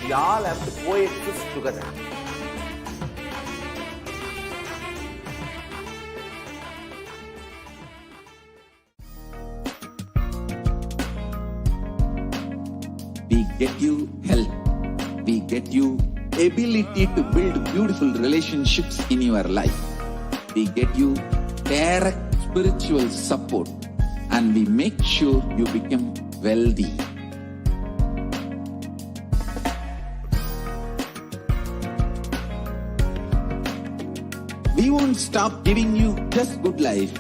We all have to coexist together. We get you health. We get you ability to build beautiful relationships in your life. We get you direct spiritual support, and we make sure you become wealthy. We won't stop giving you just good life.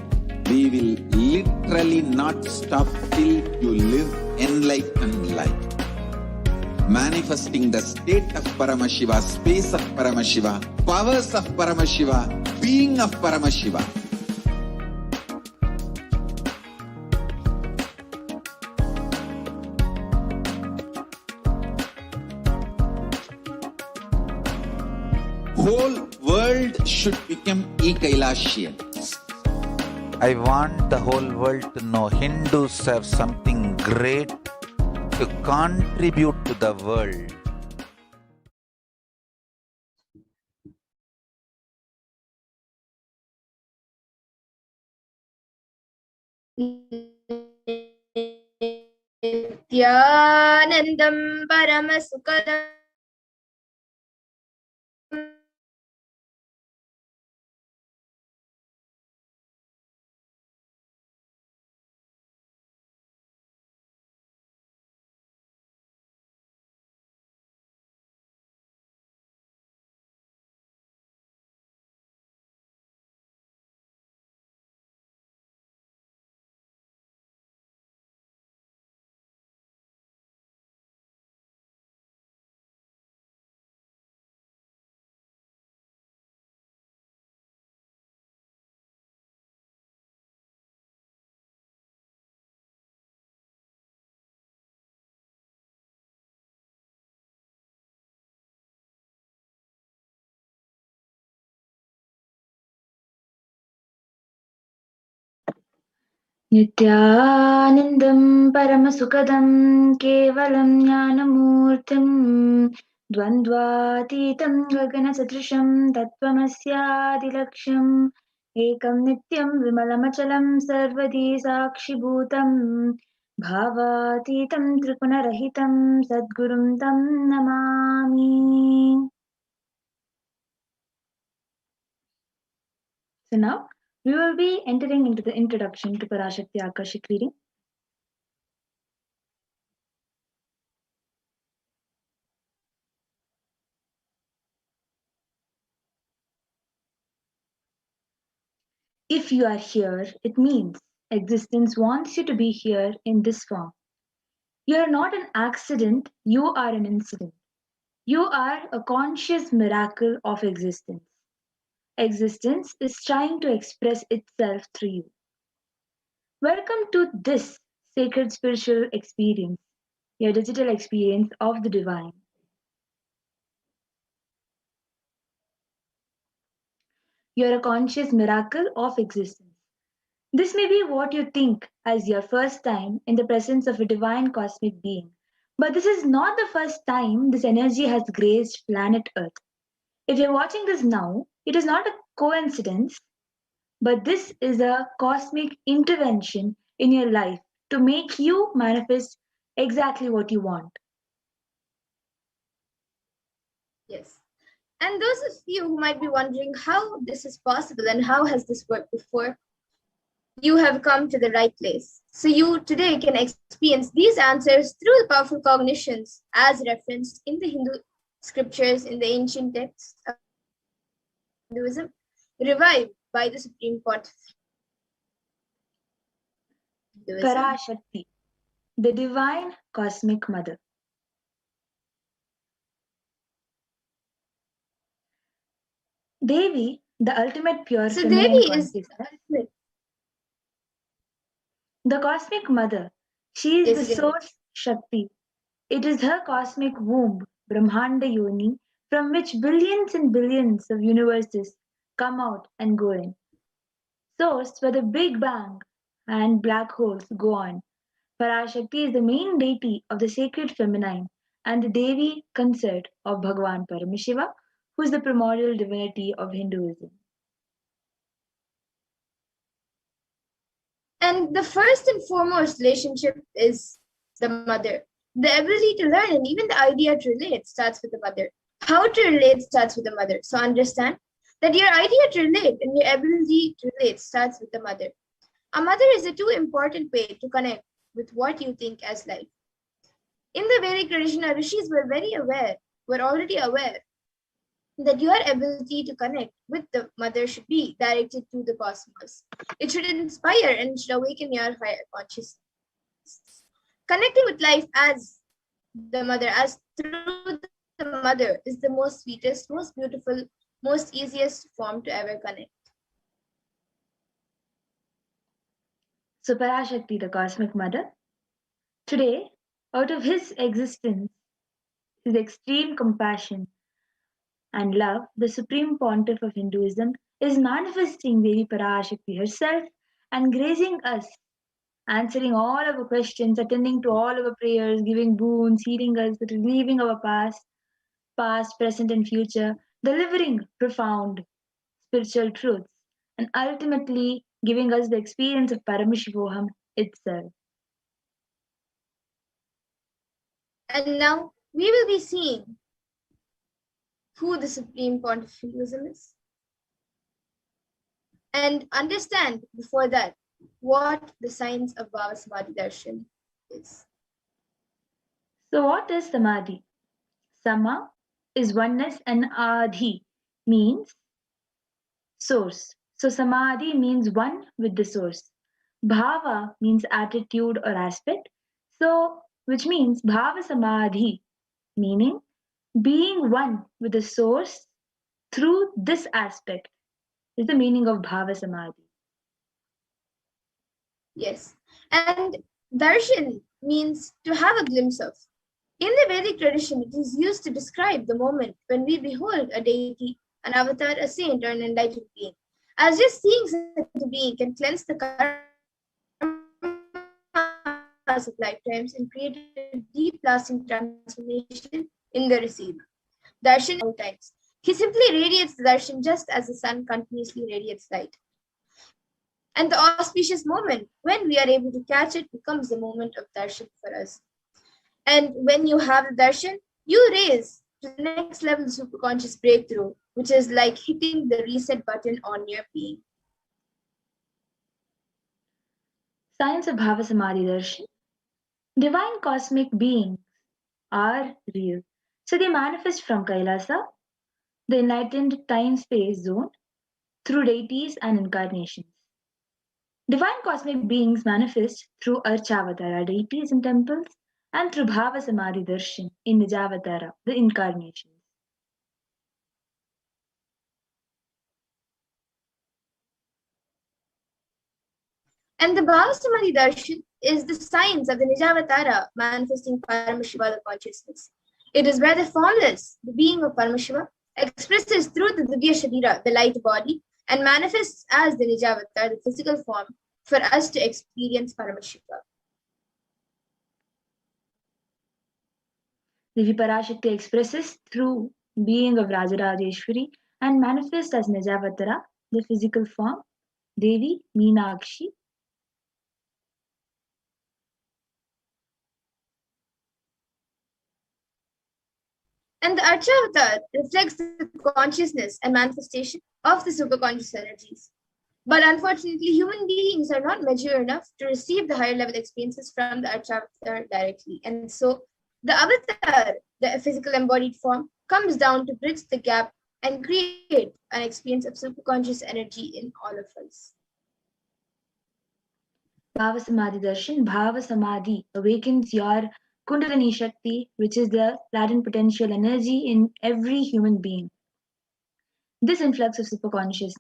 We will literally not stop till you live enlightened life. Manifesting the state of Paramashiva, space of Paramashiva, powers of Paramashiva, being of Paramashiva. Whole world should become Kailasians. I want the whole world to know Hindus have something great to contribute to the world. Nithyanandam Paramasukadam Nithyanandam Paramasukadam Kevalam Jnanamurtim Dvandvatitam Gaganasatrisham Tattvamasyaadilaksham Ekam Nityam Vimalamachalam Sarvadi Sakshibhutam Bhavatitam Tripunarahitam Sadgurum Tam Namami. So now we will be entering into the introduction to Parashakti Akashik reading. If you are here, it means existence wants you to be here in this form. You are not an accident, you are an incident. You are a conscious miracle of existence. Existence is trying to express itself through you. Welcome to this sacred spiritual experience, your digital experience of the divine. You are a conscious miracle of existence. This may be what you think as your first time in the presence of a divine cosmic being, but this is not the first time this energy has graced planet Earth. If you're watching this now, it is not a coincidence, but this is a cosmic intervention in your life to make you manifest exactly what you want. Yes. And those of you who might be wondering how this is possible and how has this worked before, you have come to the right place. So you today can experience these answers through the powerful cognitions as referenced in the Hindu scriptures, in the ancient texts of Hinduism, revived by the Supreme Pontiff. Parashakti, the divine cosmic mother. Devi, the ultimate pure So feminine Devi is consciousness. The cosmic mother, she is the source Shakti. It is her cosmic womb, Brahmanda Yoni, from which billions and billions of universes come out and go in. Source where the Big Bang and black holes go on. Parashakti is the main deity of the sacred feminine and the Devi consort of Bhagavan Paramashiva, who is the primordial divinity of Hinduism. And the first and foremost relationship is the mother. The ability to learn and even the idea to relate starts with the mother. How to relate starts with the mother. So understand that your idea to relate and your ability to relate starts with the mother. A mother is a too important way to connect with what you think as life. In the Vedic tradition, our rishis were already aware that your ability to connect with the mother should be directed to the cosmos. It should inspire and should awaken your higher consciousness. Connecting with life as the mother, as through the mother, is the most sweetest, most beautiful, most easiest form to ever connect. So Parashakti, the cosmic mother, today, out of his existence, his extreme compassion and love, the supreme pontiff of Hinduism is manifesting Devi Parashakti herself and gracing us, answering all our questions, attending to all our prayers, giving boons, healing us, relieving our past, present, and future, delivering profound spiritual truths, and ultimately giving us the experience of Paramashivoham itself. And now we will be seeing who the Supreme Pontiff of Hinduism is. And understand before that what the science of Bhava Samadhi Darshan is. So, what is Samadhi? Sama is oneness and Adhi means source. So, Samadhi means one with the source. Bhava means attitude or aspect. So, which means Bhava Samadhi, meaning being one with the source through this aspect is the meaning of Bhava Samadhi. Yes. And darshan means to have a glimpse of. In the Vedic tradition, it is used to describe the moment when we behold a deity, an avatar, a saint, or an enlightened being. As just seeing such a being can cleanse the karmas of lifetimes and create a deep lasting transformation in the receiver. Darshan all times. He simply radiates the darshan just as the sun continuously radiates light. And the auspicious moment when we are able to catch it becomes the moment of darshan for us. And when you have the darshan, you raise to the next level superconscious breakthrough, which is like hitting the reset button on your being. Science of Bhava Samadhi Darshan. Divine cosmic beings are real. So they manifest from Kailasa, the enlightened time-space zone, through deities and incarnations. Divine cosmic beings manifest through Archavatara deities in temples and through Bhava Samadhi Darshan in Nijavatara, the incarnations. And the Bhava Samadhi Darshan is the science of the Nijavatara manifesting Paramashiva, the consciousness. It is where the formless, the being of Paramashiva, expresses through the Divya Sharira, the light body, and manifests as the Nijavatar, the physical form, for us to experience Paramashiva. Devi Parashakti expresses through being of Rajarajeshwari and manifests as Nijavatara, the physical form, Devi Meenakshi. And the Archavatar reflects the consciousness and manifestation of the superconscious energies. But unfortunately, human beings are not mature enough to receive the higher level experiences from the Archavatar directly. And so the avatar, the physical embodied form, comes down to bridge the gap and create an experience of superconscious energy in all of us. Bhava Samadhi Darshan, Bhava Samadhi awakens your Kundalini Shakti, which is the latent potential energy in every human being. This influx of superconscious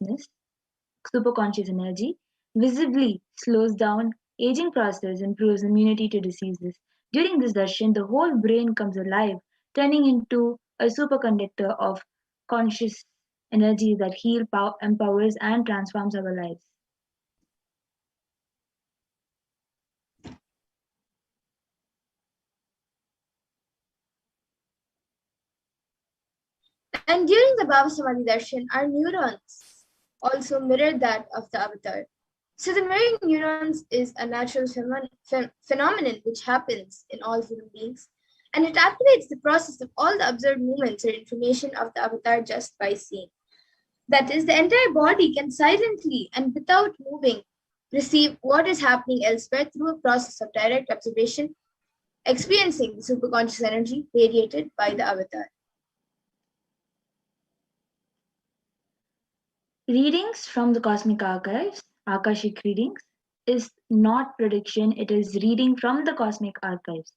energy, visibly slows down aging process, improves immunity to diseases. During this darshan, the whole brain comes alive, turning into a superconductor of conscious energy that heals, empowers, and transforms our lives. And during the Bhava Samadhi Darshan, our neurons also mirror that of the avatar. So the mirroring neurons is a natural phenomenon which happens in all human beings, and it activates the process of all the observed movements or information of the avatar just by seeing. That is, the entire body can silently and without moving receive what is happening elsewhere through a process of direct observation, experiencing the superconscious energy radiated by the avatar. Readings from the cosmic archives, Akashic readings, is not prediction, it is reading from the cosmic archives.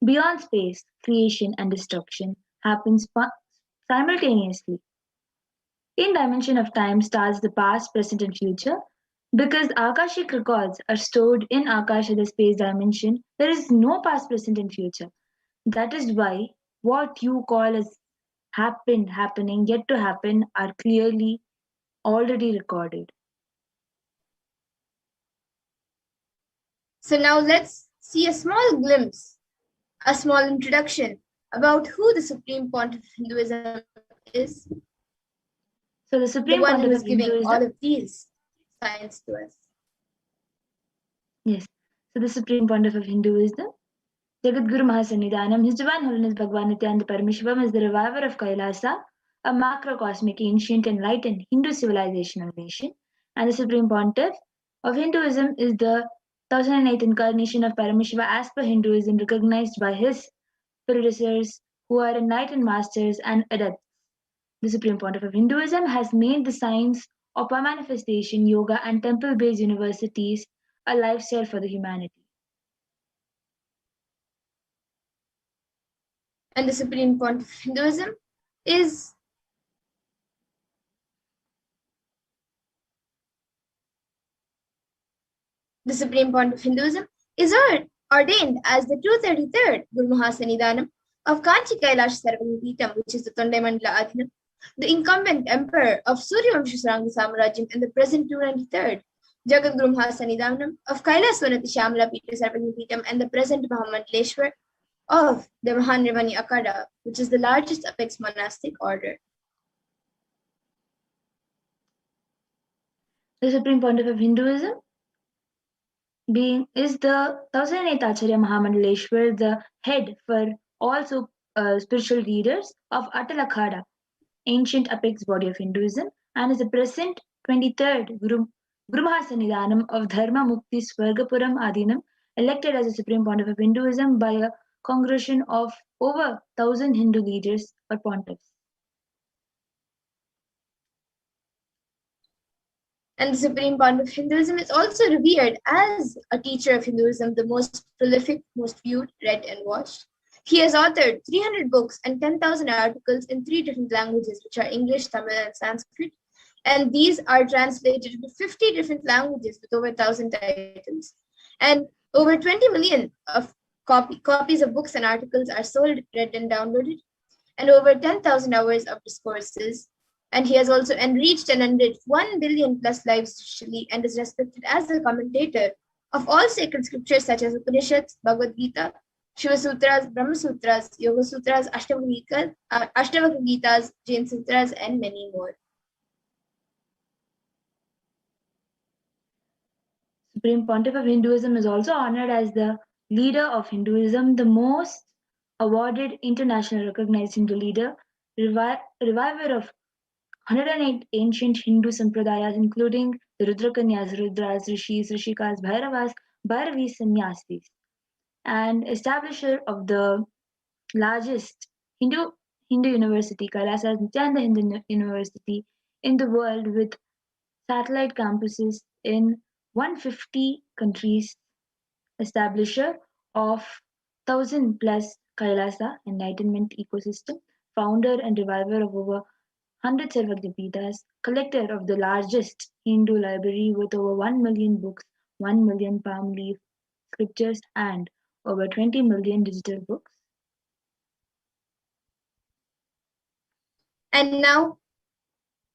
Beyond space, creation and destruction happens simultaneously. In dimension of time starts the past, present and future. Because Akashic records are stored in Akasha, the space dimension, there is no past, present and future. That is why what you call as happened, happening, yet to happen are clearly already recorded. So now let's see a small glimpse, a small introduction about who the Supreme Pontiff of Hinduism is. So the The Supreme one who Pontiff is of giving Hinduism, all of these signs to us. yes. So the Supreme Pontiff of Hinduism, Jagadguru Mahasannidhanam, His Divine Holiness Bhagavan Nithyananda Paramashivam is the reviver of Kailasa, a macrocosmic, ancient, enlightened Hindu civilizational nation, and the Supreme Pontiff of Hinduism is the 1008th incarnation of Paramashiva as per Hinduism, recognized by his predecessors who are enlightened masters and adepts. The Supreme Pontiff of Hinduism has made the science of manifestation, yoga, and temple-based universities a lifestyle for the humanity. And the Supreme Pontiff of Hinduism is ordained as the 233rd Guru Mahasannidhanam of Kanchi Kailasa Sarvagam, which is the Tondai Mandala Adhinam, the incumbent emperor of Suryavamsha Saranga Samarajyam and the present 293rd Jagadguru Mahasannidhanam of Kailasvanati Shyamala Pita Sarvagam and the present Mahamandaleshwar of the Mahanirvani Akada, which is the largest apex monastic order. The Supreme Pontiff of Hinduism is the 1008th Acharya Mahamandaleshwar, the head for all spiritual leaders of Atal Akhada, ancient apex body of Hinduism, and is the present 23rd Guru Mahasannidhanam of Dharma Mukti Swargapuram Adhinam, elected as the Supreme Pontiff of Hinduism by a congregation of over 1,000 Hindu leaders or pontiffs. And the Supreme Pontiff of Hinduism is also revered as a teacher of Hinduism, the most prolific, most viewed, read, and watched. He has authored 300 books and 10,000 articles in 3 different languages, which are English, Tamil, and Sanskrit. And these are translated into 50 different languages with over 1,000 titles. And over 20 million of copies of books and articles are sold, read, and downloaded, and over 10,000 hours of discourses. And he has also enriched and enriched 1 billion plus lives digitally and is respected as the commentator of all sacred scriptures such as Upanishads, Bhagavad Gita, Shiva Sutras, Brahma Sutras, Yoga Sutras, Ashtavakra Gitas, Jain Sutras, and many more. Supreme Pontiff of Hinduism is also honored as the leader of Hinduism, the most awarded international recognized Hindu leader, reviver of 108 ancient Hindu sampradayas, including the Rudrakanyas, Rudras, Rishis, Rishikas, Bhairavas, Bhairavis, Sannyasis, and establisher of the largest Hindu university, Kailasa Nithyananda University, in the world with satellite campuses in 150 countries, establisher of 1,000 plus Kailasa enlightenment ecosystem, founder and reviver of over 100 Sarvagyapitas, collector of the largest Hindu library with over 1 million books, 1 million palm leaf scriptures, and over 20 million digital books. And now,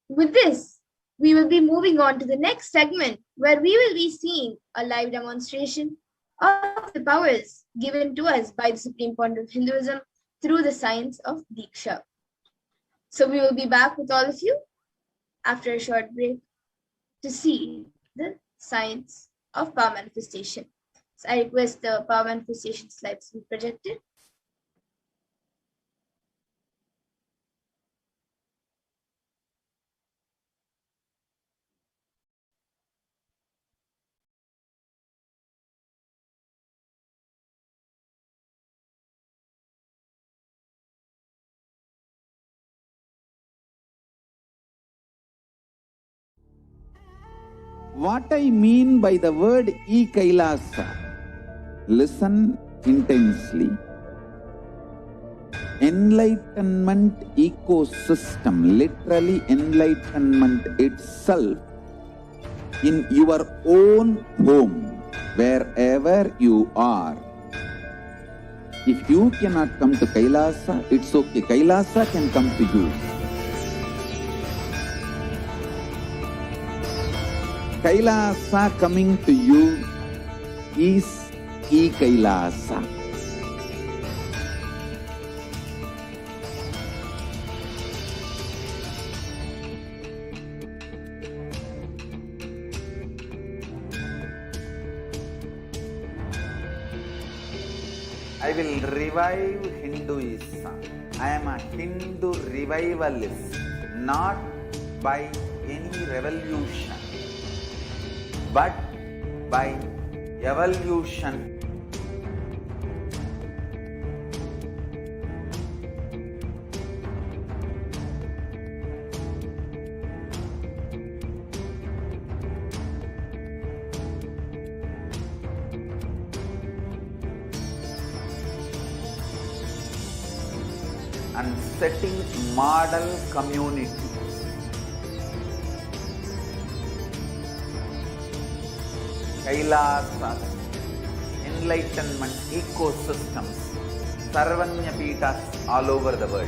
with this, we will be moving on to the next segment where we will be seeing a live demonstration of the powers given to us by the Supreme Pontiff of Hinduism through the science of Diksha. So we will be back with all of you after a short break to see the science of power manifestation. So I request the power manifestation slides to be projected. What I mean by the word Kailasa, listen intensely. Enlightenment ecosystem, literally enlightenment itself, in your own home, wherever you are. If you cannot come to Kailasa, it's okay. Kailasa can come to you. Kailasa coming to you is Kailasa. I will revive Hinduism. I am a Hindu revivalist, not by any revolution, but by evolution. And setting model community. Kailasa, enlightenment ecosystems, Sarvanya Peethas all over the world.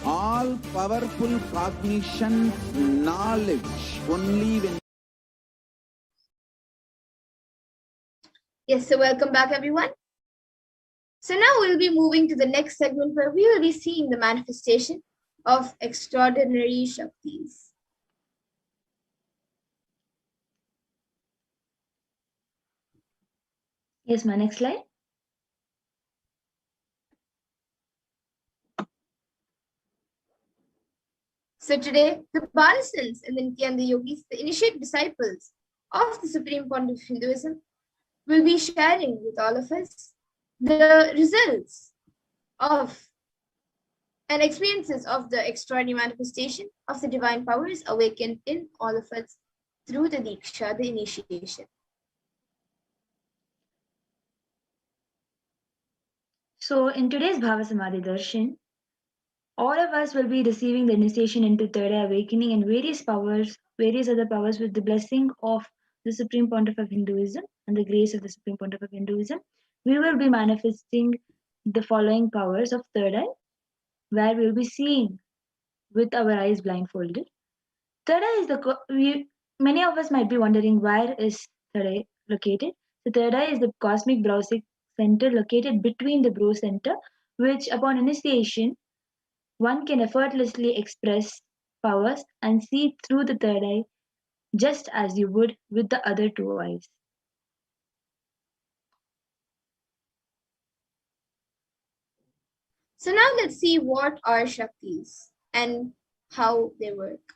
All powerful cognition, knowledge, only when. Yes, so welcome back everyone. So now we'll be moving to the next segment where we will be seeing the manifestation of extraordinary Shaktis. Yes, my next slide. So today, the Parasans and the Nithyananda Yogis, the initiate disciples of the Supreme Pontiff of Hinduism, will be sharing with all of us the results of and experiences of the extraordinary manifestation of the divine powers awakened in all of us through the Diksha, the initiation. So in today's Bhava Samadhi Darshan, all of us will be receiving the initiation into third eye awakening and various other powers with the blessing of the Supreme Pontiff of Hinduism and the grace of the Supreme Pontiff of Hinduism. We will be manifesting the following powers of third eye, where we will be seeing with our eyes blindfolded. Third eye is many of us might be wondering where is third eye located. The third eye is the cosmic browsing center located between the brow center, which upon initiation one can effortlessly express powers and see through the third eye just as you would with the other two eyes. So now let's see what are Shaktis and how they work.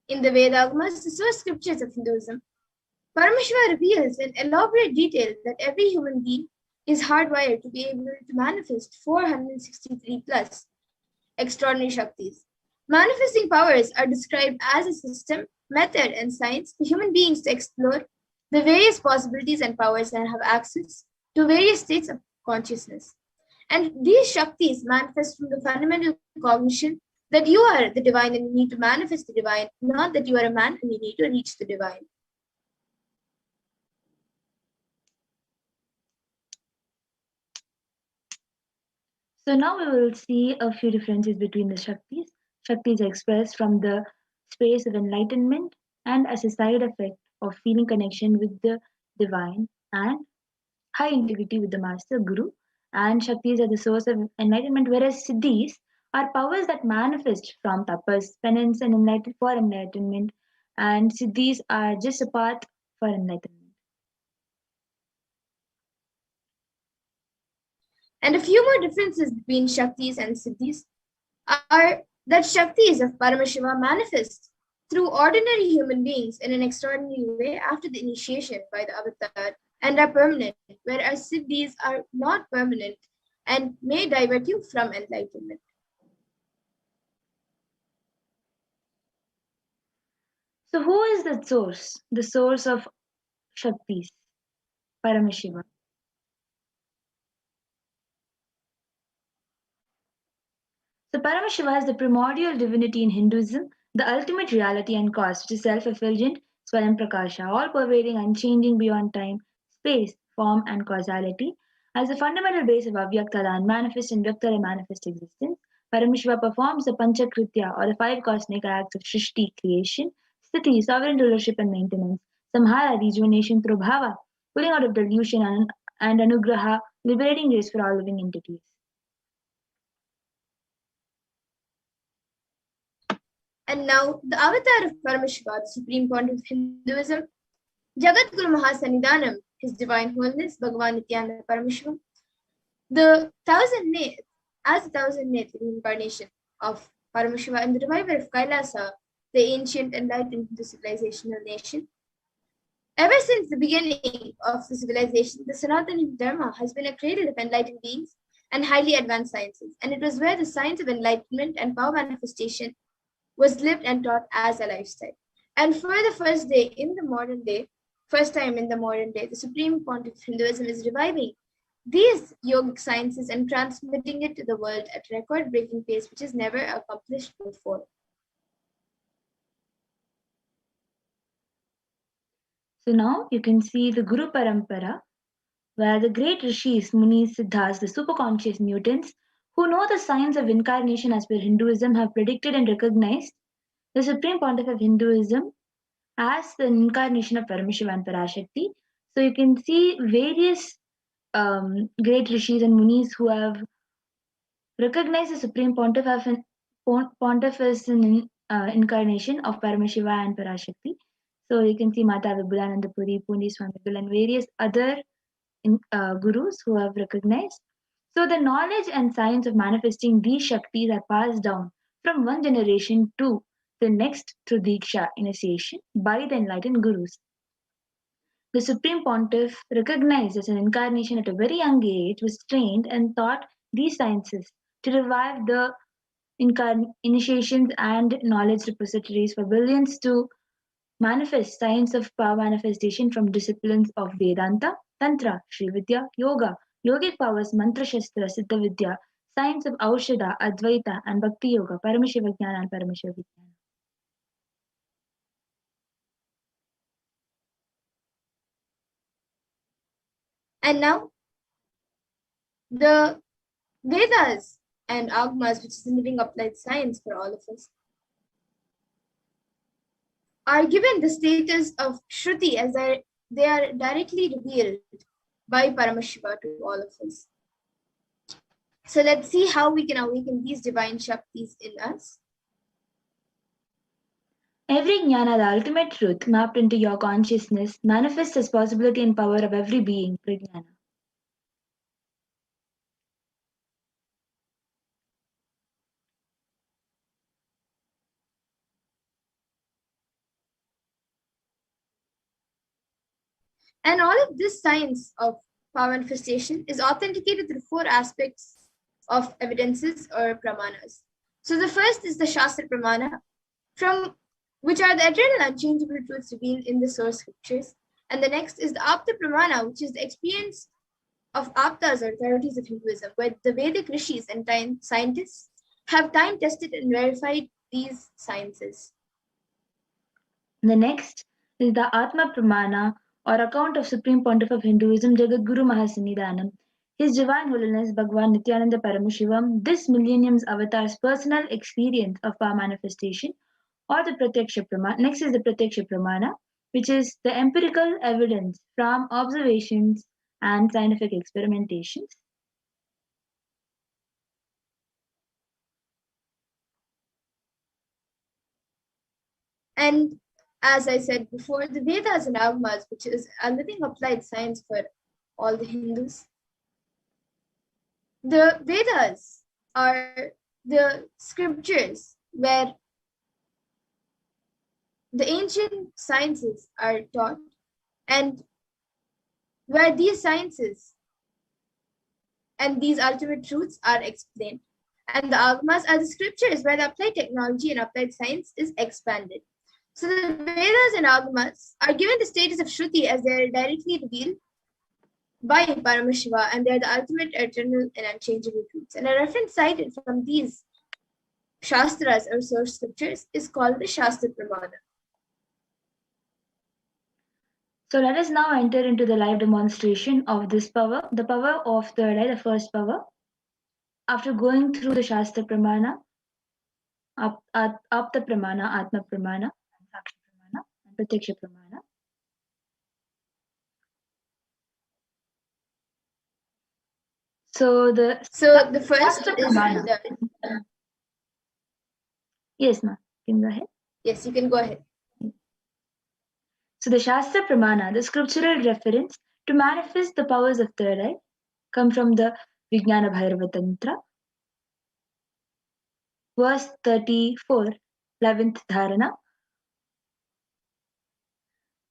In the Vedagas, the source scriptures of Hinduism, Paramashiva reveals in elaborate detail that every human being is hardwired to be able to manifest 463 plus extraordinary Shaktis. Manifesting powers are described as a system, method, and science for human beings to explore the various possibilities and powers and have access to various states of consciousness. And these Shaktis manifest from the fundamental cognition that you are the divine and you need to manifest the divine, not that you are a man and you need to reach the divine. So now we will see a few differences between the Shaktis. Shaktis are expressed from the space of enlightenment, and as a side effect of feeling connection with the divine and high integrity with the master guru. And Shaktis are the source of enlightenment, whereas Siddhis are powers that manifest from tapas, penance, and for enlightenment. And Siddhis are just a path for enlightenment. And a few more differences between Shaktis and Siddhis are that Shaktis of Paramashiva manifest through ordinary human beings in an extraordinary way after the initiation by the avatar and are permanent, whereas Siddhis are not permanent and may divert you from enlightenment. So, who is the source? The source of Shaktis, Paramashiva. So Paramashiva is the primordial divinity in Hinduism, the ultimate reality and cause, which is self-effulgent, Swayam Prakasha, all-pervading, unchanging beyond time, space, form, and causality. As the fundamental base of Avyaktara, unmanifest and Vyaktara manifest existence, Paramashiva performs the Panchakritya, or the five cosmic acts of Shrishti, creation, Sthiti, sovereign rulership and maintenance, Samhara, rejuvenation through Bhava, pulling out of delusion, and Anugraha, liberating grace for all living entities. And now, the avatar of Paramashiva, the supreme point of Hinduism, Jagat Guru Mahasannidhanam, His Divine Holiness, Bhagavan Nithyananda Paramashivam, the thousand-nath reincarnation of Paramashiva and the reviver of Kailasa, the ancient enlightened Hindu civilizational nation. Ever since the beginning of the civilization, the Sanatana Dharma has been a cradle of enlightened beings and highly advanced sciences, and it was where the science of enlightenment and power manifestation was lived and taught as a lifestyle. And for the first time in the modern day, the Supreme Pontiff of Hinduism is reviving these yogic sciences and transmitting it to the world at record-breaking pace, which is never accomplished before. So now you can see the Guru Parampara, where the great rishis, munis, siddhas, the superconscious mutants, who know the science of incarnation as per Hinduism, have predicted and recognized the Supreme Pontiff of Hinduism as the incarnation of Paramashiva and Parashakti. So you can see various great rishis and munis who have recognized the Supreme Pontiff as an incarnation of Paramashiva and Parashakti. So you can see Mata Vibhudanandapuri, Pundi Swamigal, and various other gurus who have recognized. So the knowledge and science of manifesting these Shaktis are passed down from one generation to the next through Diksha initiation by the enlightened gurus. The Supreme Pontiff, recognized as an incarnation at a very young age, was trained and taught these sciences to revive the initiations and knowledge repositories for billions to manifest science of power manifestation from disciplines of Vedanta, Tantra, Sri Vidya, Yoga, yogic powers, Mantra Shastra, Siddha Vidya, science of Aushadha, Advaita, and Bhakti Yoga, Paramashiva Jnana and Paramashiva Vijnana. And now, the Vedas and Agmas, which is a living applied science for all of us, are given the status of Shruti as they are directly revealed by Paramashiva to all of us. So let's see how we can awaken these divine Shaktis in us. Every jnana, the ultimate truth, mapped into your consciousness, manifests as possibility and power of every being, prajnana. And all of this science of power manifestation is authenticated through four aspects of evidences or pramanas. So the first is the Shastra Pramana, from which are the eternal unchangeable truths revealed in the source scriptures. And the next is the Apta Pramana, which is the experience of Aptas or authorities of Hinduism, where the Vedic rishis and scientists have time tested and verified these sciences. The next is the Atma Pramana, or account of Supreme Pontiff of Hinduism, Jagat Guru Mahasannidhanam, His Divine Holiness Bhagavan Nithyananda Paramashivam, this millennium's avatar's personal experience of power manifestation, or the Pratyaksha Pramana. Next is the Pratyaksha Pramana, which is the empirical evidence from observations and scientific experimentations. And as I said before, the Vedas and Agamas, which is a living applied science for all the Hindus. The Vedas are the scriptures where the ancient sciences are taught, and where these sciences and these ultimate truths are explained. And the Agamas are the scriptures where the applied technology and applied science is expanded. So the Vedas and Agamas are given the status of Shruti as they are directly revealed by Paramashiva, and they are the ultimate, eternal, and unchangeable truths. And a reference cited from these Shastras or source scriptures is called the Shastra Pramana. So let us now enter into the live demonstration of this power, the power of third eye, the first power. After going through the Shastra Pramana, Apta Pramana, Atma Pramana, Sakshi Pramana, and Pratyaksha Pramana. So the first is Pramana. Yes, ma'am. Can you go ahead? Yes, you can go ahead. So the Shastra Pramana, the scriptural reference to manifest the powers of third eye, come from the Vijnana Bhairava Tantra. Verse 34, 11th Dharana.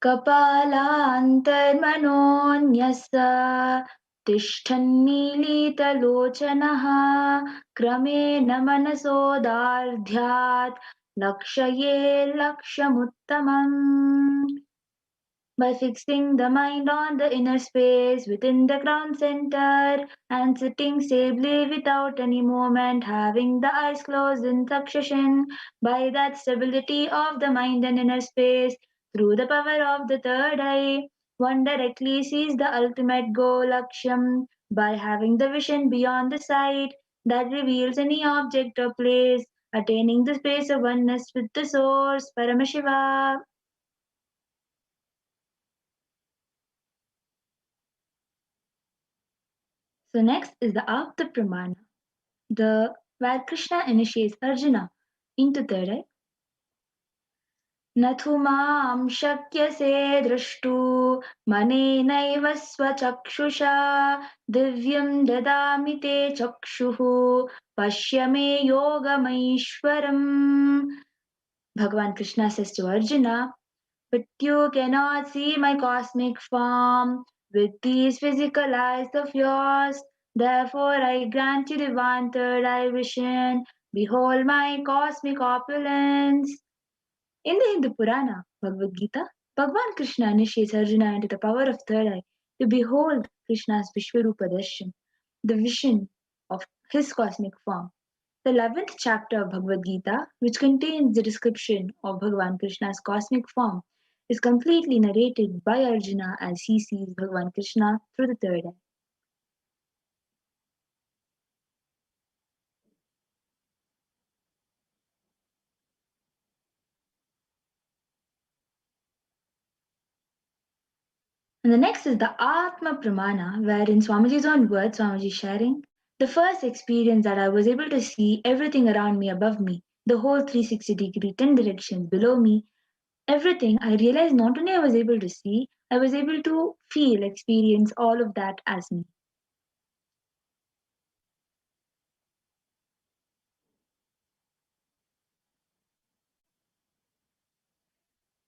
Kapalantarmanonyasa tishthanmilitalochanaha kramena manasodardhyat lakshaye lakshamuttamam. By fixing the mind on the inner space within the crown center and sitting stably without any movement, having the eyes closed in succession, by that stability of the mind and inner space, through the power of the third eye, one directly sees the ultimate goal, Laksham, by having the vision beyond the sight that reveals any object or place, attaining the space of oneness with the source, Paramashiva. So next is the Apta Pramana, where Krishna initiates Arjuna into third eye. Nathu maam shakyase drashtu manenaiva swachakshusha divyam dadami te chakshuhu pashyame yogamaishwaram. Bhagavan Krishna says to Arjuna, but you cannot see my cosmic form with these physical eyes of yours. Therefore, I grant you divine third eye vision. Behold my cosmic opulence. In the Hindu Purana, Bhagavad Gita, Bhagavan Krishna initiates Arjuna into the power of third eye to behold Krishna's Vishwarupa Darshan, the vision of his cosmic form. The 11th chapter of Bhagavad Gita, which contains the description of Bhagavan Krishna's cosmic form, is completely narrated by Arjuna as he sees Bhagavan Krishna through the third eye. And the next is the Atma Pramana, where in Swamiji's own words, Swamiji sharing, the first experience that I was able to see everything around me, above me, the whole 360-degree, 10 directions below me, everything, I realized not only I was able to see, I was able to feel, experience all of that as me.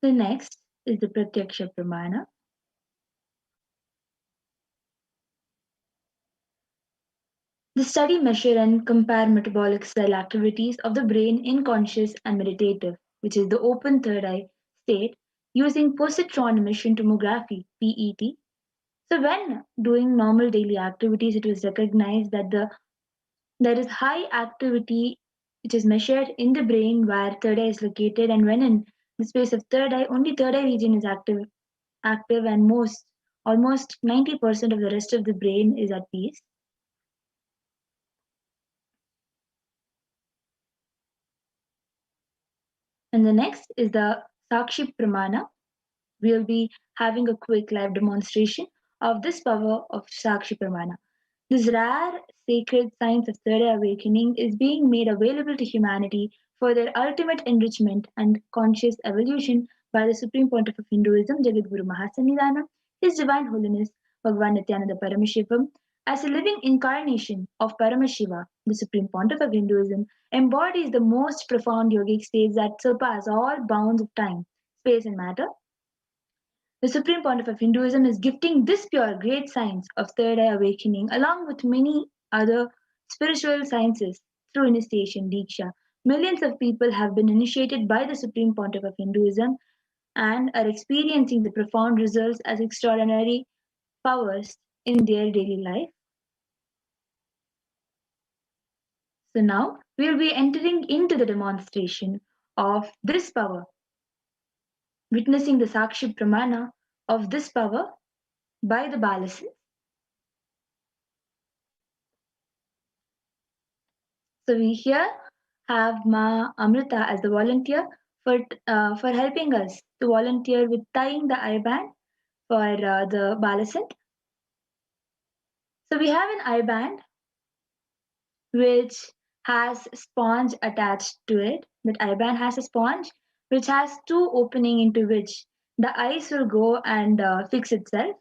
The next is the Pratyaksha Pramana. The study, measure, and compare metabolic cell activities of the brain in conscious and meditative, which is the open third eye state, using positron emission tomography, PET. So when doing normal daily activities, it was recognized that there is high activity which is measured in the brain where third eye is located, and when in the space of third eye, only third eye region is active and almost 90% of the rest of the brain is at peace. And the next is the Sakshi Pramana. We'll be having a quick live demonstration of this power of Sakshi Pramana. This rare sacred science of third eye awakening is being made available to humanity for their ultimate enrichment and conscious evolution by the Supreme Pontiff of Hinduism, Jagadguru Mahasannidhanam, His Divine Holiness Bhagavan Nithyananda Paramashivam, as a living incarnation of Paramashiva, the Supreme Pontiff of Hinduism, embodies the most profound yogic states that surpass all bounds of time, space, and matter. The Supreme Pontiff of Hinduism is gifting this pure great science of third eye awakening along with many other spiritual sciences through initiation Diksha. Millions of people have been initiated by the Supreme Pontiff of Hinduism and are experiencing the profound results as extraordinary powers in their daily life. So now we'll be entering into the demonstration of this power, witnessing the Sakshi Pramana of this power by the Balasins. So we here have Ma Amrita as the volunteer for helping us to volunteer with tying the eye band for the Balasint. So we have an eye band which has sponge attached to it. That eye band has a sponge which has two opening into which the eyes will go and fix itself.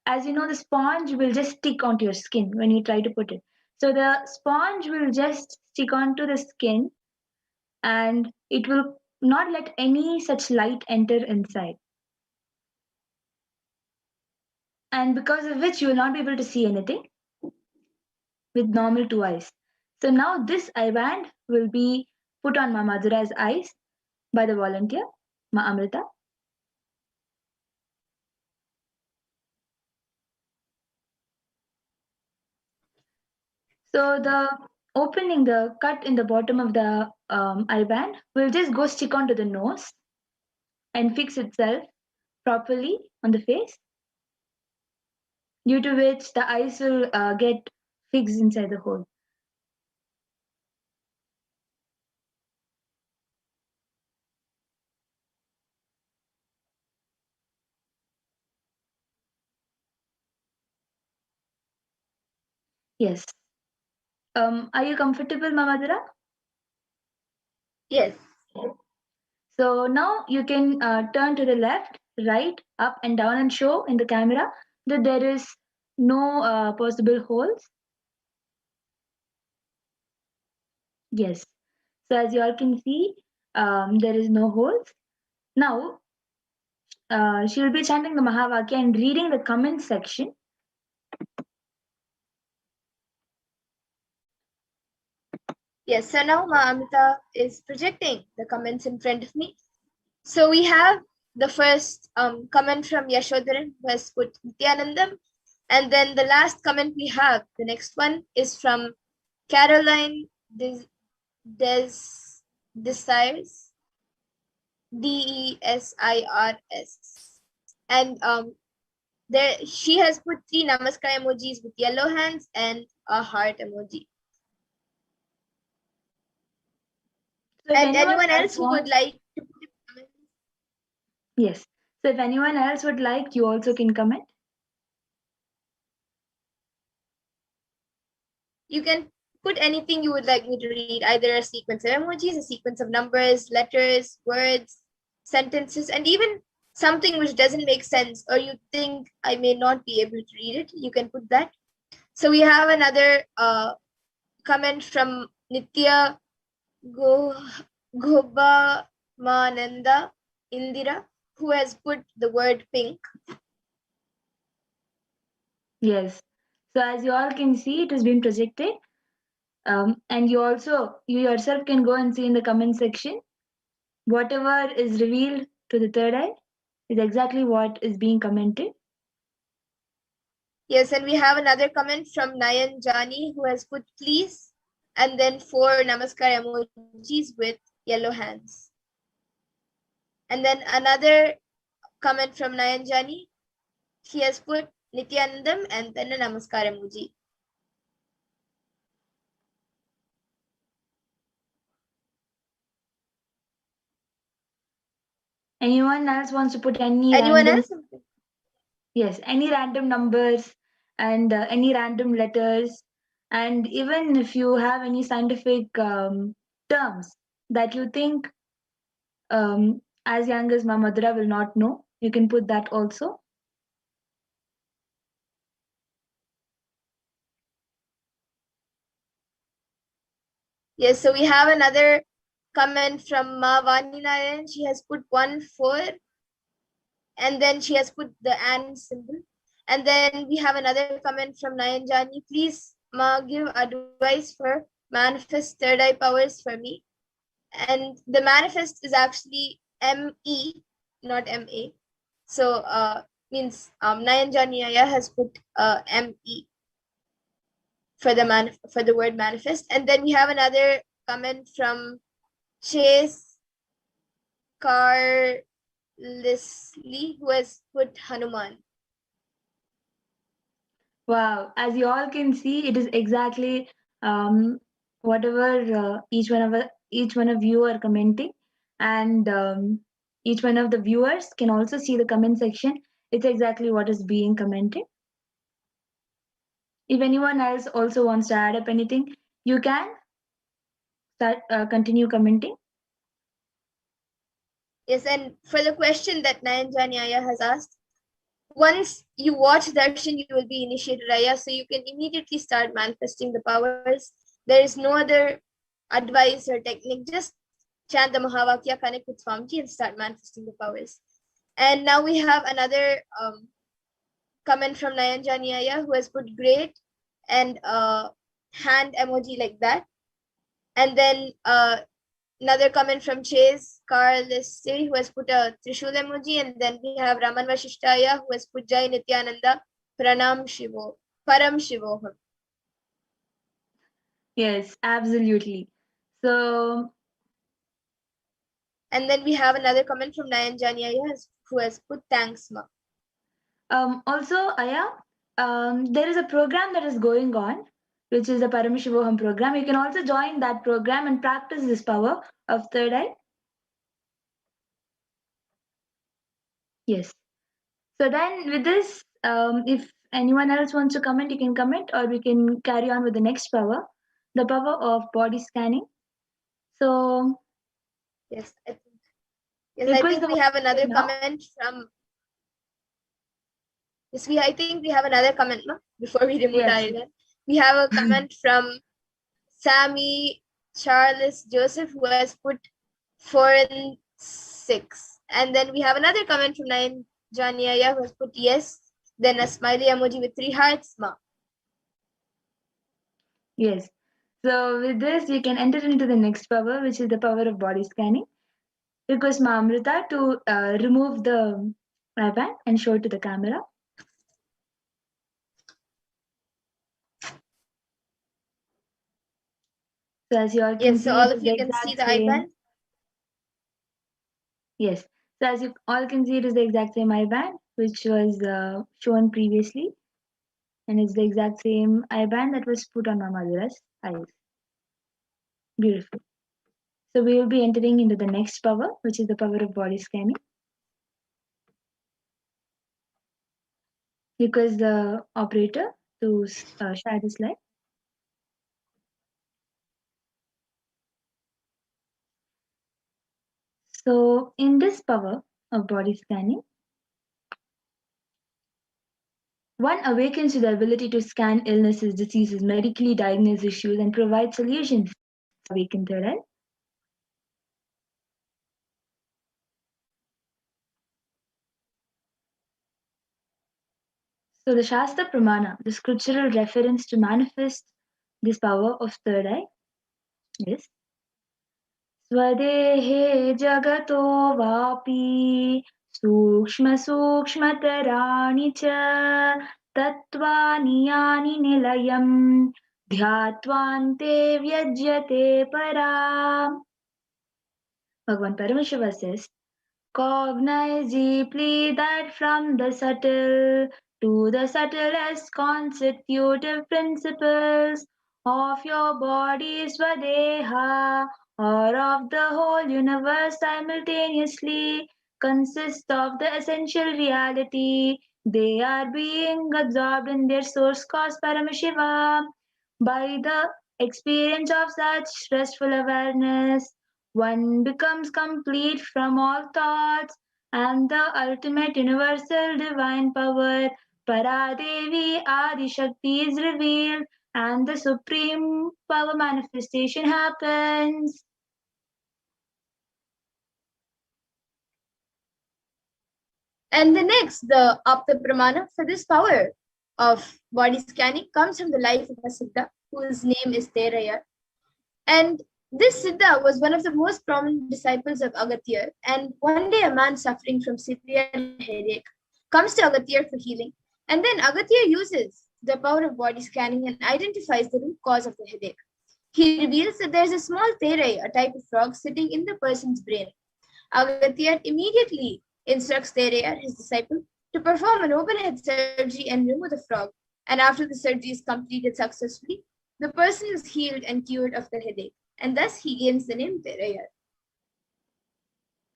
As you know, the sponge will just stick onto your skin when you try to put it. So the sponge will just stick onto the skin and it will not let any such light enter inside. And because of which you will not be able to see anything with normal two eyes. So now this eye band will be put on Ma Madhura's eyes by the volunteer, Ma Amrita. So the opening, the cut in the bottom of the eye band will just go stick onto the nose and fix itself properly on the face, due to which the eyes will get fixed inside the hole. Yes. Are you comfortable, Mamadura? Yes. So now you can turn to the left, right, up and down and show in the camera that there is no possible holes. Yes. So as you all can see, there is no holes. Now, she will be chanting the Mahavakya and reading the comment section. Yes, so now Ma Amrita is projecting the comments in front of me. So we have the first comment from Yashodharan, who has put Nithyanandam. And then the last comment we have, the next one is from Caroline Desires, Desirs. And there she has put 3 namaskar emojis with yellow hands and a heart emoji. So and anyone else who would like to put a comment? Yes. So if anyone else would like, you also can comment. You can put anything you would like me to read, either a sequence of emojis, a sequence of numbers, letters, words, sentences, and even something which doesn't make sense or you think I may not be able to read it, you can put that. So we have another comment from Nitya Gobamananda Indira, who has put the word pink. Yes. So as you all can see, it has been projected. And you yourself can go and see in the comment section. Whatever is revealed to the third eye is exactly what is being commented. Yes, and we have another comment from Nayan Jani, who has put please, and then 4 namaskar emojis with yellow hands. And then another comment from Nayan Jani, she has put Nithyanandam and then a namaskar emoji. Anyone else wants to put any Anyone random? else? Yes, any random numbers and any random letters, and even if you have any scientific terms that you think as young as Mamadura will not know, you can put that also. Yes, so we have another comment from Ma Vani Narayan. She has put 1-4 and then she has put the and symbol. And then we have another comment from Nayanjani. Please, Ma, give advice for manifest third eye powers for me. And the manifest is actually M-E, not M-A. So means Nayanjani has put M-E for the word manifest. And then we have another comment from Chase Carlessly, who has put Hanuman. Wow, as you all can see, it is exactly whatever each one of you are commenting, and each one of the viewers can also see the comment section. It's exactly what is being commented. If anyone else also wants to add up anything, you can start continue commenting. Yes, and for the question that Nayanjani Aya has asked, once you watch Darshan, you will be initiated, Aya, so you can immediately start manifesting the powers. There is no other advice or technique, just chant the Mahavakya, connect with Swamiji and start manifesting the powers. And now we have another comment from Nayanjani Aya, who has put great and hand emoji like that. And then another comment from Chase Carlessly, who has put a Trishul emoji, and then we have Raman Vashishtaya, who has put Jai Nithyananda Paramashivoham. Yes, absolutely. So, and then we have another comment from Nayanjani Aya, who has put thanks, Ma. Also, Aya, there is a program that is going on, which is the Paramashivoham program. You can also join that program and practice this power of third eye. Yes. So then with this, if anyone else wants to comment, you can comment, or we can carry on with the next power, the power of body scanning. So yes, I think we have another comment from. Yes, I think we have another comment, no? Before we remove the island. We have a comment from Sammy Charles Joseph, who has put 4 and 6. And then we have another comment from Nayan Janiaya, who has put yes, then a smiley emoji with 3 hearts, Ma. Yes. So with this, you can enter into the next power, which is the power of body scanning. Request Ma Amrita to remove the iPad and show it to the camera. So as you all can yes, see, so all of you can see the IBAN. Yes. So as you all can see, it is the exact same IBAN which was shown previously, and it's the exact same IBAN that was put on Mamadura's eyes. Beautiful. So we will be entering into the next power, which is the power of body scanning. Request the operator to share the slide. So in this power of body scanning, one awakens to the ability to scan illnesses, diseases, medically diagnose issues, and provide solutions. Awaken third eye. So the Shastra Pramana, the scriptural reference to manifest this power of third eye, is Swadehe Jagato Vapi Sukshma Sukshmatarani Cha Tattvani Yani Nilayam Dhyatvante Vyajyate Para. Bhagavan Paramashiva says, cognize deeply that from the subtle to the subtlest constitutive principles of your body Swadeha, or of the whole universe simultaneously, consist of the essential reality. They are being absorbed in their source cause Paramashiva. By the experience of such restful awareness, one becomes complete from all thoughts, and the ultimate universal divine power, Paradevi Adi Shakti, is revealed, and the supreme power manifestation happens. And the next, the Apta Pramana for this power of body scanning comes from the life of a Siddha whose name is Teraya. And this Siddha was one of the most prominent disciples of Agatya. And one day a man suffering from severe headache comes to Agatya for healing. And then Agatya uses the power of body scanning and identifies the root cause of the headache. He reveals that there's a small Terai, a type of frog, sitting in the person's brain. Agatya immediately instructs Teraya, his disciple, to perform an open head surgery and remove the frog. And after the surgery is completed successfully, the person is healed and cured of the headache. And thus he gains the name Teraya.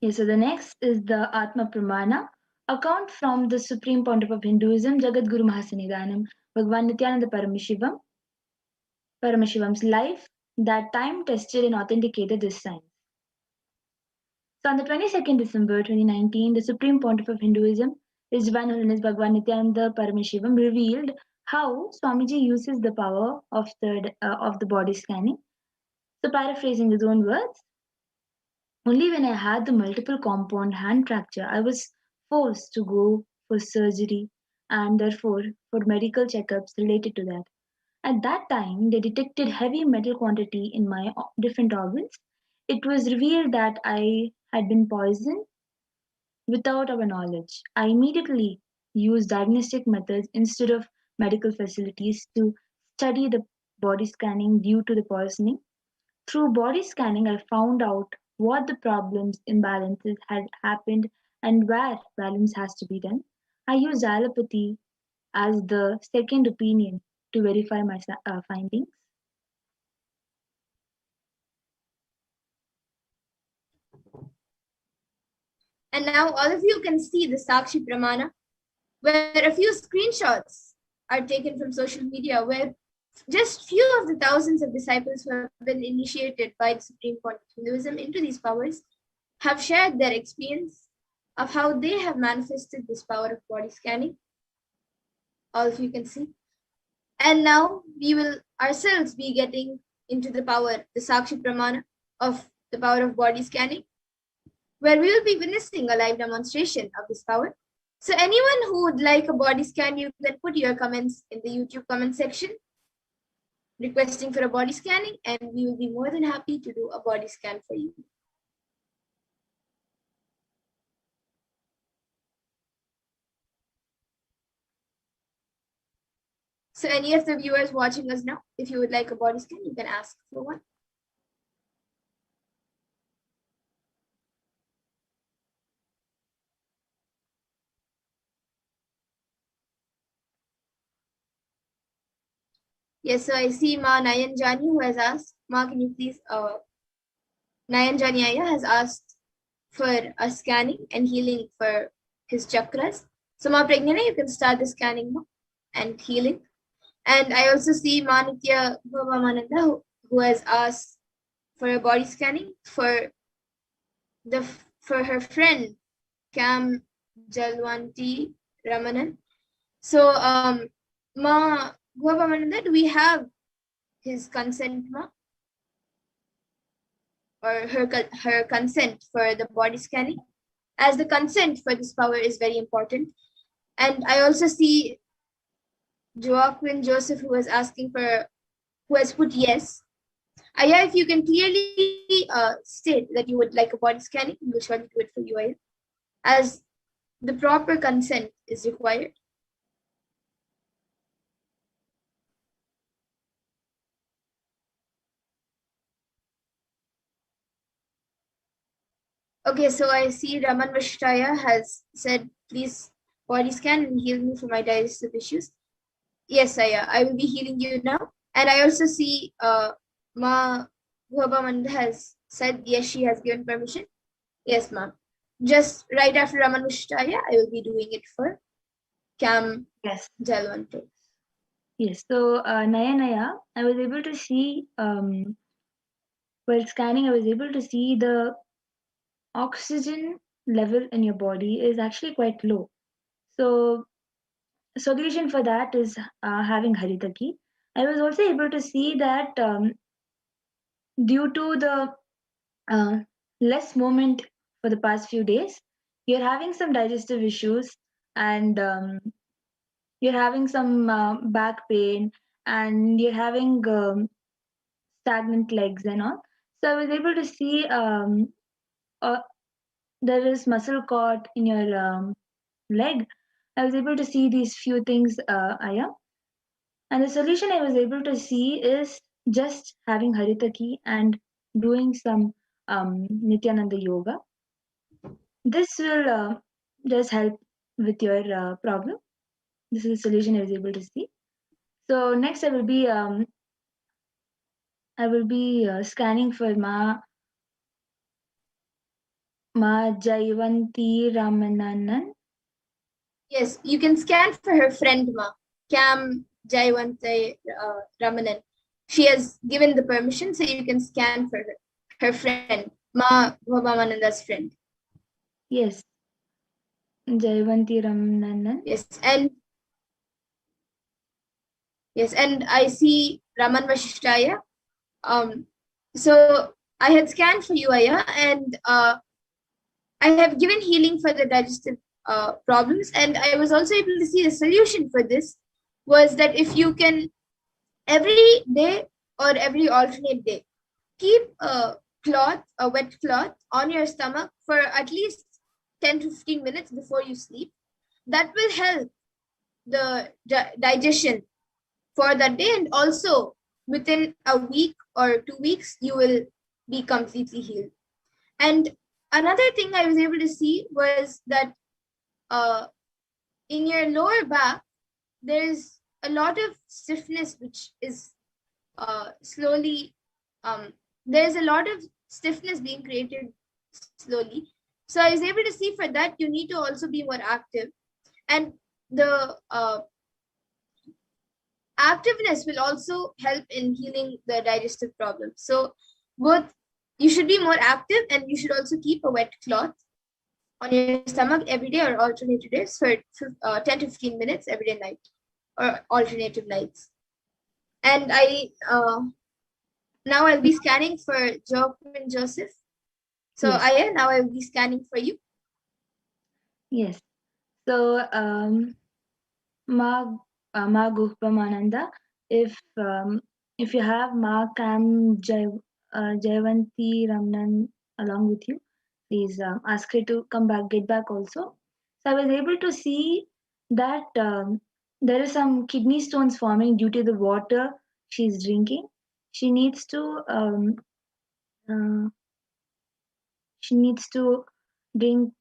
Okay, so the next is the Atma Pramana, account from the Supreme Pontiff of Hinduism, Jagadguru Mahasanidanam, Bhagavan Nithyananda Paramashivam's life that time tested and authenticated this science. So on the 22nd December 2019, the Supreme Pontiff of Hinduism, His Divine Holiness Bhagavan Nithyananda Paramashivam, revealed how Swamiji uses the power of the body scanning. So paraphrasing his own words, only when I had the multiple compound hand fracture, I was forced to go for surgery and therefore for medical checkups related to that. At that time, they detected heavy metal quantity in my different organs. It was revealed that I had been poisoned without our knowledge. I immediately used diagnostic methods instead of medical facilities to study the body scanning due to the poisoning. Through body scanning, I found out what the problems, imbalances had happened and where balance has to be done. I used allopathy as the second opinion to verify my findings. And now all of you can see the Sakshi Pramana, where a few screenshots are taken from social media, where just few of the thousands of disciples who have been initiated by the Supreme Court of Hinduism into these powers have shared their experience of how they have manifested this power of body scanning. All of you can see. And now we will ourselves be getting into the power, the Sakshi Pramana of the power of body scanning, where we will be witnessing a live demonstration of this power. So anyone who would like a body scan, you can put your comments in the YouTube comment section, requesting for a body scanning, and we will be more than happy to do a body scan for you. So any of the viewers watching us now, if you would like a body scan, you can ask for one. Yes, so I see Ma Nayan Jani who has asked. Ma, can you please, Nayan Jani Aya has asked for a scanning and healing for his chakras. So Ma Pragnana, you can start the scanning and healing. And I also see Ma Nitya Bhava who has asked for a body scanning for her friend Cam Jalwanti Ramanan. So Ma Bhava, do we have his consent, Ma? Or her consent for the body scanning? As the consent for this power is very important. And I also see Joaquin Joseph who is asking for, who has put yes. Aya, if you can clearly state that you would like a body scanning, we will surely do it for you, Aya, as the proper consent is required. Okay, so I see Raman Vashtaya has said, please body scan and heal me for my digestive issues. Yes, I will be healing you now. And I also see Ma Bhava has said, yes, she has given permission. Yes, ma'am. just right after Raman Vishtaya, I will be doing it for Cam Yes. Jalwante. Yes. So, Naya, I was able to see, while scanning, I was able to see the oxygen level in your body is actually quite low. So, solution for that is having Haritaki. I was also able to see that due to the less movement for the past few days, you're having some digestive issues, and you're having some back pain, and you're having stagnant legs and all. So I was able to see uh, there is muscle caught in your leg. I was able to see these few things, Aya. And the solution I was able to see is just having Haritaki and doing some Nithyananda yoga. This will just help with your problem. This is the solution I was able to see. So next I will be scanning for Ma Jaivanti Ramananan. Yes, you can scan for her friend Ma, Cam Jaiwante Ramanan. She has given the permission, so you can scan for her friend, Ma Bhavananda's friend. Yes, Jaivanti Ramananan. Yes, and I see Raman Vashishtaya. So I had scanned for you, Aya, and I have given healing for the digestive problems, and I was also able to see the solution for this was that if you can every day or every alternate day keep a wet cloth on your stomach for at least 10 to 15 minutes before you sleep, that will help the digestion for that day, and also within a week or 2 weeks you will be completely healed. And another thing I was able to see was that in your lower back there's a lot of stiffness which is slowly there's a lot of stiffness being created slowly. So I was able to see for that you need to also be more active, and the activeness will also help in healing the digestive problems. So both, you should be more active and you should also keep a wet cloth on your stomach every day or alternative days for 10 to 15 minutes every day night or alternative nights. And I now I'll be scanning for Joachim and Joseph. So Yes. Aya, now I will be scanning for you. Yes. So Ma Guhpamananda, if you have Ma Kam Jaivanti Ramnan along with you, please ask her to come back, get back also. So I was able to see that there is some kidney stones forming due to the water she's drinking. She needs to uh, drink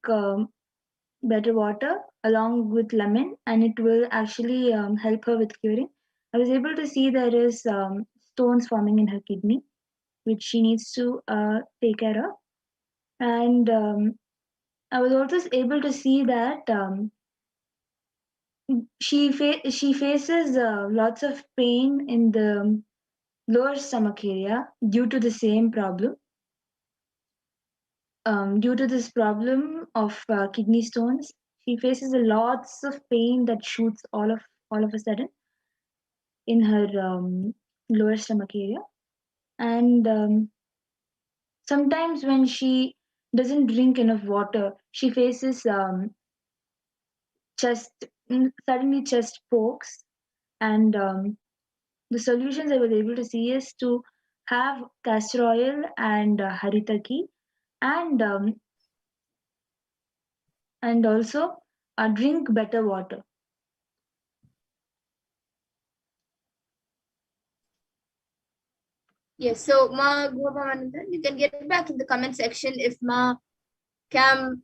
better water along with lemon, and it will actually help her with curing. I was able to see there is stones forming in her kidney, which she needs to take care of. And I was also able to see that she faces lots of pain in the lower stomach area due to the same problem. Due to this problem of kidney stones, she faces a lots of pain that shoots all of a sudden in her lower stomach area. And sometimes when she doesn't drink enough water, she faces suddenly chest pokes. And the solutions I was able to see is to have castor oil and haritaki, and also drink better water. Yes, so Ma Guhapamananda, you can get back in the comment section if Ma Cam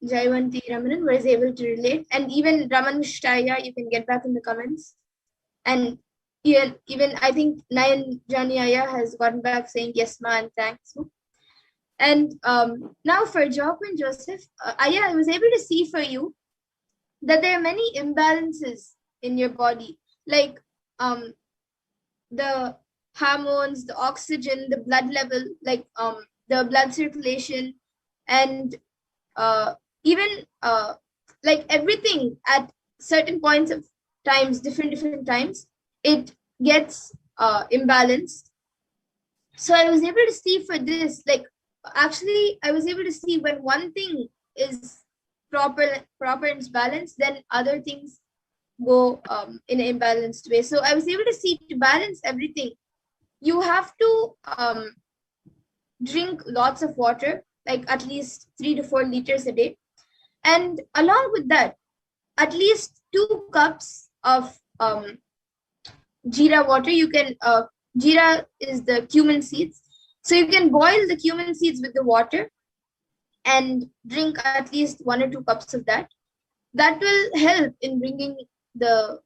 Jaivanti Ramanan was able to relate, and even Raman Shtaya, you can get back in the comments. And even I think Nayan Janiaya has gotten back saying yes, Ma, and thanks. And now for Jock and Joseph, I was able to see for you that there are many imbalances in your body, like the hormones, the oxygen, the blood level, like the blood circulation, and even like everything at certain points of times, different times, it gets imbalanced. So I was able to see for this, like actually I was able to see when one thing is proper and balanced, then other things go in an imbalanced way. So I was able to see, to balance everything, you have to drink lots of water, like at least 3 to 4 liters a day. And along with that, at least 2 cups of jeera water. You can, jeera is the cumin seeds. So you can boil the cumin seeds with the water and drink at least 1 or 2 cups of that. That will help in bringing the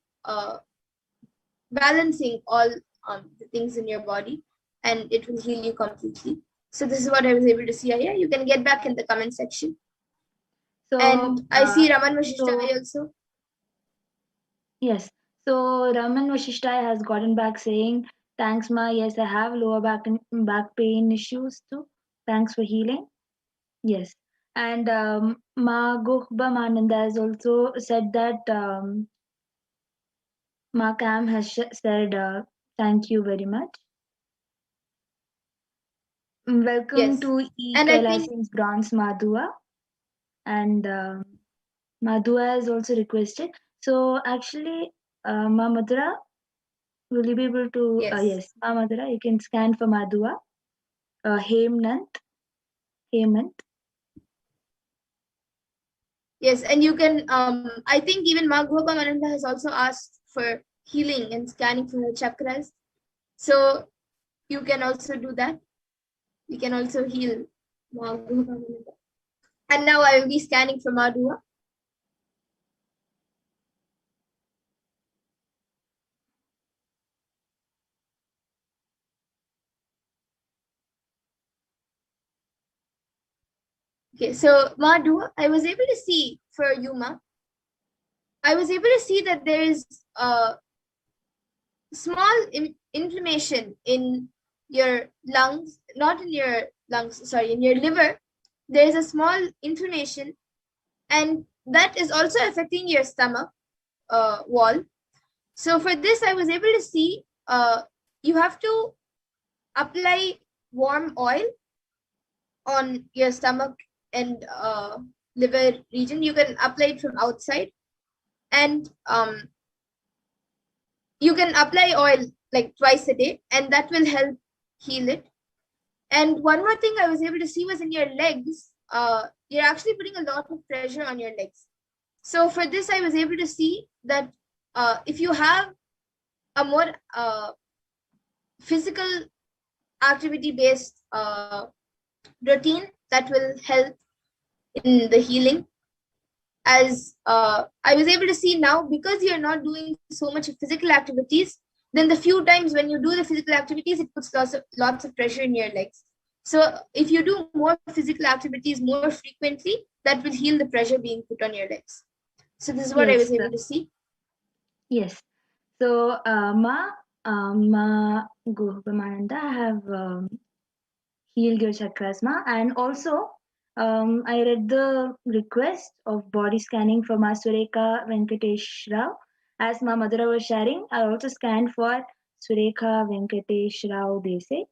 balancing all the things in your body, and it will heal you completely. So this is what I was able to see. Yeah, you can get back in the comment section. So, And I see Raman Vashishtai also. Yes. So Raman Vashishtai has gotten back saying, thanks, Ma. Yes, I have lower back pain issues too. Thanks for healing. Yes. And Ma Gokhba Mananda has also said that Ma Cam has said, thank you very much. Welcome Yes. to E. And Kailasan's Bronze Madhua. And Madhua is also requested. So actually, Ma Madhura, will you be able to? Yes, Ma Madhura, you can scan for Madhua. Hemant. Yes, and you can, I think even Maghoba Mananda has also asked for healing and scanning for her chakras. So you can also do that. You can also heal Maghoba Mananda. And now I will be scanning for Madhua. Okay, so Madhua, I was able to see for Yuma, I was able to see that there is a small inflammation in your lungs, not in your lungs, sorry, in your liver. There is a small inflammation, and that is also affecting your stomach wall. So for this, I was able to see you have to apply warm oil on your stomach and liver region. You can apply it from outside, and you can apply oil like twice a day, and that will help heal it. And one more thing I was able to see was in your legs, you're actually putting a lot of pressure on your legs. So for this, I was able to see that if you have a more physical activity based routine, that will help in the healing. As I was able to see now, because you're not doing so much of physical activities, then the few times when you do the physical activities, it puts lots of pressure in your legs. So if you do more physical activities more frequently, that will heal the pressure being put on your legs. So this is what I was able to see. Yes. So Ma Gohubamananda, I have healed your chakras, Ma. And also, I read the request of body scanning for Ma Sureka Venkatesh Rao. As Ma Madhura was sharing, I also scanned for Sureka Venkatesh Rao Dese.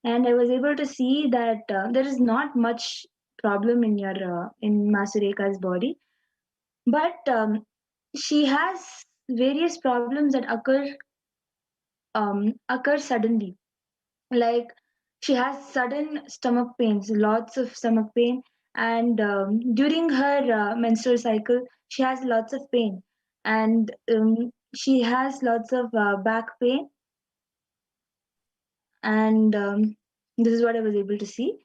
And I was able to see that there is not much problem in your in Ma Sureka's body. But she has various problems that occur suddenly. Like she has sudden stomach pains, lots of stomach pain, and during her menstrual cycle, she has lots of pain, and she has lots of back pain, and this is what I was able to see.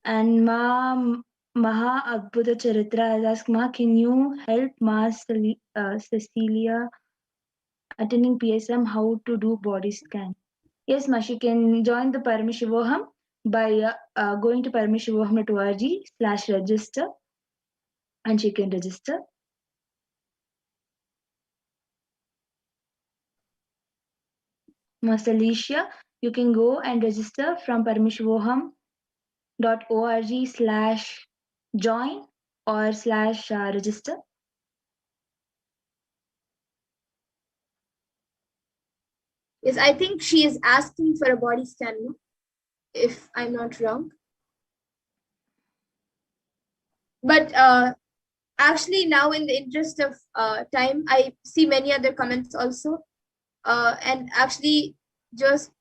And Maha Adbhuta Charitra has asked, Ma, can you help Ma Cecilia attending PSM how to do body scan? Yes, Ma, she can join the Paramashivoham. by going to paramashivoham.org/register, and she can register. Master Alicia, you can go and register from paramashivoham.org/join or /register. Yes, I think she is asking for a body scan, no? If I'm not wrong. But actually, now in the interest of time, I see many other comments also. And actually, Joseph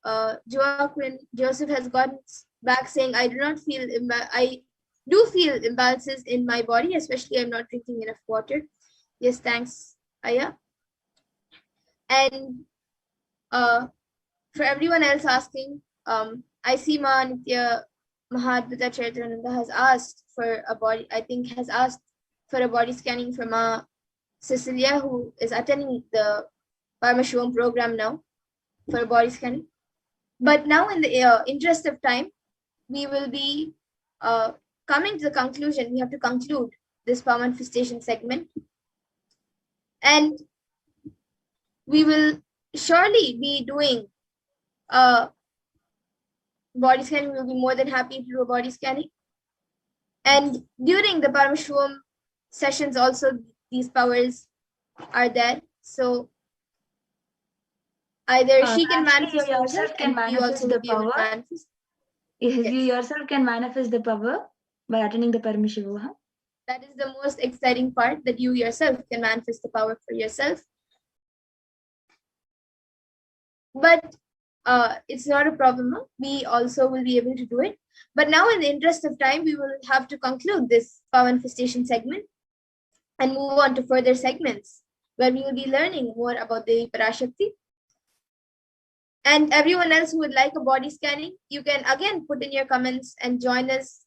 has gotten back saying, I do feel imbalances in my body, especially I'm not drinking enough water. Yes, thanks, Aya. And for everyone else asking, I see Nitya Mahadvita Chaitananda has asked for a body, has asked for a body scanning from Cecilia, who is attending the Paramashivoham program now for a body scanning. But now in the interest of time, we will be coming to the conclusion. We have to conclude this power manifestation segment. And we will surely be doing body scanning. We'll be more than happy to do a body scanning. And during the Paramashivoham sessions also, these powers are there. So either she can manifest yourself and you also the power. Yes. You yourself can manifest the power by attending the Paramashivoham. That is the most exciting part, that you yourself can manifest the power for yourself. But it's not a problem. No? We also will be able to do it. But now in the interest of time, we will have to conclude this power manifestation segment and move on to further segments where we will be learning more about the Parashakti. And everyone else who would like a body scanning, you can again put in your comments and join us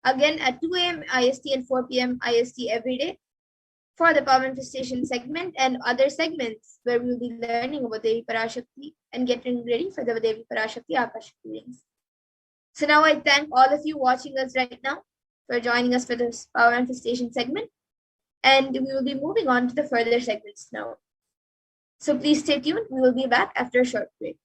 again at 2 a.m. IST and 4 p.m. IST every day for the power manifestation segment and other segments where we will be learning about Devi Parashakti and getting ready for the Devi Parashakti Akashic readings. So now I thank all of you watching us right now for joining us for this power manifestation segment. And we will be moving on to the further segments now. So please stay tuned. We will be back after a short break.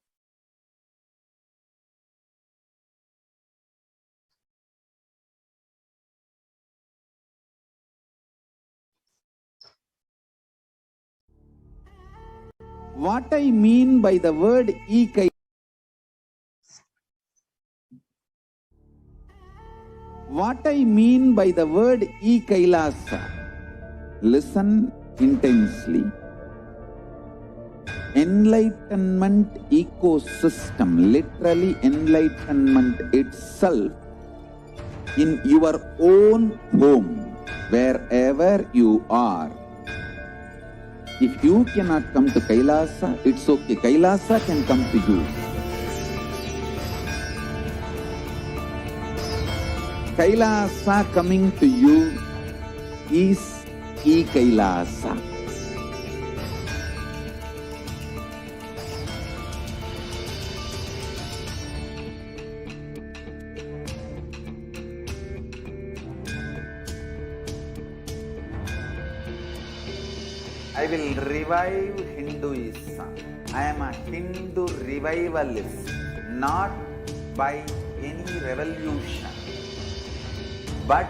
What I mean by the word Kailasa, listen intensely. Enlightenment ecosystem, literally enlightenment itself, in your own home, wherever you are. If you cannot come to Kailasa, it's okay. Kailasa can come to you. Kailasa coming to you is Kailasa. I will revive Hinduism. I am a Hindu revivalist, not by any revolution, but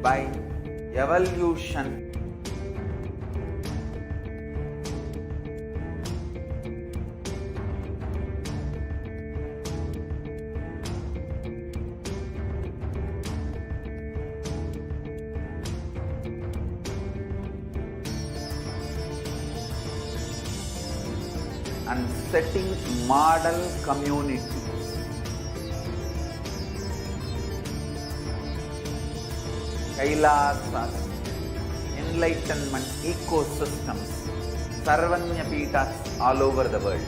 by evolution. And setting model community. Kailasas, enlightenment ecosystems, Sarvanya Pitas all over the world.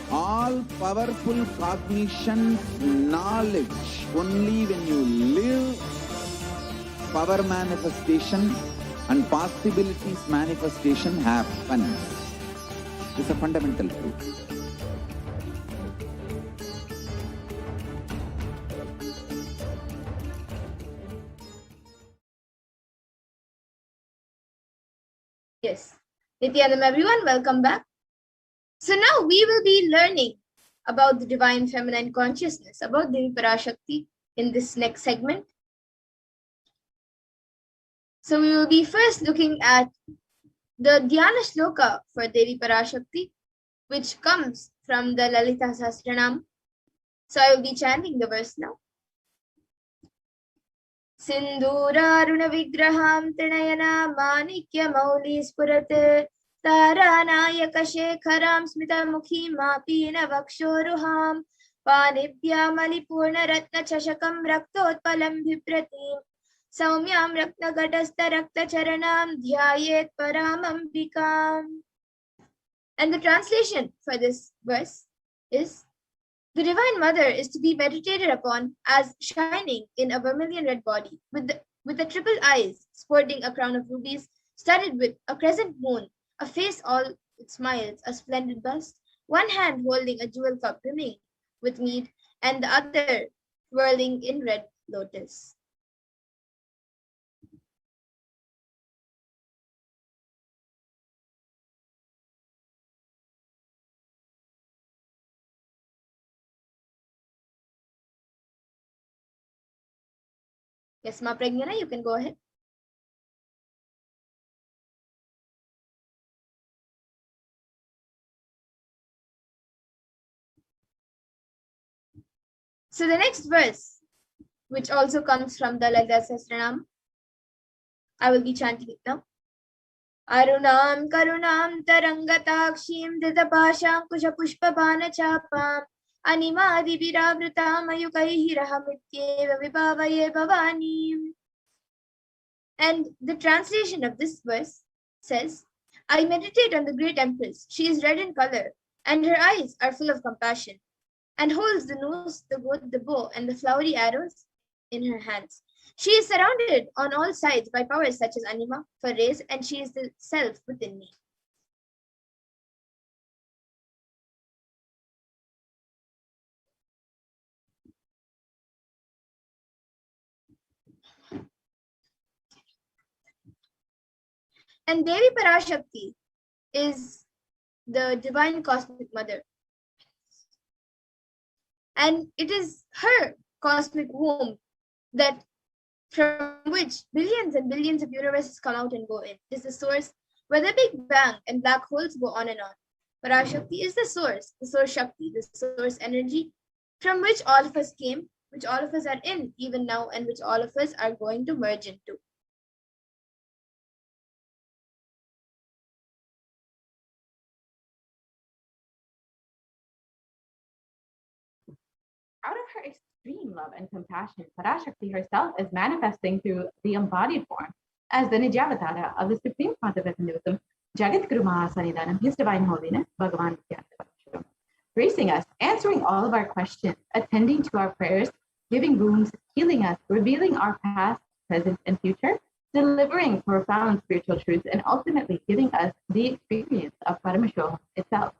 All powerful cognition, knowledge, only when you live power manifestation, and possibilities manifestation happens. This is a fundamental truth. Yes. Nithyanam, everyone, welcome back. So now we will be learning about the divine feminine consciousness, about Devi Parashakti in this next segment. So we will be first looking at the Dhyana Shloka for Devi Parashakti, which comes from the Lalita Sahasranam. So I will be chanting the verse now. Sindhuraruna vigraham trinayana manikya mauli spurate तारानायक शेखरां स्मितमुखीं मापीनवक्षोरुहां पाणिभ्यामलिपूर्णरत्नचषकं रक्तोत्पलं बिभ्रतीं सौम्यां रत्नघटस्थरक्तचरणां ध्यायेत् परामम्बिकाम्. And the translation for this verse is: the Divine Mother is to be meditated upon as shining in a vermilion red body, with the triple eyes, sporting a crown of rubies, studded with a crescent moon, a face all with smiles, a splendid bust, one hand holding a jewel cup brimming with mead, and the other whirling in red lotus. Yes, Ma Pragnana, you can go ahead. So the next verse, which also comes from the Lalita Sahasranam, I will be chanting it now. Arunam karunam tarangatakshim didapasham kushapushpabhana chapam animadi viravritam ayukaihi rahamityeva vibhavaye bhavanim. And the translation of this verse says, I meditate on the great empress. She is red in color, and her eyes are full of compassion, and holds the noose, the goad, the bow, and the flowery arrows in her hands. She is surrounded on all sides by powers such as anima, for rays, and she is the self within me. And Devi Parashakti is the divine cosmic mother. And it is her cosmic womb that from which billions and billions of universes come out and go in. It is the source where the Big Bang and black holes go on and on. Parashakti is the source Shakti, the source energy from which all of us came, which all of us are in even now, and which all of us are going to merge into. Out of her extreme love and compassion, Parashakti herself is manifesting through the embodied form as the Nijavatara of the Supreme Font of Hinduism, Jagat Guru Mahasanidanam, His Divine Holiness, Bhagavan Nithyananda Paramashivam, gracing us, answering all of our questions, attending to our prayers, giving wounds, healing us, revealing our past, present, and future, delivering profound spiritual truths, and ultimately giving us the experience of Paramashivoham itself.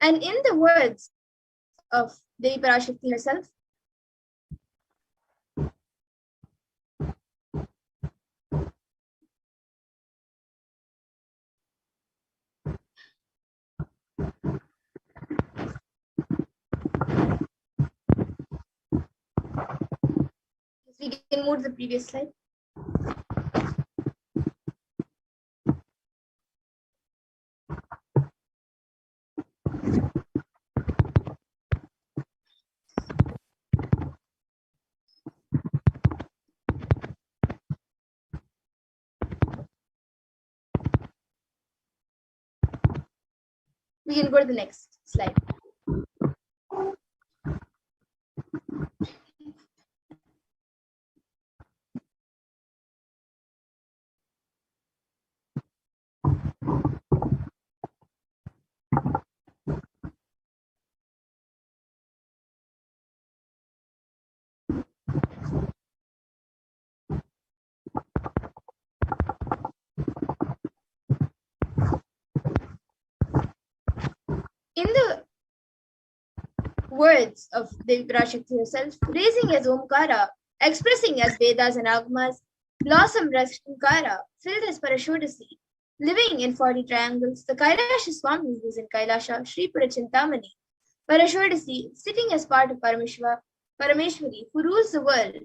And in the words of Devi Parashakti herself, we can move to the previous slide. We can go to the next slide. In the words of Devi Parashakti herself, raising as Omkara, expressing as Vedas and Agmas, blossom as Shankara, filled as Parashodasi, living in 40 triangles, the Kailasa Swami who is in Kailasa, Sri Purachintamani, Parashodasi, sitting as part of Parameshwari, who rules the world,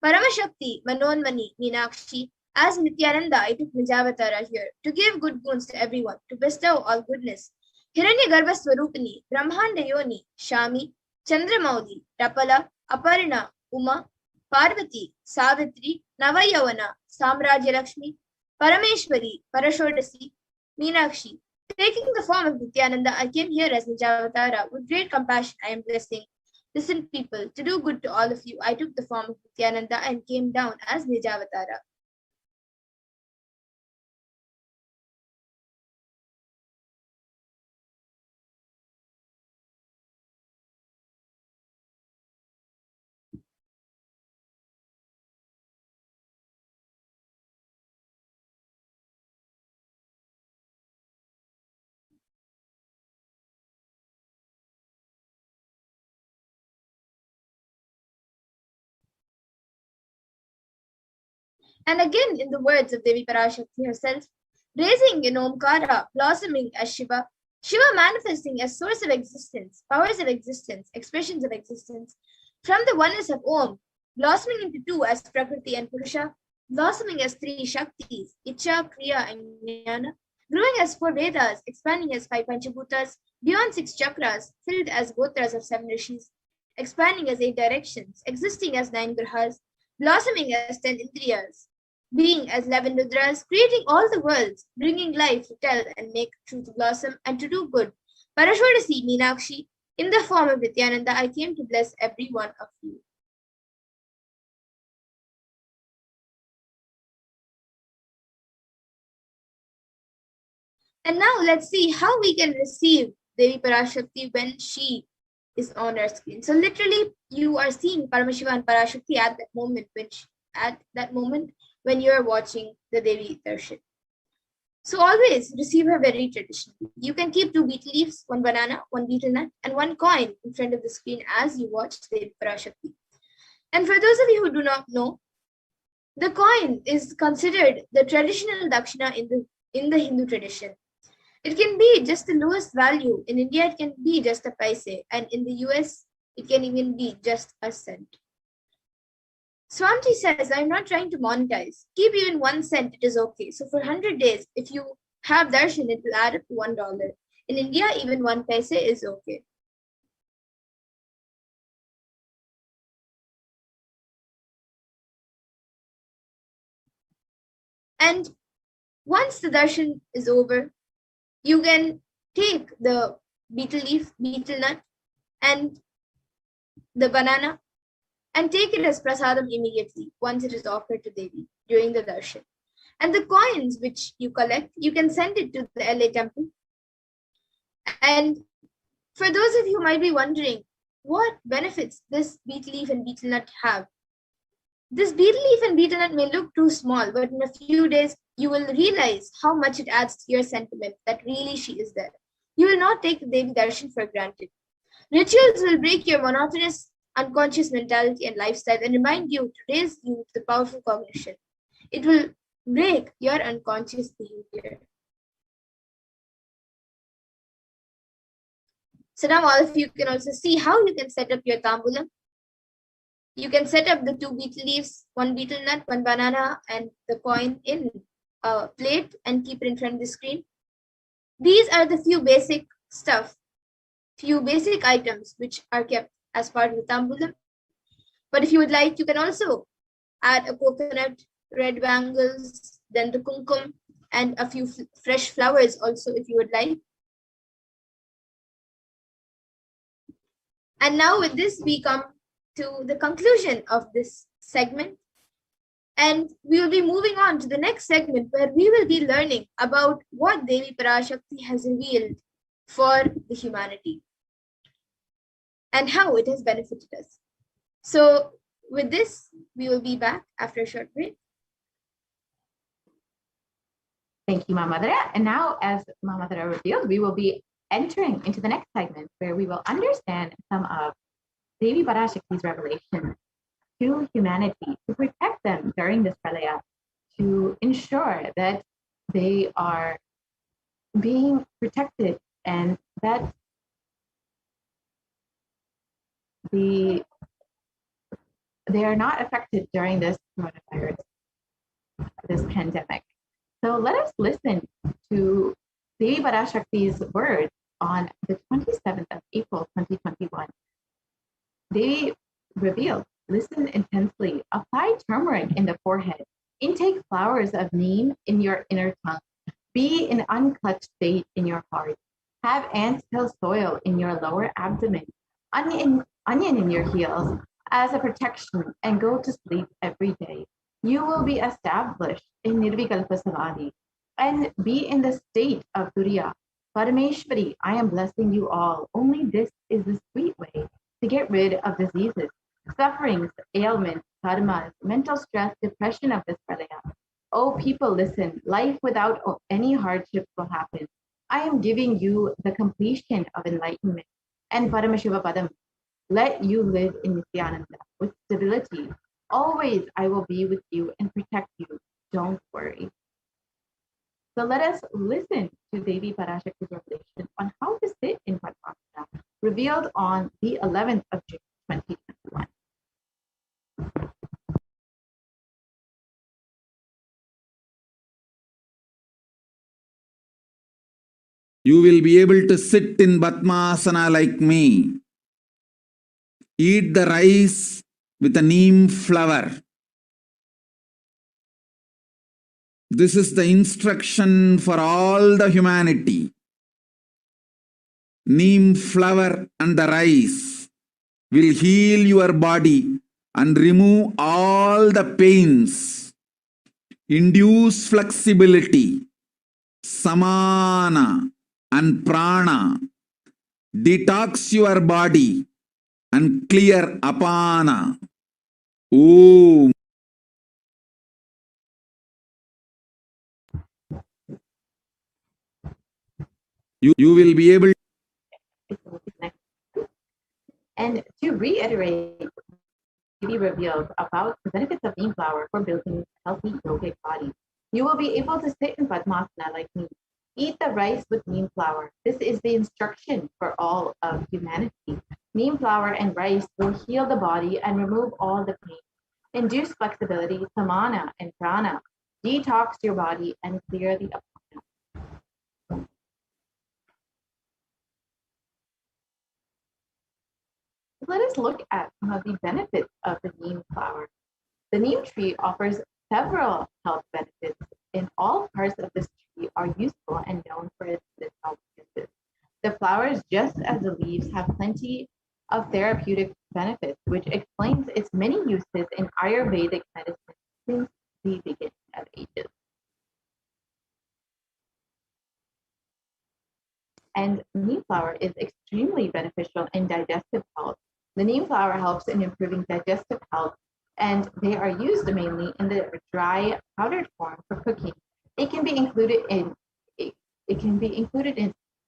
Paramashakti, Manonmani, Meenakshi, as Nithyananda, I took Nijavatara here, to give good boons to everyone, to bestow all goodness. Hiranyagarbha Swarupini, Brahmanda Yoni, Shami, Chandramauli, Rapala, Aparna, Uma, Parvati, Savitri, Navayavana, Samrajya Lakshmi, Parameshwari, Parashodasi, Meenakshi. Taking the form of Nithyananda, I came here as Nijavatara. With great compassion, I am blessing. Listen, people, to do good to all of you, I took the form of Nithyananda and came down as Nijavatara. And again, in the words of Devi Parashakti herself, raising in Omkara, blossoming as Shiva, Shiva manifesting as source of existence, powers of existence, expressions of existence, from the oneness of Om, blossoming into two as Prakriti and Purusha, blossoming as three Shaktis, Icha, Kriya, and Jnana, growing as four Vedas, expanding as five Panchabhutas, beyond six chakras, filled as Gotras of seven Rishis, expanding as eight directions, existing as nine Grahas, blossoming as 10 Indriyas, being as 11 Rudras, creating all the worlds, bringing life to tell and make truth blossom and to do good. Parashodasi Meenakshi, in the form of Nithyananda, I came to bless every one of you. And now let's see how we can receive Devi Parashakti when she is on our screen. So literally, you are seeing Paramashiva and Parashakti at that moment when you are watching the Devi Darshan. So always receive her very traditionally. You can keep 2 betel leaves, 1 banana, 1 betel nut, and 1 coin in front of the screen as you watch Devi Parashakti. And for those of you who do not know, the coin is considered the traditional dakshina in the Hindu tradition. It can be just the lowest value. In India, it can be just a paise, and in the US, it can even be just a cent. Swamiji says, I'm not trying to monetize. Keep even 1 cent, it is okay. So for 100 days, if you have darshan, it will add up to $1. In India, even 1 paise is okay. And once the darshan is over, you can take the betel leaf, betel nut, and the banana and take it as prasadam immediately once it is offered to Devi during the darshan. And the coins which you collect, you can send it to the LA temple. And for those of you who might be wondering, what benefits this betel leaf and betel nut have? This betel leaf and betel nut may look too small, but in a few days, you will realize how much it adds to your sentiment that really she is there. You will not take the Devi darshan for granted. Rituals will break your monotonous, unconscious mentality and lifestyle and remind you to raise you to the powerful cognition. It will break your unconscious behavior. So now all of you can also see how you can set up your tambulam. You can set up the 2 betel leaves, 1 betel nut, 1 banana, and the coin in a plate and keep it in front of the screen. These are the few basic items which are kept as part of the tambulam. But if you would like, you can also add a coconut, red bangles, then the kumkum, and a few fresh flowers also if you would like. And now with this, we come to the conclusion of this segment. And we will be moving on to the next segment where we will be learning about what Devi Parashakti has revealed for the humanity and how it has benefited us. So with this, we will be back after a short break. Thank you, Mama Madhura. And now, as Mama Madhura revealed, we will be entering into the next segment where we will understand some of Devi Parashakti's revelation to humanity to protect them during this pralaya, to ensure that they are being protected and that they are not affected during this coronavirus, this pandemic. So let us listen to Devi Parashakti's words on the 27th of April 2021. Devi revealed, listen intensely, apply turmeric in the forehead, intake flowers of neem in your inner tongue, be in unclutched state in your heart, have anthill soil in your lower abdomen, onion in your heels as a protection, and go to sleep every day. You will be established in Nirvikalpa Samadhi and be in the state of Turiya. Parameshwari, I am blessing you all. Only this is the sweet way to get rid of diseases, sufferings, ailments, karmas, mental stress, depression of this pralaya. Oh, people, listen. Life without any hardships will happen. I am giving you the completion of enlightenment and Paramashiva Padam. Let you live in Nithyananda with stability. Always I will be with you and protect you. Don't worry. So let us listen to Devi Parashakti's revelation on how to sit in Padmasana, revealed on the 11th of June, 2021. You will be able to sit in Padmasana like me. Eat the rice with a neem flower. This is the instruction for all the humanity. Neem flower and the rice will heal your body and remove all the pains, induce flexibility, samana and prana, detox your body and clear apana. Om. You will be able. And to reiterate, be revealed about the benefits of neem flower for building a healthy yogic body. You will be able to sit in Padmasana like me. Eat the rice with neem flower. This is the instruction for all of humanity. Neem flower and rice will heal the body and remove all the pain. Induce flexibility, samana and prana. Detox your body and clear the apana. Let us look at some of the benefits of the neem flower. The neem tree offers several health benefits, and all parts of this tree are useful and known for its medicinal uses. The flowers, just as the leaves, have plenty of therapeutic benefits, which explains its many uses in Ayurvedic medicine since the beginning of ages. And neem flower is extremely beneficial in digestive health. The neem flower helps in improving digestive health, and they are used mainly in the dry powdered form for cooking. It can be included in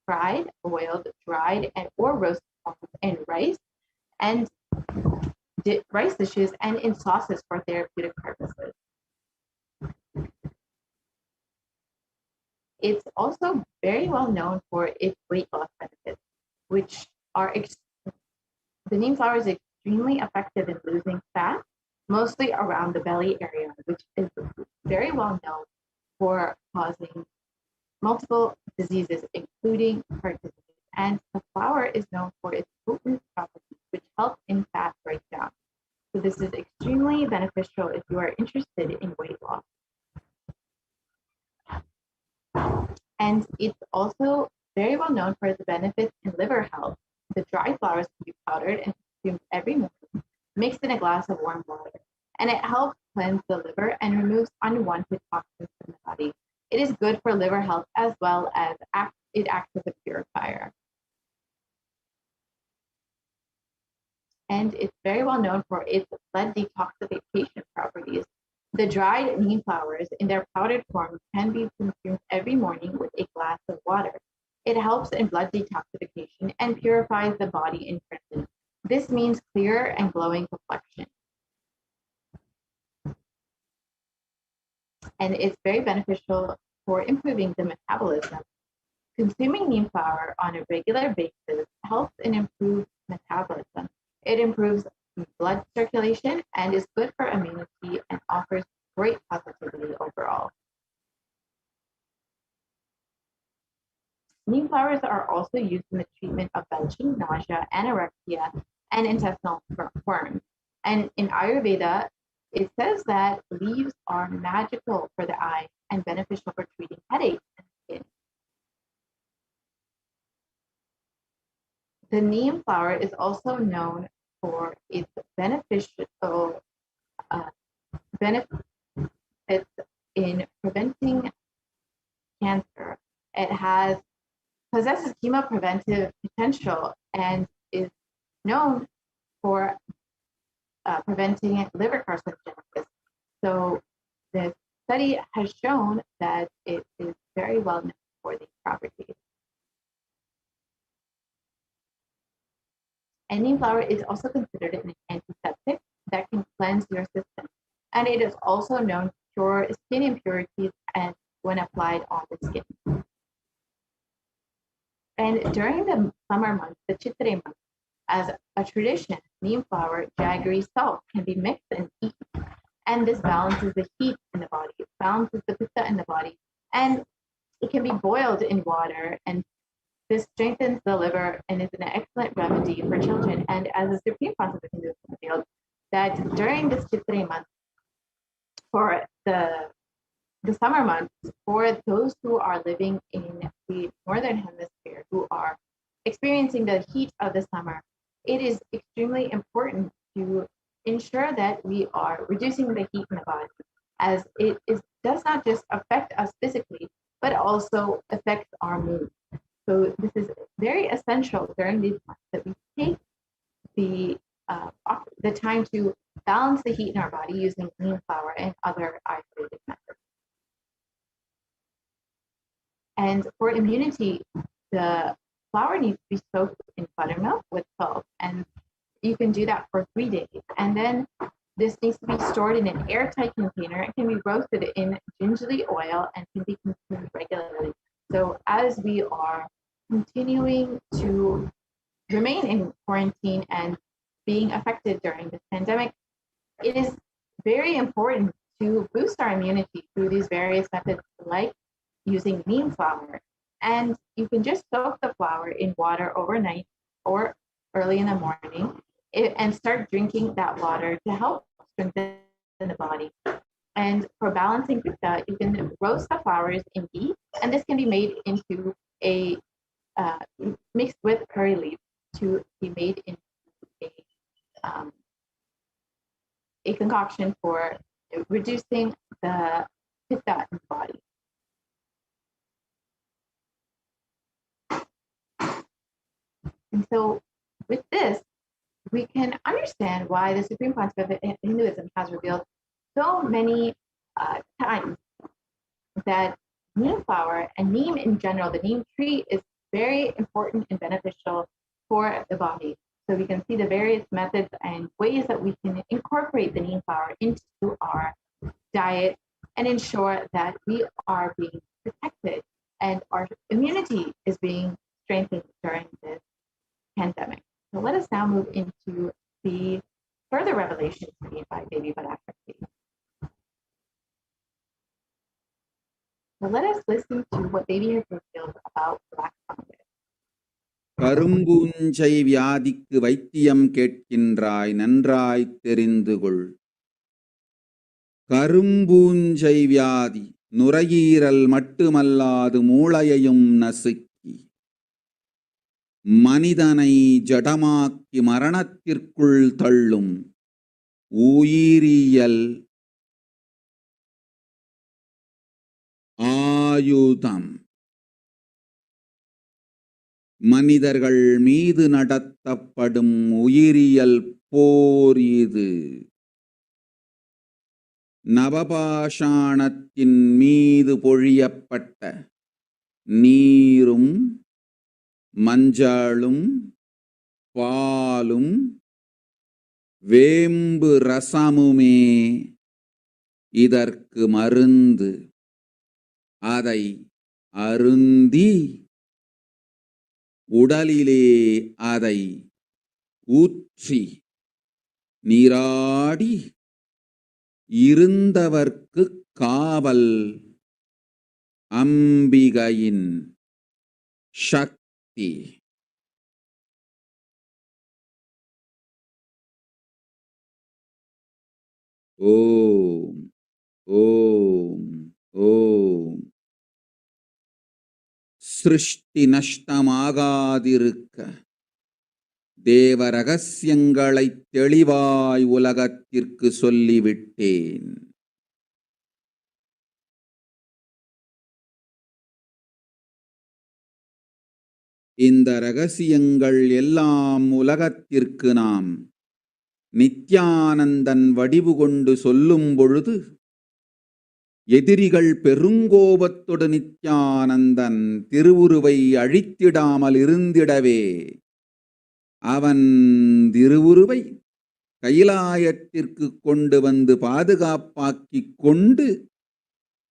fried, boiled, dried, or roasted forms in rice and rice dishes and in sauces for therapeutic purposes. It's also very well known for its weight loss benefits, which are the neem flower is extremely effective in losing fat, mostly around the belly area, which is very well known for causing multiple diseases, including heart disease. And the flower is known for its potent properties, which help in fat breakdown. So this is extremely beneficial if you are interested in weight loss. And it's also very well known for its benefits in liver health. The dry flowers can be powdered and consumed every morning, mixed in a glass of warm water. And it helps cleanse the liver and removes unwanted toxins from the body. It is good for liver health as well as it acts as a purifier. And it's very well known for its blood detoxification properties. The dried neem flowers in their powdered form can be consumed every morning with a glass of water. It helps in blood detoxification and purifies the body internally. This means clear and glowing complexion. And it's very beneficial for improving the metabolism. Consuming neem flower on a regular basis helps in improved metabolism. It improves blood circulation and is good for immunity and offers great positivity overall. Neem flowers are also used in the treatment of belching, nausea, anorexia, and intestinal worms. And in Ayurveda, it says that leaves are magical for the eye and beneficial for treating headaches and skin. The neem flower is also known for its beneficial benefits in preventing cancer. It possesses chemopreventive potential and is known for preventing liver carcinogenesis. So the study has shown that it is very well known for these properties. And neem flower is also considered an antiseptic that can cleanse your system. And it is also known to cure skin impurities and when applied on the skin. And during the summer months, the Chitre month, as a tradition, neem flower, jaggery, salt can be mixed and eaten. And this balances the heat in the body, balances the pitta in the body, and it can be boiled in water, and this strengthens the liver and is an excellent remedy for children. And as the Supreme Concept of Hinduism revealed, that during this Chitre month, for the summer months, for those who are living in the northern hemisphere, who are experiencing the heat of the summer, it is extremely important to ensure that we are reducing the heat in the body, as it does not just affect us physically, but also affects our mood. So this is very essential during these months that we take the time to balance the heat in our body using neem flower and other Ayurvedic methods. And for immunity, the flower needs to be soaked in buttermilk with salt, and you can do that for 3 days. And then this needs to be stored in an airtight container. It can be roasted in gingerly oil and can be consumed regularly. So as we are continuing to remain in quarantine and being affected during this pandemic, it is very important to boost our immunity through these various methods, like using neem flower. And you can just soak the flower in water overnight or early in the morning and start drinking that water to help strengthen the body. And for balancing pitta, you can roast the flowers in ghee, and this can be made into mixed with curry leaves to be made into a concoction for reducing the pitta in the body. And so with this, we can understand why the Supreme Concept of Hinduism has revealed so many times that neem flower and neem in general, the neem tree, is very important and beneficial for the body. So we can see the various methods and ways that we can incorporate the neem flower into our diet and ensure that we are being protected and our immunity is being strengthened during this pandemic. So let us now move into the further revelations made by Devi Parashakti. So let us listen to what Devi has revealed about black fungus. கரும்பூஞ்சை வியாதிக்கு வைத்தியம் கேட்கின்றாய், நன்றாய் தெரிந்து கொள். கரும்பூஞ்சை வியாதி நுரையீரல் மட்டுமல்லாது மூளையையும் நசுக்கி மனிதனை ஜடமாக்கி மரணத்திற்குள் தள்ளும் உயிரியல் ஆயுதம். மனிதர்கள் மீது நடத்தப்படும் உயிரியல் போர் இது. நவபாஷாணத்தின் மீது பொழியப்பட்ட நீரும் மஞ்சளும் பாலும் வேம்பு ரசமுமே இதற்கு மருந்து. அதை அருந்தி உடலிலே அதை ஊற்றி நீராடி இருந்தவர்க்கு காவல் அம்பிகையின் சக்தி. ஓம் ஓம் ஓம். சிருஷ்டி நஷ்டமாகாதிருக்க தேவ ரகசியங்களை தெளிவாய் உலகத்திற்கு சொல்லிவிட்டேன். இந்த ரகசியங்கள் எல்லாம் உலகத்திற்கு நாம் நித்யானந்தன் வடிவு கொண்டு சொல்லும் பொழுது எதிரிகள் பெருங்கோபத்தொடு நித்யானந்தன் திருவுருவை அழித்திடாமல் இருந்திடவே அவன் திருவுருவை கைலாயத்திற்கு கொண்டு வந்து பாதுகாப்பாக்கிக் கொண்டு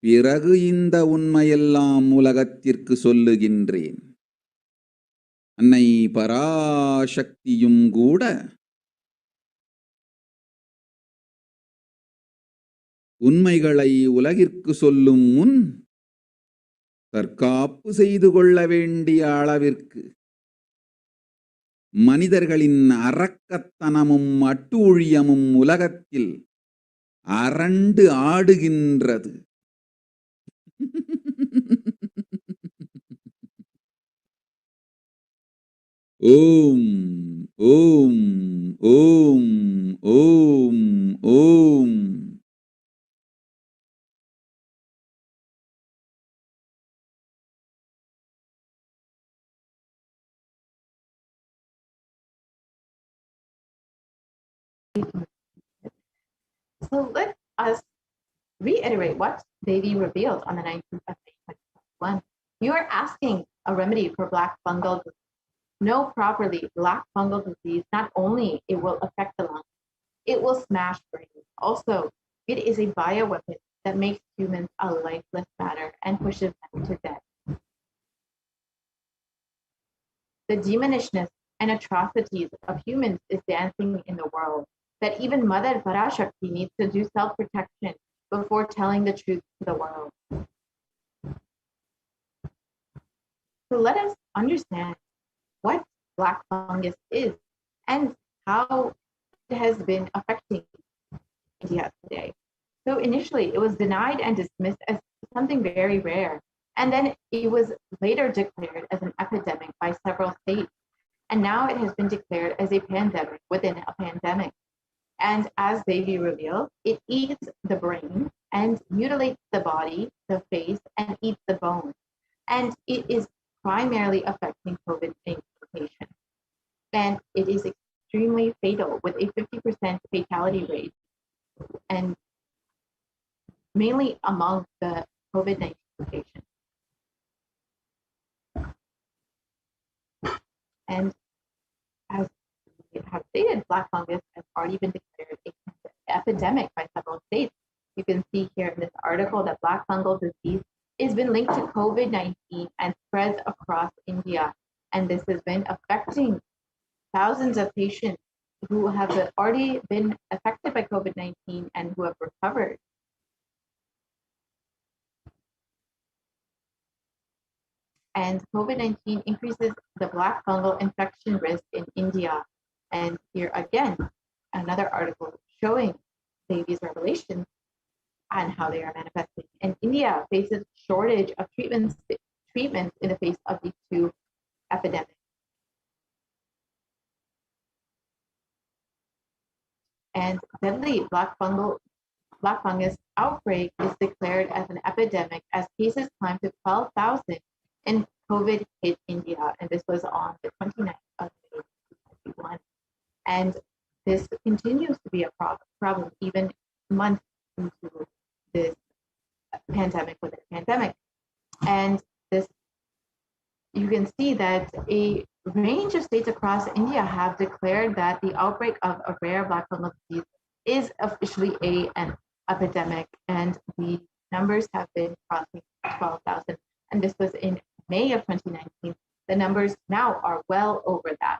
பிறகு இந்த உண்மையெல்லாம் உலகத்திற்கு சொல்லுகின்றேன். அன்னை பராசக்தியும் கூட உண்மைகளை உலகிற்கு சொல்லும் முன் தற்காப்பு செய்து கொள்ள வேண்டிய அளவிற்கு மனிதர்களின் அரக்கத்தனமும் அட்டூழியமும் உலகத்தில் அரண்டு ஆடுகின்றது. ஓம் ஓம் ஓம் ஓம் ஓம். So let us reiterate what Devi revealed on the 19th of May 2021. You are asking a remedy for black fungal disease. Know properly, black fungal disease, not only it will affect the lungs, it will smash brains. Also, it is a bioweapon that makes humans a lifeless matter and pushes them to death. The demonishness and atrocities of humans is dancing in the world, that even Mother Parashakti needs to do self-protection before telling the truth to the world. So let us understand what black fungus is and how it has been affecting India today. So initially it was denied and dismissed as something very rare. And then it was later declared as an epidemic by several states. And now it has been declared as a pandemic within a pandemic. And as Devi revealed, it eats the brain and mutilates the body, the face, and eats the bone. And it is primarily affecting COVID-19 patients. And it is extremely fatal with a 50% fatality rate, and mainly among the COVID-19 patients. And as we have stated, black fungus has already been declared an epidemic by several states. You can see here in this article that black fungal disease has been linked to COVID-19 and spreads across India. And this has been affecting thousands of patients who have already been affected by COVID-19 and who have recovered. And COVID-19 increases the black fungal infection risk in India. And here again, another article showing Devi's revelations and how they are manifesting. And India faces shortage of treatments in the face of these two epidemics. And deadly black fungus outbreak is declared as an epidemic as cases climb to 12,000 and COVID hit India. And this was on the 29th of May 2021. And this continues to be a problem even months into this pandemic within a pandemic. And this you can see that a range of states across India have declared that the outbreak of a rare black fungal disease is officially an epidemic, and the numbers have been crossing 12,000. And this was in May of 2019. The numbers now are well over that.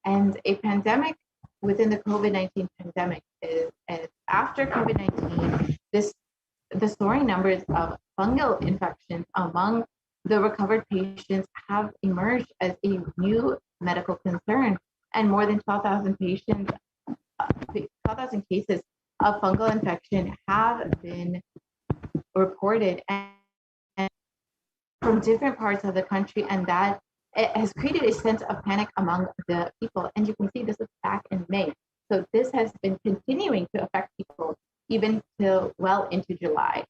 And a pandemic within the COVID-19 pandemic is after COVID-19, the soaring numbers of fungal infections among the recovered patients have emerged as a new medical concern, and more than 12,000 patients, 12,000 cases of fungal infection have been reported and from different parts of the country, and that it has created a sense of panic among the people. And you can see this is back in May. So this has been continuing to affect people even till well into July.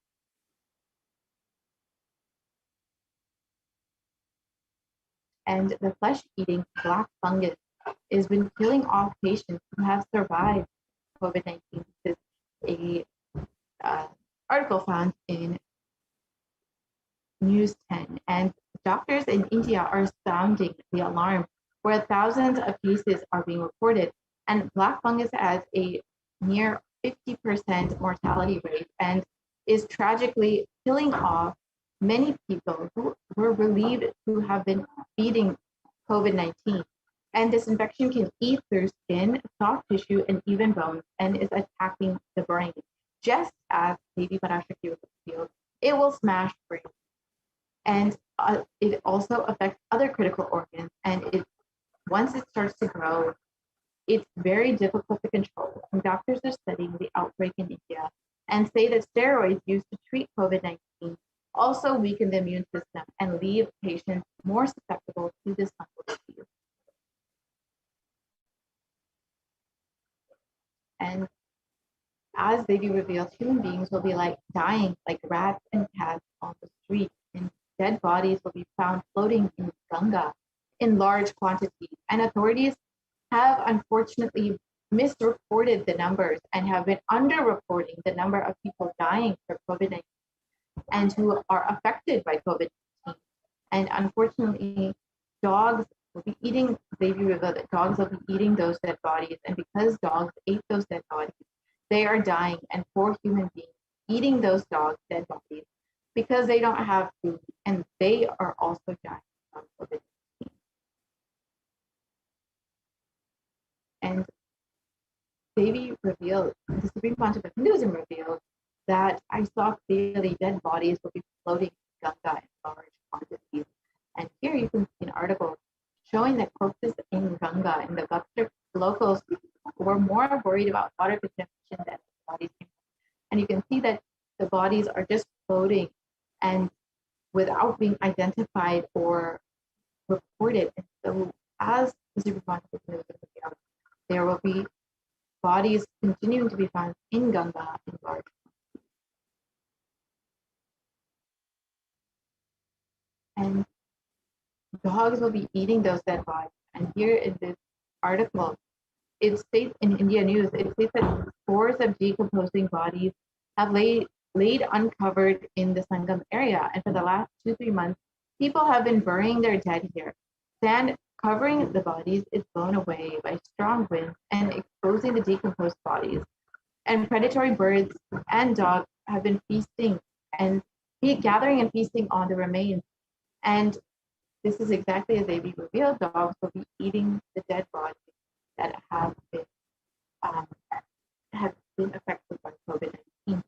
And the flesh-eating black fungus has been killing off patients who have survived COVID-19. This is a article found in News 10, and doctors in India are sounding the alarm, where thousands of cases are being reported, and black fungus has a near 50% mortality rate and is tragically killing off many people who were believed to have been feeding COVID-19. And this infection can eat through skin, soft tissue, and even bones, and is attacking the brain. Just as Devi Parashakti was revealed, it will smash brains. And it also affects other critical organs. And once it starts to grow, it's very difficult to control. And doctors are studying the outbreak in India and say that steroids used to treat COVID-19 also weaken the immune system and leave patients more susceptible to this fungal disease. And as Devi revealed, human beings will be dying like rats and cats on the street, and dead bodies will be found floating in Ganga in large quantities. And authorities have unfortunately misreported the numbers and have been underreporting the number of people dying from COVID-19 and who are affected by COVID-19. And unfortunately, dogs will be eating, Devi revealed that dogs will be eating those dead bodies. And because dogs ate those dead bodies, they are dying, and poor human beings eating those dogs' dead bodies because they don't have food, and they are also dying from COVID-19. And Devi revealed, the Supreme Pontiff of Hinduism revealed, that I saw clearly dead bodies will be floating in Ganga in large quantities. And here you can see an article showing that corpses in Ganga, in the Bhakta locals, were more worried about water contamination than the bodies. And you can see that the bodies are just floating and without being identified or reported. And so as the Supreme Pontiff of Hinduism revealed, there will be bodies continuing to be found in Ganga in large. And dogs will be eating those dead bodies. And here in this article, it states in India News, it states that scores of decomposing bodies have laid uncovered in the Sangam area. And for the last 2-3 months, people have been burying their dead here. Sand covering the bodies is blown away by strong winds and exposing the decomposed bodies. And predatory birds and dogs have been feasting and gathering and feasting on the remains. And this is exactly as they revealed, dogs will be eating the dead bodies that have been affected by COVID-19.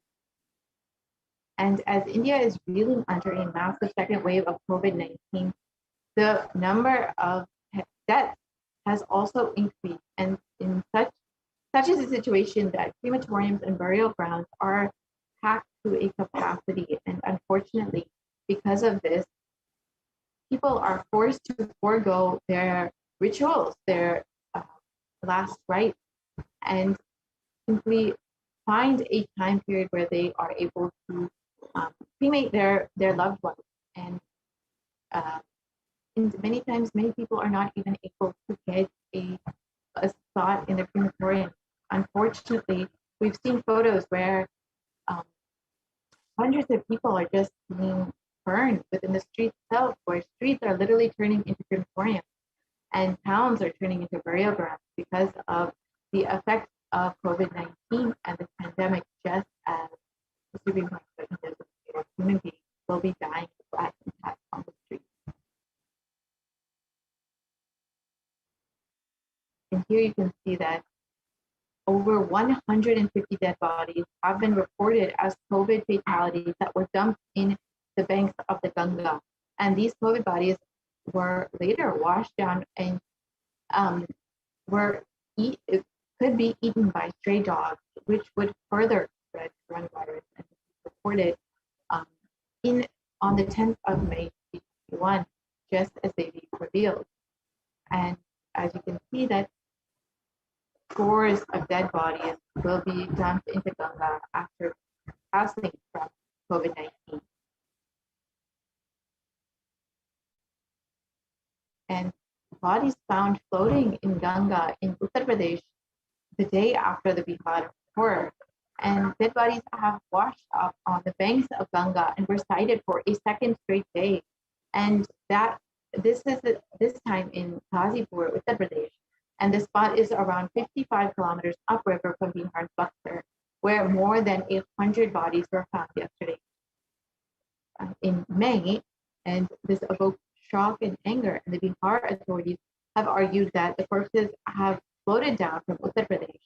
And as India is reeling under a massive second wave of COVID-19, the number of deaths has also increased. And in such is the situation that crematoriums and burial grounds are packed to a capacity. And unfortunately, because of this, people are forced to forego their rituals, their last rites, and simply find a time period where they are able to cremate their loved ones. And many times, many people are not even able to get a spot in the crematorium. Unfortunately, we've seen photos where hundreds of people are just being burned within the streets itself, where streets are literally turning into crematoriums and towns are turning into burial grounds because of the effects of COVID-19 and the pandemic, just as the Supreme Court judges of human beings will be dying of flat impact on the streets. And here you can see that over 150 dead bodies have been reported as COVID fatalities that were dumped in the banks of the Ganga. And these COVID bodies were later washed down and could be eaten by stray dogs, which would further spread coronavirus. And reported on the 10th of May 2021, just as they revealed. And as you can see that scores of dead bodies will be dumped into Ganga after passing from COVID-19. And bodies found floating in Ganga in Uttar Pradesh the day after the Bihar horror. And dead bodies have washed up on the banks of Ganga and were sighted for a second straight day. And this time in Ghazipur, Uttar Pradesh. And the spot is around 55 kilometers upriver from Bihar's Buxar, where more than 100 bodies were found yesterday in May. And this evoked shock and anger. And the Bihar authorities have argued that the corpses have floated down from Uttar Pradesh,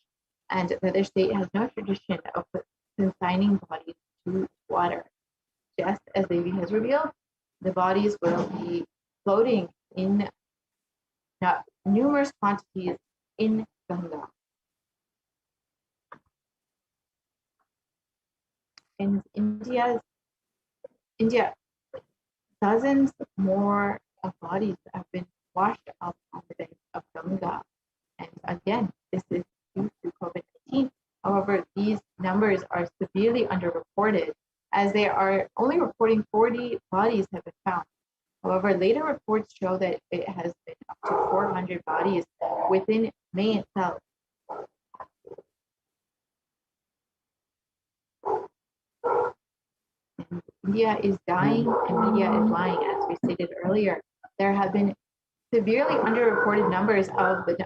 and that their state has no tradition of consigning bodies to water. Just as Devi has revealed, the bodies will be floating in numerous quantities in Ganga. In India, dozens more bodies have been washed up on the banks of Ganga. And again, this is due to COVID-19. However, these numbers are severely underreported, as they are only reporting 40 bodies have been found. However, later reports show that it has been up to 400 bodies within May itself. And India is dying and India is lying, as we stated earlier. There have been severely underreported numbers of the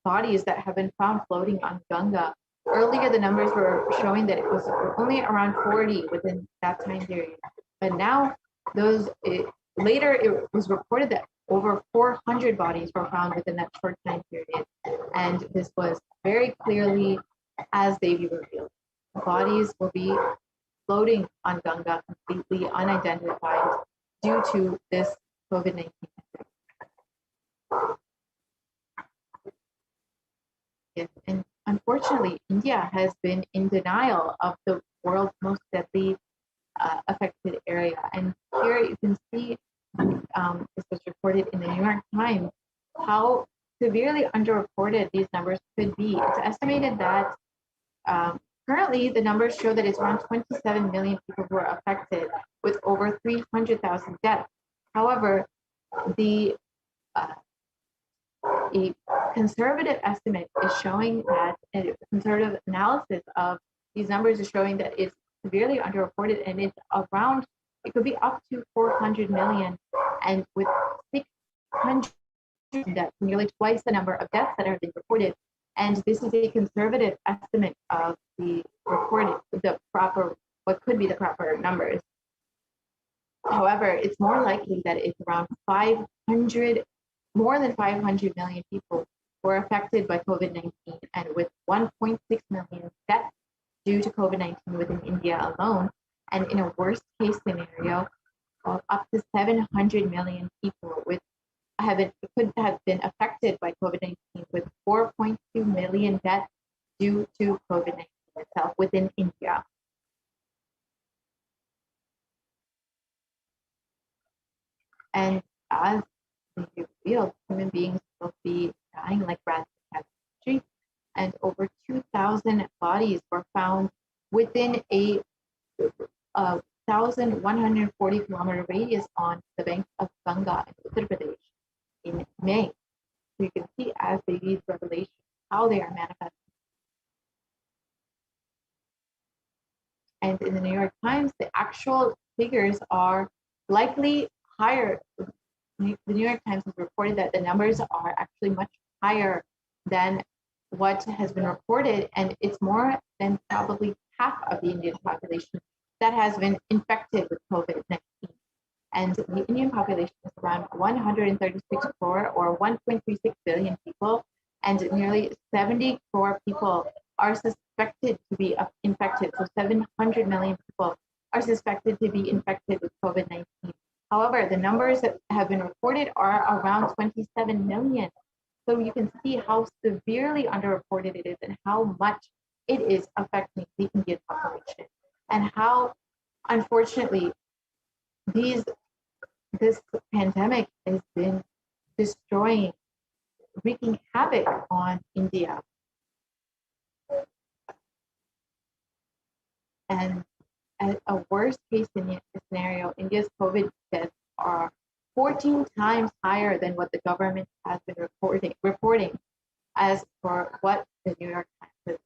bodies that have been found floating on Ganga. Earlier, the numbers were showing that it was only around 40 within that time period. But now, later it was reported that over 400 bodies were found within that short time period. And this was very clearly, as Devi revealed, the bodies will be floating on Ganga completely unidentified due to this COVID-19. Yes, and unfortunately, India has been in denial of the world's most deadly affected area. And here you can see, this was reported in the New York Times, how severely underreported these numbers could be. It's estimated that currently the numbers show that it's around 27 million people who are affected, with over 300,000 deaths. However, a conservative estimate is showing that, a conservative analysis of these numbers is showing that it's severely underreported, and it's around, it could be up to 400 million, and with 600 deaths, nearly twice the number of deaths that have been reported. And this is a conservative estimate of what could be the proper numbers. However, it's more likely that it's around more than 500 million people were affected by COVID-19, and with 1.6 million deaths due to COVID-19 within India alone, and in a worst case scenario, up to 700 million people could have been affected by COVID-19, with 4.2 million deaths due to COVID-19 itself within India. And as we revealed, human beings will be dying like rats in the street, and over 2,000 bodies were found within a 1,140 kilometer radius on the banks of Ganga in Uttar Pradesh in May. So you can see, as they read Revelation, how they are manifesting. And in the New York Times, the actual figures are likely higher. The New York Times has reported that the numbers are actually much higher than what has been reported, and it's more than probably half of the Indian population that has been infected with COVID-19. And the Indian population is around 136 crore or 1.36 billion people, and nearly 70 crore people are suspected to be infected. So 700 million people are suspected to be infected with COVID-19. However, the numbers that have been reported are around 27 million. So you can see how severely underreported it is and how much it is affecting the Indian population, and how, unfortunately, this pandemic has been destroying, wreaking havoc on India. And at a worst case scenario, India's COVID deaths are 14 times higher than what the government has been reporting as for what the New York Times has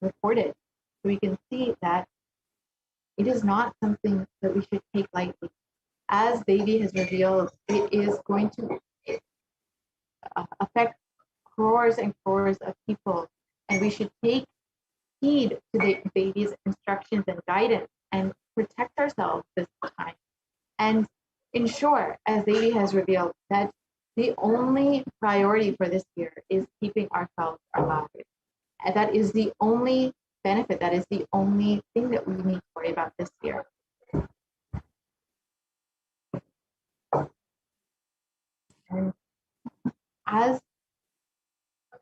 reported. So we can see that it is not something that we should take lightly. As Devi has revealed, it is going to affect crores and crores of people, and we should take heed to the Devi's instructions and guidance and protect ourselves this time, and ensure, as Devi has revealed, that the only priority for this year is keeping ourselves alive. And that is the only benefit, that is the only thing that we need to worry about this year. And as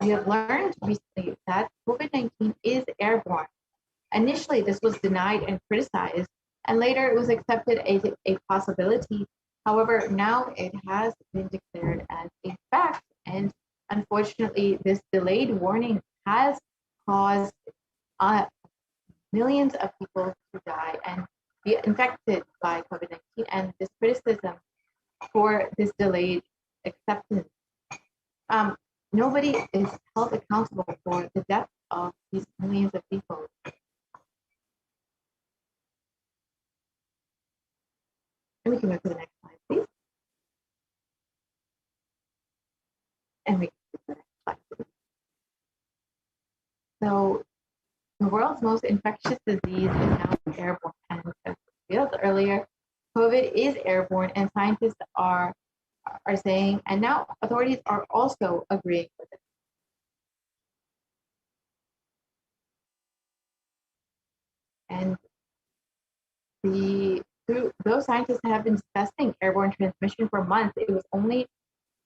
we have learned recently that COVID-19 is airborne. Initially, this was denied and criticized, and later it was accepted as a possibility. However, now it has been declared as a fact, and unfortunately, this delayed warning has caused millions of people to die and be infected by COVID-19, and this criticism for this delayed acceptance. Nobody is held accountable for the death of these millions of people. And we can move to the next slide, please. And we can move to the next slide, please. So the world's most infectious disease is now airborne. And as revealed earlier, COVID is airborne, and scientists are saying, and now authorities are also agreeing with it. And those scientists have been discussing airborne transmission for months. It was only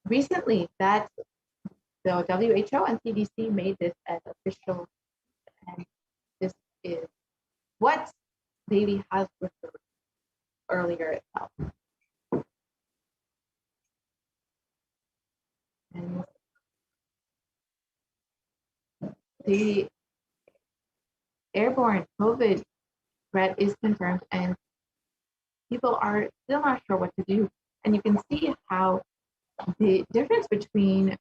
recently that the WHO and CDC made this as official, and this is what Devi has referred earlier itself. And the airborne COVID threat is confirmed, and people are still not sure what to do. And you can see how the difference between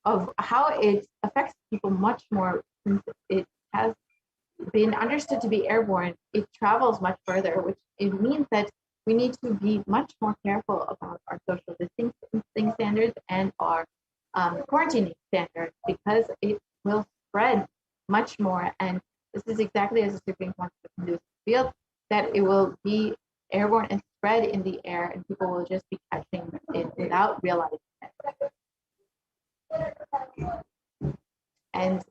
of how it affects people much more, since it has been understood to be airborne, it travels much further, which it means that we need to be much more careful about our social distancing standards and our quarantining standards, because it will spread much more. And this is exactly as the Supreme Court revealed, that it will be airborne and spread in the air, and people will just be catching it without realizing it. And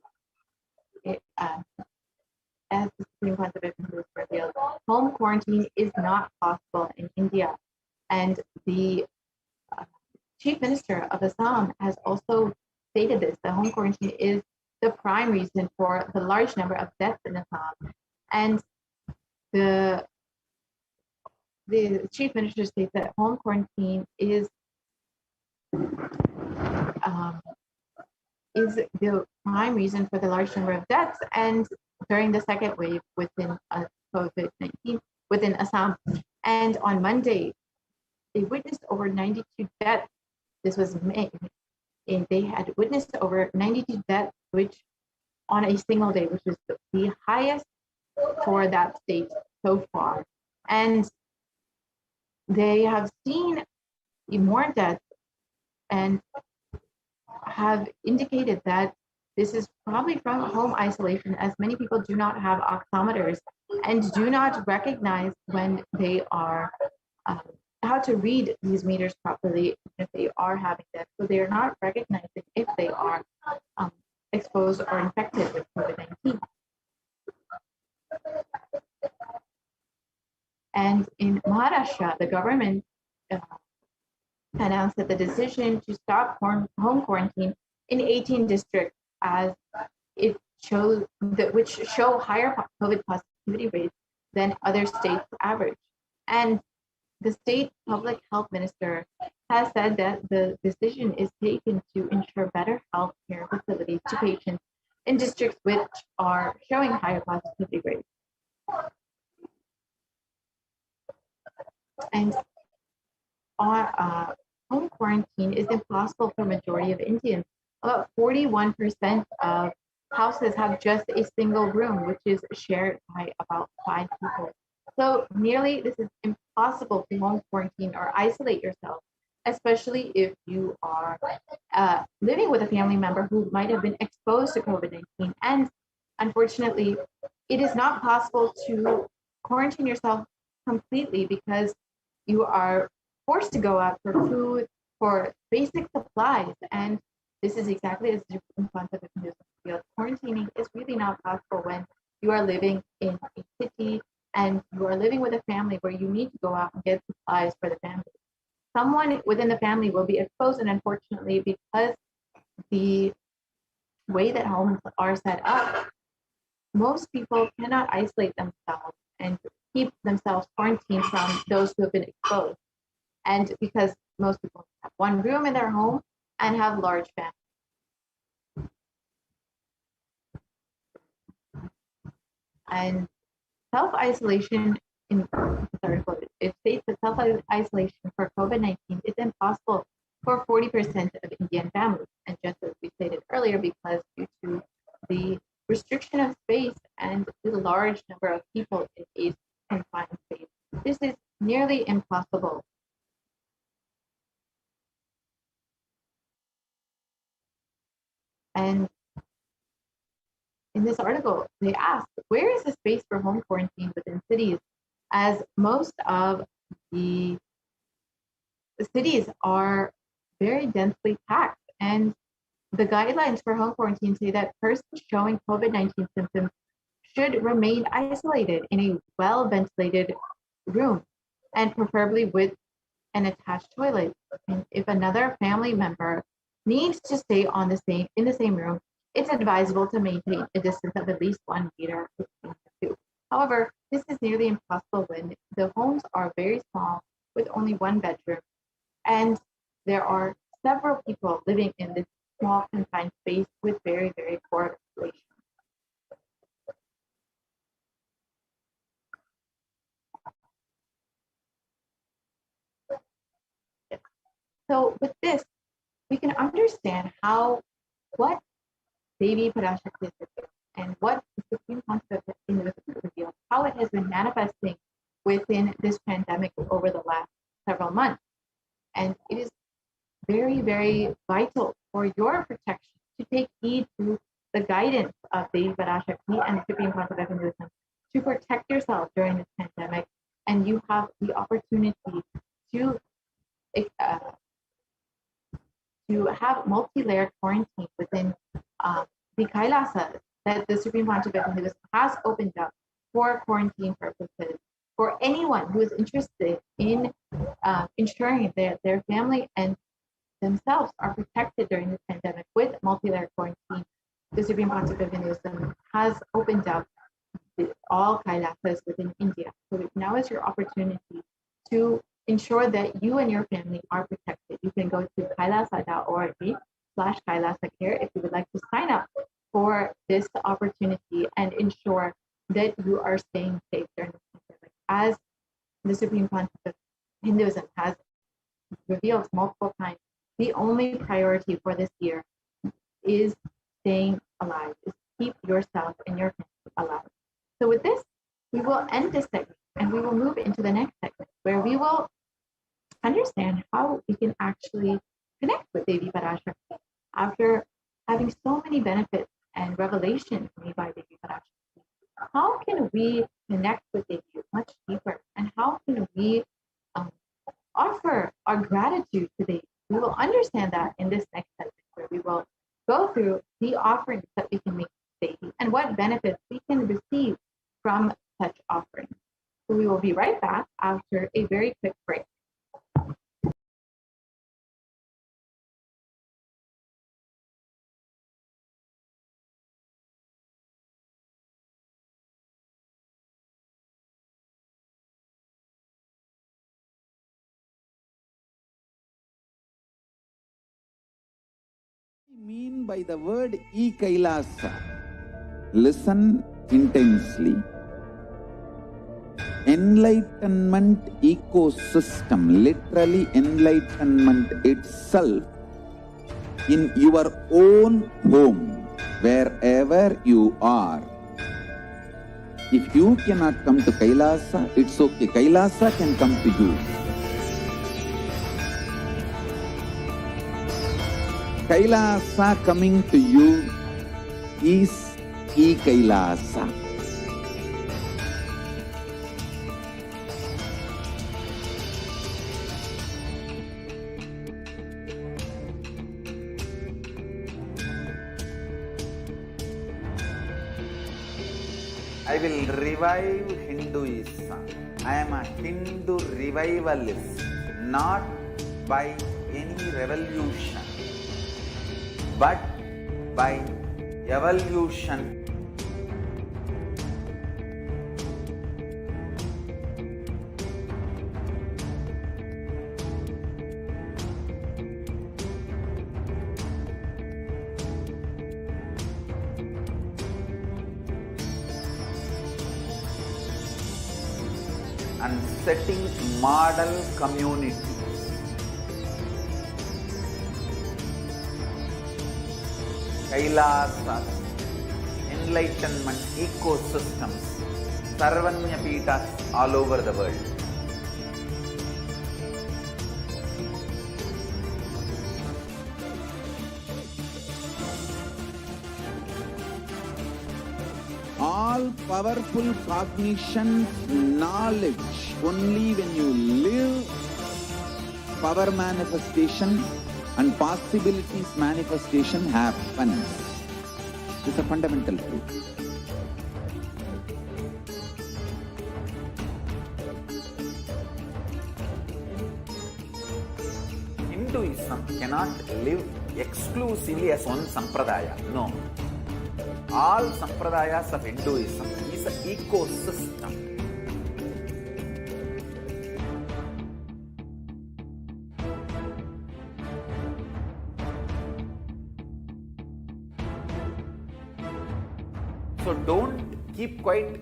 as the Supreme Court revealed, home quarantine is not possible in India. And the Chief Minister of Assam has also stated this. The home quarantine is the prime reason for the large number of deaths in Assam. And the Chief Minister states that home quarantine is the prime reason for the large number of deaths, and during the second wave within COVID-19 within Assam. And on Monday, they witnessed over 92 deaths. This was May, and they had witnessed over 92 deaths, which on a single day, which was the highest for that state so far. And they have seen more deaths and have indicated that this is probably from home isolation, as many people do not have oximeters and do not recognize when they are how to read these meters properly if they are having that. So they are not recognizing if they are exposed or infected with COVID-19. And in Maharashtra, the government announced that the decision to stop home quarantine in 18 districts, as it shows that which show higher COVID positivity rates than other states' average. And the state public health minister has said that the decision is taken to ensure better health care facilities to patients in districts which are showing higher positivity rates. And home quarantine is impossible for a majority of Indians. About 41% of houses have just a single room, which is shared by about 5 people. So nearly this is impossible to home quarantine or isolate yourself, especially if you are living with a family member who might have been exposed to COVID-19. And unfortunately, it is not possible to quarantine yourself completely because you are forced to go out for food, for basic supplies. And this is exactly as the concept of field. Quarantining is really not possible when you are living in a city and you are living with a family where you need to go out and get supplies for the family. Someone within the family will be exposed, and unfortunately, because the way that homes are set up, most people cannot isolate themselves and keep themselves quarantined from those who have been exposed. And because most people have one room in their home and have large families. And self-isolation in this article, it states that self-isolation for COVID-19 is impossible for 40% of Indian families. And just as we stated earlier, because due to the restriction of space and the large number of people in a confined space, this is nearly impossible. And in this article, they asked, where is the space for home quarantine within cities? As most of the cities are very densely packed, and the guidelines for home quarantine say that persons showing COVID-19 symptoms should remain isolated in a well-ventilated room, and preferably with an attached toilet. And if another family member needs to stay in the same room, it's advisable to maintain a distance of at least 1 meter between the two. However, this is nearly impossible when the homes are very small with only 1 bedroom, and there are several people living in this small confined space with very, very poor ventilation. So with this, we can understand what Devi Parashakti is and what the Supreme Concept in the revealed, how it has been manifesting within this pandemic over the last several months. And it is very, very vital for your protection to take heed to the guidance of Devi Parashakti and the Supreme Concept of Hinduism to protect yourself during this pandemic. And you have the opportunity to have multi-layered quarantine within the Kailasa that the Supreme Concept of Hinduism has opened up for quarantine purposes for anyone who is interested in ensuring that their family and themselves are protected during this pandemic with multi-layered quarantine. The Supreme Concept of Hinduism has opened up all Kailasas within India. So now is your opportunity to ensure that you and your family are protected. You can go to kailasa.org/KailasaCare if you would like to sign up for this opportunity and ensure that you are staying safe during this pandemic. As the Supreme Concept of Hinduism has revealed multiple times, the only priority for this year is staying alive, is keep yourself and your family alive. So with this, end this segment and we will move into the next segment where we will understand how we can actually connect with Devi Parashakti after having so many benefits and revelations made by Devi Parashakti. How can we connect with Devi much deeper, and how can we offer our gratitude to Devi? We will understand that in this next segment, where we will go through the offerings that we can make to Devi and what benefits we can receive from such offerings. So we will be right back after a very quick break. Mean by the word Kailasa? Listen intensely. Enlightenment ecosystem, literally enlightenment itself, in your own home, wherever you are. If you cannot come to Kailasa, it's okay. Kailasa can come to you. Kailasa coming to you is Kailasa. I will revive Hinduism. I am a Hindu revivalist, not by any revolution, but by evolution. And setting model community. Kailasa, enlightenment ecosystems, Sarvanya Peethas all over the world. All powerful cognition, knowledge, only when you live, power manifestation and possibilities manifestation happens. It's a fundamental truth. Hinduism cannot live exclusively as one sampradaya. No. All sampradayas of Hinduism is an ecosystem. So don't keep quiet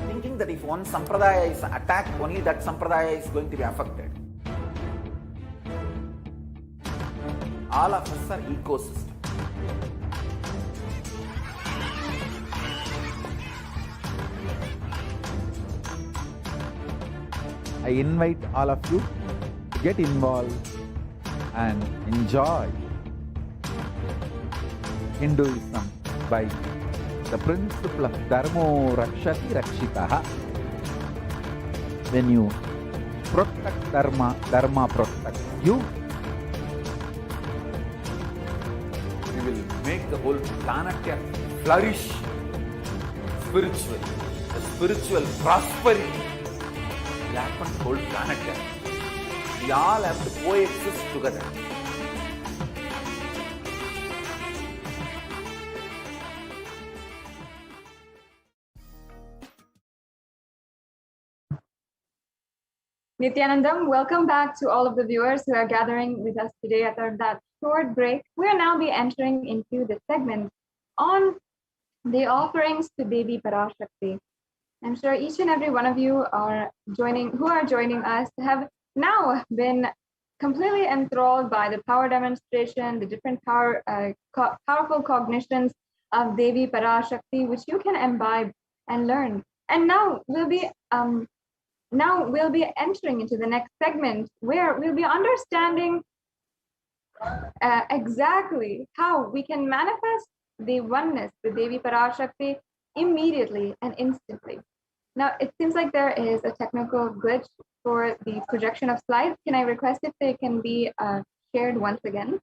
thinking that if one sampradaya is attacked, only that sampradaya is going to be affected. All of us are ecosystem. I invite all of you to get involved and enjoy Hinduism by the principle of Dharmo Rakshati Rakshitaha. When you protect Dharma, Dharma protects you. We will make the whole planet flourish spiritually. The spiritual prosperity will happen to the whole planet. We all have to coexist together. Nithyanandam, welcome back to all of the viewers who are gathering with us today after that short break. We are now be entering into the segment on the offerings to Devi Parashakti. I'm sure each and every one of you who are joining us have now been completely enthralled by the power demonstration, the different powerful cognitions of Devi Parashakti, which you can imbibe and learn And now we'll be entering into the next segment where we'll be understanding exactly how we can manifest the oneness with Devi Parashakti immediately and instantly. Now, it seems like there is a technical glitch for the projection of slides. Can I request if they can be shared once again?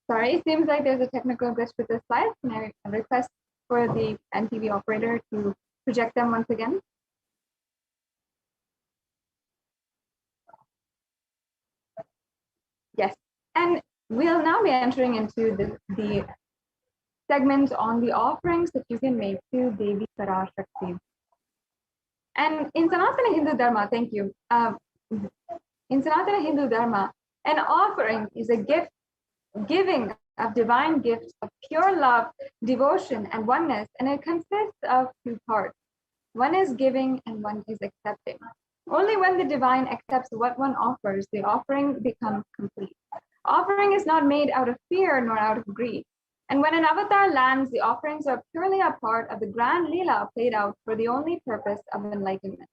Sorry, it seems like there's a technical glitch with the slides. Can I request for the NTV operator to project them once again? Yes, and we'll now be entering into the segment on the offerings that you can make to Devi Parashakti. And in Sanatana Hindu Dharma, thank you. In Sanatana Hindu Dharma, an offering is a gift, giving of divine gifts of pure love, devotion, and oneness, and it consists of two parts. One is giving and one is accepting. Only when the divine accepts what one offers, the offering becomes complete. Offering is not made out of fear nor out of greed. And when an avatar lands, the offerings are purely a part of the grand lila played out for the only purpose of enlightenment.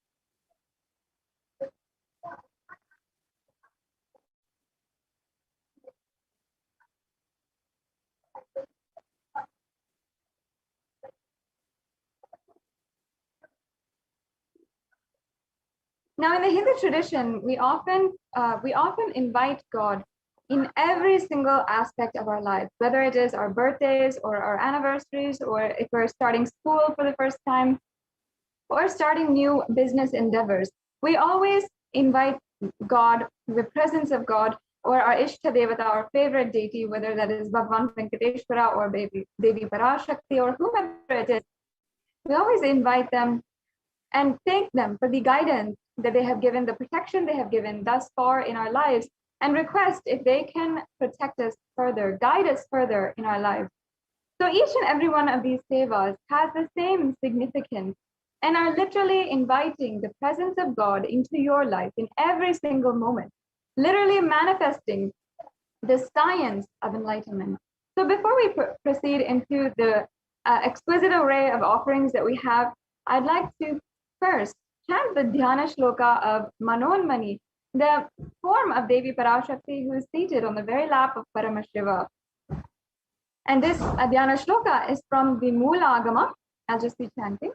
Now, in the Hindu tradition, we often invite God in every single aspect of our lives, whether it is our birthdays or our anniversaries, or if we're starting school for the first time, or starting new business endeavors. We always invite God, the presence of God, or our Ishta Devata, our favorite deity, whether that is Bhagwan Venkateshwara or Devi Parashakti or whomever it is. We always invite them and thank them for the guidance that they have given, the protection they have given thus far in our lives, and request if they can protect us further, guide us further in our lives. So each and every one of these sevas has the same significance and are literally inviting the presence of God into your life in every single moment, literally manifesting the science of enlightenment. So before we proceed into the exquisite array of offerings that we have, I'd like to first chant the Dhyana Shloka of Manonmani, the form of Devi Parashakti who is seated on the very lap of Paramashiva. And this Dhyana Shloka is from the Moola Agama. I'll just be chanting.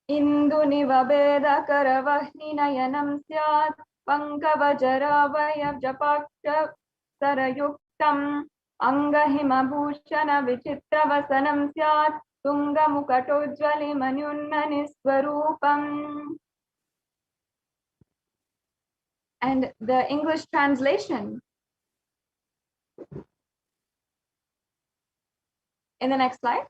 Indu nivabeda karavahni nayanam syat pankavajara japaksha sarayuktam angahima bhushana vichitra vasanam syat tunga mukatojvali manyunmani swarupam. And the English translation in the next slide.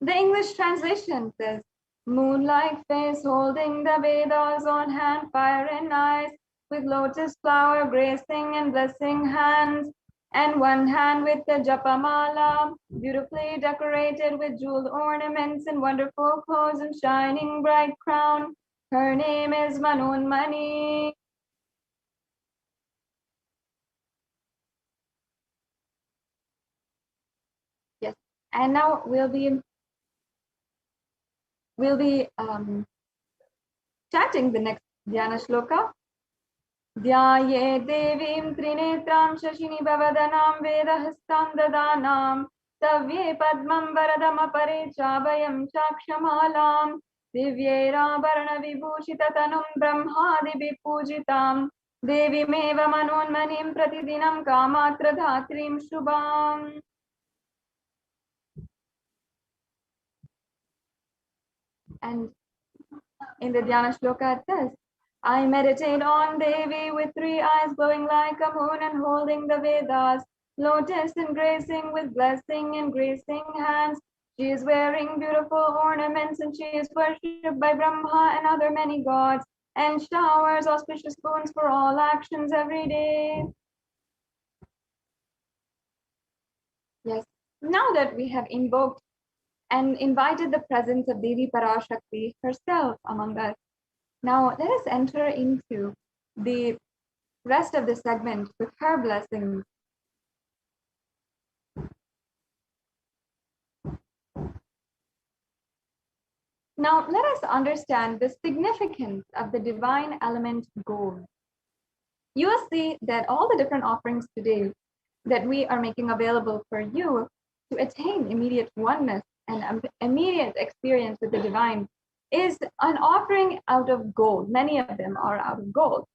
The English translation says, moonlight face holding the Vedas on hand, fire in eyes, with lotus flower gracing and blessing hands, and one hand with the japamala, beautifully decorated with jeweled ornaments and wonderful clothes and shining bright crown. Her name is Manonmani. Yes, and now we'll be chanting the next Dhyana Shloka. Dhyaye devim trinetram shashini bhavadanam vedahastam dadanam savye padmam varadam apare chabhayam chakshamalam divyera varna vibhushita tanum brahmadi vipujitam devi meva manonmanim pratidinam kamatra dhatrim shubham. And in the Dhyana Shloka it says, I meditate on Devi with three eyes glowing like a moon and holding the Vedas, lotus and gracing with blessing and gracing hands. She is wearing beautiful ornaments and she is worshipped by Brahma and other many gods and showers auspicious boons for all actions every day. Yes. Now that we have invoked and invited the presence of Devi Parashakti herself among us, now let us enter into the rest of the segment with her blessings. Now let us understand the significance of the divine element gold. You will see that all the different offerings today that we are making available for you to attain immediate oneness and immediate experience with the divine is an offering out of gold. Many of them are out of gold.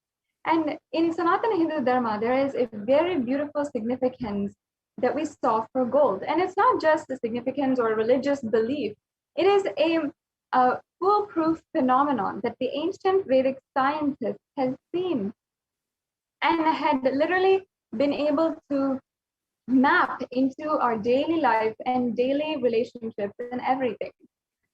And in Sanatana Hindu Dharma, there is a very beautiful significance that we saw for gold. And it's not just a significance or a religious belief. It is a foolproof phenomenon that the ancient Vedic scientists had seen and had literally been able to map into our daily life and daily relationships and everything.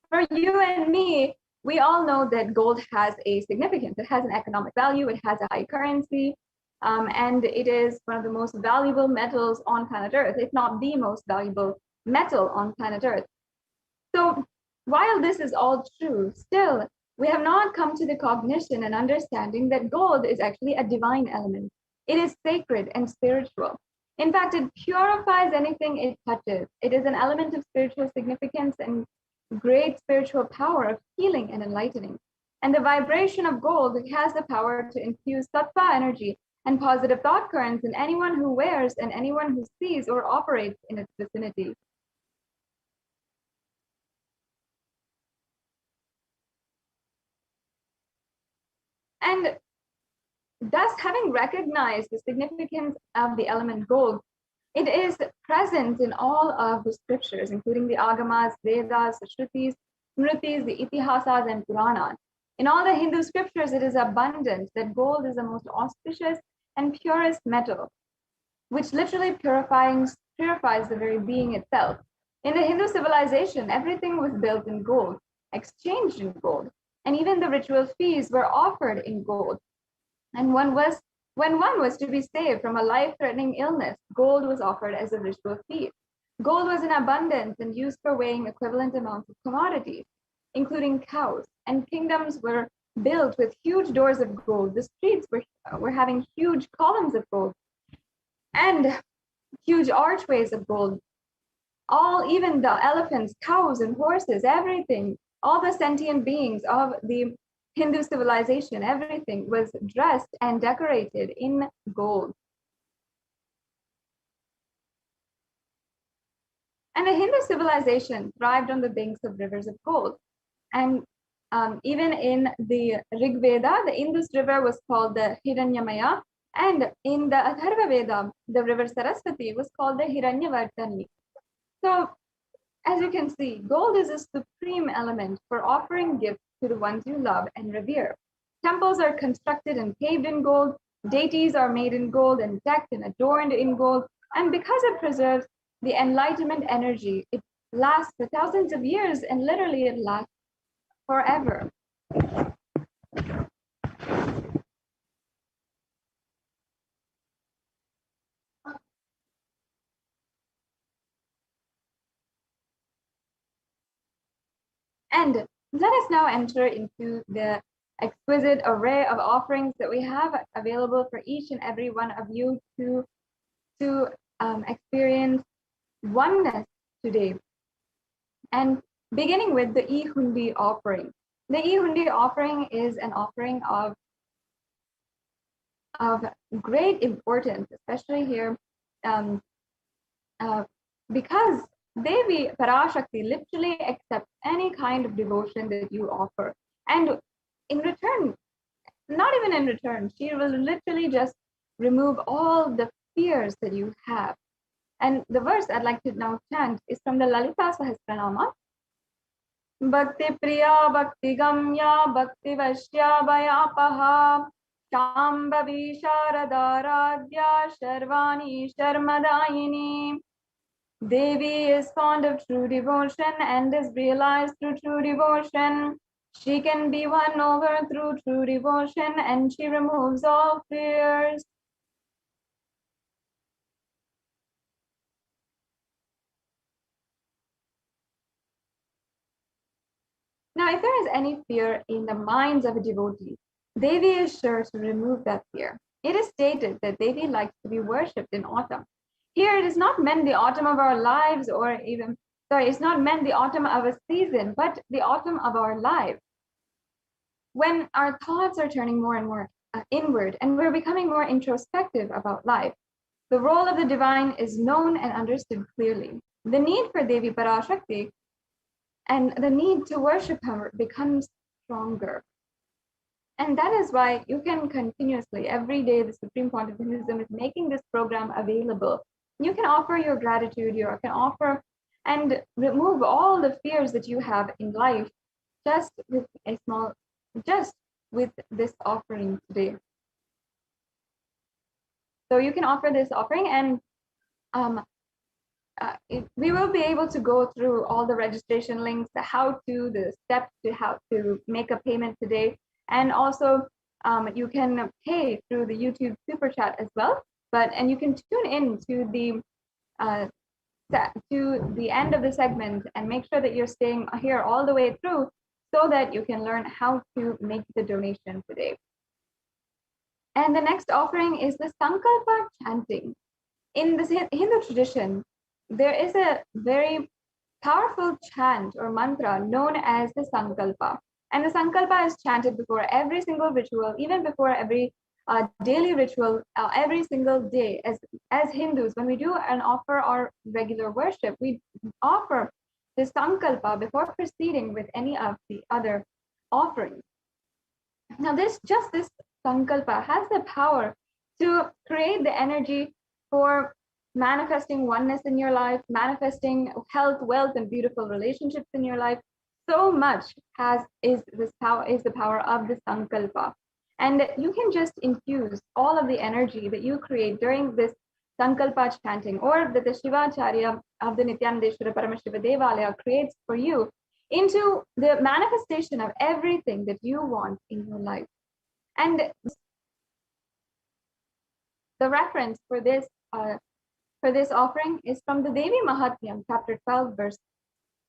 For you and me, we all know that gold has a significance. It has an economic value, it has a high currency, and it is one of the most valuable metals on planet Earth, if not the most valuable metal on planet Earth. So while this is all true, still, we have not come to the cognition and understanding that gold is actually a divine element. It is sacred and spiritual. In fact, it purifies anything it touches. It is an element of spiritual significance and great spiritual power of healing and enlightening. And the vibration of gold has the power to infuse sattva energy and positive thought currents in anyone who wears and anyone who sees or operates in its vicinity. And thus, having recognized the significance of the element gold, it is present in all of the scriptures, including the Agamas, Vedas, the Shrutis, Smritis, the Itihasas, and Puranas. In all the Hindu scriptures, it is abundant that gold is the most auspicious and purest metal, which literally purifies the very being itself. In the Hindu civilization, everything was built in gold, exchanged in gold, and even the ritual feasts were offered in gold. And when one was to be saved from a life-threatening illness, gold was offered as a ritual feast. Gold was in abundance and used for weighing equivalent amounts of commodities, including cows, and kingdoms were built with huge doors of gold. The streets were having huge columns of gold and huge archways of gold. Even the elephants, cows, and horses, everything, all the sentient beings of the Hindu civilization, everything was dressed and decorated in gold. And the Hindu civilization thrived on the banks of rivers of gold. And even in the Rig Veda, the Indus River was called the Hiranyamaya. And in the Atharva Veda, the river Saraswati was called the Hiranyavartani. So, as you can see, gold is a supreme element for offering gifts to the ones you love and revere. Temples are constructed and paved in gold. Deities are made in gold and decked and adorned in gold. And because it preserves the enlightenment energy, it lasts for thousands of years, and literally it lasts forever. And let us now enter into the exquisite array of offerings that we have available for each and every one of you to experience oneness today. And beginning with the E-Hundi offering. The E-Hundi offering is an offering of great importance, especially here, because Devi Parashakti literally accepts any kind of devotion that you offer. And in return, not even in return, she will literally just remove all the fears that you have. And the verse I'd like to now chant is from the Lalita Sahasranama. Bhakti Priya Bhakti Gamya Bhakti Vashya Vayapaha Shambhavi Sharadaradhya Sharvani Sharmadayini. Devi is fond of true devotion and is realized through true devotion. She can be won over through true devotion, and she removes all fears. Now, if there is any fear in the minds of a devotee, Devi is sure to remove that fear. It is stated that Devi likes to be worshipped in autumn. Here it is not meant the autumn of our lives, or even, it's not meant the autumn of a season, but the autumn of our life. When our thoughts are turning more and more inward and we're becoming more introspective about life, the role of the divine is known and understood clearly. The need for Devi Parashakti and the need to worship her becomes stronger. And that is why you can continuously, every day, the Supreme Pontificism is making this program available. You can offer your gratitude, you can offer and remove all the fears that you have in life just with this offering today. So you can offer this offering, and we will be able to go through all the registration links, the how-to, the steps to how to make a payment today. And also you can pay through the YouTube super chat as well. And you can tune in to the end of the segment and make sure that you're staying here all the way through so that you can learn how to make the donation today. And the next offering is the Sankalpa chanting. In the Hindu tradition, there is a very powerful chant or mantra known as the Sankalpa. And the Sankalpa is chanted before every single ritual, even before every daily ritual, every single day. As Hindus, when we do and offer our regular worship, we offer the Sankalpa before proceeding with any of the other offerings. Now, this Sankalpa has the power to create the energy for manifesting oneness in your life, manifesting health, wealth, and beautiful relationships in your life. So much is the power of the Sankalpa. And you can just infuse all of the energy that you create during this Sankalpa chanting, or that the Shivacharya of the Nithyananda Paramashivam Devalaya creates for you, into the manifestation of everything that you want in your life. And the reference for this offering is from the Devi Mahatmyam, chapter 12, verse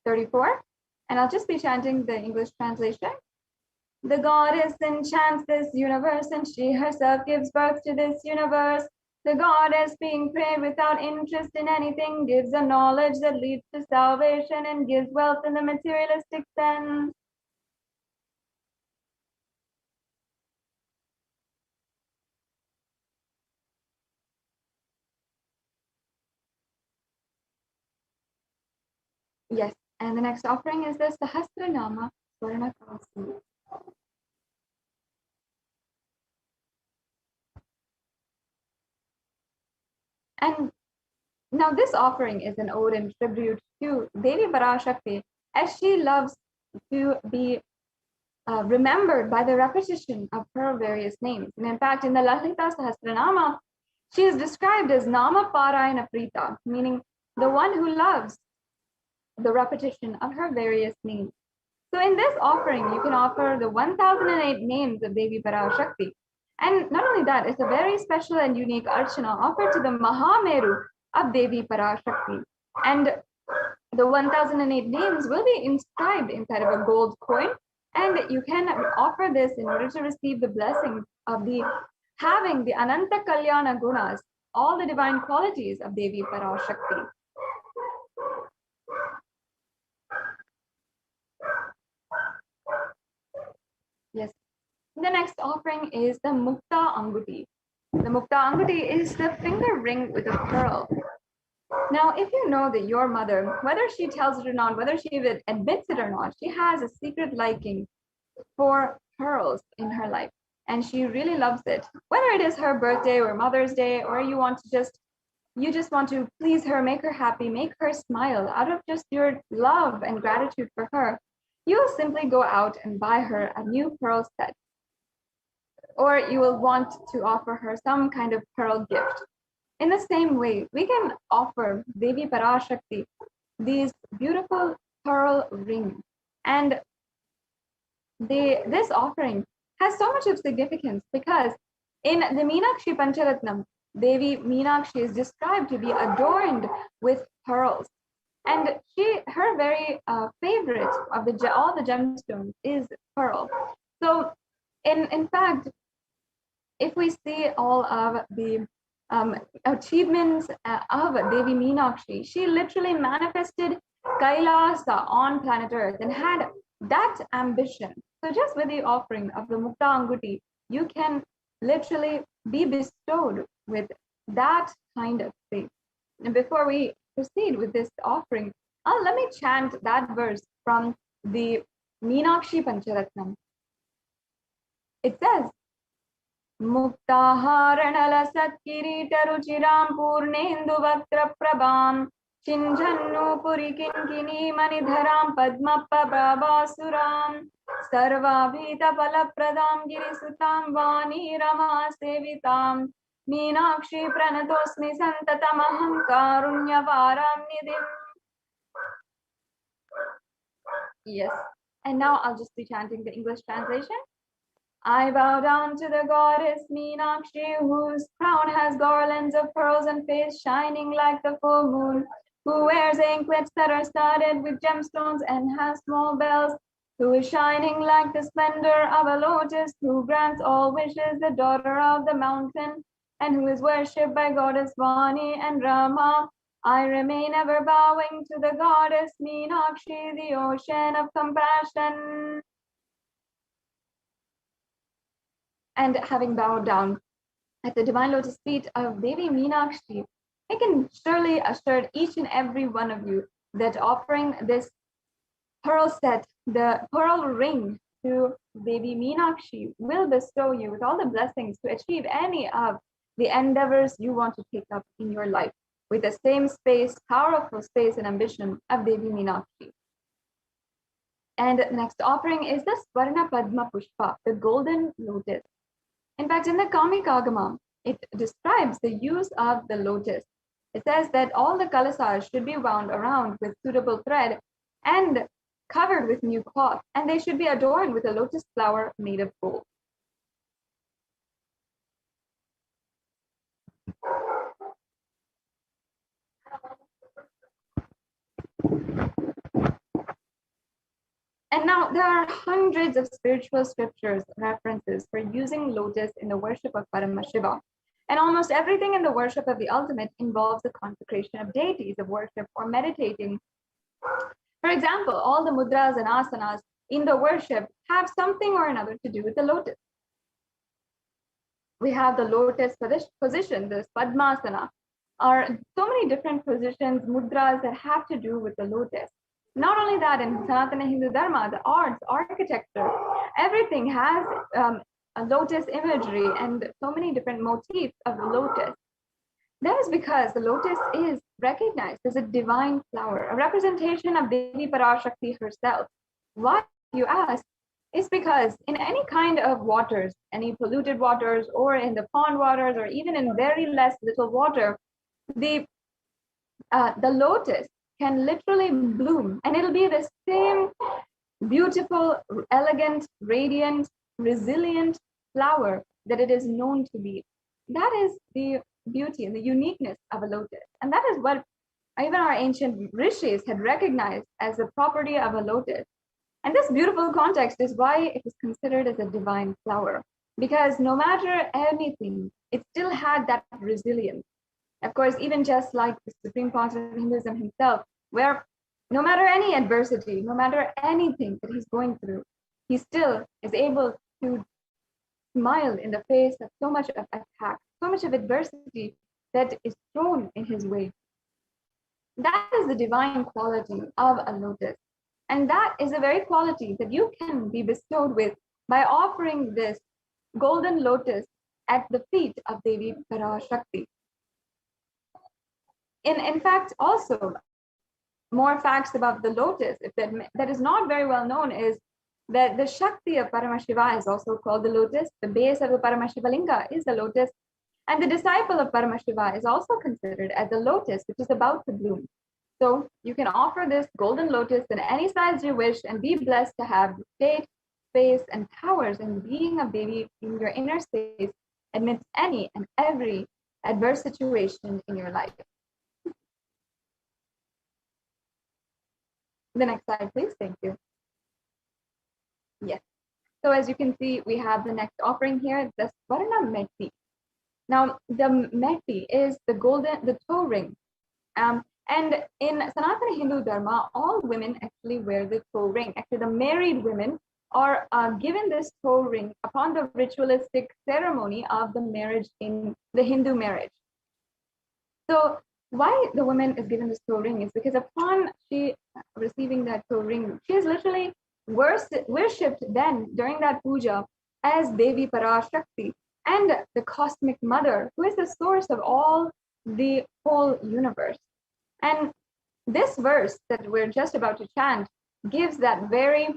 34. And I'll just be chanting the English translation. The goddess enchants this universe, and she herself gives birth to this universe. The goddess, being prayed without interest in anything, gives a knowledge that leads to salvation and gives wealth in the materialistic sense. Yes, and the next offering is the Sahasranama Swarna Kalasi. And now this offering is an ode and tribute to Devi Parashakti, as she loves to be remembered by the repetition of her various names. And in fact, in the Lalita Sahasranama, she is described as Nama Parayana Prita, meaning the one who loves the repetition of her various names. So in this offering, you can offer the 1008 names of Devi Parashakti. And not only that, it's a very special and unique archana offered to the Mahameru of Devi Parashakti. And the 1008 names will be inscribed inside of a gold coin. And you can offer this in order to receive the blessings of having the Ananta Kalyana Gunas, all the divine qualities of Devi Parashakti. Yes. The next offering is the Mukta Anguti. The Mukta Anguti is the finger ring with a pearl. Now, if you know that your mother, whether she tells it or not, whether she admits it or not, she has a secret liking for pearls in her life, and she really loves it. Whether it is her birthday or Mother's Day, or you just want to please her, make her happy, make her smile out of just your love and gratitude for her, you will simply go out and buy her a new pearl set. Or you will want to offer her some kind of pearl gift. In the same way, we can offer Devi Parashakti these beautiful pearl rings. And this offering has so much of significance because in the Meenakshi Pancharatnam, Devi Meenakshi is described to be adorned with pearls. And her very favorite of all the gemstones is pearl. So in fact, if we see all of the achievements of Devi Meenakshi, she literally manifested Kailasa on planet Earth and had that ambition. So just with the offering of the Mukta Anguti, you can literally be bestowed with that kind of faith. And before we proceed with this offering, let me chant that verse from the Meenakshi Pancharatnam. It says, मुक्ताहारणलसत्किरीटरुचिरां पूर्णेन्दुवक्त्रप्रभां चिञ्झन्नूपुरिकिङ्किणीमणिधरां पद्मप्रभासुरां सर्वाभीतफलप्रदां गिरिसुतां वाणीरमासेवितां Meenakshi प्रणतोऽस्मि सन्ततमहं कारुण्यवारां निधिम्. Yes, and now I'll just be chanting the English translation. I bow down to the goddess Meenakshi, whose crown has garlands of pearls and face shining like the full moon, who wears anklets that are studded with gemstones and has small bells, who is shining like the splendor of a lotus, who grants all wishes, the daughter of the mountain, and who is worshipped by goddess Vani and Rama. I remain ever bowing to the goddess Meenakshi, the ocean of compassion. And having bowed down at the divine lotus feet of Devi Meenakshi, I can surely assure each and every one of you that offering this pearl set, the pearl ring to Devi Meenakshi, will bestow you with all the blessings to achieve any of the endeavors you want to take up in your life with the same space, powerful space and ambition of Devi Meenakshi. And the next offering is the Swarna Padma Pushpa, the golden lotus. In fact, in the Kamikagama, it describes the use of the lotus. It says that all the kalasas should be wound around with suitable thread and covered with new cloth, and they should be adorned with a lotus flower made of gold. And now there are hundreds of spiritual scriptures references for using lotus in the worship of Paramashiva. And almost everything in the worship of the ultimate involves the consecration of deities of worship or meditating. For example, all the mudras and asanas in the worship have something or another to do with the lotus. We have the lotus position, this Padmasana, are so many different positions, mudras that have to do with the lotus. Not only that, in Sanatana Hindu Dharma, the arts, architecture, everything has a lotus imagery and so many different motifs of the lotus. That is because the lotus is recognized as a divine flower, a representation of Devi Parashakti herself. Why, you ask, is because in any kind of waters, any polluted waters, or in the pond waters, or even in very little water, the lotus can literally bloom, and it'll be the same beautiful, elegant, radiant, resilient flower that it is known to be. That is the beauty and the uniqueness of a lotus. And that is what even our ancient rishis had recognized as a property of a lotus. And this beautiful context is why it was considered as a divine flower, because no matter anything, it still had that resilience. Of course, even just like the Supreme Concept of Hinduism himself, where no matter any adversity, no matter anything that he's going through, he still is able to smile in the face of so much of attack, so much of adversity that is thrown in his way. That is the divine quality of a lotus. And that is a very quality that you can be bestowed with by offering this golden lotus at the feet of Devi Parashakti. In fact, also, more facts about the lotus that is not very well known is that the Shakti of Paramashiva is also called the lotus. The base of the Paramashiva Linga is the lotus. And the disciple of Paramashiva is also considered as the lotus, which is about to bloom. So you can offer this golden lotus in any size you wish and be blessed to have the state, space, and powers and being of Devi in your inner space amidst any and every adverse situation in your life. The next slide, please. Thank you. Yes. So as you can see, we have the next offering here, the Swarna Meti. Now, the Meti is the toe ring. And in Sanatana Hindu Dharma, all women actually wear the toe ring. Actually, the married women are given this toe ring upon the ritualistic ceremony of the marriage in the Hindu marriage. So why the woman is given this toe ring is because upon she receiving that toe ring, she is literally worshipped then during that puja as Devi Parashakti and the cosmic mother, who is the source of all the whole universe. And this verse that we're just about to chant gives that very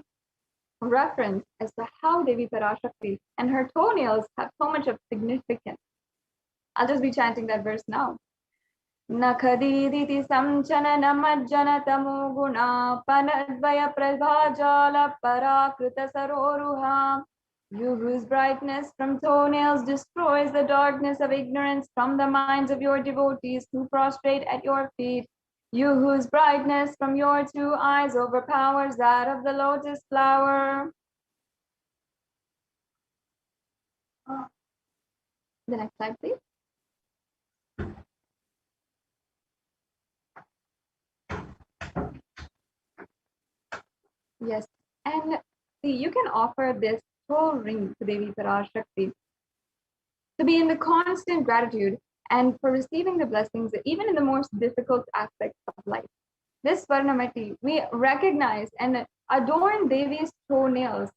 reference as to how Devi Parashakti and her toenails have so much of significance. I'll just be chanting that verse now. Nakhadiditi samchana namajjana tamo guna panadvaya prabhajala parakruta saroruha. You whose brightness from toenails destroys the darkness of ignorance from the minds of your devotees who prostrate at your feet. You whose brightness from your two eyes overpowers that of the lotus flower. The next slide, please. Yes, and see, you can offer this toe ring to Devi Parashakti to be in the constant gratitude and for receiving the blessings even in the most difficult aspects of life. This Varnamati, we recognize and adorn Devi's toenails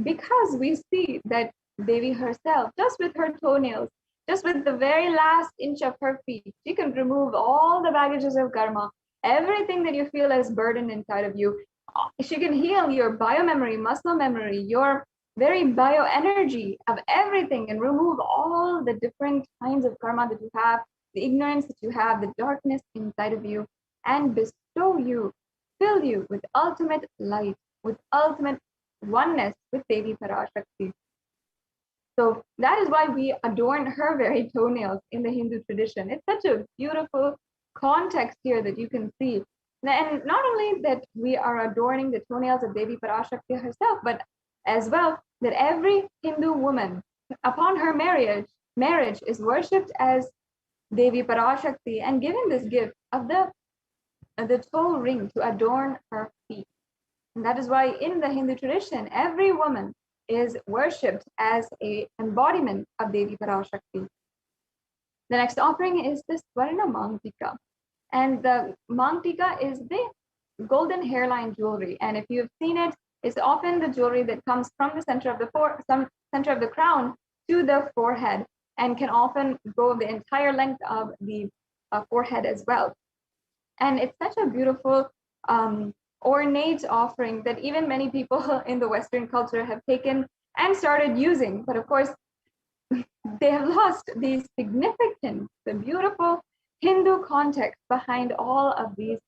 because we see that Devi herself, just with her toenails, just with the very last inch of her feet, she can remove all the baggages of karma, everything that you feel as burden inside of you. She can heal your biomemory, muscle memory, your very bioenergy of everything and remove all the different kinds of karma that you have, the ignorance that you have, the darkness inside of you, and bestow you, fill you with ultimate light, with ultimate oneness with Devi Parashakti. So that is why we adorn her very toenails in the Hindu tradition. It's such a beautiful context here that you can see. And not only that we are adorning the toenails of Devi Parashakti herself, but as well that every Hindu woman upon her marriage is worshipped as Devi Parashakti and given this gift of the toe ring to adorn her feet. And that is why in the Hindu tradition, every woman is worshipped as an embodiment of Devi Parashakti. The next offering is the Swarna Mangtika. And the Mangtika is the golden hairline jewelry. And if you've seen it, it's often the jewelry that comes from the center of the crown to the forehead and can often go the entire length of the forehead as well. And it's such a beautiful, ornate offering that even many people in the Western culture have taken and started using. But of course, they have lost the significance, the beautiful Hindu context behind all of these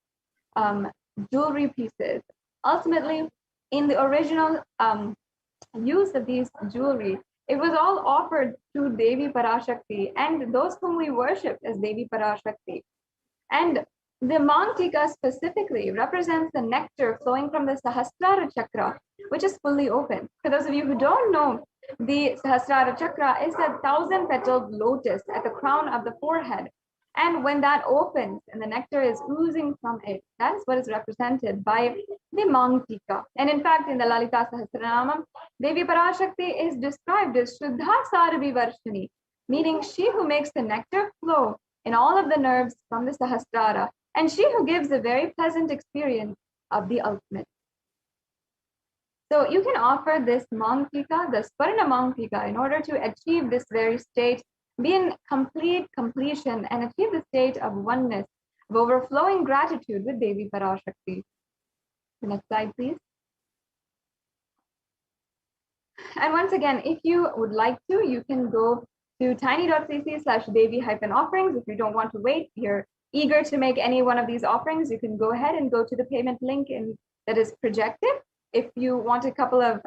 jewelry pieces. Ultimately, in the original use of these jewelry, it was all offered to Devi Parashakti and those whom we worship as Devi Parashakti. And the Mangtika specifically represents the nectar flowing from the Sahasrara Chakra, which is fully open. For those of you who don't know, the Sahasrara Chakra is a 1,000-petaled lotus at the crown of the forehead. And when that opens and the nectar is oozing from it, that is what is represented by the Mangtika. And in fact, in the Lalita Sahasranamam, Devi Parashakti is described as Shuddha Sarabi Varshini, meaning she who makes the nectar flow in all of the nerves from the Sahasrara, and she who gives a very pleasant experience of the ultimate. So you can offer this Mangtika, the Swarna Mangtika, in order to achieve this very state, be in complete completion and achieve the state of oneness, of overflowing gratitude with Devi Parashakti. The next slide, please. And once again, if you would like to, you can go to tiny.cc/Devi-offerings. If you don't want to wait, you're eager to make any one of these offerings, you can go ahead and go to the payment link that is projected. If you want a couple of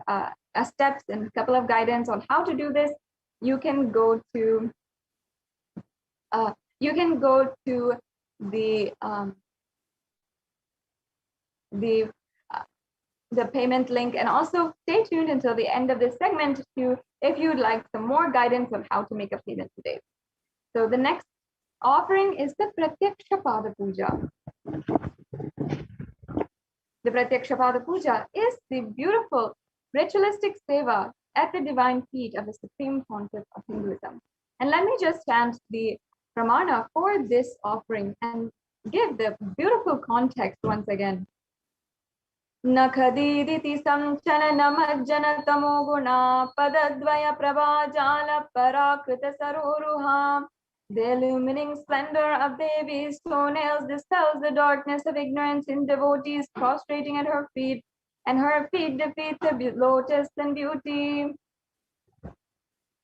steps and a couple of guidance on how to do this, you can go to the the payment link, and also stay tuned until the end of this segment if you'd like some more guidance on how to make a payment today. So the next offering is the Pratyaksha Pada Puja. The Pratyaksha Pada Puja is the beautiful ritualistic seva at the divine feet of the Supreme Pontiff of Hinduism. And let me just chant the pramana for this offering and give the beautiful context once again. Nakhadiditi samchananamajjana tamoguna padadvaya prabhajala parakrita saroruha. The illumining splendor of Devi's toenails dispels the darkness of ignorance in devotees prostrating at her feet, and her feet defeat the lotus and beauty.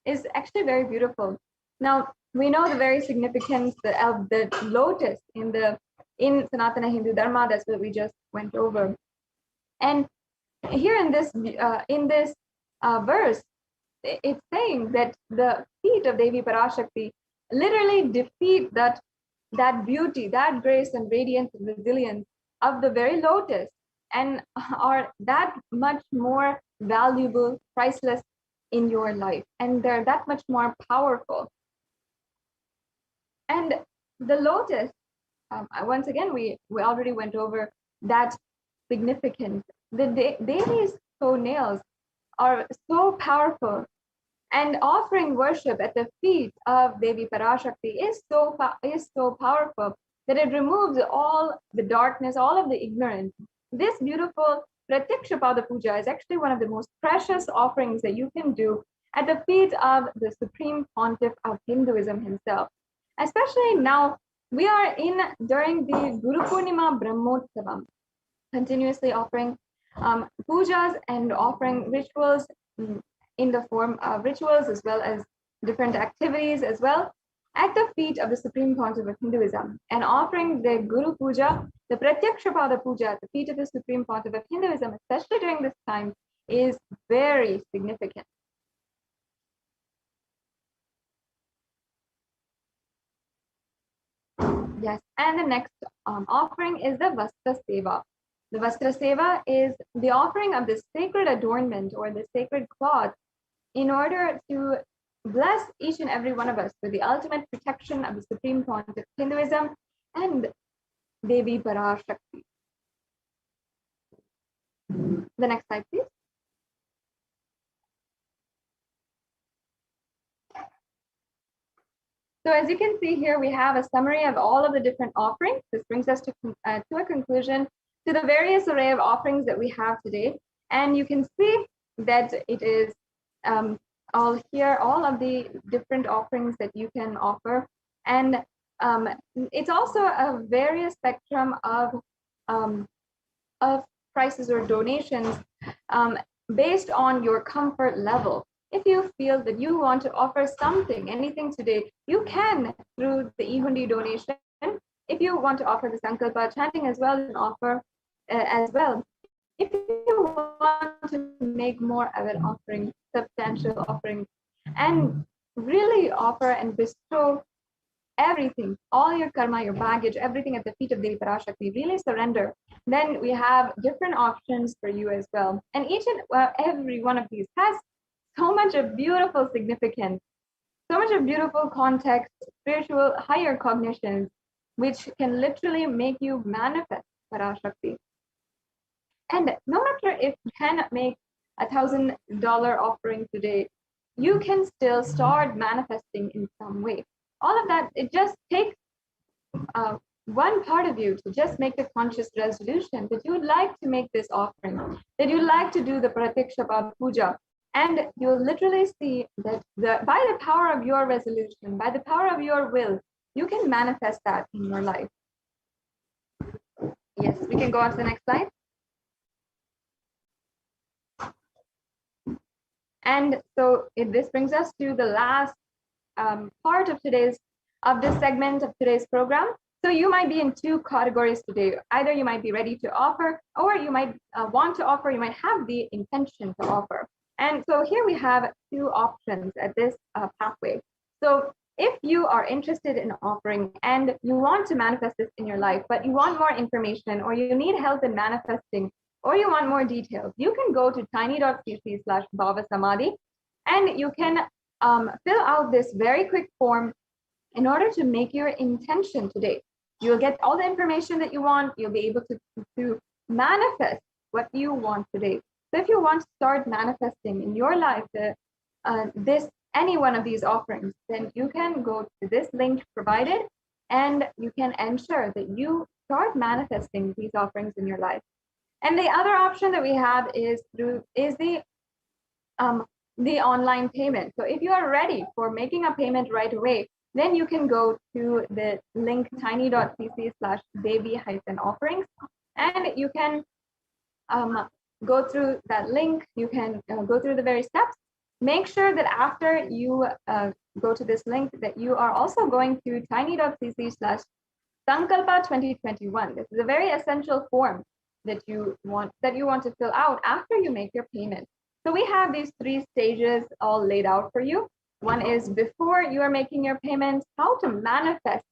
Is actually very beautiful. Now, we know the very significance of the lotus in Sanatana Hindu Dharma. That's what we just went over. And here in this verse, it's saying that the feet of Devi Parashakti literally defeat that beauty, that grace and radiance and resilience of the very lotus, and are that much more valuable, priceless in your life, and they're that much more powerful. And the lotus, once again, we already went over that significance. The Devi's toenails are so powerful, and offering worship at the feet of Devi Parashakti is so powerful that it removes all the darkness, all of the ignorance. This beautiful Pratyaksha Pada Puja is actually one of the most precious offerings that you can do at the feet of the Supreme Pontiff of Hinduism himself. Especially now, we are during the Guru Purnima Brahmotsavam, continuously offering pujas and offering rituals in the form of rituals as well as different activities as well at the feet of the Supreme Pontiff of Hinduism, and offering the Guru Puja, the Pratyaksha Pada Puja at the feet of the Supreme Pontiff of Hinduism, especially during this time, is very significant. Yes, and the next offering is the Vastra Seva. The Vastra Seva is the offering of the sacred adornment or the sacred cloth in order to bless each and every one of us with the ultimate protection of the Supreme Pontiff of Hinduism and Devi Parashakti. The next slide, please. So as you can see here, we have a summary of all of the different offerings. This brings us to a conclusion to the various array of offerings that we have today. And you can see that it is all here, all of the different offerings that you can offer. And it's also a various spectrum of prices or donations based on your comfort level. If you feel that you want to offer something, anything today, you can through the e-hundi donation. If you want to offer the Sankalpa chanting as well, you can offer as well. If you want to make more of an offering, substantial offering, and really offer and bestow everything, all your karma, your baggage, everything at the feet of Devi Parashakti, really surrender, then we have different options for you as well. And each and every one of these has so much of beautiful significance, so much of beautiful context, spiritual higher cognitions, which can literally make you manifest Parashakti. And no matter if you cannot make $1,000 offering today, you can still start manifesting in some way. All of that, it just takes one part of you to just make the conscious resolution that you would like to make this offering, that you'd like to do the Pratyaksha Pada Puja. And you'll literally see that by the power of your resolution, by the power of your will, you can manifest that in your life. Yes, we can go on to the next slide. And so this brings us to the last part of this segment of today's program. So you might be in two categories today. Either you might be ready to offer, or you might want to offer, you might have the intention to offer. And so here we have two options at this pathway. So if you are interested in offering and you want to manifest this in your life, but you want more information or you need help in manifesting or you want more details, you can go to tiny.cc/Bhava Samadhi and you can fill out this very quick form in order to make your intention today. You'll get all the information that you want. You'll be able to manifest what you want today. So if you want to start manifesting in your life any one of these offerings, then you can go to this link provided and you can ensure that you start manifesting these offerings in your life. And the other option that we have is the online payment. So if you are ready for making a payment right away, then you can go to the link tiny.cc/Devi-offerings and you can go through that link. You can go through the very steps. Make sure that after you go to this link that you are also going to tiny.cc/Sankalpa 2021. This is a very essential form that you want to fill out after you make your payment. So we have these 3 stages all laid out for you. One is before you are making your payment, how to manifest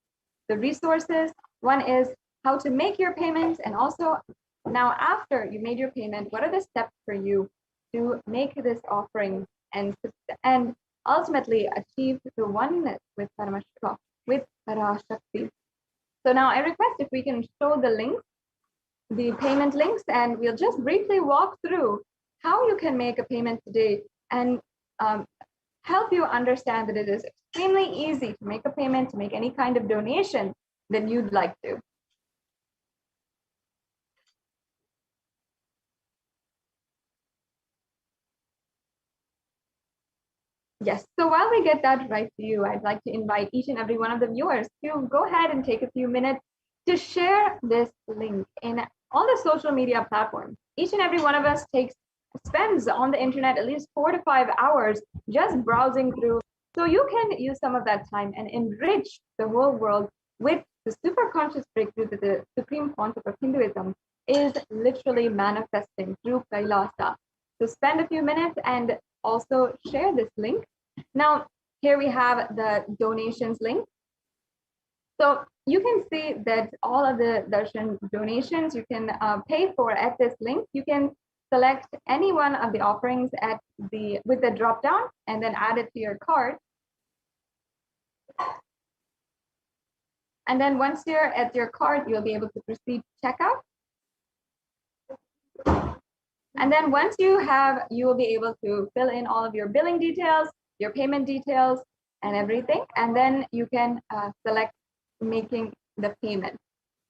the resources. One is how to make your payment, and also now after you made your payment, what are the steps for you to make this offering and ultimately achieve the oneness with Paramashiva, with Parashakti. So now I request if we can show the links, the payment links, and we'll just briefly walk through how you can make a payment today and help you understand that it is extremely easy to make a payment, to make any kind of donation that you'd like to. Yes, so while we get that right for you, I'd like to invite each and every one of the viewers to go ahead and take a few minutes to share this link in all the social media platforms. Each and every one of us spends on the internet at least 4 to 5 hours just browsing through. So you can use some of that time and enrich the whole world with the super conscious breakthrough that the supreme concept of Hinduism is literally manifesting through Kailasa. So spend a few minutes and also share this link. Now, here we have the donations link. So you can see that all of the darshan donations you can pay for at this link. You can select any one of the offerings with the drop down and then add it to your cart. And then once you're at your cart, you'll be able to proceed to checkout. And then once you will be able to fill in all of your billing details, your payment details, and everything. And then you can select making the payment.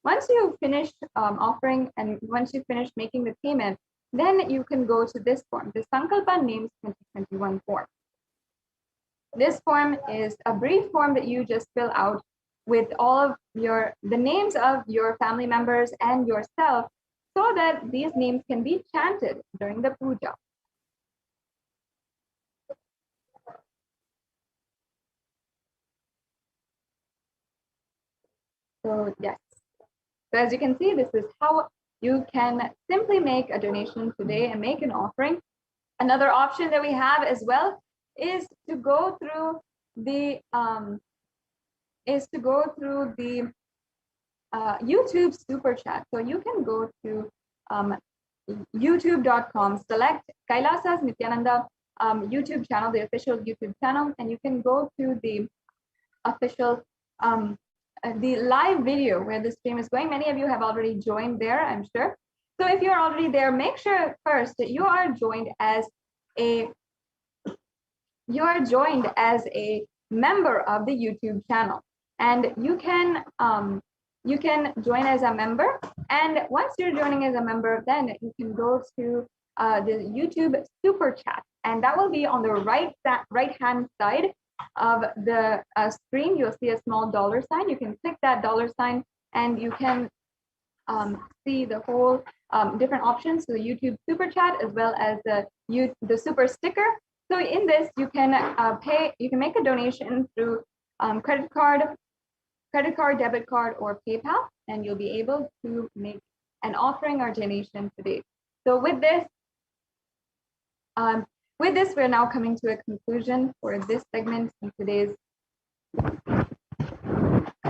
Once you finish offering and once you finish making the payment, then you can go to this form, the Sankalpa Names 2021 form. This form is a brief form that you just fill out with all of the names of your family members and yourself, so that these names can be chanted during the puja. So yes, so as you can see, this is how you can simply make a donation today and make an offering. Another option that we have as well is to go through the YouTube super chat. So you can go to youtube.com, select Kailasa's Nithyananda YouTube channel, the official YouTube channel, and you can go to the official the live video where the stream is going. Many of you have already joined there, I'm sure. So if you're already there, make sure first that you are joined as a member of the YouTube channel, and you can join as a member. And once you're joining as a member, then you can go to the YouTube super chat, and that will be on the right hand side of the screen. You'll see a small $sign. You can click that $sign, and you can see the whole different options to the YouTube super chat, as well as the super sticker. So in this, you can make a donation through credit card, debit card, or PayPal, and you'll be able to make an offering or donation today. So with this, we're now coming to a conclusion for this segment in today's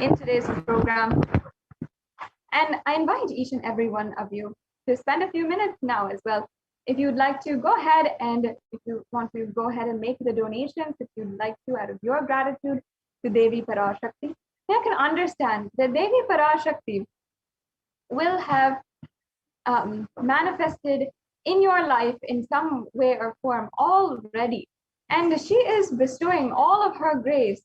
in today's program. And I invite each and every one of you to spend a few minutes now as well. If you'd like to go ahead and if you want to go ahead and make the donations, if you'd like to, out of your gratitude to Devi Parashakti, you can understand that Devi Parashakti will have manifested in your life in some way or form already. And she is bestowing all of her grace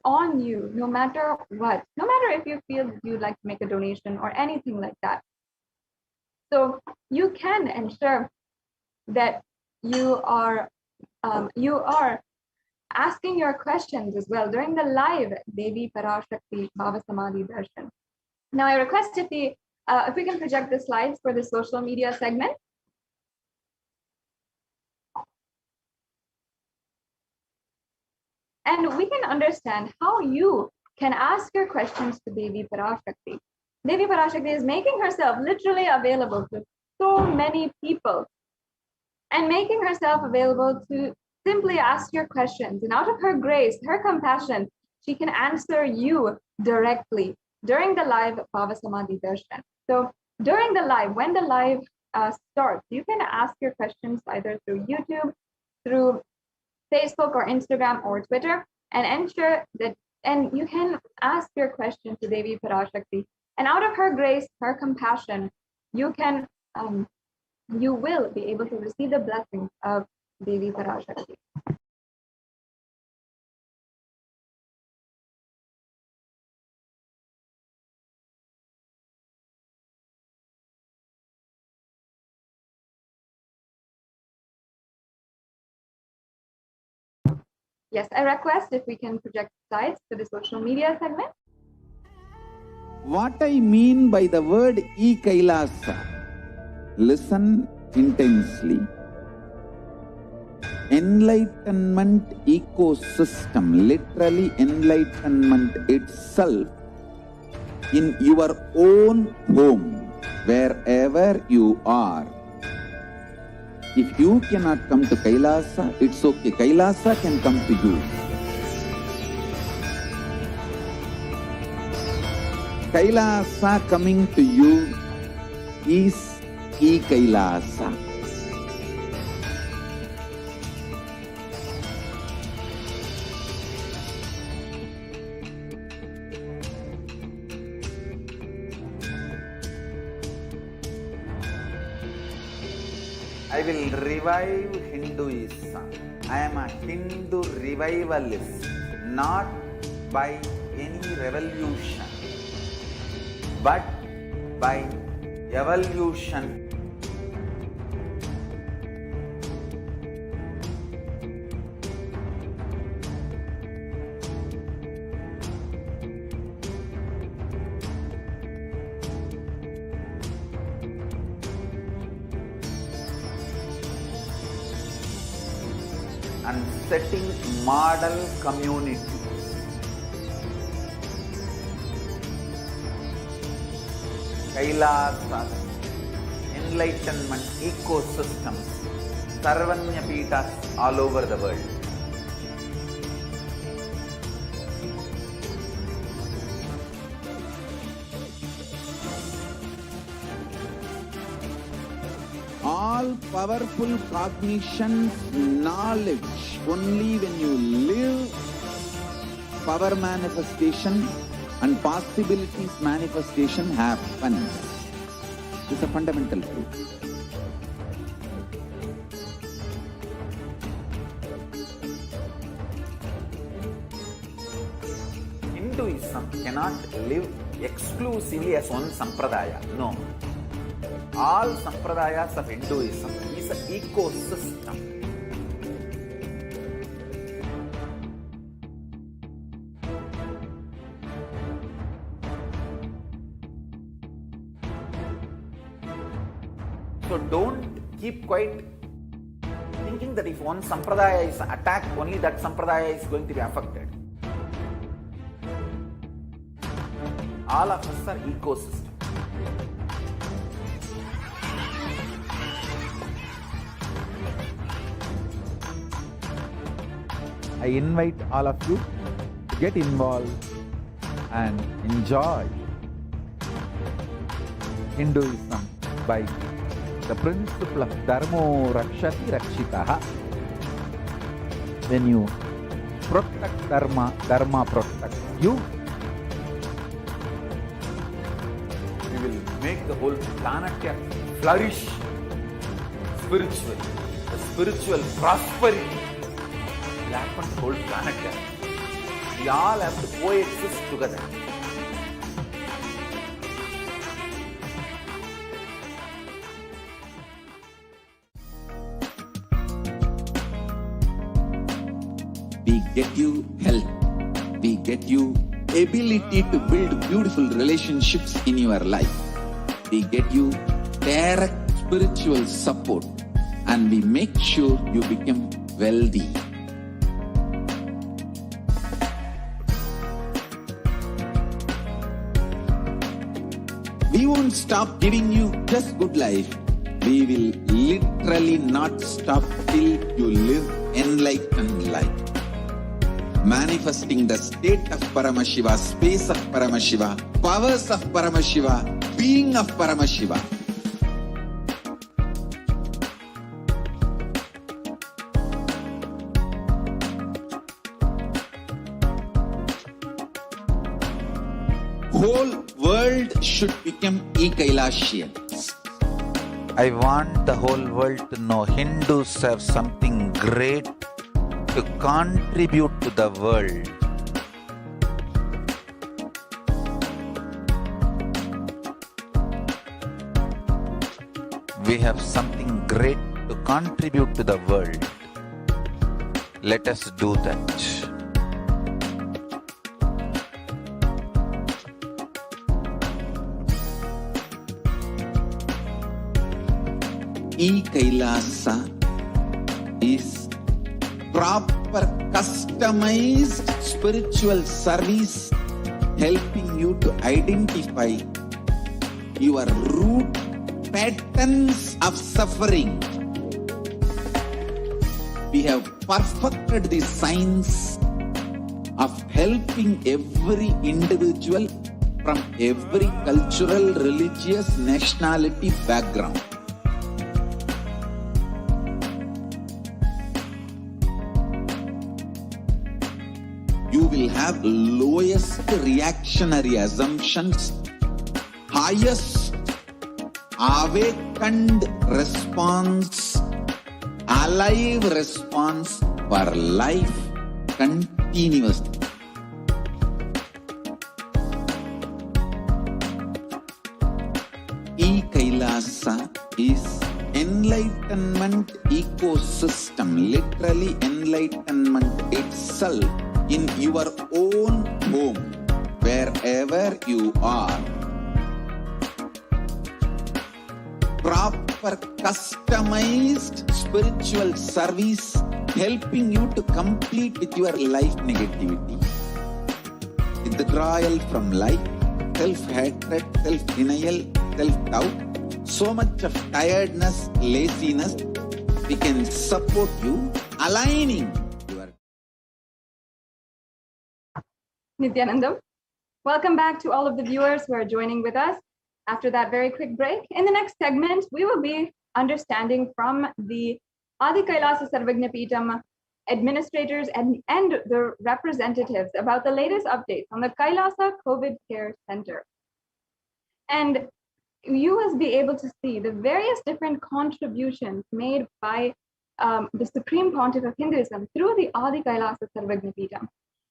on you, no matter what, no matter if you feel that you'd like to make a donation or anything like that. So you can ensure that you are asking your questions as well during the live Devi Parashakti Bhava Samadhi Darshan. Now I request if we can project the slides for the social media segment. And we can understand how you can ask your questions to Devi Parashakti. Devi Parashakti is making herself literally available to so many people and making herself available to simply ask your questions. And out of her grace, her compassion, she can answer you directly during the live Bhava Samadhi Darshan. So during the live, when the live starts, you can ask your questions either through YouTube, through Facebook or Instagram or Twitter, and ensure that, and you can ask your question to Devi Parashakti. And out of her grace, her compassion, you can, you will be able to receive the blessings of Devi Parashakti. Yes, I request if we can project slides for the social media segment. What I mean by the word Kailasa, listen intensely. Enlightenment ecosystem, literally enlightenment itself, in your own home, wherever you are. If you cannot come to Kailasa, it's okay. Kailasa can come to you. Kailasa coming to you is Kailasa. I will revive Hinduism. I am a Hindu revivalist, not by any revolution, but by evolution. And setting model community. Kailasa, enlightenment ecosystems, Sarvanya Pitas all over the world. All powerful cognition, knowledge, only when you live, power manifestation and possibilities manifestation happens. It's a fundamental truth. Hinduism cannot live exclusively as one sampradaya. No. All sampradayas of Hinduism is an ecosystem. So don't keep quiet thinking that if one sampradaya is attacked, only that sampradaya is going to be affected. All of us are ecosystem. I invite all of you to get involved and enjoy Hinduism by the principle of Dharmo Rakshati Rakshitaha. When you protect Dharma, Dharma protects you. We will make the whole planet flourish spiritually. The spiritual prosperity will happen to the whole planet. We all have to coexist together. We get you health. We get you ability to build beautiful relationships in your life. We get you direct spiritual support, and we make sure you become wealthy. We won't stop giving you just good life. We will literally not stop till you live enlightened life. Manifesting the state of Paramashiva, space of Paramashiva, powers of Paramashiva, being of Paramashiva. Whole world should become Kailasians. I want the whole world to know Hindus have something great to contribute to the world. We have something great to contribute to the world. Let us do that. Kailasa is proper customized spiritual service helping you to identify your root patterns of suffering. We have perfected the science of helping every individual from every cultural, religious, nationality background. You will have lowest reactionary assumptions, highest awakened response, alive response for life continuously. Kailasa is enlightenment ecosystem, literally enlightenment itself in your own home, wherever you are. Proper customized spiritual service helping you to complete with your life negativity. Withdrawal from life, self-hatred, self-denial, self-doubt, so much of tiredness, laziness, we can support you aligning your... Nithyanandam, welcome back to all of the viewers who are joining with us after that very quick break. In the next segment, we will be understanding from the Adi Kailasa Sarvagna Peetham administrators and the representatives about the latest updates on the Kailasa COVID Care Center. And you will be able to see the various different contributions made by the Supreme Pontiff of Hinduism through the Adi Kailasa Sarvagna Peetham.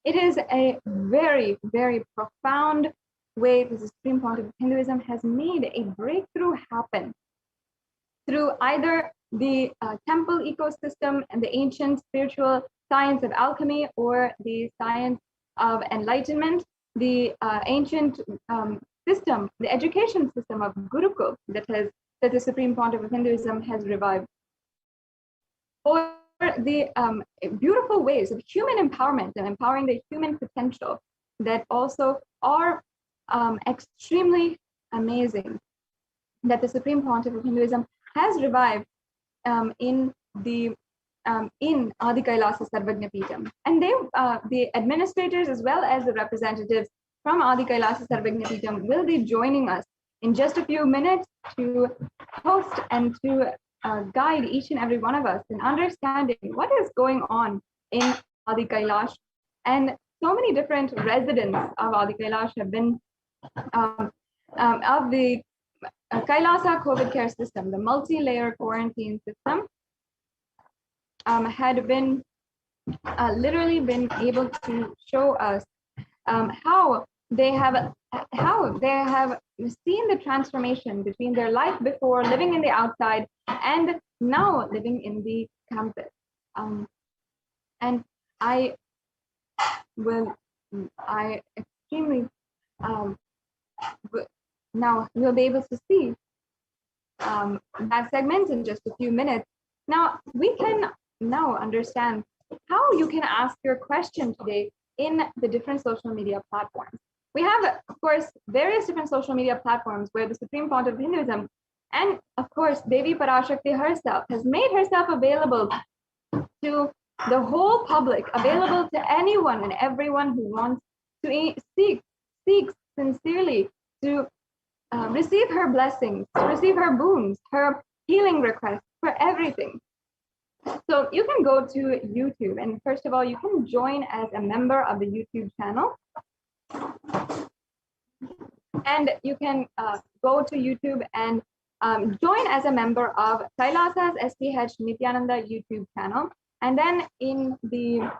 It is a very, very profound way that the Supreme Pontiff of Hinduism has made a breakthrough happen through either the temple ecosystem and the ancient spiritual science of alchemy, or the science of enlightenment, the ancient system, the education system of Gurukul that the Supreme Pontiff of Hinduism has revived, or the beautiful ways of human empowerment and empowering the human potential that also are extremely amazing, that the Supreme Pontiff of Hinduism has revived in the in Adi Kailasa Sarvajna Peetham. And they, the administrators as well as the representatives from Adi Kailasa Sarvajna Peetham will be joining us in just a few minutes to host and to guide each and every one of us in understanding what is going on in Adi Kailash. And so many different residents of Adi Kailash have been of the Kailasa COVID care system, the multi-layer quarantine system, had been literally been able to show us how they have seen the transformation between their life before living in the outside and now living in the campus. And I extremely now you'll be able to see that segment in just a few minutes. Now we can now understand how you can ask your question today in the different social media platforms. We have, of course, various different social media platforms where the Supreme Pontiff of Hinduism and, of course, Devi Parashakti herself has made herself available to the whole public, available to anyone and everyone who wants to seeks sincerely to receive her blessings, to receive her boons, her healing requests, for everything. So you can go to YouTube, and first of all, you can join as a member of the YouTube channel. And you can go to YouTube and join as a member of Kailasa's HDH Nithyananda YouTube channel. And then in the,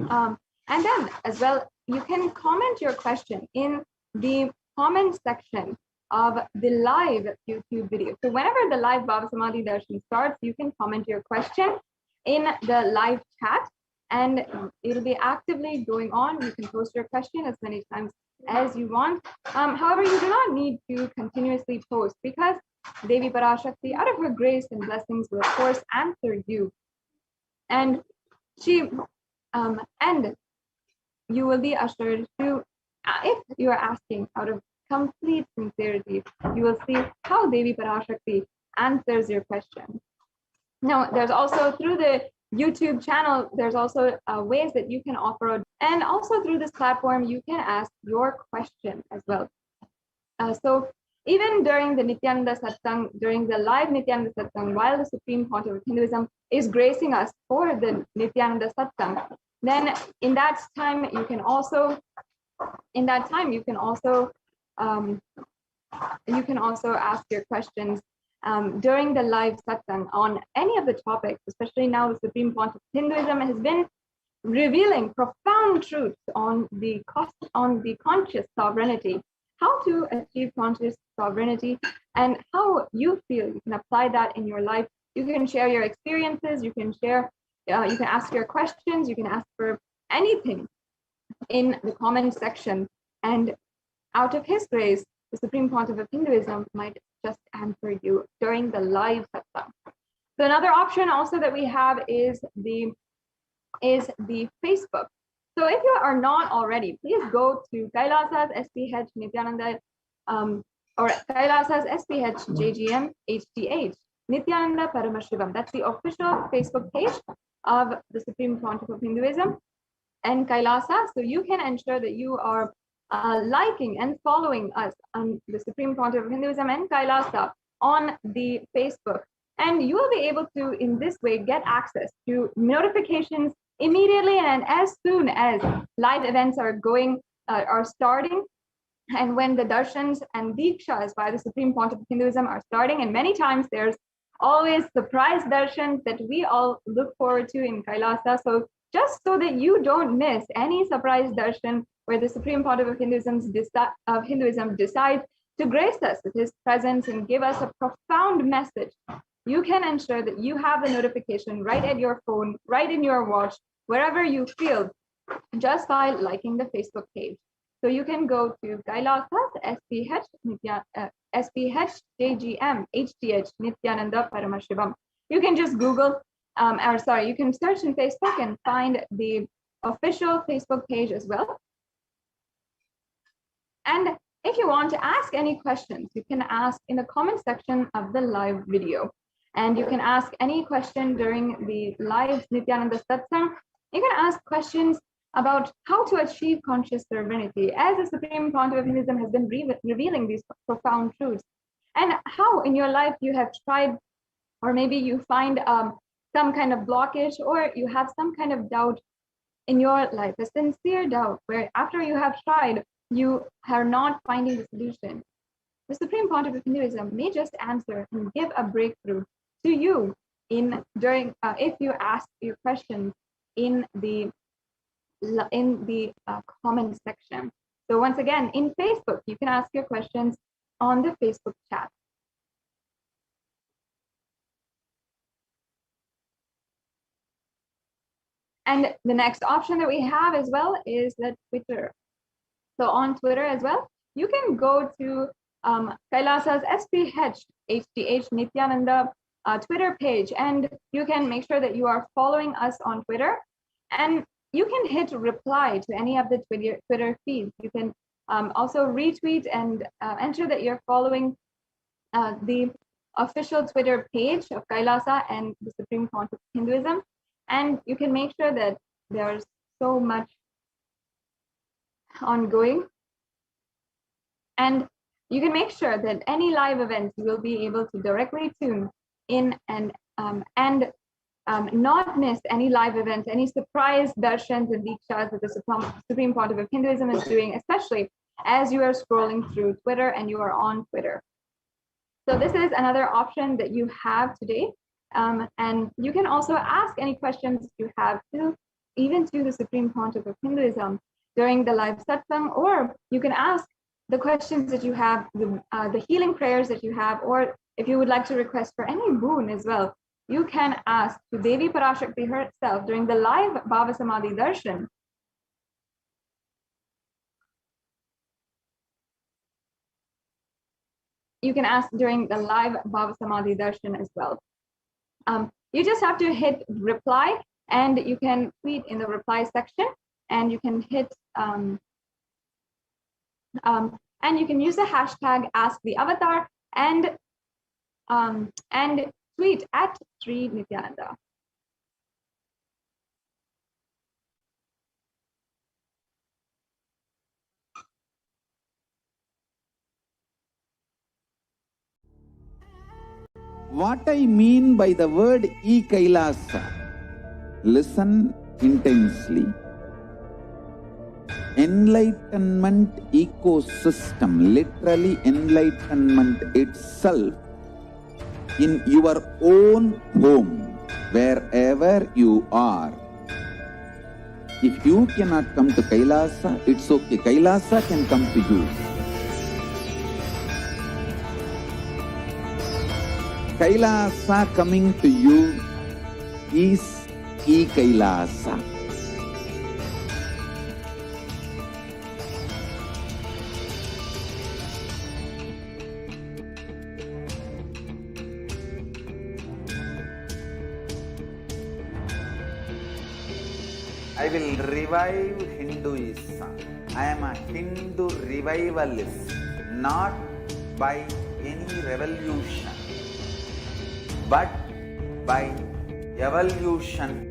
and then as well, you can comment your question in the comment section of the live YouTube video. So whenever the live Bhava Samadhi Darshan starts, you can comment your question in the live chat and it'll be actively going on. You can post your question as many times as you want. However, you do not need to continuously post because Devi Parashakti, out of her grace and blessings, will of course answer you. And she, and you will be assured to, if you are asking out of complete sincerity, you will see how Devi Parashakti answers your question. Now, there's also through the YouTube channel, there's also ways that you can offer, and also through this platform, you can ask your question as well. So even during the Nithyananda Satsang, during the live Nithyananda Satsang, while the Supreme Pontiff of Hinduism is gracing us for the Nithyananda Satsang, then in that time, you can also, ask your questions during the live satsang on any of the topics, especially now the Supreme Pontiff of Hinduism has been revealing profound truths on the conscious sovereignty, how to achieve conscious sovereignty, and how you feel you can apply that in your life. You can share your experiences, you can share, you can ask your questions, you can ask for anything in the comment section, and out of his grace, the Supreme Pontiff of Hinduism might just answer you during the live satsang. So another option also that we have is the Facebook. So if you are not already, please go to Kailasa's HDH Nithyananda or Kailasa's HDH JGM HDH Nithyananda Paramashivam. That's the official Facebook page of the Supreme Pontiff of Hinduism and Kailasa. So you can ensure that you are liking and following us on the Supreme Pontiff of Hinduism and Kailasa on the Facebook. And you will be able to, in this way, get access to notifications immediately and as soon as live events are starting, and when the darshans and dikshas by the Supreme Pontiff of Hinduism are starting. And many times there's always surprise darshans that we all look forward to in Kailasa. So just so that you don't miss any surprise darshan where the Supreme Pontiff of Hinduism decides to grace us with his presence and give us a profound message, you can ensure that you have the notification right at your phone, right in your watch, wherever you feel, just by liking the Facebook page. So you can go to Kailasa's SPH JGM HDH Nithyananda Paramashivam. You can just Google, you can search in Facebook and find the official Facebook page as well. And if you want to ask any questions, you can ask in the comment section of the live video. And you can ask any question during the live Nithyananda Satsang. You can ask questions about how to achieve conscious serenity, as the Supreme Pontiff of Hinduism has been revealing these profound truths, and how in your life you have tried, or maybe you find some kind of blockage, or you have some kind of doubt in your life, a sincere doubt, where after you have tried, you are not finding the solution. The Supreme Pontiff of Hinduism may just answer and give a breakthrough to you if you ask your questions in the comment section. So once again, in Facebook, you can ask your questions on the Facebook chat. And the next option that we have as well is the Twitter. So on Twitter as well, you can go to Kailasa's HDH Nithyananda Twitter page, and you can make sure that you are following us on Twitter, and you can hit reply to any of the Twitter feeds. You can also retweet and ensure that you're following the official Twitter page of Kailasa and the Supreme Pontiff of Hinduism, and you can make sure that there's so much ongoing, and you can make sure that any live events you will be able to directly tune in and not miss any live events, any surprise darshans and dikshas that the Supreme Pontiff of Hinduism is doing, especially as you are scrolling through Twitter and you are on Twitter. So this is another option that you have today. And you can also ask any questions you have even to the Supreme Pontiff of Hinduism during the live satsang, or you can ask the questions that you have, the healing prayers that you have, or if you would like to request for any boon as well, you can ask to Devi Parashakti herself during the live Bhava Samadhi Darshan. You can ask during the live Bhava Samadhi Darshan as well. You just have to hit reply, and you can tweet in the reply section, and you can hit and you can use the hashtag #AskTheAvatar and tweet at Sri Nithyananda. What I mean by the word Kailasa, listen intensely. Enlightenment ecosystem, literally enlightenment itself, in your own home, wherever you are. If you cannot come to Kailasa, it's okay. Kailasa can come to you. Kailasa coming to you is Kailasa. I will revive Hinduism. I am a Hindu revivalist, not by any revolution, but by evolution.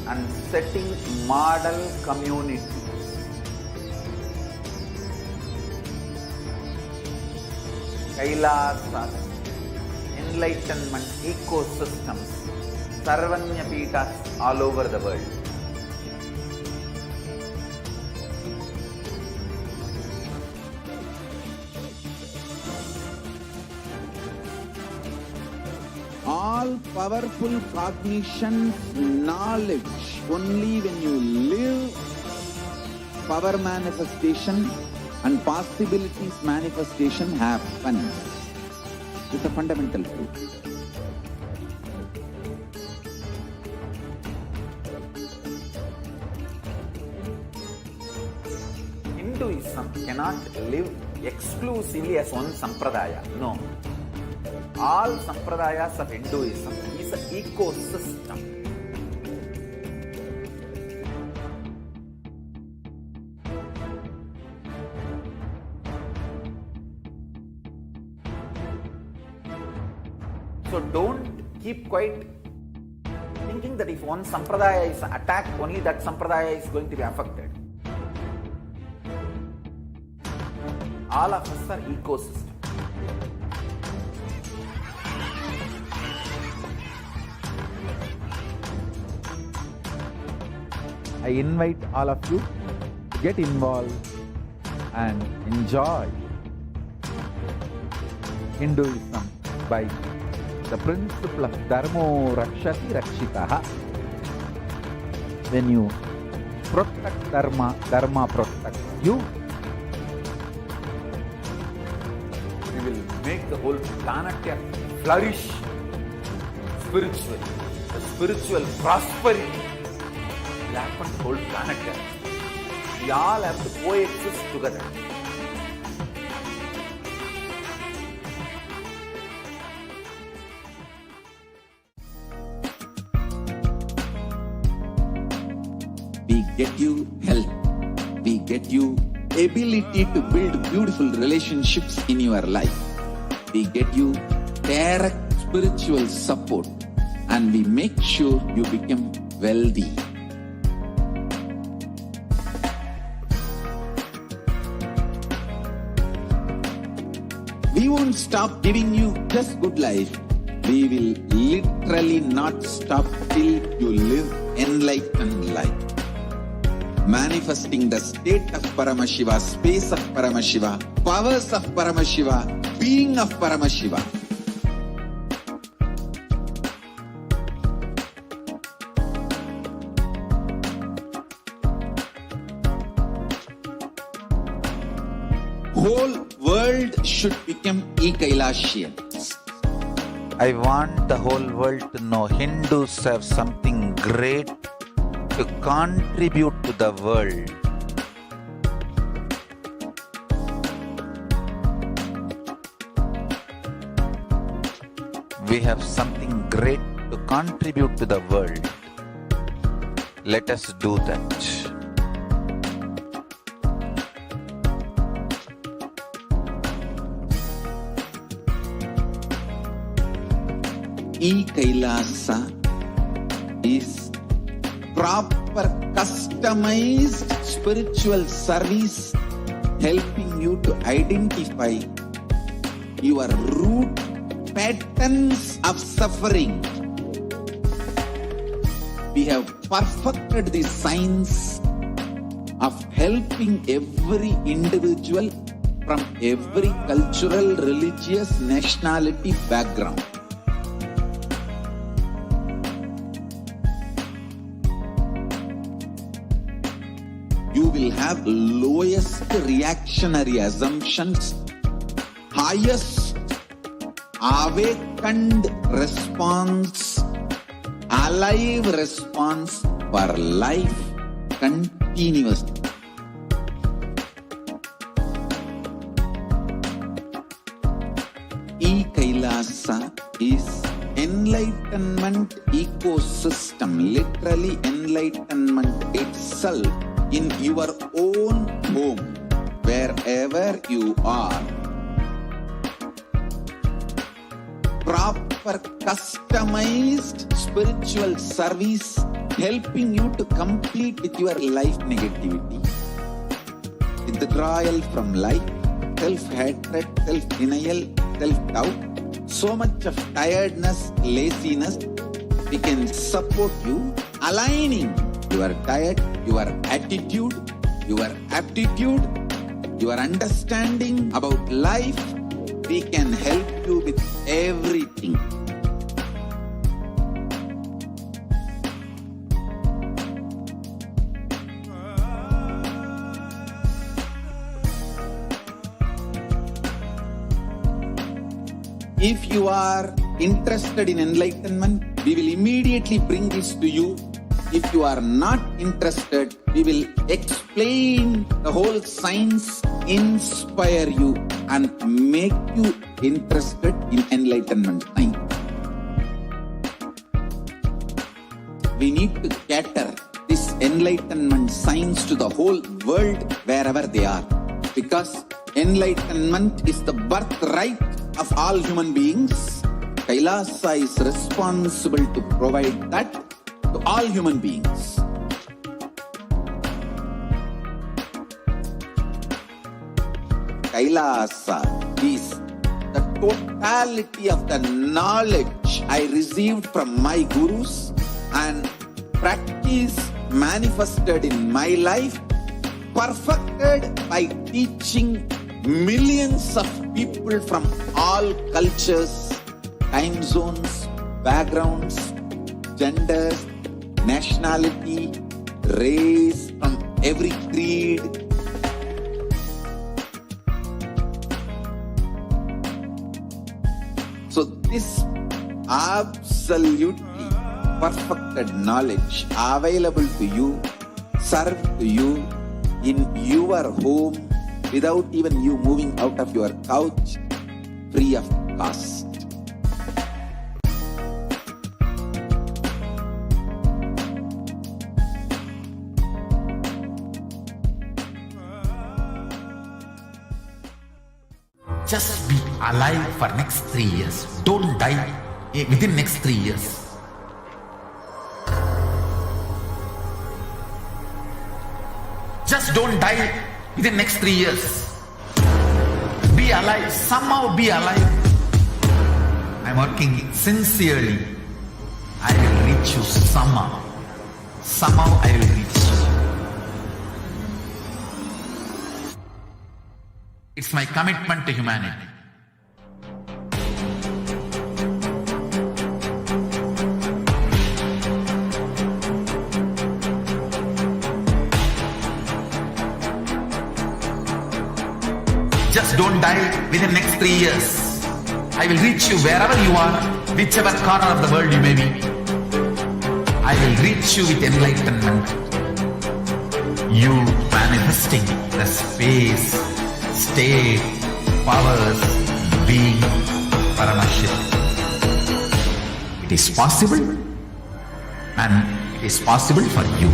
And setting model community. Kailasa, enlightenment ecosystems, Sarvanya Peethas all over the world. All powerful cognition, knowledge, only when you live, power manifestation and possibilities manifestation happen. It's a fundamental truth. Hinduism cannot live exclusively as one sampradaya. No. All sampradayas of Hinduism is an ecosystem. So don't keep quiet thinking that if one sampradaya is attacked, only that sampradaya is going to be affected. All of us are ecosystem. I invite all of you to get involved and enjoy Hinduism by the principle of Dharmo Rakshati Rakshitaha. When you protect Dharma, Dharma protects you. We will make the whole planet flourish spiritually. The spiritual prosperity will happen to the whole planet. We all have to coexist together. We get you health. We get you ability to build beautiful relationships in your life. We get you direct spiritual support, and we make sure you become wealthy. We won't stop giving you just good life. We will literally not stop till you live enlightened life. Manifesting the state of Paramashiva, space of Paramashiva, powers of Paramashiva, being of Paramashiva. Whole world should become Kailasians. I want the whole world to know Hindus have something great to contribute to the world. We have something great to contribute to the world. Let us do that. Kailasa is proper customized spiritual service helping you to identify your root patterns of suffering. We have perfected the science of helping every individual from every cultural, religious, nationality background. You will have lowest reactionary assumptions, highest awakened response, alive response for life continuously. Kailasa is enlightenment ecosystem, literally enlightenment itself in your own home, wherever you are. Proper customized spiritual service helping you to complete with your life negativity, withdrawal from life, self-hatred, self-denial, self-doubt, so much of tiredness, laziness. We can support you aligning your diet, your attitude, your aptitude, your understanding about life. We can help you with everything. If you are interested in enlightenment, we will immediately bring this to you if you are not interested, we will explain the whole science, inspire you and make you interested in enlightenment time. We need to cater this enlightenment science to the whole world wherever they are. Because enlightenment is the birthright of all human beings. Kailasa is responsible to provide that to all human beings. Kailasa is the totality of the knowledge I received from my gurus and practice manifested in my life, perfected by teaching millions of people from all cultures, time zones, backgrounds, genders, nationality, race, from every creed. So this absolutely perfected knowledge available to you, served to you in your home without even you moving out of your couch, free of cost. Just be alive for next 3 years. Don't die within next 3 years. Just don't die within next 3 years. Be alive. Somehow be alive. I'm working sincerely. I will reach you somehow. Somehow I will reach you. It's my commitment to humanity. Just don't die within next 3 years. I will reach you wherever you are, whichever corner of the world you may be. I will reach you with enlightenment. You manifesting the space, state, powers, being Paramashivoham. It is possible, and it is possible for you.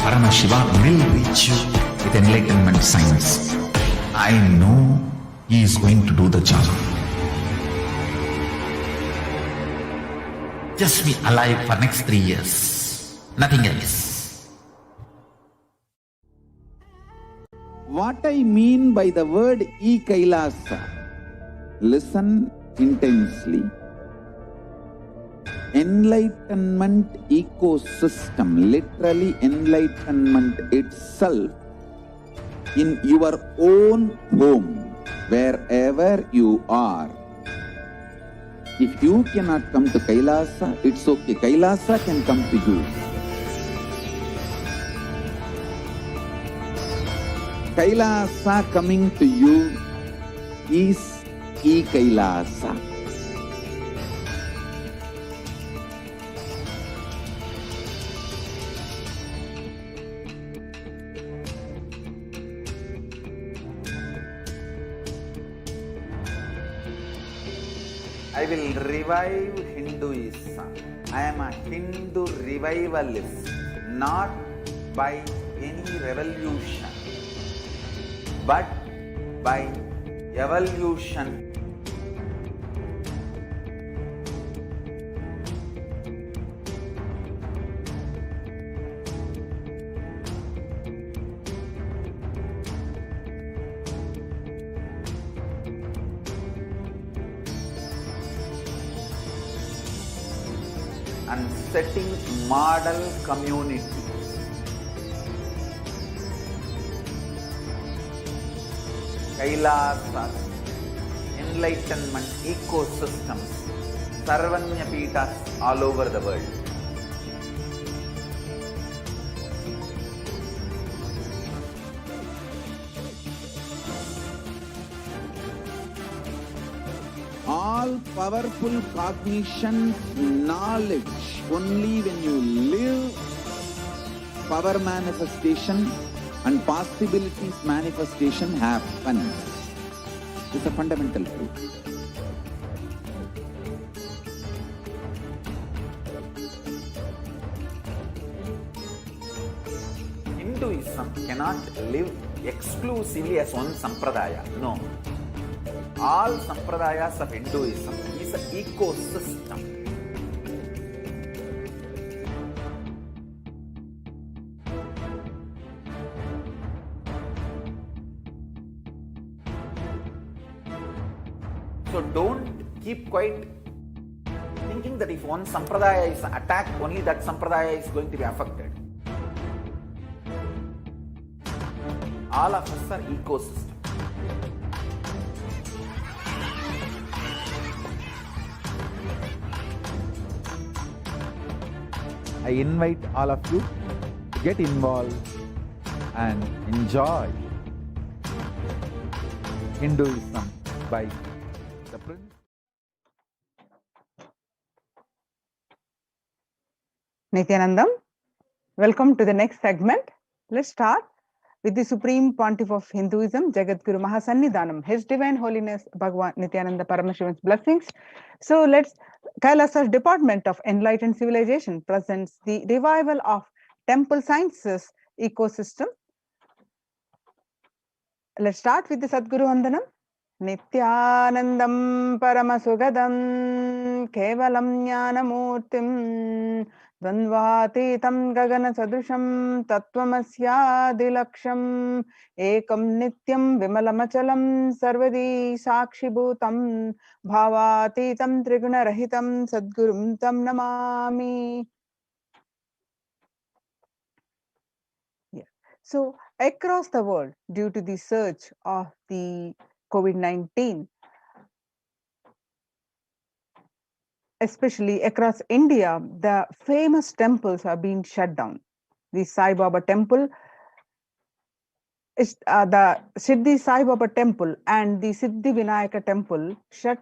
Paramashivoham will reach you with enlightenment science. I know he is going to do the job. Just be alive for next 3 years. Nothing else. What I mean by the word Kailasa, listen intensely. Enlightenment ecosystem, literally enlightenment itself, in your own home, wherever you are. If you cannot come to Kailasa, it's okay. Kailasa can come to you. Kailasa coming to you is Kailasa. I will revive Hinduism. I am a Hindu revivalist, not by any revolution, but by evolution. And setting model communities. Kailasa, enlightenment ecosystems, Sarvanya Peethas all over the world. all powerful cognition, knowledge, only when you live, power manifestation and possibilities manifestation happen. It's a fundamental truth. Hinduism cannot live exclusively as one sampradaya. No. All sampradayas of Hinduism is an ecosystem. So don't keep quiet thinking that if one sampradaya is attacked, only that sampradaya is going to be affected. All of us are ecosystem. I invite all of you to get involved and enjoy Hinduism by the Prince. Nithyanandam, welcome to the next segment. Let's start with the Supreme Pontiff of Hinduism, Jagadguru Mahasannidhanam, His Divine Holiness Bhagavan Nithyananda Paramashivan's blessings. So Kailasa's Department of Enlightened Civilization presents the revival of temple sciences ecosystem. Let's start with the Sadguru Vandanam. Nithyanandam Paramasogadam Kevalam Jnanamurtim Dvandvatitam Gagana Sadrusham Tattvamasya Ekam Nityam Vimalamachalam Sarvadi Sakshibhutam Bhavatitam Triguna Rahitam Sadgurum Tam Namami. So across the world, due to the surge of the COVID-19, especially across India, the famous temples are being shut down. The Sai Baba temple, the Siddhi Sai Baba temple and the Siddhi Vinayaka temple shut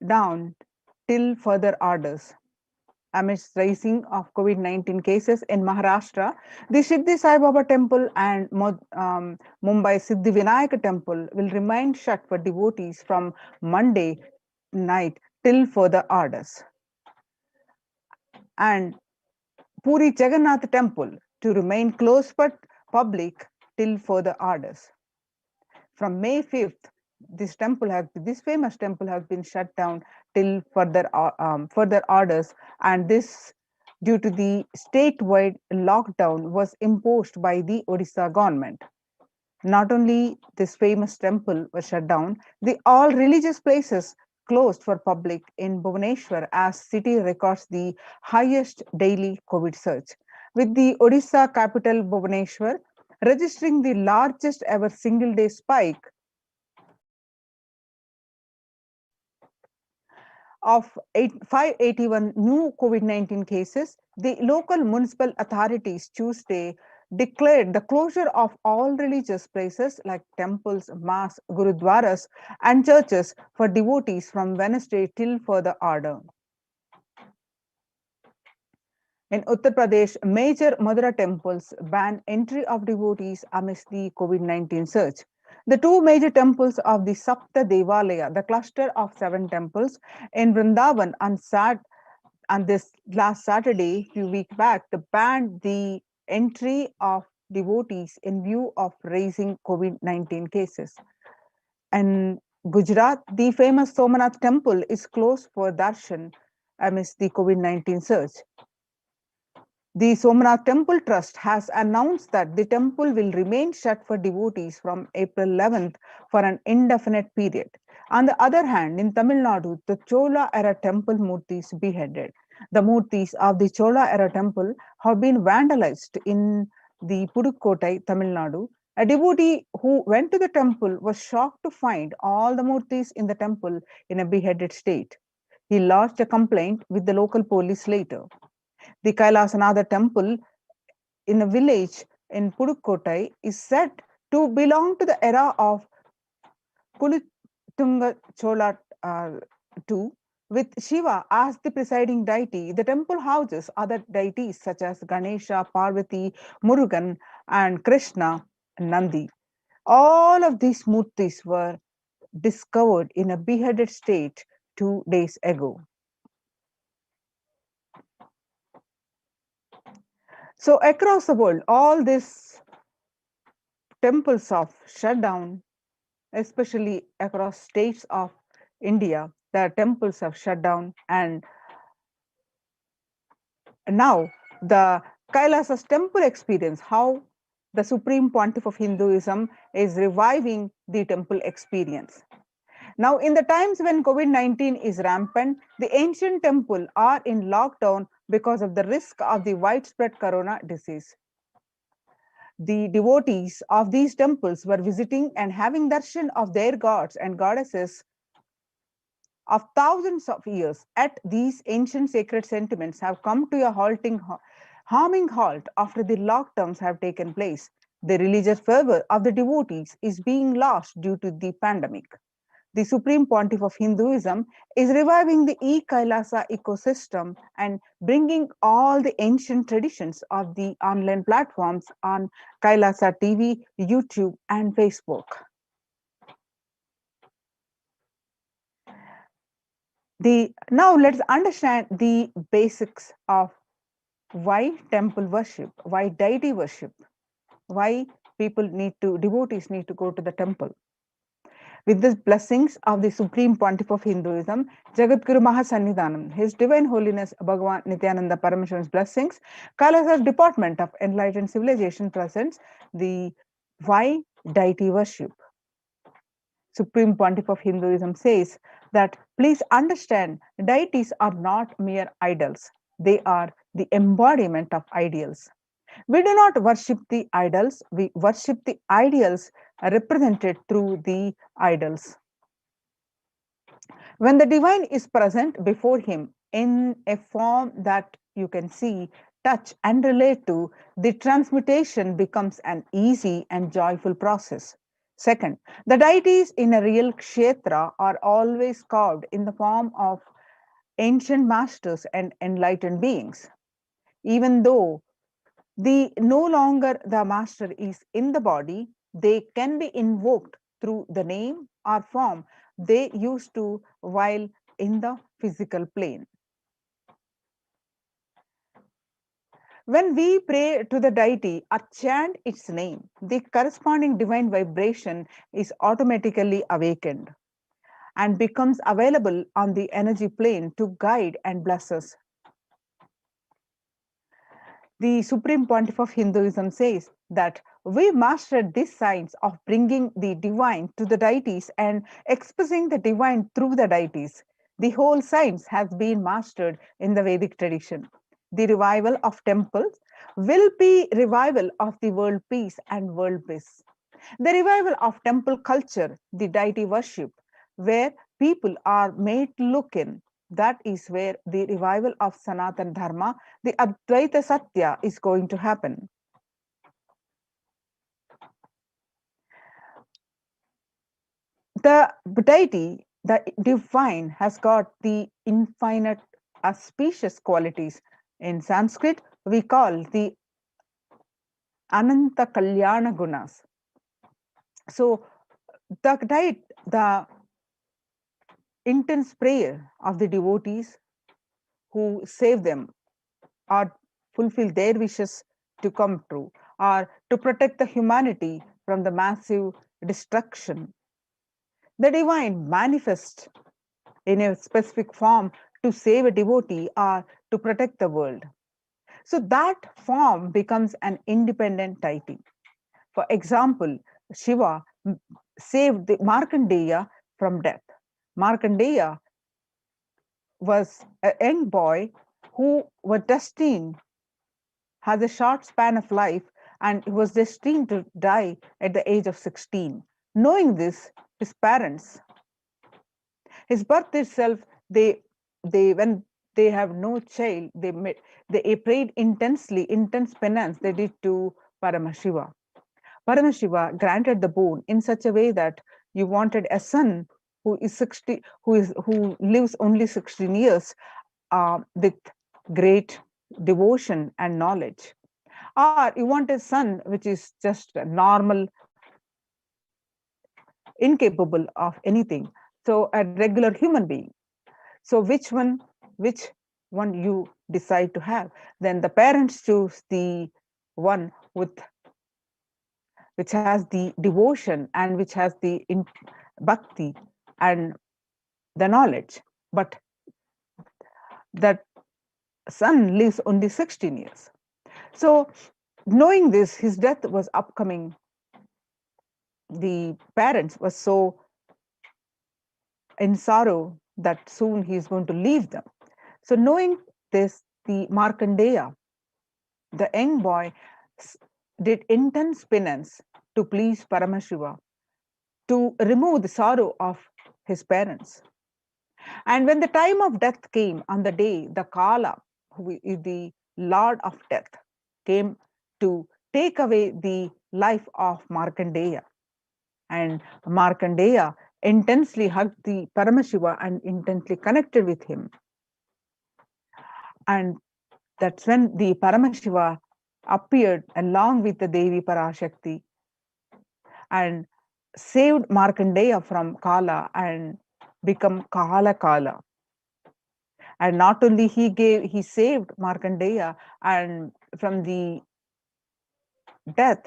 down till further orders. Amidst rising of COVID-19 cases in Maharashtra, the Siddhi Sai Baba temple and Mumbai Siddhi Vinayaka temple will remain shut for devotees from Monday night till further orders. And Puri Jagannath temple to remain closed for public till further orders. From May 5th, this famous temple has been shut down till further orders, and this due to the statewide lockdown was imposed by the Odisha government. Not only this famous temple was shut down, all religious places closed for public in Bhubaneswar as city records the highest daily COVID surge, with the Odisha capital Bhubaneswar registering the largest ever single day spike of 581 new COVID-19 cases. The local municipal authorities Tuesday declared the closure of all religious places like temples, mosques, gurudwaras, and churches for devotees from Wednesday till further order. In Uttar Pradesh, major Madura temples ban entry of devotees amidst the COVID-19 surge. The two major temples of the Sapta Devalaya, the cluster of 7 temples in Vrindavan on this last Saturday, few weeks back, banned the entry of devotees in view of rising COVID-19 cases. And Gujarat, the famous Somanath temple is closed for darshan amidst the COVID-19 surge. The Somanath Temple Trust has announced that the temple will remain shut for devotees from April 11th for an indefinite period. On the other hand, in Tamil Nadu, the Chola era temple murtis beheaded. The murtis of the Chola era temple have been vandalized in the Pudukkottai, Tamil Nadu. A devotee who went to the temple was shocked to find all the murtis in the temple in a beheaded state. He lodged a complaint with the local police later. The Kailasa temple in a village in Pudukkottai is said to belong to the era of Kulitunga Chola 2. With Shiva as the presiding deity, the temple houses other deities such as Ganesha, Parvati, Murugan, and Krishna, Nandi. All of these murtis were discovered in a beheaded state 2 days ago. So across the world, all these temples have shut down, especially across states of India, the temples have shut down, and now the Kailasa's temple experience, how the Supreme Pontiff of Hinduism is reviving the temple experience. Now, in the times when COVID-19 is rampant, the ancient temple are in lockdown because of the risk of the widespread corona disease. The devotees of these temples were visiting and having darshan of their gods and goddesses of thousands of years. At these ancient sacred sentiments have come to a harming halt after the lockdowns have taken place. The religious fervor of the devotees is being lost due to the pandemic. The Supreme Pontiff of Hinduism is reviving the Kailasa ecosystem and bringing all the ancient traditions of the online platforms on Kailasa TV, YouTube, and Facebook. Now let's understand the basics of why temple worship, why deity worship, why devotees need to go to the temple. With the blessings of the Supreme Pontiff of Hinduism, Jagadguru Mahasannidhanam, His Divine Holiness Bhagavan Nithyananda Paramashivan's blessings, Kailasa's Department of Enlightened Civilization presents the why deity worship. Supreme Pontiff of Hinduism says that please understand deities are not mere idols. They are the embodiment of ideals. We do not worship the idols, we worship the ideals represented through the idols. When the divine is present before him in a form that you can see, touch, and relate to, the transmutation becomes an easy and joyful process. Second, the deities in a real kshetra are always carved in the form of ancient masters and enlightened beings. Even though no longer the master is in the body, they can be invoked through the name or form they used to while in the physical plane. When we pray to the deity or chant its name, the corresponding divine vibration is automatically awakened and becomes available on the energy plane to guide and bless us. The Supreme Pontiff of Hinduism says that we mastered this science of bringing the divine to the deities and expressing the divine through the deities. The whole science has been mastered in the Vedic tradition. The revival of temples will be revival of the world peace and world bliss. The revival of temple culture, the deity worship, where people are made to look in, that is where the revival of Sanatana Dharma, the Advaita Satya, is going to happen. The deity, the divine, has got the infinite auspicious qualities. In Sanskrit, we call the Ananta Kalyana Gunas. So the intense prayer of the devotees who save them or fulfill their wishes to come true, or to protect the humanity from the massive destruction. The divine manifests in a specific form to save a devotee or to protect the world. So that form becomes an independent deity. For example, Shiva saved the Markandeya from death. Markandeya was a young boy who was destined, has a short span of life, and he was destined to die at the age of 16. Knowing this, his parents, his birth itself, when they have no child, they prayed intensely, intense penance they did to Paramashiva. Paramashiva granted the boon in such a way that you wanted a son who lives only 16 years with great devotion and knowledge, or you want a son which is just normal, incapable of anything, so a regular human being. So which one you decide to have? Then the parents choose the one which has the devotion and which has the bhakti and the knowledge. But that son lives only 16 years. So knowing this, his death was upcoming. The parents were so in sorrow that soon he is going to leave them. So knowing this, the Markandeya, the young boy, did intense penance to please Paramashiva, to remove the sorrow of his parents. And when the time of death came, on the day, the Kala, who is the Lord of Death, came to take away the life of Markandeya. And Markandeya intensely hugged the Paramashiva and intensely connected with him. And that's when the Paramashiva appeared along with the Devi Parashakti and saved Markandeya from Kala and become Kala. And not only he saved Markandeya and from the death,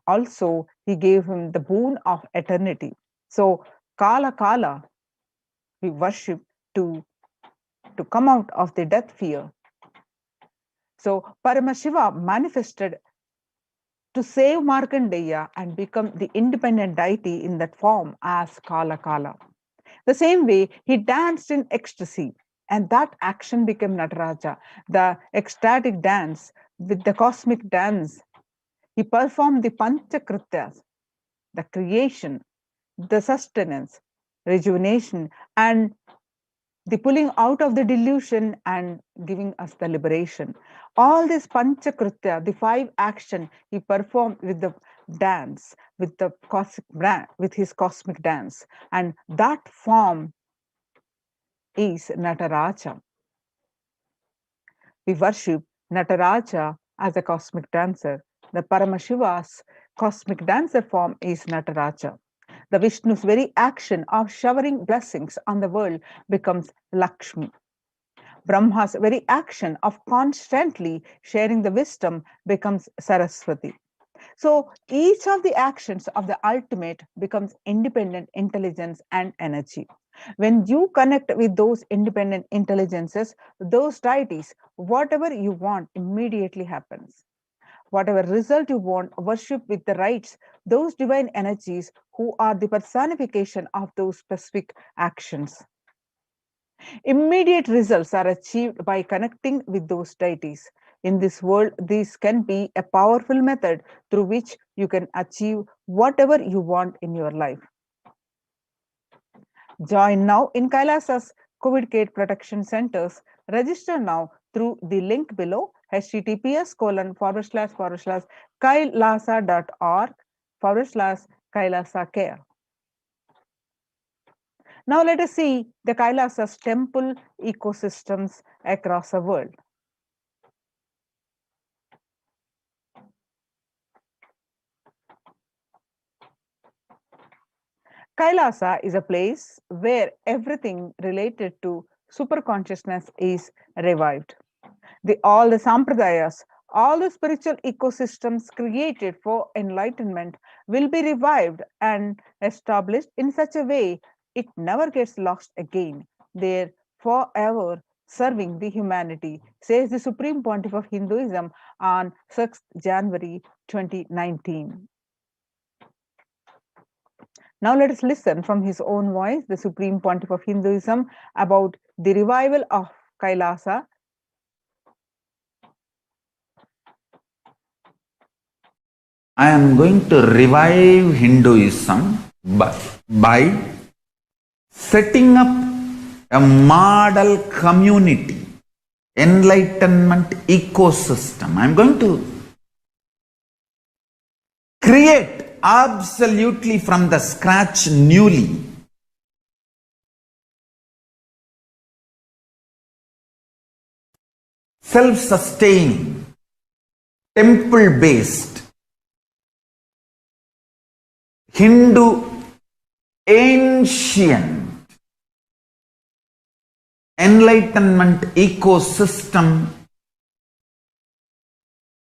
also he gave him the boon of eternity. So Kala, we worship to come out of the death fear. So Paramashiva manifested to save Markandeya and become the independent deity in that form as Kala. The same way, he danced in ecstasy, and that action became Nataraja, the ecstatic dance with the cosmic dance. He performed the Panchakrityas, the creation, the sustenance, rejuvenation, and the pulling out of the delusion and giving us the liberation. All this Panchakritya, the 5 action, he performed with the dance, with his cosmic dance. And that form is Nataraja. We worship Nataraja as a cosmic dancer. The Paramashiva's cosmic dancer form is Nataraja. The Vishnu's very action of showering blessings on the world becomes Lakshmi. Brahma's very action of constantly sharing the wisdom becomes Saraswati. So each of the actions of the ultimate becomes independent intelligence and energy. When you connect with those independent intelligences, those deities, whatever you want immediately happens. Whatever result you want, worship with the rites, those divine energies who are the personification of those specific actions. Immediate results are achieved by connecting with those deities. In this world, this can be a powerful method through which you can achieve whatever you want in your life. Join now in Kailasa's COVID Care Protection Centers. Register now through the link below, https://kailasa.org/Kailasa Care. Now let us see the Kailasa's temple ecosystems across the world. Kailasa is a place where everything related to superconsciousness is revived. All the sampradayas, all the spiritual ecosystems created for enlightenment will be revived and established in such a way it never gets lost again. They're forever serving the humanity, says the Supreme Pontiff of Hinduism on 6th January 2019. Now let us listen from his own voice, the Supreme Pontiff of Hinduism, about the revival of Kailasa. I am going to revive Hinduism by setting up a model community, enlightenment ecosystem. I am going to create absolutely from the scratch newly self-sustaining, temple-based, Hindu ancient enlightenment ecosystem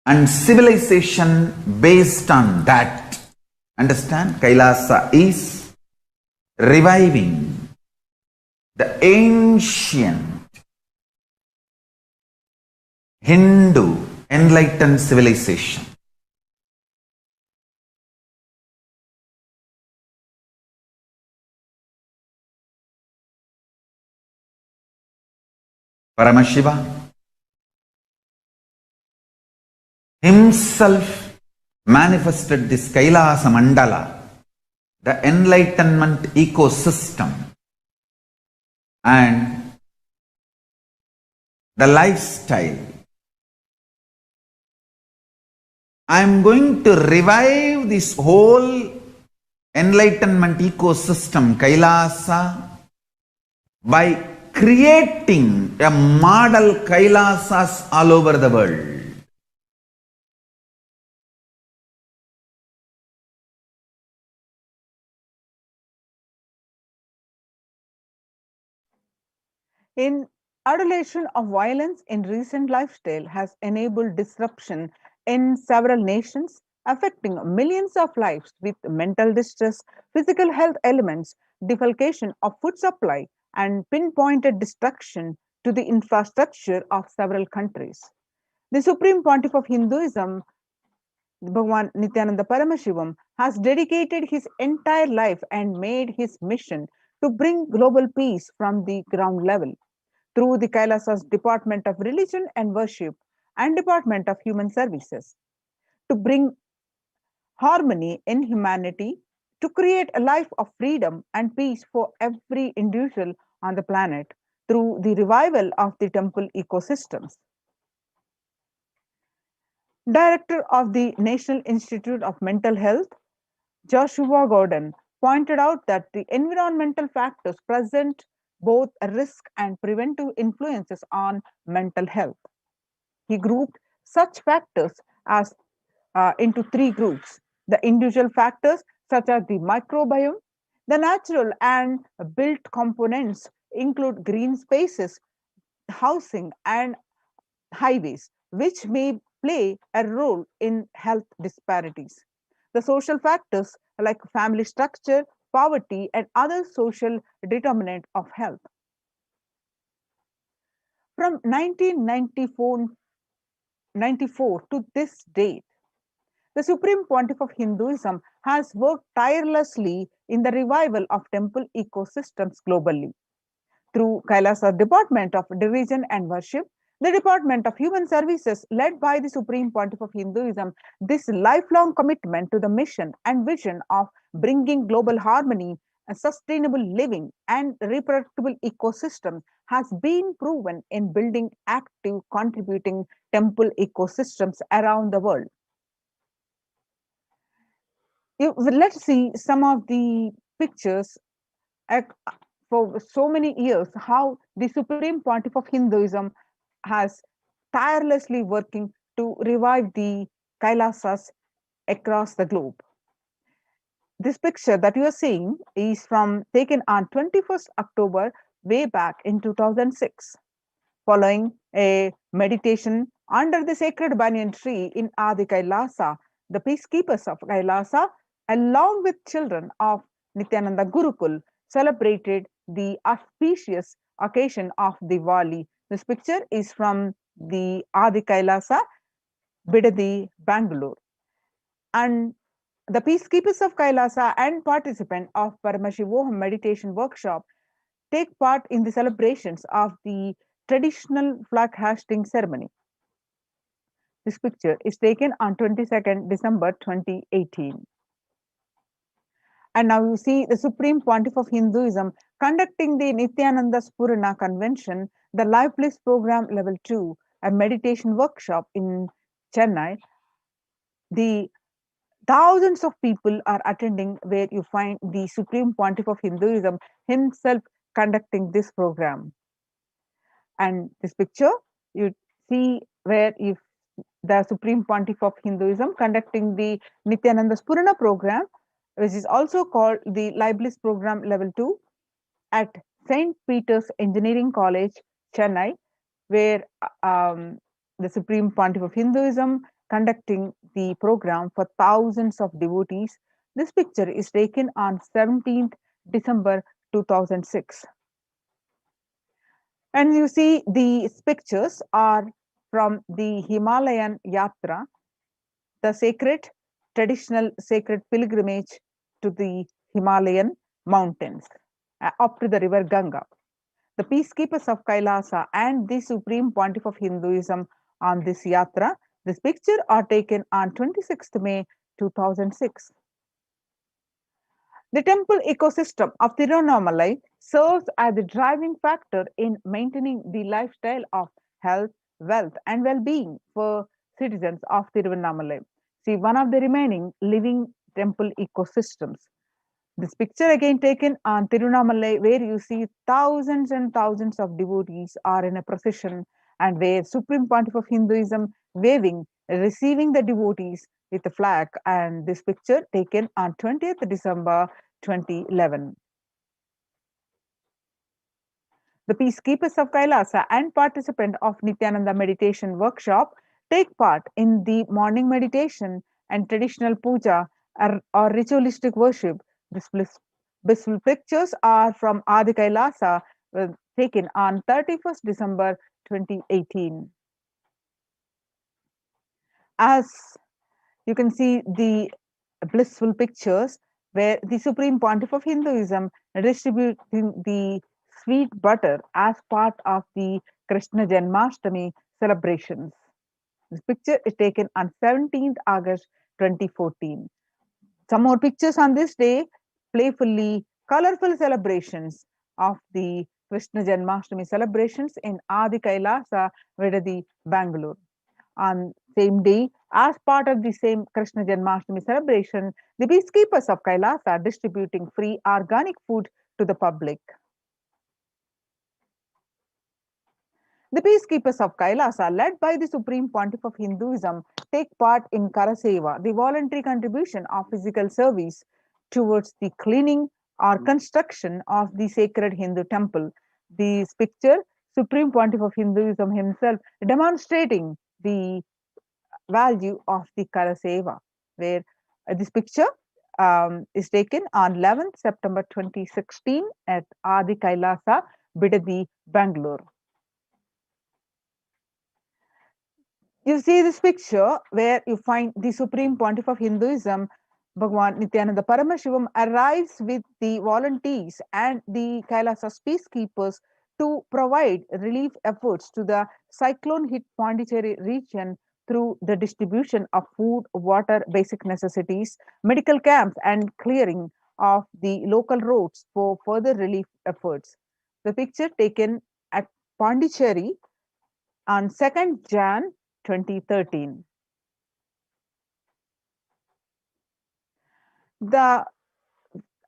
and civilization based on that. Understand? Kailasa is reviving the ancient Hindu enlightened civilization. Paramashiva himself manifested this Kailasa Mandala, the enlightenment ecosystem, and the lifestyle. I am going to revive this whole enlightenment ecosystem, Kailasa, by creating a model Kailasas all over the world. In adulation of violence in recent lifestyle has enabled disruption in several nations, affecting millions of lives with mental distress, physical health elements, defalcation of food supply, and pinpointed destruction to the infrastructure of several countries. The Supreme Pontiff of Hinduism, Bhagavan Nithyananda Paramashivam, has dedicated his entire life and made his mission to bring global peace from the ground level through the Kailasa's Department of Religion and Worship and Department of Human Services, to bring harmony in humanity, to create a life of freedom and peace for every individual on the planet through the revival of the temple ecosystems. Director of the National Institute of Mental Health, Joshua Gordon, pointed out that the environmental factors present both risk and preventive influences on mental health. He grouped such factors as into three groups: the individual factors, such as the microbiome; the natural and built components include green spaces, housing, and highways, which may play a role in health disparities; the social factors like family structure, poverty, and other social determinant of health. From 1994 to this date, the Supreme Pontiff of Hinduism has worked tirelessly in the revival of temple ecosystems globally. Through Kailasa Department of Religion and Worship, the Department of Human Services led by the Supreme Pontiff of Hinduism, this lifelong commitment to the mission and vision of bringing global harmony, and sustainable living, and reproducible ecosystem has been proven in building active, contributing temple ecosystems around the world. Let's see some of the pictures for so many years how the Supreme Pontiff of Hinduism has tirelessly working to revive the Kailasas across the globe. This picture that you are seeing is from taken on 21st October way back in 2006, following a meditation under the sacred banyan tree in Adi Kailasa. The peacekeepers of Kailasa, along with children of Nithyananda Gurukul, celebrated the auspicious occasion of Diwali. This picture is from the Adi Kailasa, Bidadi, Bangalore. And the peacekeepers of Kailasa and participants of Paramashivoham meditation workshop take part in the celebrations of the traditional flag hoisting ceremony. This picture is taken on 22nd December 2018. And now you see the Supreme Pontiff of Hinduism conducting the Nithyananda Spurana Convention, the Life Bliss Program Level 2, a meditation workshop in Chennai. The thousands of people are attending, where you find the Supreme Pontiff of Hinduism himself conducting this program. And this picture, you see where if the Supreme Pontiff of Hinduism conducting the Nithyananda Spurana program, which is also called the Liblis Program Level 2 at St. Peter's Engineering College, Chennai, where the Supreme Pontiff of Hinduism conducting the program for thousands of devotees. This picture is taken on 17th December 2006. And you see these pictures are from the Himalayan Yatra, the traditional sacred pilgrimage to the Himalayan mountains up to the river Ganga. The peacekeepers of Kailasa and the Supreme Pontiff of Hinduism on this yatra. This picture are taken on 26th May 2006. The temple ecosystem of Tiruvannamalai serves as the driving factor in maintaining the lifestyle of health, wealth, and well-being for citizens of Tiruvannamalai. See, one of the remaining living temple ecosystems. This picture again taken on Tiruvannamalai, where you see thousands and thousands of devotees are in a procession, and where Supreme Pontiff of Hinduism waving, receiving the devotees with a flag, and this picture taken on 20th December 2011. The peacekeepers of Kailasa and participant of Nithyananda meditation workshop take part in the morning meditation and traditional puja or ritualistic worship. These pictures are from Adi Kailasa, taken on 31st December 2018. As you can see the blissful pictures where the Supreme Pontiff of Hinduism distributing the sweet butter as part of the Krishna Janmashtami celebrations. This picture is taken on 17th August 2014. Some more pictures on this day, playfully colorful celebrations of the Krishna Janmashtami celebrations in Adi Kailasa, Vedadi, Bangalore. On same day, as part of the same Krishna Janmashtami celebration, the peacekeepers of Kailasa are distributing free organic food to the public. The peacekeepers of Kailasa, led by the Supreme Pontiff of Hinduism, take part in Karaseva, the voluntary contribution of physical service towards the cleaning or construction of the sacred Hindu temple. This picture, Supreme Pontiff of Hinduism himself demonstrating the value of the Karaseva, where this picture is taken on 11th September 2016 at Adi Kailasa, Bidadi, Bangalore. You see this picture where you find the Supreme Pontiff of Hinduism, Bhagavan Nithyananda Paramashivam, arrives with the volunteers and the Kailasa's peacekeepers to provide relief efforts to the cyclone-hit Pondicherry region through the distribution of food, water, basic necessities, medical camps, and clearing of the local roads for further relief efforts. The picture taken at Pondicherry on 2nd Jan 2013.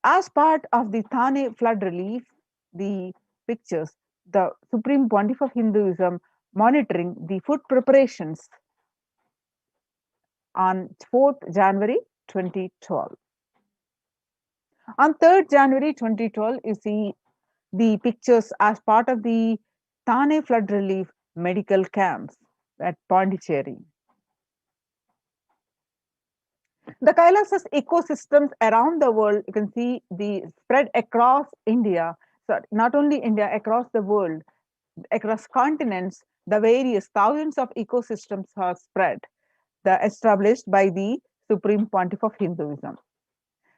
As part of the Thane flood relief, the pictures, the Supreme Pontiff of Hinduism monitoring the food preparations on 4th January 2012. On 3rd January 2012, you see the pictures as part of the Thane flood relief medical camps at Pondicherry. The Kailasa's ecosystems around the world, you can see the spread across India, so not only India, across the world, across continents, the various thousands of ecosystems are spread, established by the Supreme Pontiff of Hinduism.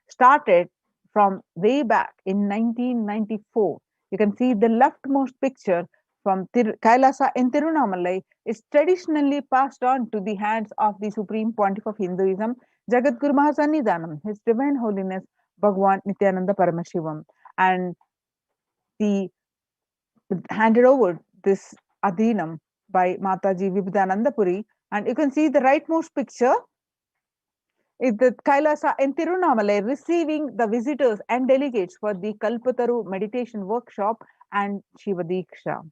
Started from way back in 1994. You can see the leftmost picture from Kailasa in Tiruvannamalai is traditionally passed on to the hands of the Supreme Pontiff of Hinduism, Jagadguru Mahasannidhanam, His Divine Holiness Bhagavan Nithyananda Paramashivam, and the handed over this Adhinam by Mataji Vibhudanandapuri. And you can see the rightmost picture is the Kailasa in Tiruvannamalai receiving the visitors and delegates for the Kalpataru meditation workshop and Shiva Diksha.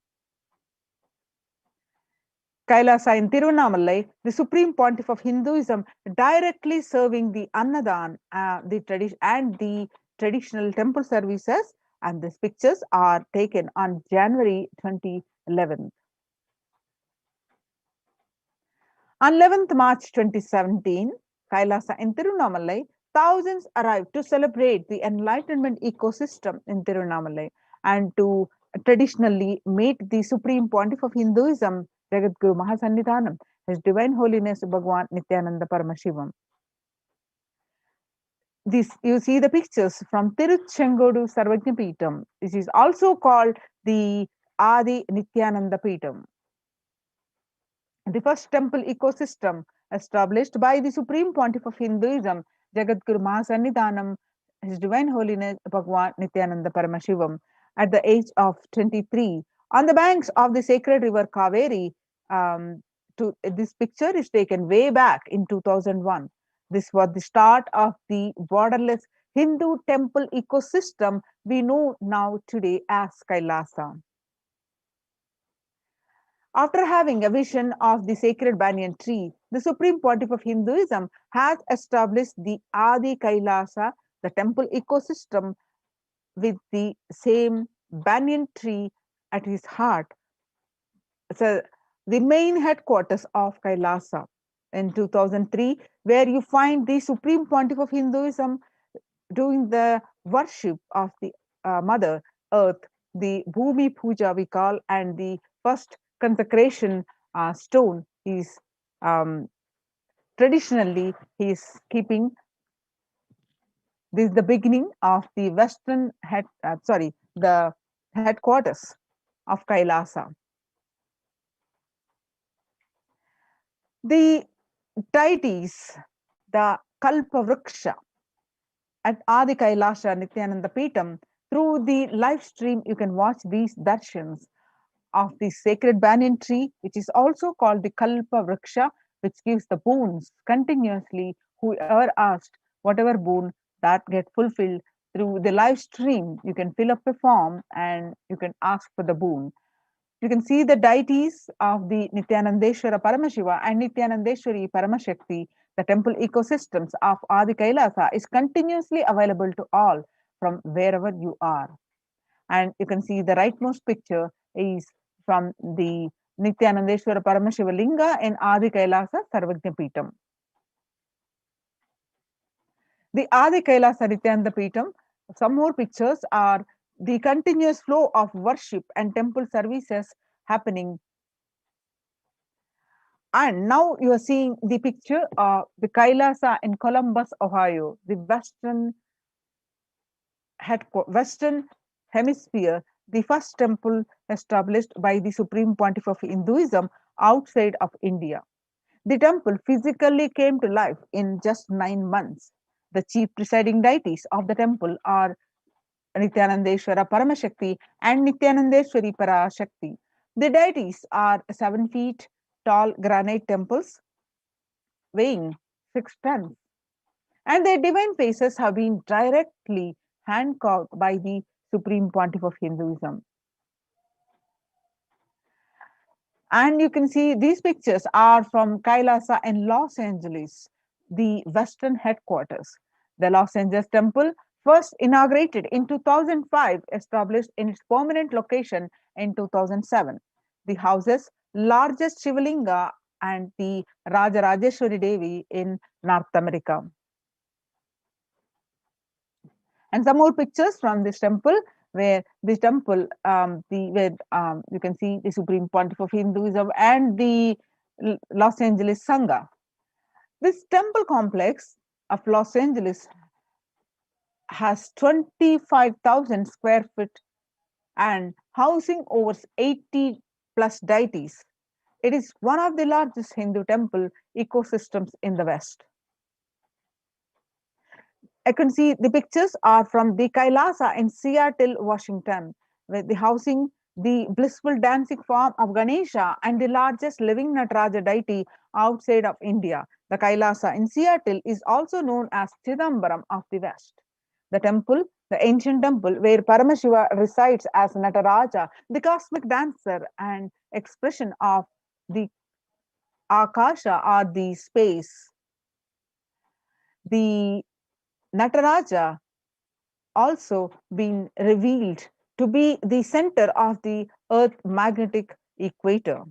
Kailasa in Tiruvannamalai, the supreme pontiff of Hinduism, directly serving the Annadan, the traditional temple services, and these pictures are taken on January 2011. On 11th March 2017, Kailasa in Tiruvannamalai, thousands arrived to celebrate the enlightenment ecosystem in Tiruvannamalai and to traditionally meet the supreme pontiff of Hinduism, Jagadguru Mahasannidhanam, His Divine Holiness Bhagavan Nithyananda Paramashivam. This you see the pictures from Tiruchengodu Sarvajna Peetham. This is also called the Adi Nithyananda Peetham. The first temple ecosystem established by the Supreme Pontiff of Hinduism, Jagadguru Mahasannidhanam, His Divine Holiness Bhagavan Nithyananda Paramashivam, at the age of 23, on the banks of the sacred river Kaveri. This picture is taken way back in 2001. This was the start of the borderless Hindu temple ecosystem we know now today as Kailasa. After having a vision of the sacred banyan tree, the Supreme Pontiff of Hinduism has established the Adi Kailasa, the temple ecosystem, with the same banyan tree at his heart. So, the main headquarters of Kailasa in 2003, where you find the Supreme Pontiff of Hinduism doing the worship of the Mother Earth, the Bhumi Puja we call, and the first consecration stone is traditionally he is keeping. This is the beginning of the the headquarters of Kailasa. The deities, the Kalpa Vriksha at Adi Kailasa Nithyananda Peetham, through the live stream you can watch these darshans of the sacred banyan tree, which is also called the Kalpa Vriksha, which gives the boons continuously. Whoever asked, whatever boon that get fulfilled through the live stream, you can fill up a form and you can ask for the boon. You can see the deities of the Nithyanandeshwara Paramashiva and Nithyanandeshwari Paramashakti. The temple ecosystems of Adi Kailasa is continuously available to all from wherever you are. And you can see the rightmost picture is from the Nithyanandeshwara Paramashiva Linga in Adi Kailasa Sarvajna Peetham. The Adi Kailasa Nithyananda Peetham, some more pictures are the continuous flow of worship and temple services happening. And now you are seeing the picture of the Kailasa in Columbus, Ohio, the Western Hemisphere, the first temple established by the Supreme Pontiff of Hinduism outside of India. The temple physically came to life in just 9 months. The chief presiding deities of the temple are Nithyanandeshwara Paramashakti and Nithyanandeshwari Parashakti. The deities are 7 feet tall granite temples weighing 6 tons, and their divine faces have been directly hand-carved by the Supreme Pontiff of Hinduism. And you can see these pictures are from Kailasa in Los Angeles, the Western headquarters. The Los Angeles temple, first inaugurated in 2005, established in its permanent location in 2007. The houses largest Shivalinga and the Rajarajeshwari Devi in North America. And some more pictures from this temple, where the temple, you can see the Supreme Pontiff of Hinduism and the Los Angeles Sangha. This temple complex of Los Angeles has 25,000 square feet and housing over 80 plus deities. It is one of the largest Hindu temple ecosystems in the West. I can see the pictures are from the Kailasa in Seattle, Washington, with the housing the blissful dancing form of Ganesha and the largest living Nataraja deity outside of India. The Kailasa in Seattle is also known as Chidambaram of the West. The temple, the ancient temple where Paramashiva resides as Nataraja, the cosmic dancer and expression of the Akasha or the space. The Nataraja also been revealed to be the center of the Earth magnetic equator.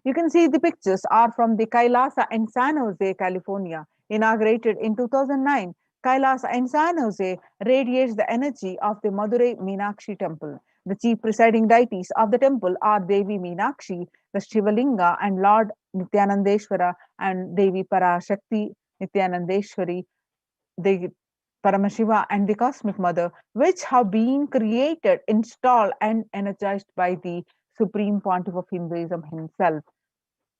You can see the pictures are from the Kailasa in San Jose, California. Inaugurated in 2009, Kailasa in San Jose radiates the energy of the Madurai Meenakshi temple. The chief presiding deities of the temple are Devi Meenakshi, the Shivalinga, and Lord Nithyanandeshwara and Devi Parashakti Nithyanandeshwari, the Paramashiva and the Cosmic Mother, which have been created, installed, and energized by the Supreme Pontiff of Hinduism himself.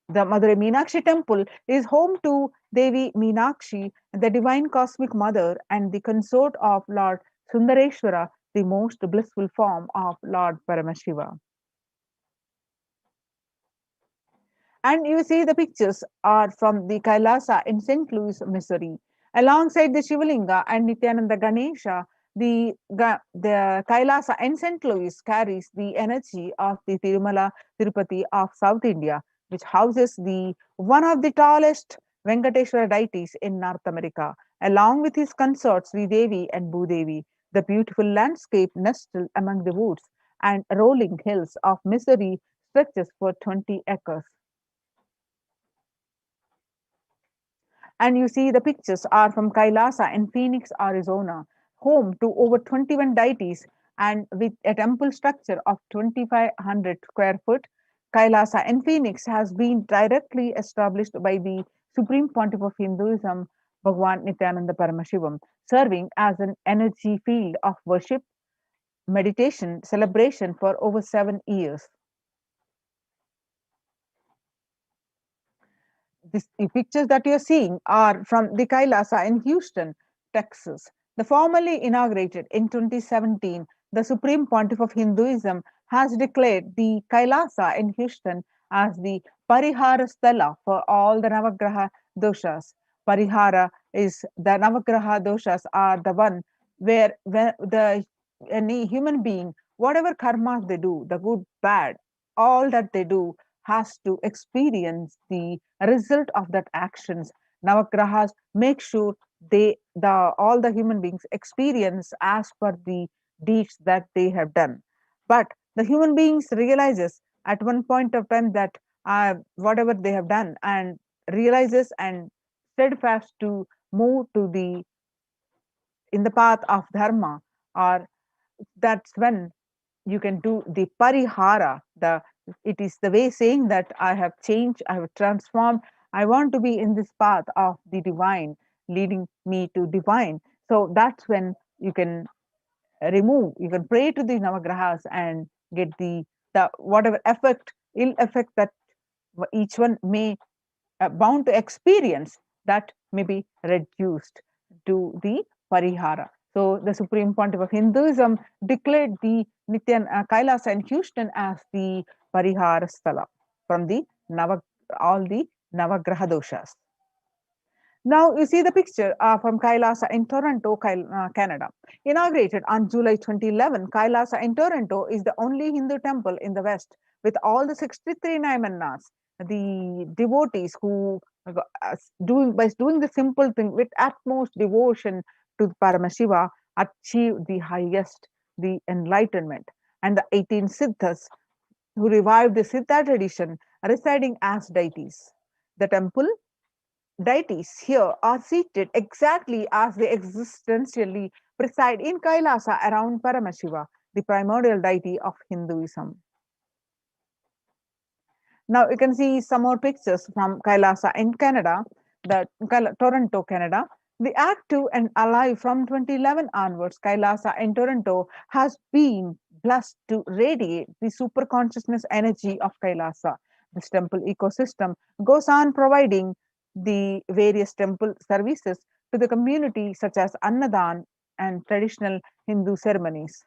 The Madurai Meenakshi temple is home to Devi Meenakshi, the divine cosmic mother and the consort of Lord Sundareshwara, the most blissful form of Lord Paramashiva. And you see the pictures are from the Kailasa in St. Louis, Missouri. Alongside the Shivalinga and Nityananda Ganesha, the Kailasa in St. Louis carries the energy of the Tirumala Tirupati of South India, which houses the one of the tallest Venkateshwara deities in North America, along with his consorts Sri Devi and Bhudevi. The beautiful landscape nestled among the woods and rolling hills of Missouri stretches for 20 acres. And you see the pictures are from Kailasa in Phoenix, Arizona, home to over 21 deities and with a temple structure of 2,500 square foot. Kailasa in Phoenix has been directly established by the Supreme Pontiff of Hinduism, Bhagavan Nithyananda Paramashivam, serving as an energy field of worship, meditation, celebration for over 7 years. The pictures that you're seeing are from the Kailasa in Houston, Texas. The formally inaugurated in 2017, the Supreme Pontiff of Hinduism has declared the Kailasa in Houston as the Parihara Sthala for all the Navagraha doshas. Parihara is the Navagraha doshas are the one where any human being, whatever karmas they do, the good, bad, all that they do has to experience the result of that actions. Navagrahas make sure all the human beings experience as per the deeds that they have done. But the human beings realizes at one point of time that whatever they have done and realizes and steadfast to move to the in the path of dharma, or that's when you can do the parihara. It is the way saying that I have changed, I have transformed, I want to be in this path of the divine, leading me to divine. So that's when you can you can pray to the navagrahas and get the whatever effect, ill effect that each one may bound to experience, that may be reduced to the parihara. So the Supreme Pontiff of Hinduism declared the Kailasa in Houston as the Parihara Sthala from the all the Navagraha doshas. Now you see the picture from Kailasa in Toronto, Canada. Inaugurated on July 2011, Kailasa in Toronto is the only Hindu temple in the West with all the 63 Naimanas. The devotees who by doing the simple thing with utmost devotion to Paramashiva achieve the highest, the enlightenment. And the 18 Siddhas who revived the Siddha tradition residing as deities. The temple deities here are seated exactly as they existentially preside in Kailasa around Paramashiva, the primordial deity of Hinduism. Now you can see some more pictures from Kailasa in Canada, Toronto, Canada. The active and alive from 2011 onwards, Kailasa in Toronto has been blessed to radiate the super consciousness energy of Kailasa. This temple ecosystem goes on providing the various temple services to the community, such as Annadan and traditional Hindu ceremonies.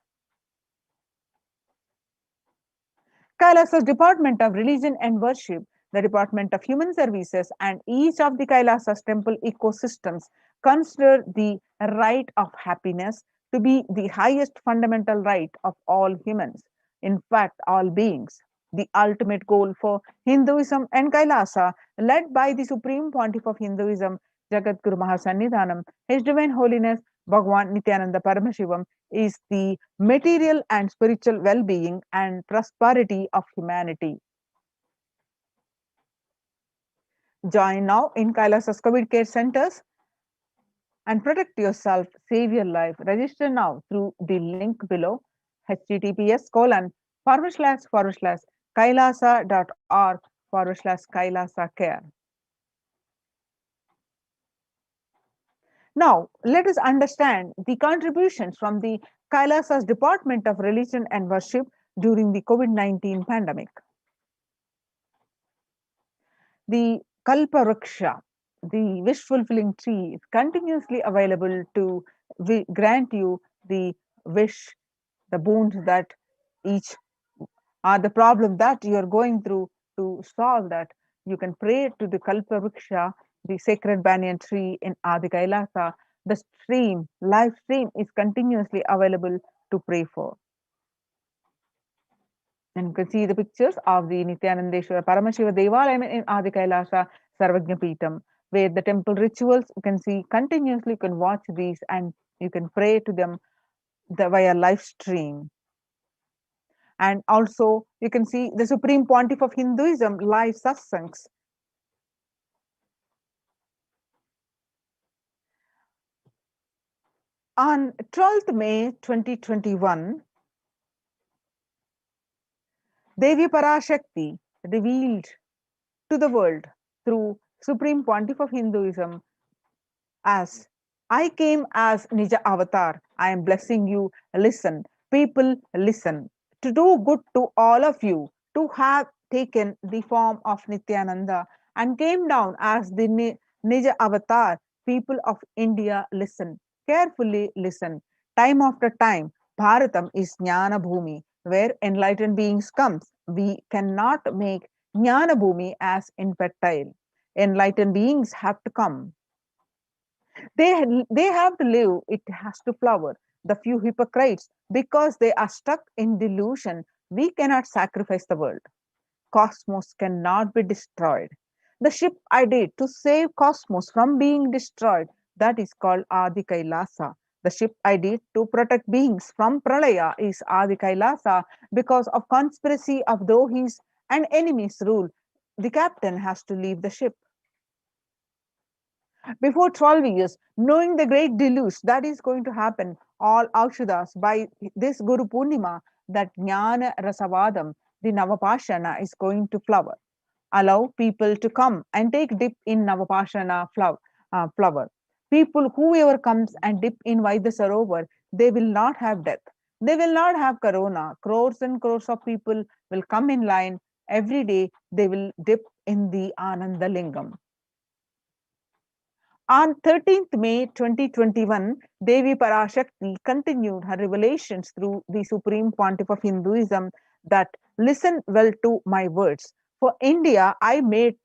Kailasa's Department of Religion and Worship, the Department of Human Services, and each of the Kailasa's temple ecosystems consider the right of happiness to be the highest fundamental right of all humans, in fact, all beings. the ultimate goal for Hinduism and Kailasa, led by the Supreme Pontiff of Hinduism, Jagadguru Mahasannidhanam, His Divine Holiness Bhagavan Nithyananda Paramashivam, is the material and spiritual well-being and prosperity of humanity. Join now in Kailasa's COVID care centers and protect yourself, save your life. Register now through the link below, https://kailasa.org/kailasa care. Now, let us understand the contributions from the Kailasa's Department of Religion and Worship during the COVID-19 pandemic. The Kalpavriksha, the wish-fulfilling tree, is continuously available to grant you the wish, the boons that each are the problem that you are going through. To solve that, you can pray to the Kalpavriksha, the sacred banyan tree in Adi Kailasa. The stream, live stream, is continuously available to pray for. And you can see the pictures of the Nithyanandeshwara Paramashiva Devalayam in Adi Kailasa Sarvajna Peetham, where the temple rituals you can see continuously. You can watch these and you can pray to them via live stream. And also you can see the Supreme Pontiff of Hinduism live satsangs. On 12th May 2021, Devi Parashakti revealed to the world through Supreme Pontiff of Hinduism as, I came as Nija Avatar. I am blessing you. Listen, people, listen. To do good to all of you, to have taken the form of Nithyananda and came down as the Nija Avatar. People of India, listen. Carefully listen. Time after time, Bharatam is Jnana Bhumi, where enlightened beings comes. We cannot make Jnana Bhumi as infertile. Enlightened beings have to come. They have to live, it has to flower. The few hypocrites, because they are stuck in delusion, we cannot sacrifice the world. Cosmos cannot be destroyed. The ship I did to save cosmos from being destroyed, that is called Adi Kailasa. The ship I did to protect beings from Pralaya is Adi Kailasa. Because of conspiracy of Drohis and enemies rule, the captain has to leave the ship. Before 12 years, knowing the great deluge that is going to happen, all Aukshadas by this Guru Purnima, that Jnana Rasavadam, the Navapashana, is going to flower. Allow people to come and take dip in Navapashana flower. People, whoever comes and dip in Vaidya Sarovar, they will not have death. They will not have corona. Crores and crores of people will come in line. Every day they will dip in the Ananda Lingam. On 13th May 2021, Devi Parashakti continued her revelations through the Supreme Pontiff of Hinduism that listen well to my words. For India, I made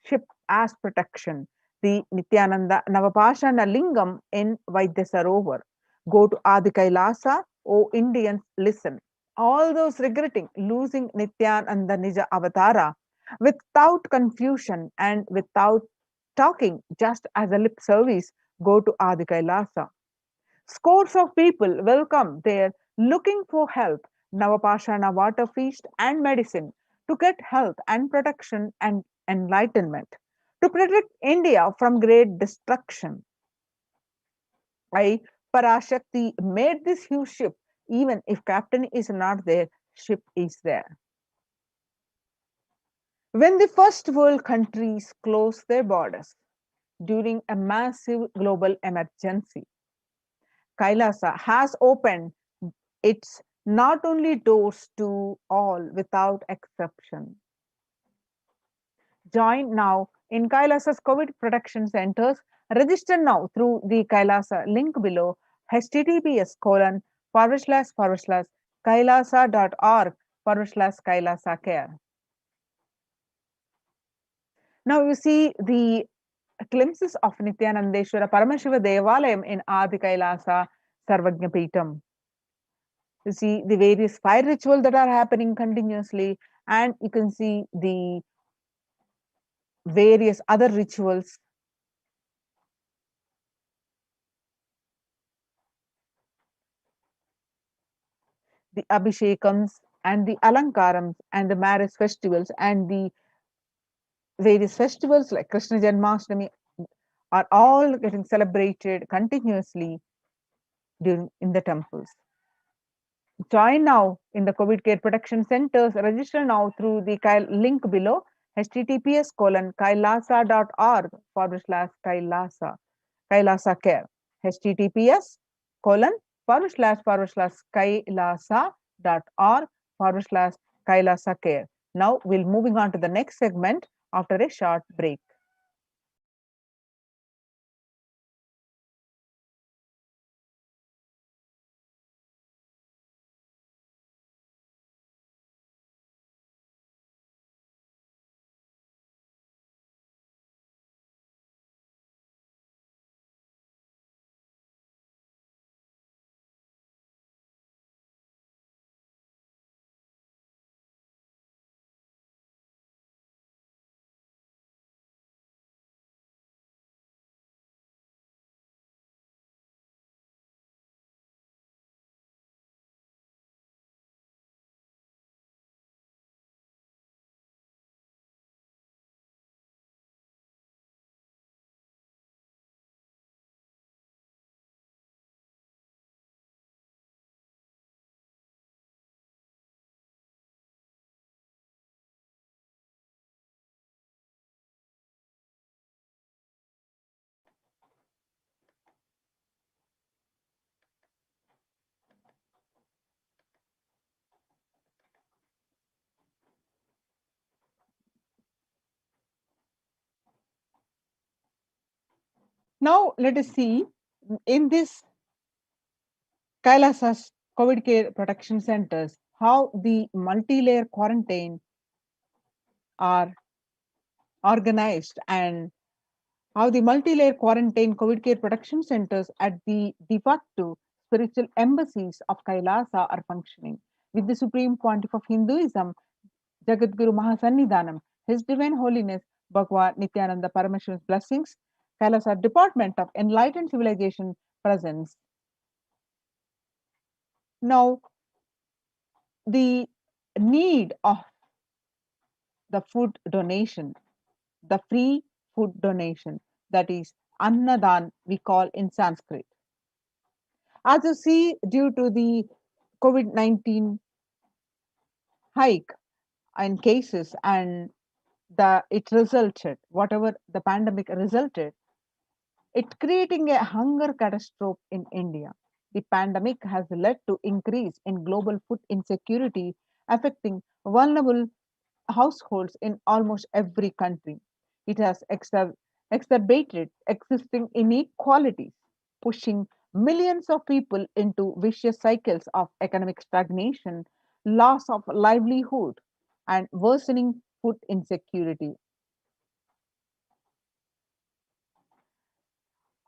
ship as protection. The Nithyananda Navapashana Lingam in Vaidya Sarovar. Go to Adi Kailasa, O Indians, listen. All those regretting losing Nithyananda Nija Avatara, without confusion and without talking, just as a lip service, go to Adi Kailasa. Scores of people will come there looking for help, Navapashana water feast and medicine to get health and protection and enlightenment, to protect India from great destruction. I, Parashakti, made this huge ship. Even if captain is not there, ship is there. When the first world countries closed their borders, during a massive global emergency, Kailasa has opened its not only doors to all without exception. Join now in Kailasa's COVID protection centers. Register now through the Kailasa link below, https://kailasa.org/kailasa care. Now you see the glimpses of Nithyanandeshwara Paramashiva Devalayam in Adi Kailasa Sarvajna Peetham. You see the various fire rituals that are happening continuously, and you can see the various other rituals. The abhishekams and the alankarams and the marriage festivals and the various festivals like Krishna Janmashtami are all getting celebrated continuously during in the temples. Join now in the COVID care protection centers. Register now through the link below https:/kailasa.org/Kailasa Kailasa care. https://kailasa.org/Kailasa care. Now we'll moving on to the next segment after a short break. Now let us see in this Kailasa's COVID care protection centers how the multi-layer quarantine are organized and how the multi-layer quarantine COVID care protection centers at the de facto spiritual embassies of Kailasa are functioning. With the Supreme Pontiff of Hinduism, Jagadguru Mahasannidhanam, His Divine Holiness Bhagwan Nithyananda Paramashivan's blessings, Kailasa Department of Enlightened Civilization presence. Now, the need of the food donation, the free food donation, that is Annadan, we call in Sanskrit. As you see, due to the COVID-19 hike in cases and it resulted, whatever the pandemic resulted, it creating a hunger catastrophe in India. The pandemic has led to increase in global food insecurity, affecting vulnerable households in almost every country. It has exacerbated existing inequalities, pushing millions of people into vicious cycles of economic stagnation, loss of livelihood, and worsening food insecurity.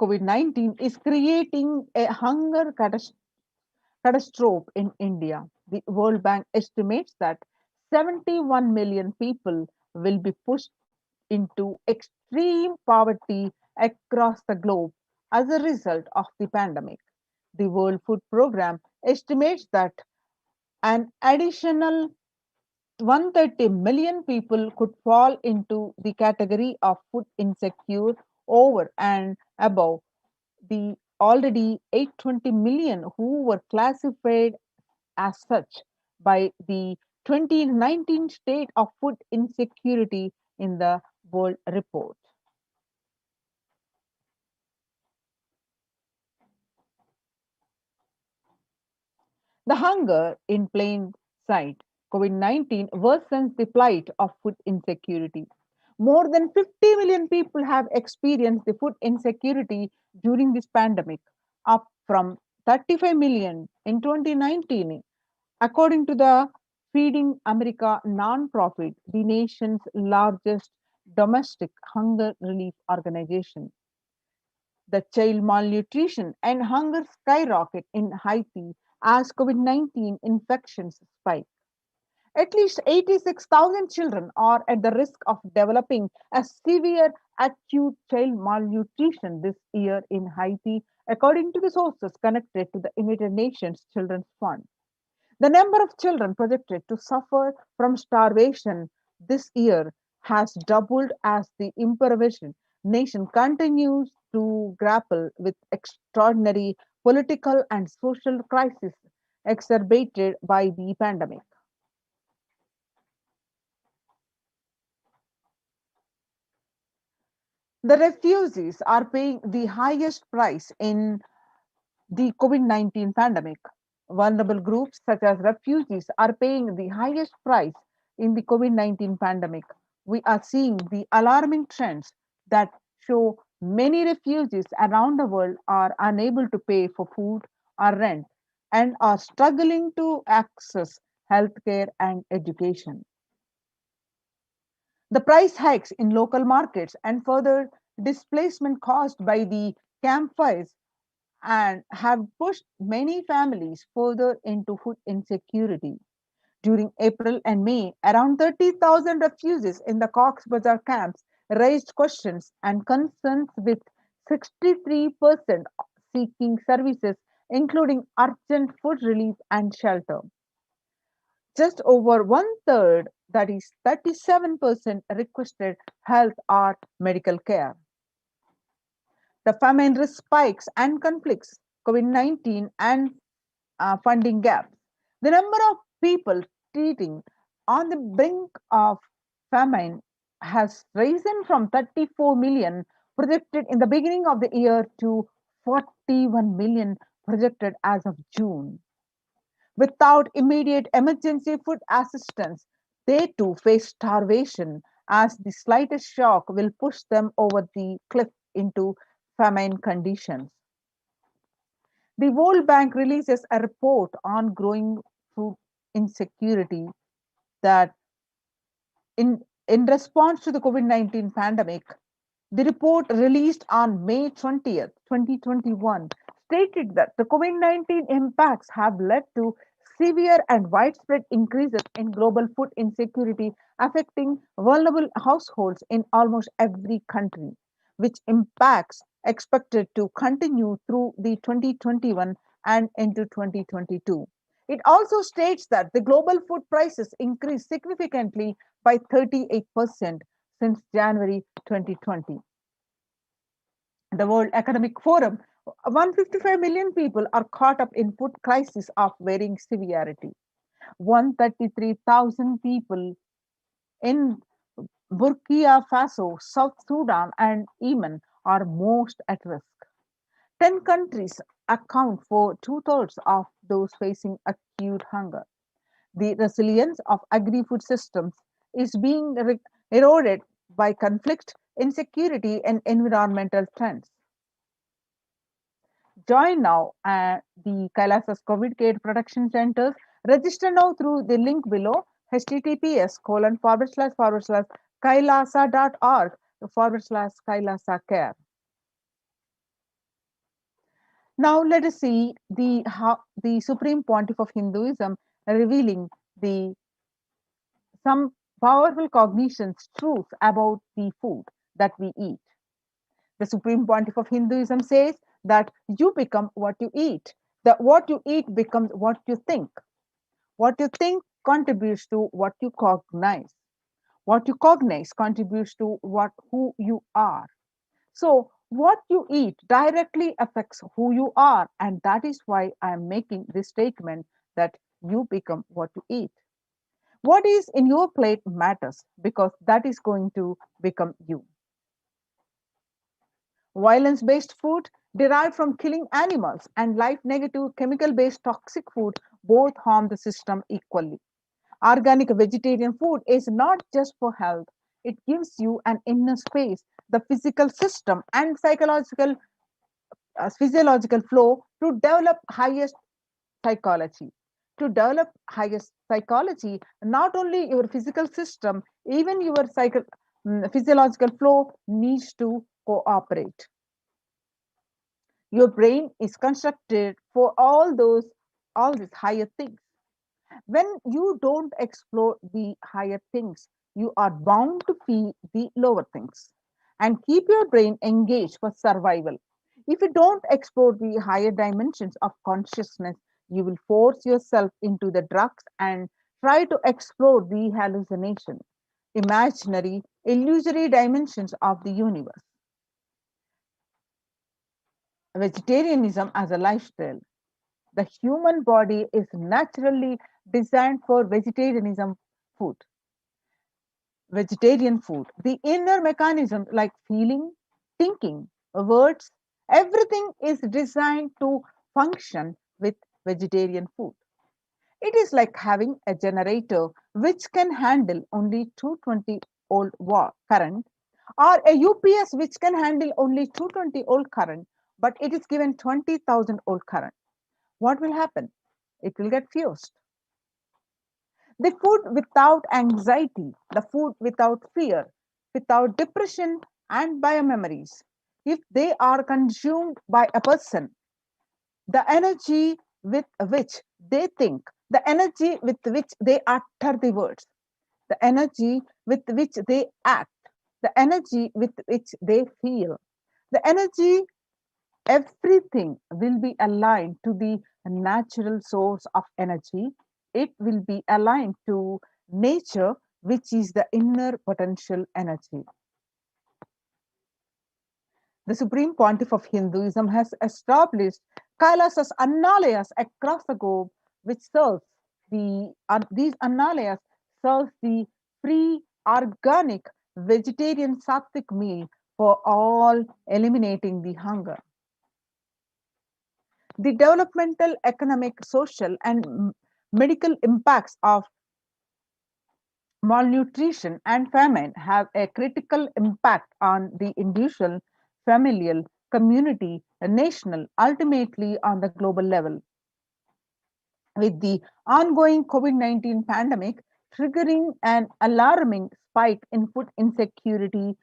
COVID-19 is creating a hunger catastrophe in India. The World Bank estimates that 71 million people will be pushed into extreme poverty across the globe as a result of the pandemic. The World Food Programme estimates that an additional 130 million people could fall into the category of food insecure over and above the already 820 million who were classified as such by the 2019 State of Food Insecurity in the World Report. The hunger in plain sight. COVID-19 worsens the plight of food insecurity. More than 50 million people have experienced the food insecurity during this pandemic, up from 35 million in 2019. According to the Feeding America nonprofit, the nation's largest domestic hunger relief organization. The child malnutrition and hunger skyrocket in Haiti as COVID-19 infections spike. At least 86,000 children are at the risk of developing a severe acute child malnutrition this year in Haiti, according to the sources connected to the United Nations Children's Fund. The number of children projected to suffer from starvation this year has doubled as the impoverished nation continues to grapple with extraordinary political and social crises exacerbated by the pandemic. The refugees are paying the highest price in the COVID-19 pandemic. Vulnerable groups such as refugees are paying the highest price in the COVID-19 pandemic. We are seeing the alarming trends that show many refugees around the world are unable to pay for food or rent and are struggling to access healthcare and education. The price hikes in local markets and further displacement caused by the campfires and have pushed many families further into food insecurity. During April and May, around 30,000 refugees in the Cox's Bazar camps raised questions and concerns, with 63% seeking services, including urgent food relief and shelter. Just over one third, that is 37%, requested health or medical care. The famine risk spikes and conflicts, COVID-19 and funding gaps. The number of people treating on the brink of famine has risen from 34 million projected in the beginning of the year to 41 million projected as of June. Without immediate emergency food assistance, they too face starvation, as the slightest shock will push them over the cliff into famine conditions. The World Bank releases a report on growing food insecurity that in response to the COVID-19 pandemic, the report released on May 20th, 2021, stated that the COVID-19 impacts have led to severe and widespread increases in global food insecurity, affecting vulnerable households in almost every country, which impacts expected to continue through the 2021 and into 2022. It also states that the global food prices increased significantly by 38% since January 2020. The World Economic Forum, 155 million people are caught up in food crisis of varying severity. 133,000 people in Burkina Faso, South Sudan, and Yemen are most at risk. 10 countries account for two-thirds of those facing acute hunger. The resilience of agri-food systems is being eroded by conflict, insecurity, and environmental trends. Join now at the Kailasa's COVID care production centers. Register now through the link below, https://kailasa.org/Kailasa care. Now let us see the Supreme Pontiff of Hinduism revealing some powerful cognitions, truths about the food that we eat. The Supreme Pontiff of Hinduism says that you become what you eat. That what you eat becomes what you think. What you think contributes to what you cognize. What you cognize contributes to who you are. So what you eat directly affects who you are, and that is why I am making this statement that you become what you eat. What is in your plate matters, because that is going to become you. Violence-based food derived from killing animals and life-negative chemical-based toxic food both harm the system equally. Organic vegetarian food is not just for health, it gives you an inner space, the physical system, and physiological flow to develop highest psychology. To develop highest psychology, not only your physical system, even your physiological flow needs to cooperate. Your brain is constructed for all these higher things. When you don't explore the higher things, you are bound to feel the lower things and keep your brain engaged for survival. If you don't explore the higher dimensions of consciousness, you will force yourself into the drugs and try to explore the hallucination, imaginary, illusory dimensions of the universe. Vegetarianism as a lifestyle. The human body is naturally designed for food, vegetarian food. The inner mechanism like feeling, thinking, words, everything is designed to function with vegetarian food. It is like having a generator which can handle only 220 volt current or a UPS which can handle only 220 volt current, but it is given 20,000 volt current. What will happen? It will get fused. The food without anxiety, the food without fear, without depression and biomemories, if they are consumed by a person, the energy with which they think, the energy with which they utter the words, the energy with which they act, the energy with which they feel, the energy, everything will be aligned to the natural source of energy. It will be aligned to nature, which is the inner potential energy. The Supreme Pontiff of Hinduism has established Kailasas Annalayas across the globe, which serves these Annalayas serves the free, organic, vegetarian sattvic meal for all, eliminating the hunger. The developmental, economic, social, and medical impacts of malnutrition and famine have a critical impact on the individual, familial, community, national, ultimately on the global level. With the ongoing COVID-19 pandemic triggering an alarming spike in food insecurity,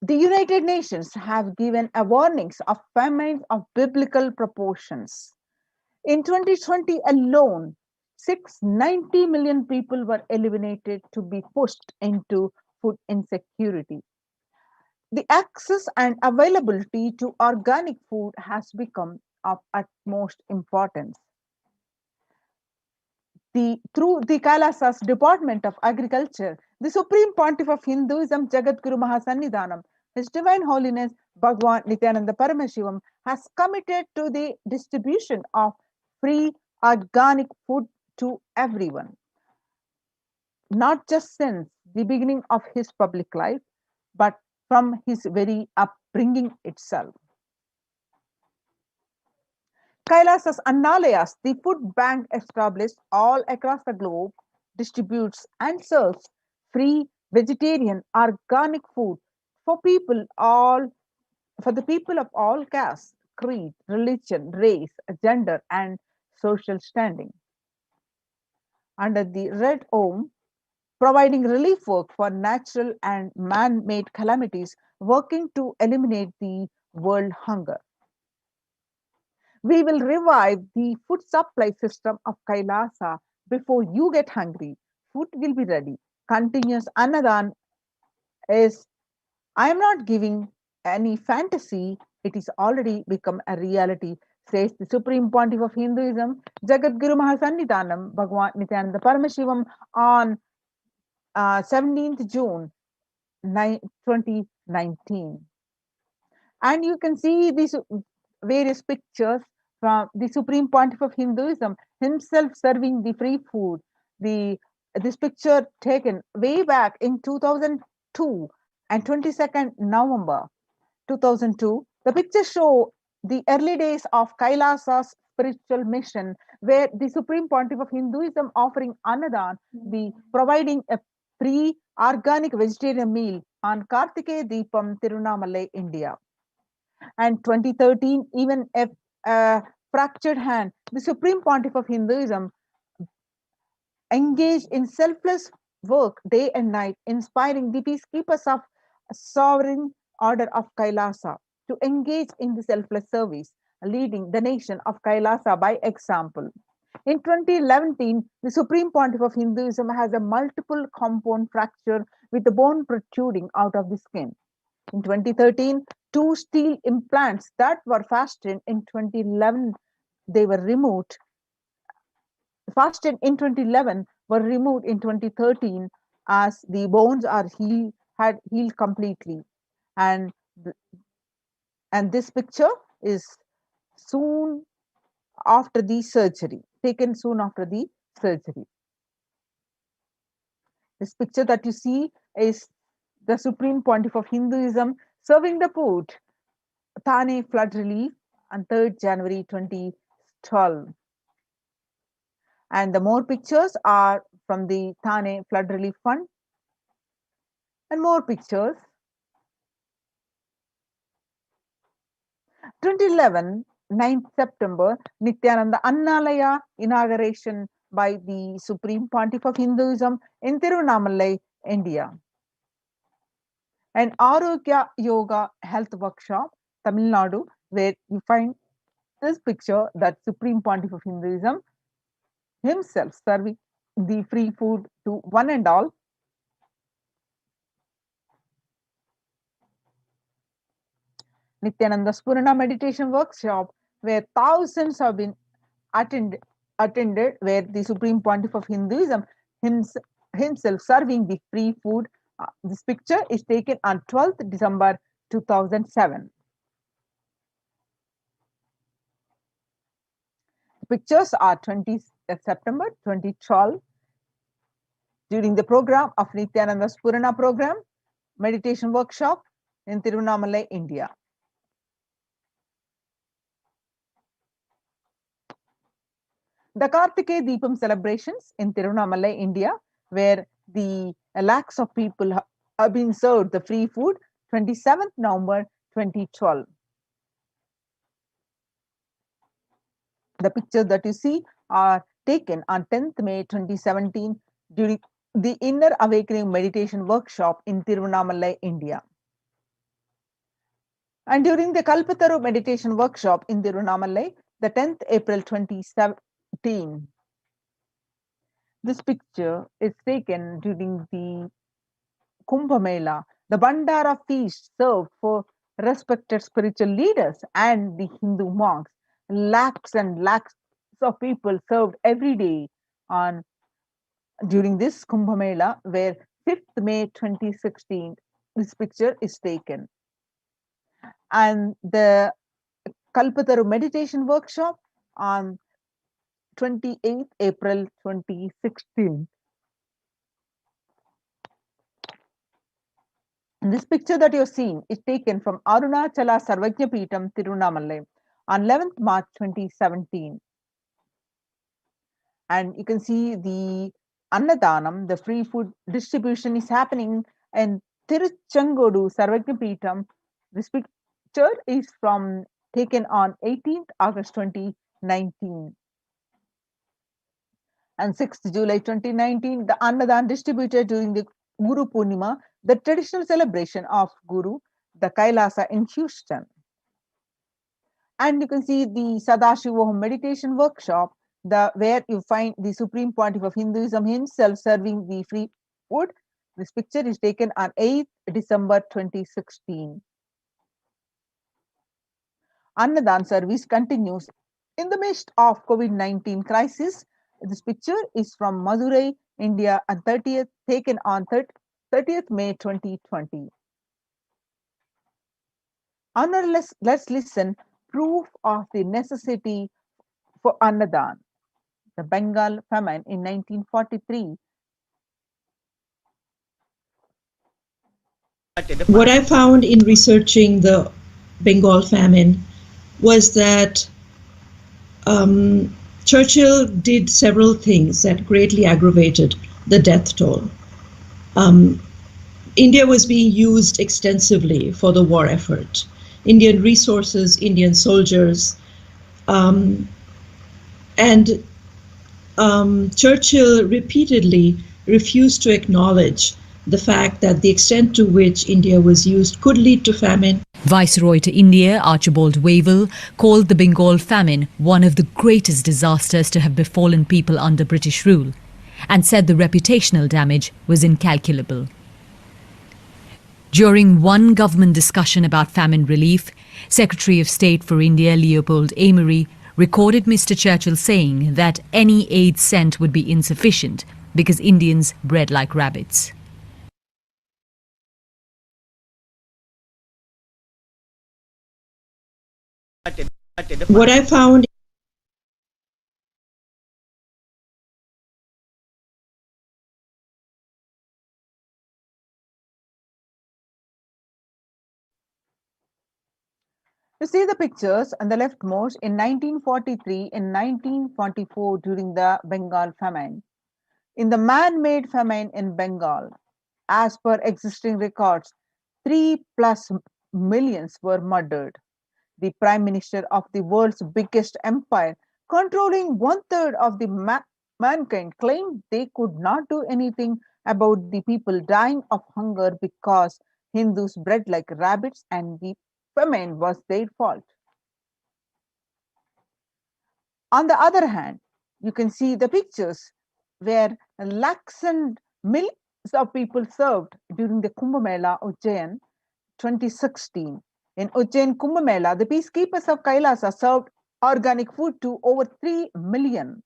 the United Nations have given a warnings of famines of biblical proportions. In 2020 alone, 690 million people were eliminated to be pushed into food insecurity. The access and availability to organic food has become of utmost importance. Through the Kailasas Department of Agriculture, the Supreme Pontiff of Hinduism, Jagadguru Mahasannidhanam, His Divine Holiness Bhagavan Nithyananda Paramashivam, has committed to the distribution of free organic food to everyone, not just since the beginning of his public life, but from his very upbringing itself. Kailasas Annalayas, the food bank established all across the globe, distributes and serves free vegetarian organic food for the people of all castes, creed, religion, race, gender, and social standing. Under the Red Om, providing relief work for natural and man-made calamities, working to eliminate the world hunger. We will revive the food supply system of Kailasa before you get hungry. Food will be ready. Continuous Annadan is, I am not giving any fantasy, it is already become a reality, says the Supreme Pontiff of Hinduism, Jagadguru Mahasannidhanam, Bhagavan Nithyananda Paramashivam, on 17th June 2019. And you can see these various pictures from the Supreme Pontiff of Hinduism himself serving the free food. This picture taken way back in 2002 and 22nd November 2002. The pictures show the early days of Kailasa's spiritual mission, where the Supreme Pontiff of Hinduism offering Annadan, the providing a free organic vegetarian meal on Kartikeya Deepam, Tirunamalai, India. And 2013, even a fractured hand, the Supreme Pontiff of Hinduism engaged in selfless work day and night, inspiring the peacekeepers of sovereign order of Kailasa to engage in the selfless service, leading the nation of Kailasa by example. In 2011, the Supreme Pontiff of Hinduism has a multiple compound fracture with the bone protruding out of the skin. In 2013, 2 steel implants that were fastened in 2011 were removed in 2013 as the bones had healed completely. And this picture is soon after the surgery, taken soon after the surgery. This picture that you see is the Supreme Pontiff of Hinduism serving the food, Thane flood relief on 3rd January 2012. And the more pictures are from the Thane Flood Relief Fund. And more pictures. 2011, 9th September, Nithyananda Annalaya inauguration by the Supreme Pontiff of Hinduism in Tiruvannamalai, India. And Arogya Yoga Health Workshop, Tamil Nadu, where you find this picture that Supreme Pontiff of Hinduism himself serving the free food to one and all. Nithyananda Spurana meditation workshop where thousands have been attended, where the Supreme Pontiff of Hinduism himself serving the free food. This picture is taken on 12th December 2007. The pictures are 20th September 2012 during the program of Nithyananda Spurana program meditation workshop in Tiruvannamalai, India. The Kartikeya Deepam celebrations in Tiruvannamalai, India, where the lakhs of people have been served the free food, 27th November 2012. The pictures that you see are taken on 10th May 2017 during the Inner Awakening Meditation Workshop in Tiruvannamalai, India. And during the Kalpataru Meditation Workshop in Tiruvannamalai, the 10th April 2017. This picture is taken during the Kumbh Mela, the Bandara feast served for respected spiritual leaders and the Hindu monks. Lakhs and lakhs of people served every day during this Kumbh Mela, where 5th May 2016, this picture is taken. And the Kalpataru Meditation Workshop on 28th April 2016. And this picture that you're seeing is taken from Arunachala Sarvajna Peetham, Tiruvannamalai on 11th March 2017. And you can see the Annadanam, the free food distribution is happening in Tiruchengodu Sarvajna Peetham. This picture is taken on 18th August 2019. And 6th July 2019, the Annadan distributed during the Guru Purnima, the traditional celebration of Guru, the Kailasa in Houston. And you can see the Sadashivoham meditation workshop, where you find the Supreme Pontiff of Hinduism himself serving the free food. This picture is taken on 8th December 2016. Annadan service continues in the midst of COVID-19 crisis. This picture is from Madurai, India, and taken on 30th May 2020. Let's listen proof of the necessity for Annadan. The Bengal famine in 1943. What I found in researching the Bengal famine was that Churchill did several things that greatly aggravated the death toll. India was being used extensively for the war effort. Indian resources, Indian soldiers, and Churchill repeatedly refused to acknowledge the fact that the extent to which India was used could lead to famine. Viceroy to India Archibald Wavell called the Bengal famine one of the greatest disasters to have befallen people under British rule and said the reputational damage was incalculable. During one government discussion about famine relief, Secretary of State for India Leopold Amery recorded Mr. Churchill saying that any aid sent would be insufficient because Indians bred like rabbits. What I found You see the pictures on the leftmost in 1943 and 1944 during the Bengal famine. In the man-made famine in Bengal, as per existing records, 3+ millions were murdered. The Prime Minister of the world's biggest empire, controlling 1/3 of the mankind, claimed they could not do anything about the people dying of hunger because Hindus bred like rabbits and the famine was their fault. On the other hand, you can see the pictures where lakhs and millions of people served during the Kumbh Mela Ujjain 2016. In Ujjain Kumbh Mela, the peacekeepers of Kailasa served organic food to over 3 million.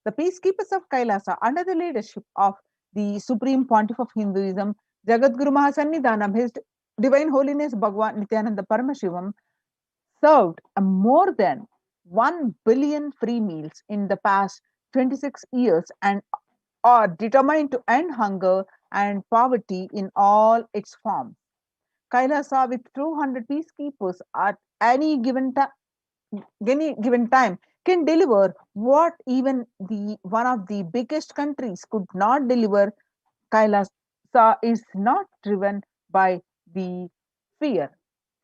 The peacekeepers of Kailasa, under the leadership of the Supreme Pontiff of Hinduism, Jagadguru Mahasannidhanam, His Divine Holiness Bhagwan Nithyananda Paramashivam, served more than 1 billion free meals in the past 26 years and are determined to end hunger and poverty in all its forms. Kailasa, with 200 peacekeepers at any given time, can deliver what even the one of the biggest countries could not deliver. Kailasa is not driven by the fear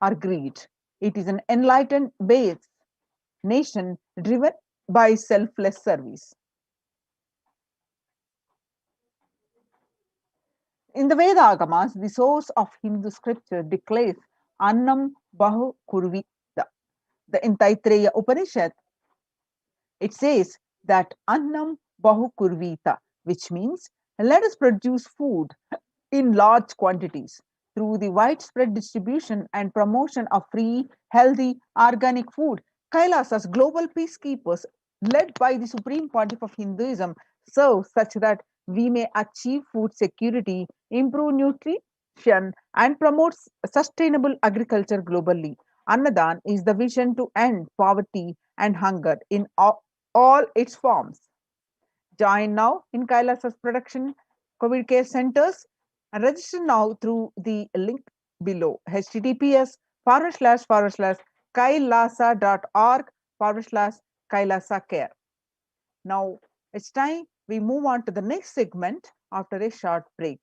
or greed. It is an enlightened base nation driven by selfless service. In the Veda Agamas, the source of Hindu scripture declares Annam Bahu Kurvita. In Taittiriya Upanishad, it says that Annam Bahu Kurvita, which means let us produce food in large quantities through the widespread distribution and promotion of free, healthy, organic food. Kailasa's global peacekeepers, led by the Supreme Pontiff of Hinduism, serve such that we may achieve food security, improve nutrition, and promote sustainable agriculture globally. Annadan is the vision to end poverty and hunger in all its forms. Join now in Kailasa's production COVID care centers and register now through the link below https kailasa.org/kailasa care. Now it's time we move on to the next segment after a short break.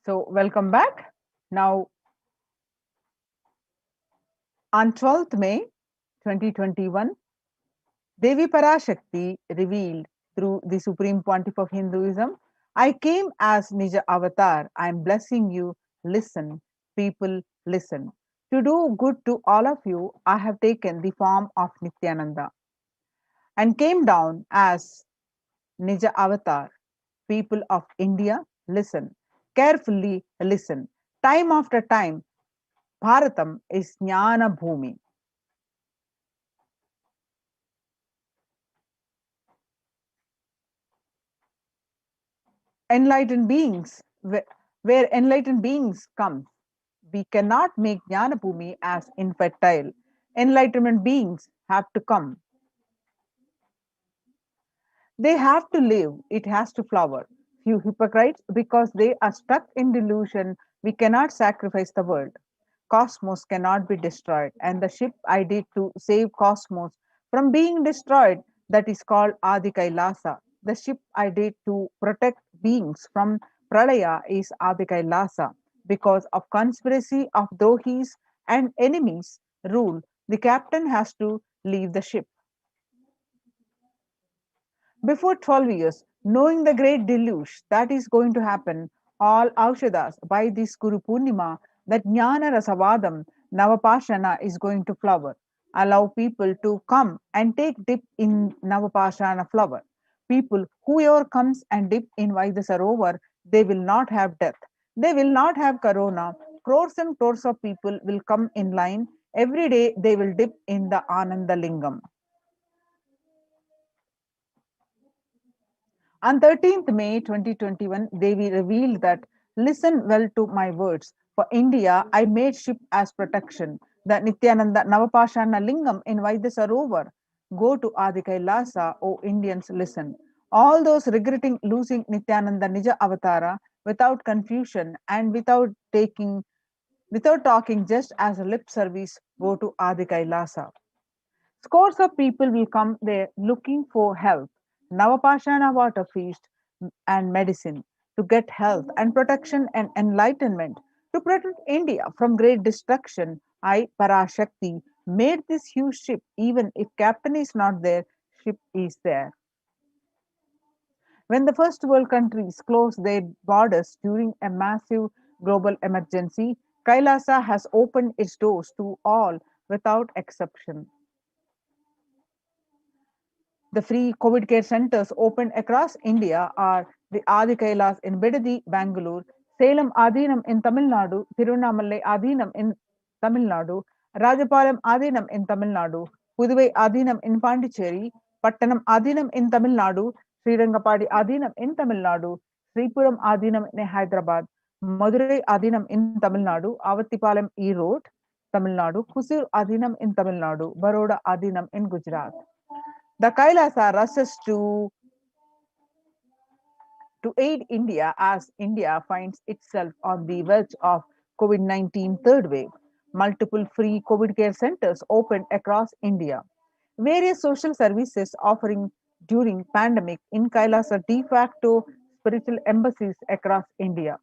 So, welcome back. Now, on 12th May 2021, Devi Parashakti revealed through the Supreme Pontiff of Hinduism, I came as Nija Avatar. I am blessing you. Listen, people, listen. To do good to all of you, I have taken the form of Nithyananda and came down as Nija Avatar. People of India, listen. Carefully listen. Time after time, Bharatam is Jnana Bhumi. Enlightened beings, where enlightened beings come. We cannot make Jnana Bhumi as infertile. Enlightenment beings have to come. They have to live, it has to flower. Few hypocrites, because they are stuck in delusion, we cannot sacrifice the world. Cosmos cannot be destroyed, and the ship I did to save Cosmos from being destroyed, that is called Adi Kailasa. The ship I did to protect beings from Pralaya is Adi Kailasa. Because of conspiracy of Drohis and enemies rule, the captain has to leave the ship. Before 12 years, knowing the great deluge that is going to happen, all Aushadas by this Guru Purnima, that Jnana Rasavadam, Navapashana is going to flower. Allow people to come and take dip in Navapashana flower. People, whoever comes and dip in Vaidasarovar, they will not have death. They will not have corona. Crores and crores of people will come in line. Every day they will dip in the Ananda Lingam. On 13th May 2021, Devi revealed that, listen well to my words. For India, I made ship as protection. The Nithyananda Navapashana Lingam in Vaidasarovar. Go to Adi Kailasa, O Indians, listen. All those regretting losing Nithyananda Nija Avatara without confusion and without talking just as a lip service, go to Adi Kailasa. Scores of people will come there looking for help, Navapashana water feast and medicine, to get health and protection and enlightenment, to protect India from great destruction. I, Parashakti, made this huge ship. Even if captain is not there, ship is there. When the first world countries closed their borders during a massive global emergency, Kailasa has opened its doors to all without exception. The free COVID care centers opened across India are the Adi Kailas in Bidadi, Bangalore, Salem Adinam in Tamil Nadu, Tiruvannamalai Adinam in Tamil Nadu, Rajapalam Adinam in Tamil Nadu, Puduvai Adinam in Pondicherry, Pattanam Adinam in Tamil Nadu, Srirangapadi Adinam in Tamil Nadu, Sripuram Adinam in Hyderabad, Madurai Adinam in Tamil Nadu, Avattipalam Erode, Tamil Nadu, Husur Adinam in Tamil Nadu, Baroda Adinam in Gujarat. The Kailasa rushes to aid India as India finds itself on the verge of COVID-19 third wave. Multiple free COVID care centers opened across India. Various social services offering during pandemic in Kailasa de facto spiritual embassies across India.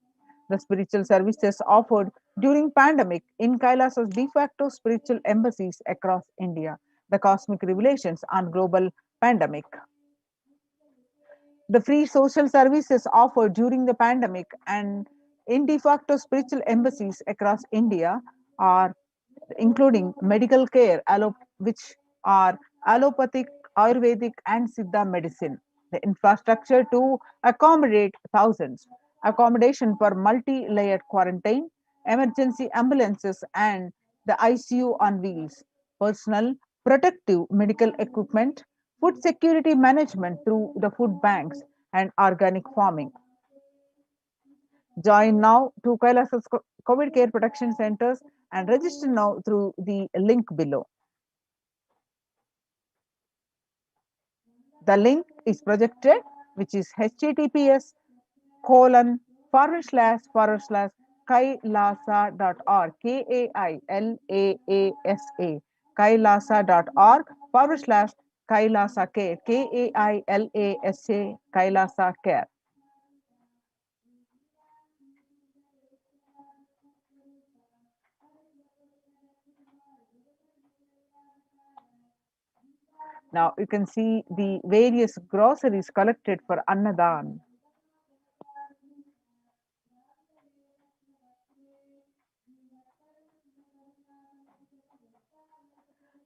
The spiritual services offered during pandemic in Kailasa's de facto spiritual embassies across India. The cosmic revelations on global pandemic. The free social services offered during the pandemic and in de facto spiritual embassies across India are including medical care, which are allopathic, Ayurvedic, and Siddha medicine. The infrastructure to accommodate thousands, accommodation for multi-layered quarantine, emergency ambulances, and the ICU on wheels, personal protective medical equipment, food security management through the food banks, and organic farming. Join now to Kailasa's COVID care protection centers and register now through the link below. The link is projected, which is https colon / kailasa.org, KAILAASA, kailasa.org / Kailasa care, KAILASA, Kailasa care. Now you can see the various groceries collected for Annadan.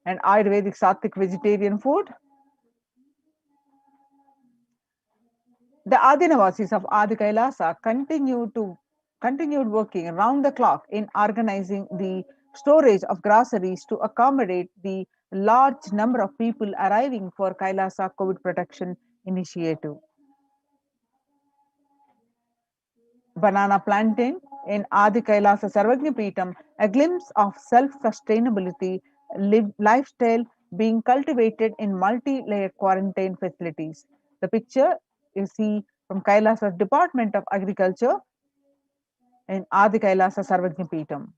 And Ayurvedic Sattvic vegetarian food. The Adinavasis of Adi Kailasa continued working round the clock in organizing the storage of groceries to accommodate the large number of people arriving for Kailasa COVID protection initiative. Banana plantain in Adi Kailasa Sarvagnya Peetham, a glimpse of self-sustainability lifestyle being cultivated in multi-layered quarantine facilities. The picture you see from Kailasa Department of Agriculture in Adi Kailasa Sarvagnya Peetham.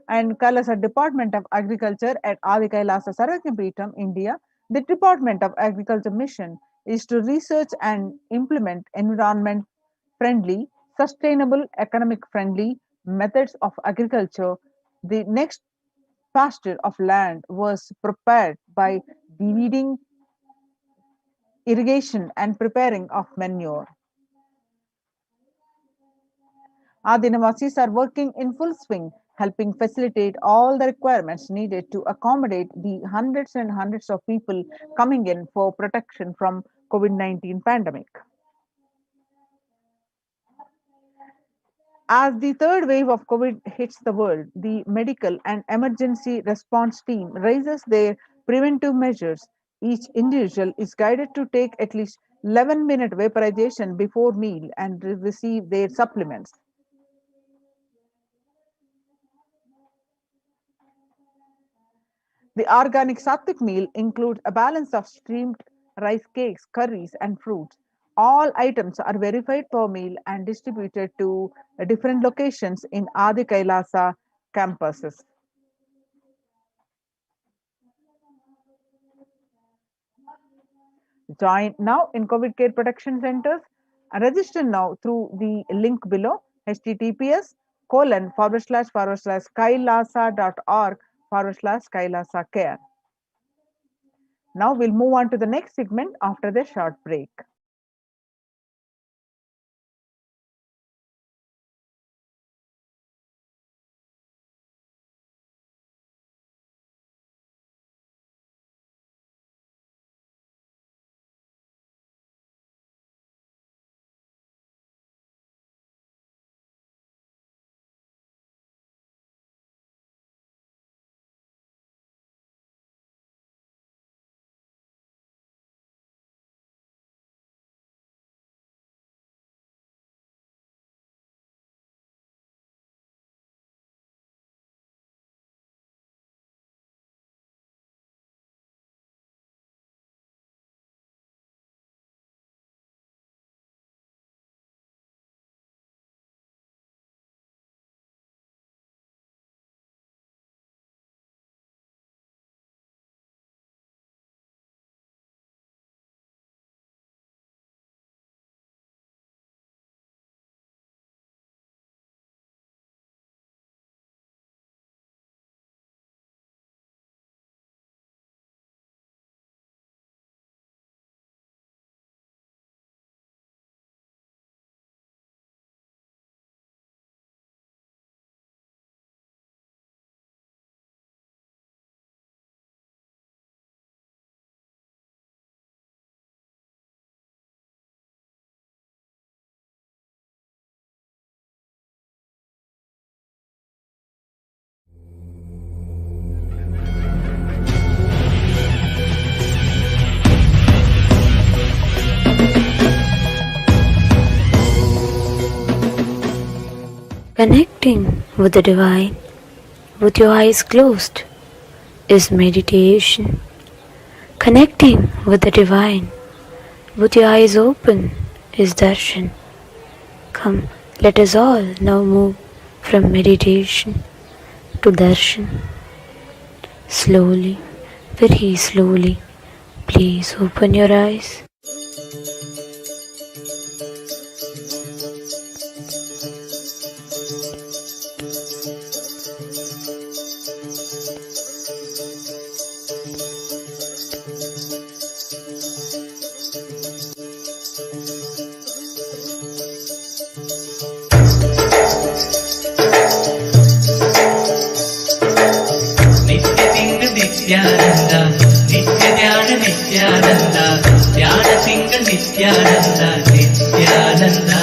And Kailasa Department of Agriculture at Adi Kailasa Sarvagnya Peetham, India. The Department of Agriculture mission is to research and implement environment friendly, sustainable, economic friendly methods of agriculture. The next pasture of land was prepared by deweeding, irrigation, and preparing of manure. Adinavasis are working in full swing, helping facilitate all the requirements needed to accommodate the hundreds and hundreds of people coming in for protection from COVID-19 pandemic. As the third wave of COVID hits the world, the medical and emergency response team raises their preventive measures. Each individual is guided to take at least 11-minute vaporization before meal and receive their supplements. The organic Sattvic meal includes a balance of steamed rice cakes, curries, and fruits. All items are verified per meal and distributed to different locations in Adi Kailasa campuses. Join now in COVID care protection centers and register now through the link below https://kailasa.org/Kailasa care. Now we'll move on to the next segment after the short break. Connecting with the divine with your eyes closed is meditation. Connecting with the divine with your eyes open is darshan. Come, let us all now move from meditation to darshan. Slowly, very slowly, please open your eyes. Nithyananda, Nityananda, Nithyananda, Dhyana Singa Nithyananda, Nithyananda,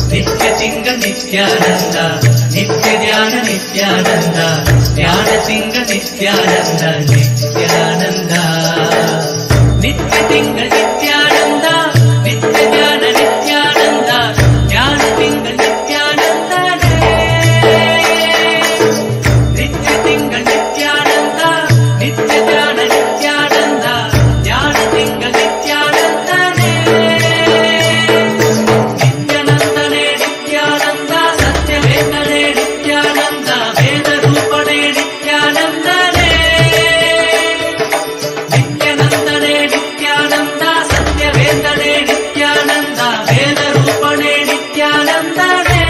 Nitya Singa Nithyananda, Nityananda, Nithyananda, Dhyana Singa Nithyananda, Nithyananda, Nitya Singa Nithyananda, Nityananda, Nithyananda, Dhyana Singa Nithyananda, Nitya Singa Nithyananda, Nityananda, Nithyananda, Dhyana Singa Nithyananda, Nithyanandane Nithyananda, Satyavedane Nithyananda, Vedarupane Nithyanandane, Nithyanandane Nithyananda, Satyavedane Nithyananda, Vedarupane Nithyanandane.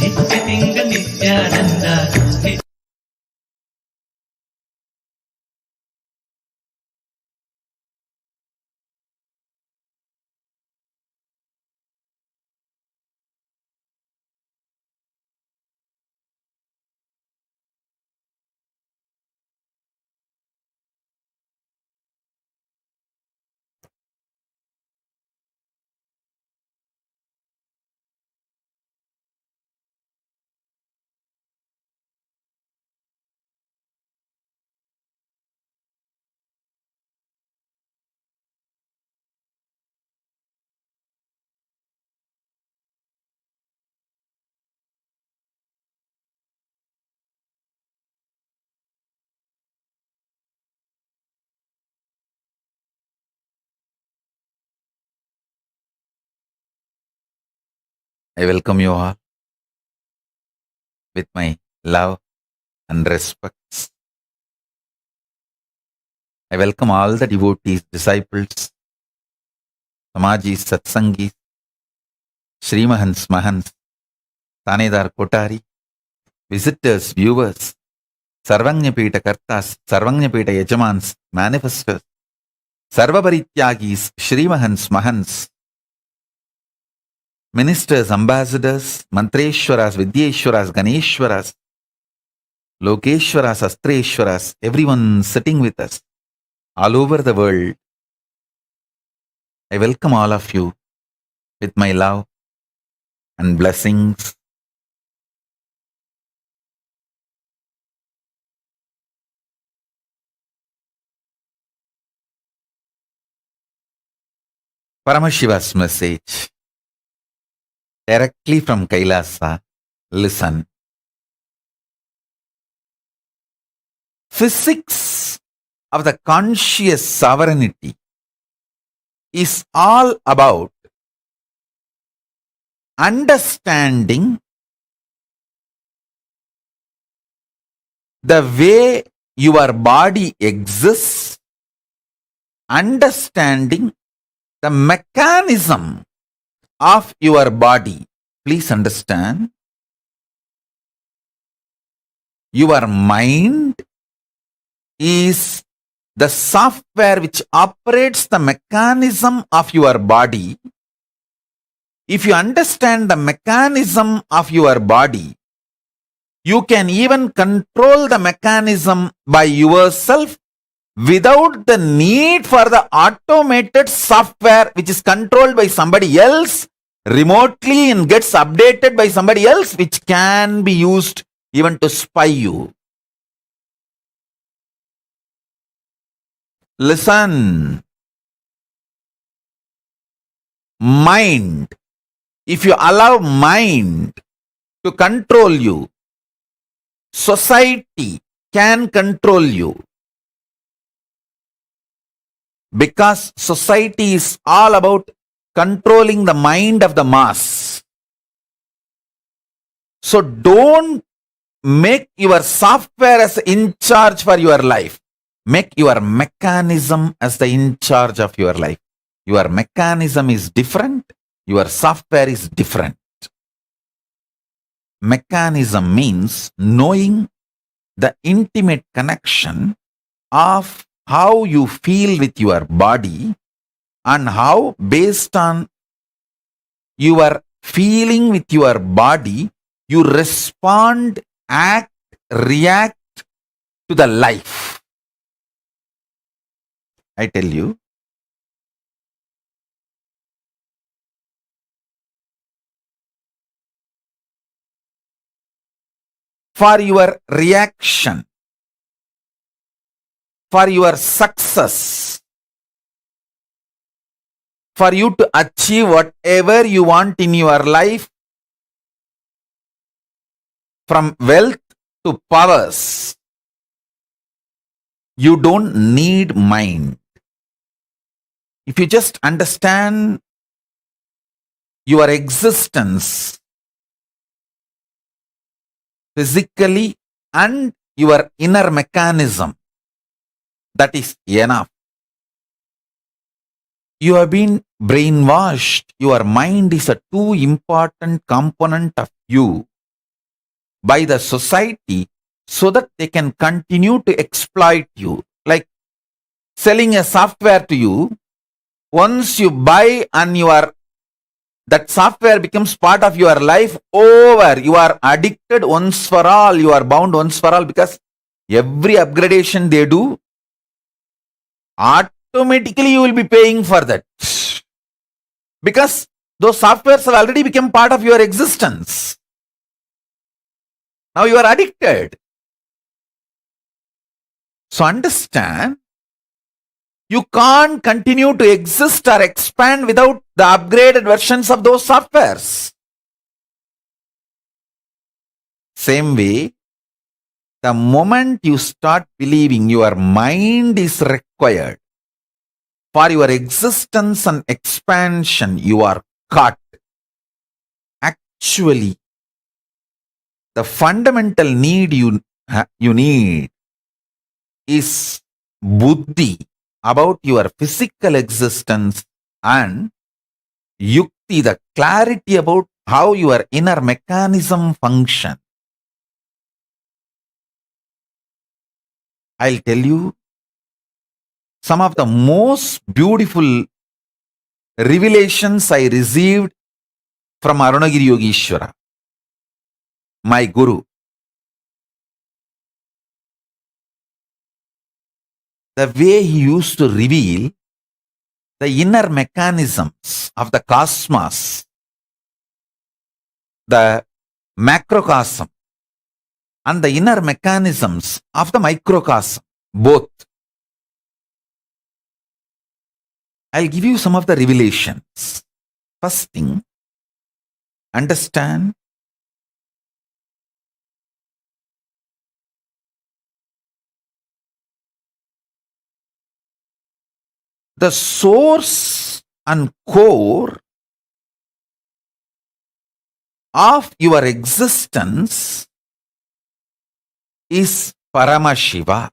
Nitya Nithyananda, I welcome you all with my love and respects. I welcome all the devotees, disciples, Samajis, Satsangis, Srimahans, Mahans, Tanedar Kotari, visitors, viewers, Sarvanyapita Kartas, Sarvanyapita Yajamans, manifestors, Sarvaparityagis, Srimahans, Mahans, ministers, ambassadors, Mantreshwaras, Vidyeshwaras, Ganeshwaras, Lokeshwaras, Astreshwaras, everyone sitting with us all over the world. I welcome all of you with my love and blessings. Paramashiva's message directly from Kailasa. Listen. Physics of the conscious sovereignty is all about understanding the way your body exists, understanding the mechanism of your body. Please understand, your mind is the software which operates the mechanism of your body, If you understand the mechanism of your body, you can even control the mechanism by yourself without the need for the automated software which is controlled by somebody else remotely and gets updated by somebody else, which can be used even to spy you. Listen. Mind. If you allow mind to control you, society can control you. Because society is all about controlling the mind of the mass. So don't make your software as in charge for your life. Make your mechanism as the in charge of your life. Your mechanism is different. Your software is different. Mechanism means knowing the intimate connection of how you feel with your body and how, based on your feeling with your body, you respond, act, react to the life. I tell you, for your reaction, for your success, for you to achieve whatever you want in your life, from wealth to powers, you don't need mind. If you just understand your existence physically and your inner mechanism, that is enough. You have been brainwashed. Your mind is a too important component of you by the society so that they can continue to exploit you. Like selling a software to you, once you buy and that software becomes part of your life, over. You are addicted once for all. You are bound once for all, because every upgradation they do, automatically you will be paying for that. Because those softwares have already become part of your existence. Now you are addicted. So understand, you can't continue to exist or expand without the upgraded versions of those softwares. Same way, the moment you start believing your mind is required for your existence and expansion, you are caught. Actually, the fundamental need you need is buddhi about your physical existence, and yukti, the clarity about how your inner mechanism functions. I'll tell you some of the most beautiful revelations I received from Arunagiri Yogeshwara, my guru. The way he used to reveal the inner mechanisms of the cosmos, the macrocosm, and the inner mechanisms of the microcosm, both. I'll give you some of the revelations. First thing, understand the source and core of your existence is Paramashiva.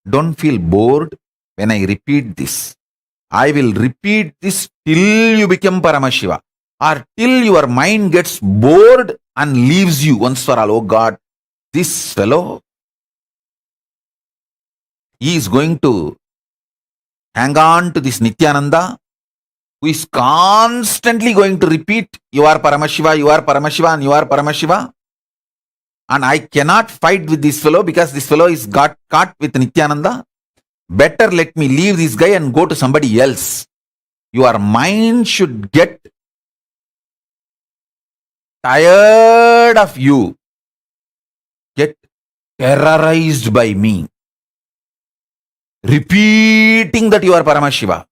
Don't feel bored when I repeat this. I will repeat this till you become Paramashiva, or till your mind gets bored and leaves you once for all. Oh God, this fellow, he is going to hang on to this Nithyananda who is constantly going to repeat, you are Paramashiva, you are Paramashiva, and you are Paramashiva. And I cannot fight with this fellow because this fellow is got caught with Nithyananda. Better let me leave this guy and go to somebody else. Your mind should get tired of you, get terrorized by me, repeating that you are Paramashiva,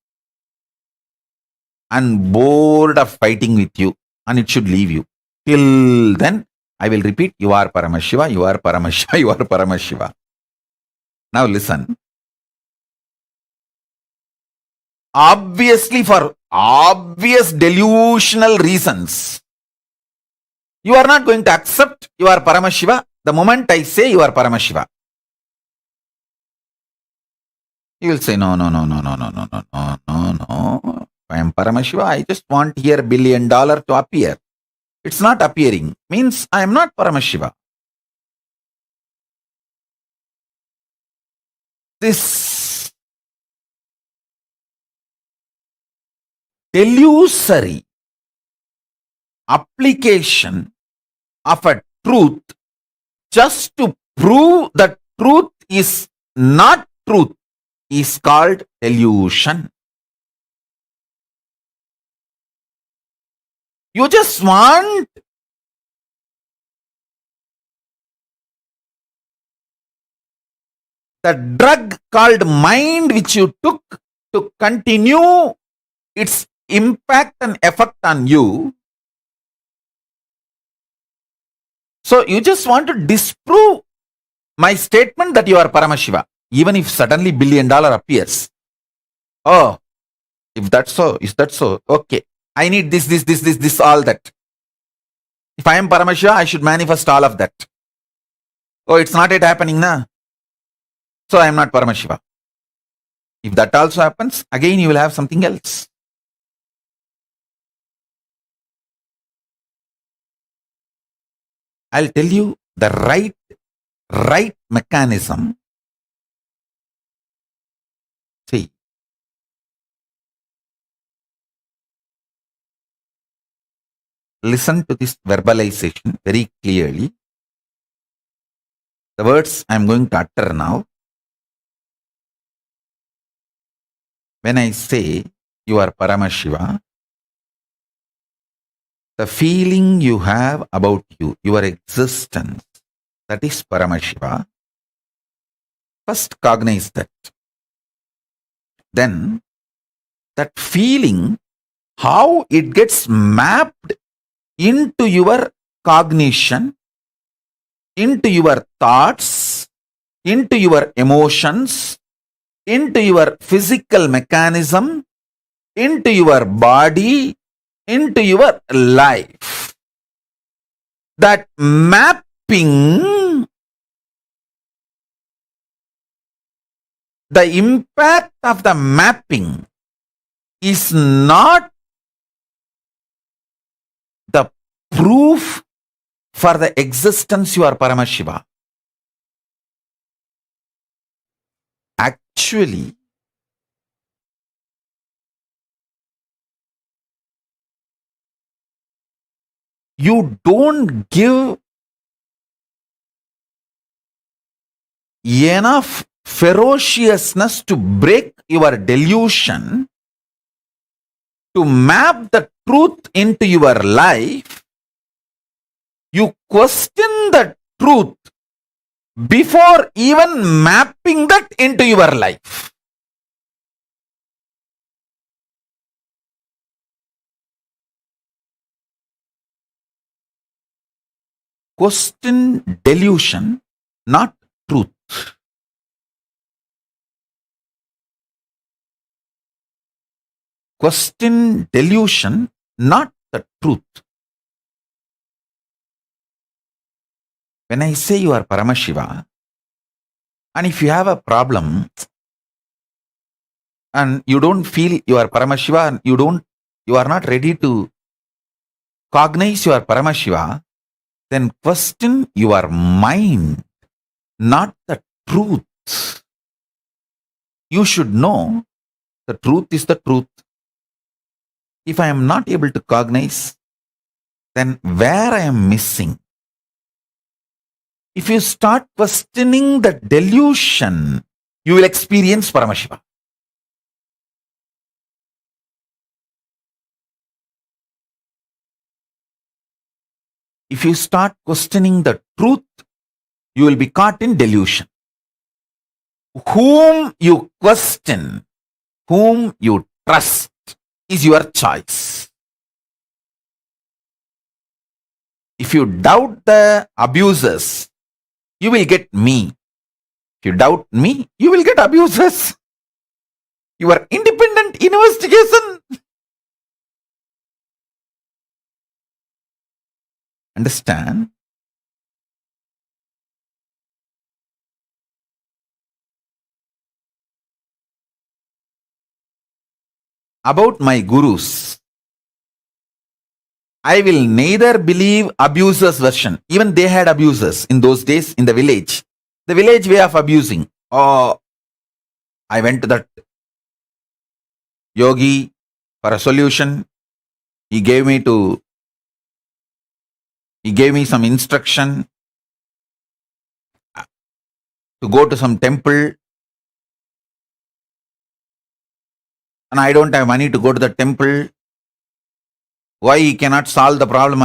and bored of fighting with you, and it should leave you. Till then, I will repeat, you are Paramashiva, you are Paramashiva, you are Paramashiva. Now listen. Obviously, for obvious delusional reasons, you are not going to accept you are Paramashiva the moment I say you are Paramashiva. You will say, no. I am Paramashiva. I just want here $1 billion to appear. It's not appearing. Means I am not Paramashiva. This delusory application of a truth just to prove that truth is not truth is called delusion. You just want the drug called mind which you took to continue its impact and effect on you. So you just want to disprove my statement that you are Paramashiva, even if suddenly $1 billion appears. Oh, if that's so, is that so? Okay, I need this, all that. If I am Paramashiva, I should manifest all of that. Oh, it's not yet happening, na? So I am not Paramashiva. If that also happens, again you will have something else. I'll tell you the right mechanism. See, listen to this verbalization very clearly. The words I am going to utter now. When I say you are Paramashiva, the feeling you have about you, your existence, that is Paramashiva. First cognize that. Then that feeling, how it gets mapped into your cognition, into your thoughts, into your emotions, into your physical mechanism, into your body, into your life. That mapping, the impact of the mapping is not the proof for the existence you are Paramashiva. Actually, you don't give enough ferociousness to break your delusion, to map the truth into your life. You question the truth before even mapping that into your life. Question delusion, not truth. Question delusion, not the truth. When I say you are Paramashiva, and if you have a problem and you don't feel you are Paramashiva and you are not ready to cognize you are Paramashiva, then question your mind, not the truth. You should know the truth is the truth. if I am not able to cognize, then where I am missing? If you start questioning the delusion, you will experience Paramashiva. If you start questioning the truth, you will be caught in delusion. Whom you question, whom you trust is your choice. If you doubt the abusers, you will get me. If you doubt me, you will get abusers. Your independent investigation. Understand? About my gurus, I will neither believe abusers' version. Even they had abusers in those days in the village. The village way of abusing. Oh, I went to that yogi for a solution. He gave me some instruction to go to some temple. And I don't have money to go to the temple. Why he cannot solve the problem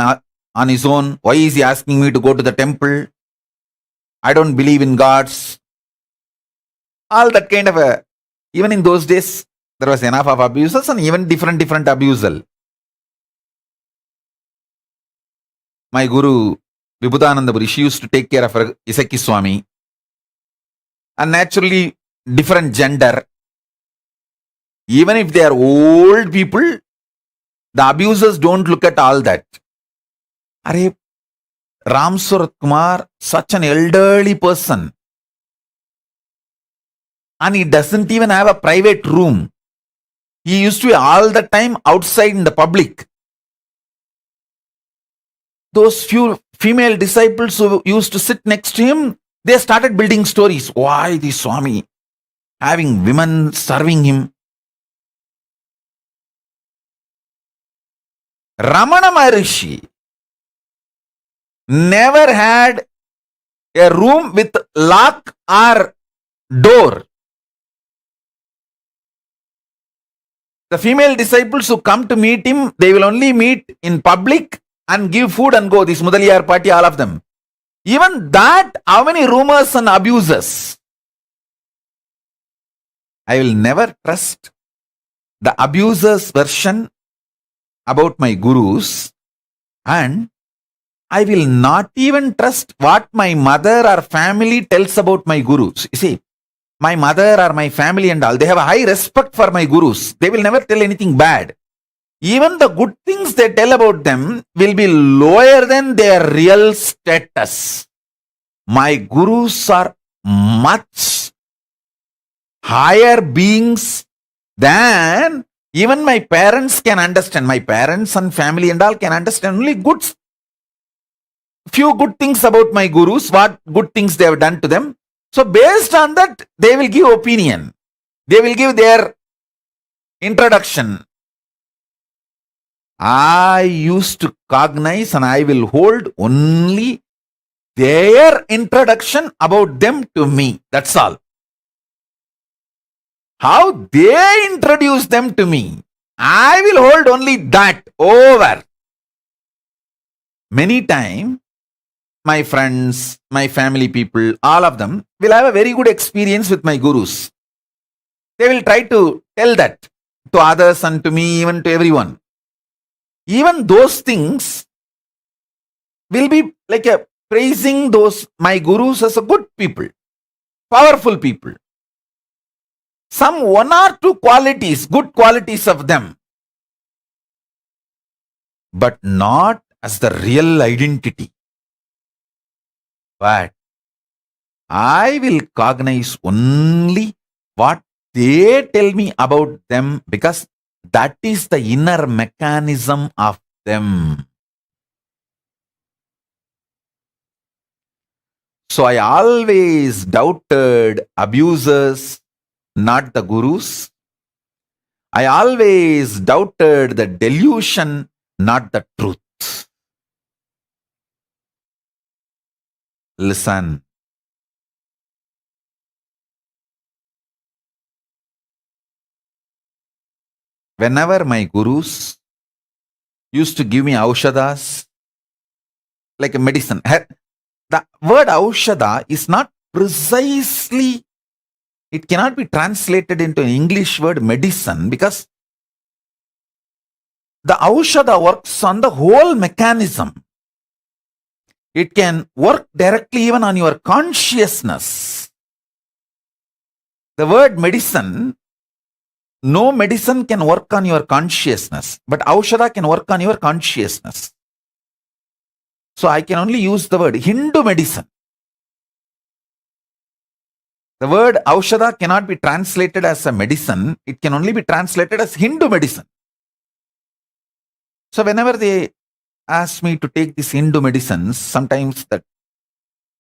on his own? Why is he asking me to go to the temple? I don't believe in gods. All that kind of a... Even in those days, there was enough of abusers and even different abusal. My guru, Vibhutananda Puri, she used to take care of her Isaki Swami. And naturally, different gender. Even if they are old people, the abusers don't look at all that. Are Ram Surat Kumar, such an elderly person. And he doesn't even have a private room. He used to be all the time outside in the public. Those few female disciples who used to sit next to him, they started building stories. Why the Swami having women serving him? Ramana Maharishi never had a room with lock or door. The female disciples who come to meet him, they will only meet in public and give food and go. This Mudaliyar party, all of them. Even that, how many rumors and abuses? I will never trust the abuser's version about my gurus, and I will not even trust what my mother or family tells about my gurus. You see, my mother or my family and all, they have a high respect for my gurus. They will never tell anything bad. Even the good things they tell about them will be lower than their real status. My gurus are much higher beings than even my parents can understand. My parents and family and all can understand only few good things about my gurus, what good things they have done to them. So based on that, they will give opinion. They will give their introduction. I used to cognize and I will hold only their introduction about them to me. That's all. How they introduce them to me, I will hold only that over. Many times, my friends, my family people, all of them will have a very good experience with my gurus. They will try to tell that to others and to me, even to everyone. Even those things will be like praising those my gurus as a good people, powerful people. Some one or two qualities, good qualities of them, but not as the real identity. But I will cognize only what they tell me about them, because that is the inner mechanism of them. So I always doubted abusers, not the gurus. I always doubted the delusion, not the truth. Listen. Whenever my gurus used to give me aushadas, like a medicine, the word aushada is not precisely, it cannot be translated into an English word medicine, because the aushada works on the whole mechanism. It can work directly even on your consciousness. The word medicine, no medicine can work on your consciousness, but aushada can work on your consciousness. So I can only use the word Hindu medicine. The word aushada cannot be translated as a medicine. It can only be translated as Hindu medicine. So whenever they ask me to take these Hindu medicines, sometimes the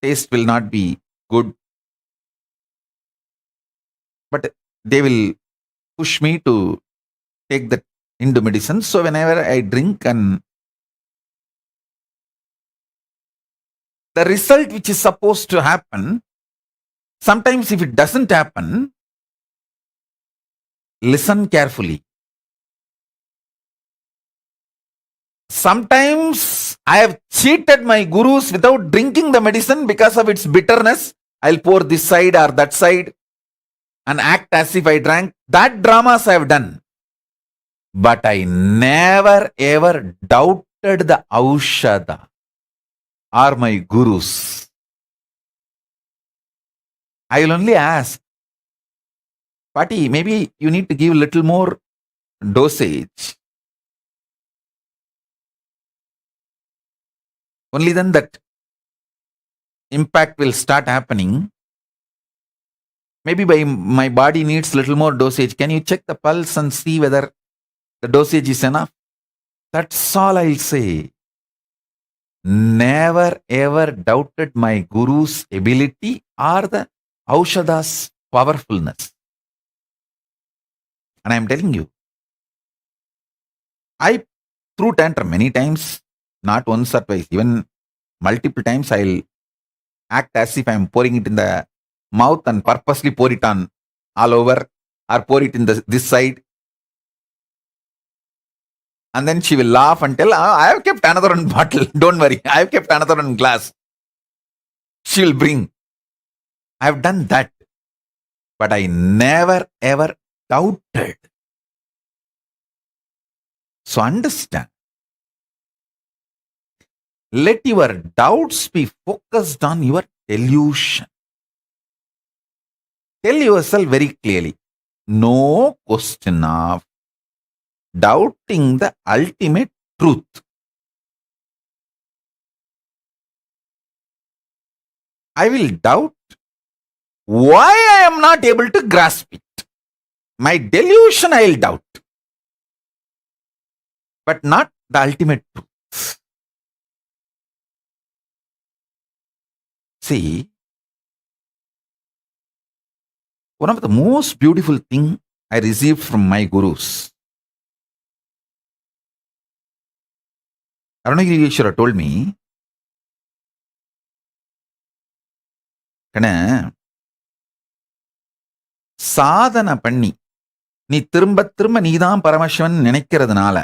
taste will not be good, but they will push me to take the Hindu medicine. So whenever I drink, and the result which is supposed to happen, sometimes if it doesn't happen, listen carefully. Sometimes I have cheated my gurus without drinking the medicine because of its bitterness. I'll pour this side or that side and act as if I drank. That dramas I have done. But I never ever doubted the aushada or my gurus. I will only ask, Pati, maybe you need to give a little more dosage. Only then that impact will start happening. Maybe my body needs little more dosage. Can you check the pulse and see whether the dosage is enough? That's all I'll say. Never ever doubted my guru's ability or the aushada's powerfulness. And I'm telling you, I threw tantrum many times, not once or twice, even multiple times. I'll act as if I'm pouring it in the mouth and purposely pour it on all over, or pour it in this side. And then she will laugh and tell, I have kept another one bottle. Don't worry, I have kept another one glass. She will bring. I have done that. But I never ever doubted. So understand. Let your doubts be focused on your delusion. Tell yourself very clearly, no question of doubting the ultimate truth. I will doubt why I am not able to grasp it. My delusion I will doubt, but not the ultimate truth. See, one of the most beautiful things I received from my gurus, Arunagirishwara told me, சாதனை பண்ணி நீ திரும்ப திரும்ப நீதான் பரமசிவன் நினைக்கிறதுனால,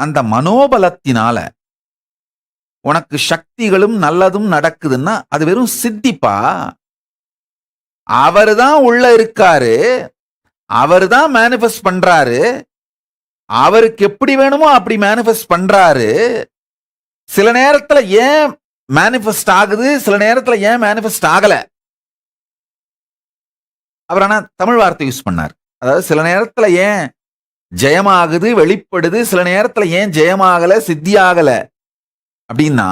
அந்த மனோபலத்தினால உனக்கு சக்திகளும் நல்லதும் நடக்குதுன்னா அது வெறும் சித்திப்பா. அவர்தான் உள்ள இருக்காரு, அவர்தான் மேனிஃபெஸ்ட் பண்றாரு, அவருக்கு எப்படி வேணுமோ அப்படி மேனிஃபெஸ்ட் பண்றாரு. சில நேரத்துல ஏன் மேனிஃபெஸ்ட் ஆகுது, சில நேரத்துல ஏன் மேனிஃபெஸ்ட் ஆகல. அவர் ஆனா தமிழ் வார்த்தை யூஸ் பண்ணார். அதாவது சில நேரத்துல ஏன் ஜெயமாகுது வெளிப்படுது, சில நேரத்துல ஏன் ஜெயமாகல சித்தியாகல அப்படின்னா,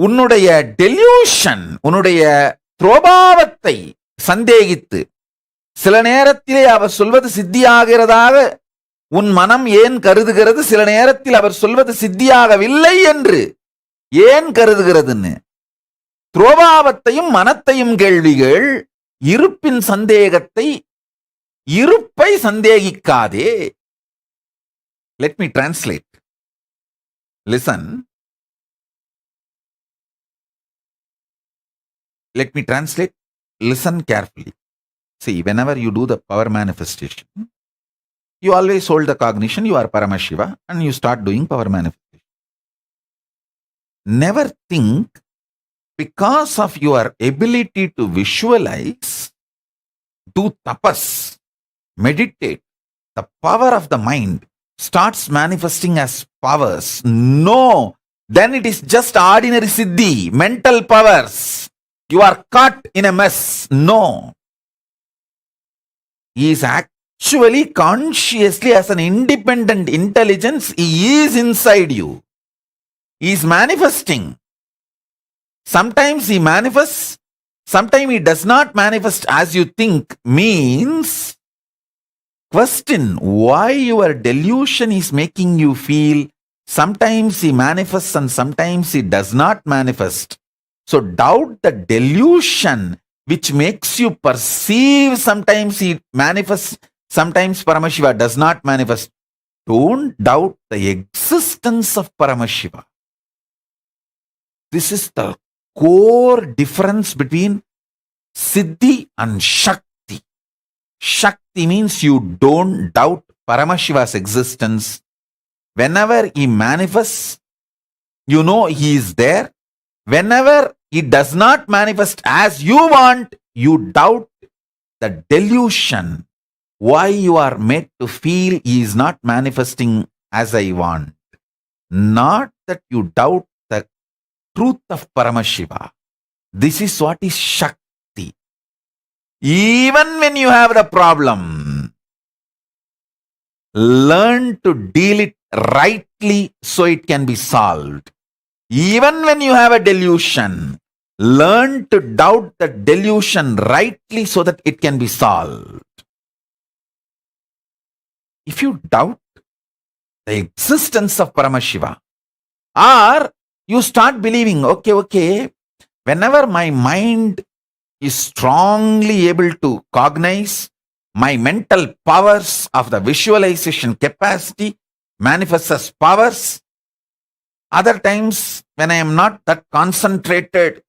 உன்னுடைய டெல்யூஷன், உன்னுடைய துரோபாவத்தை சந்தேகித்து சில நேரத்திலே அவர் சொல்வது சித்தியாகிறதாக உன் மனம் ஏன் கருதுகிறது, சில நேரத்தில் அவர் சொல்வது சித்தியாகவில்லை என்று ஏன் கருதுகிறதுன்னு துரோபாவத்தையும் மனத்தையும் கேள்விகள் இருப்பின் சந்தேகத்தை இருப்பை சந்தேகிக்காதே. Let me translate. Listen. Let me translate. Listen carefully. See, whenever you do the power manifestation, you always hold the cognition, you are Paramashiva, and you start doing power manifestation. Never think because of your ability to visualize, do tapas, meditate, the power of the mind starts manifesting as powers. No, then it is just ordinary siddhi, mental powers. You are caught in a mess. No. He is actually consciously as an independent intelligence, he is inside you. He is manifesting. Sometimes he manifests, sometimes he does not manifest as you think. Means, question why your delusion is making you feel sometimes he manifests and sometimes he does not manifest. So doubt the delusion which makes you perceive sometimes he manifests, sometimes Paramashiva does not manifest. Don't doubt the existence of Paramashiva. This is the core difference between Siddhi and Shakti. Shakti means you don't doubt Paramashiva's existence. Whenever he manifests, you know he is there. Whenever he does not manifest as you want, you doubt the delusion. Why you are made to feel he is not manifesting as I want. Not that you doubt the truth of Paramashiva. This is what is Shakti. Even when you have the problem, learn to deal it rightly so it can be solved. Even when you have a delusion, learn to doubt the delusion rightly so that it can be solved. If you doubt the existence of Paramashiva, or you start believing, okay, whenever my mind is strongly able to cognize, my mental powers of the visualization capacity manifests as powers. Other times when I am not that concentrated,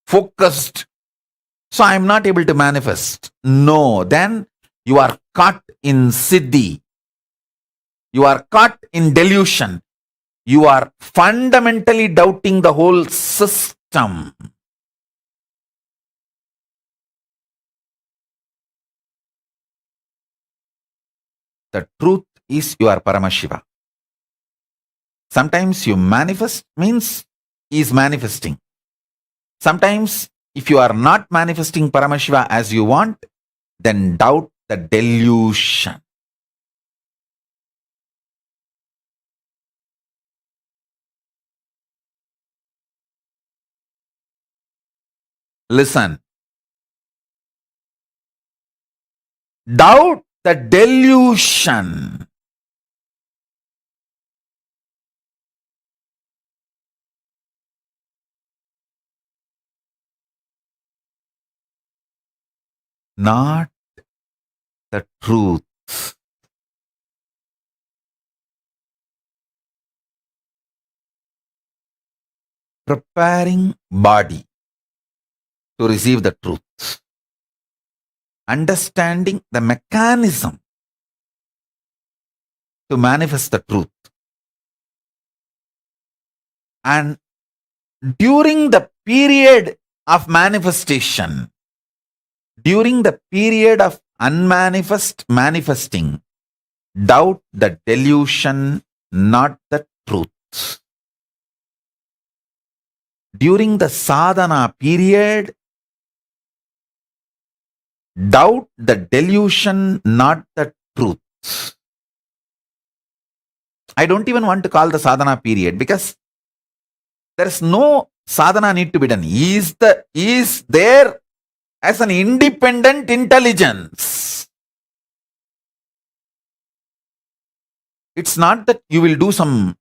focused, so I am not able to manifest. No, then you are caught in Siddhi. You are caught in delusion. You are fundamentally doubting the whole system. The truth is you are Paramashiva. Sometimes you manifest means he is manifesting. Sometimes if you are not manifesting Paramashiva as you want, then doubt the delusion. Listen. Doubt the delusion. Not the truth. Preparing body to receive the truth. Understanding the mechanism to manifest the truth. And during the period of manifestation, during the period of unmanifest manifesting, doubt the delusion, not the truth. During the sadhana period, doubt the delusion, not the truth. I don't even want to call the sadhana period because there is no sadhana need to be done. He is there as an independent intelligence. It's not that you will do some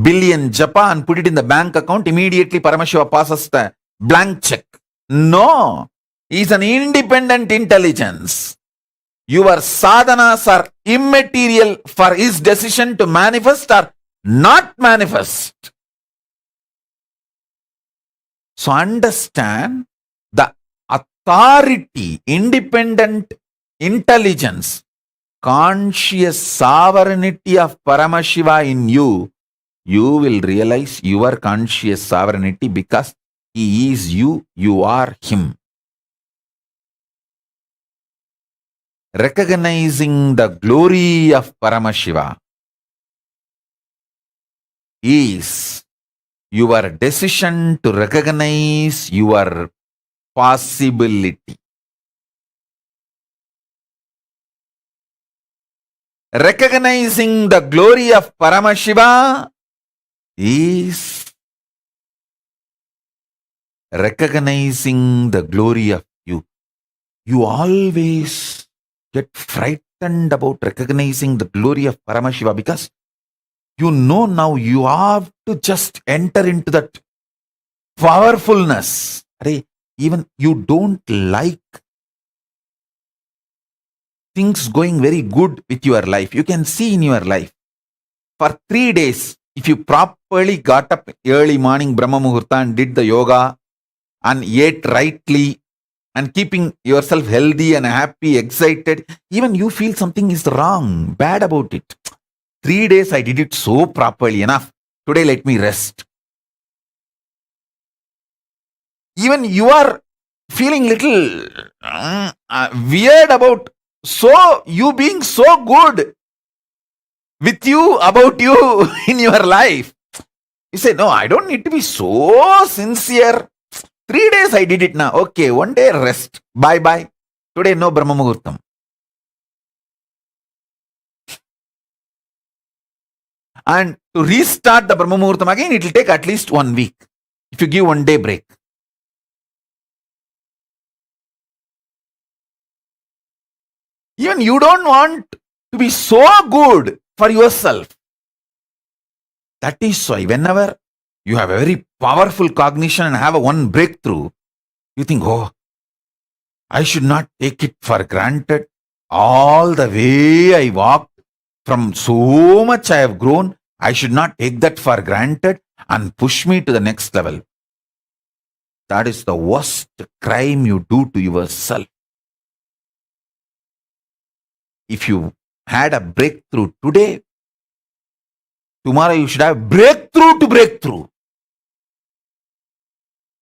billion japa and put it in the bank account, immediately Paramashiva passes the blank check. No. He is an independent intelligence. Your sadhanas are immaterial for his decision to manifest or not manifest. So understand the authority, independent intelligence, conscious sovereignty of Paramashiva in you. You will realize your conscious sovereignty because he is you, you are him. Recognizing the glory of Paramashiva is your decision to recognize your possibility. Recognizing the glory of Paramashiva is recognizing the glory of you. You always get frightened about recognizing the glory of Paramashiva because you know now you have to just enter into that powerfulness. Even you don't like things going very good with your life. You can see in your life. For 3 days, if you properly got up early morning, Brahma Muhurta, and did the yoga and ate rightly and keeping yourself healthy and happy, excited, even you feel something is wrong, bad about it. 3 days I did it so properly enough. Today let me rest. Even you are feeling little weird about you being so good with you, about you in your life. You say, no, I don't need to be so sincere. 3 days I did it now. Okay, 1 day rest. Bye-bye. Today no Brahma Muhurtam. And to restart the Brahma Muhurtam again, it will take at least 1 week. If you give 1 day break. Even you don't want to be so good for yourself. That is why whenever you have a very powerful cognition and have a one breakthrough, you think, oh, I should not take it for granted. All the way I walked, from so much I have grown, I should not take that for granted and push me to the next level. That is the worst crime you do to yourself. If you had a breakthrough today, tomorrow you should have breakthrough to breakthrough.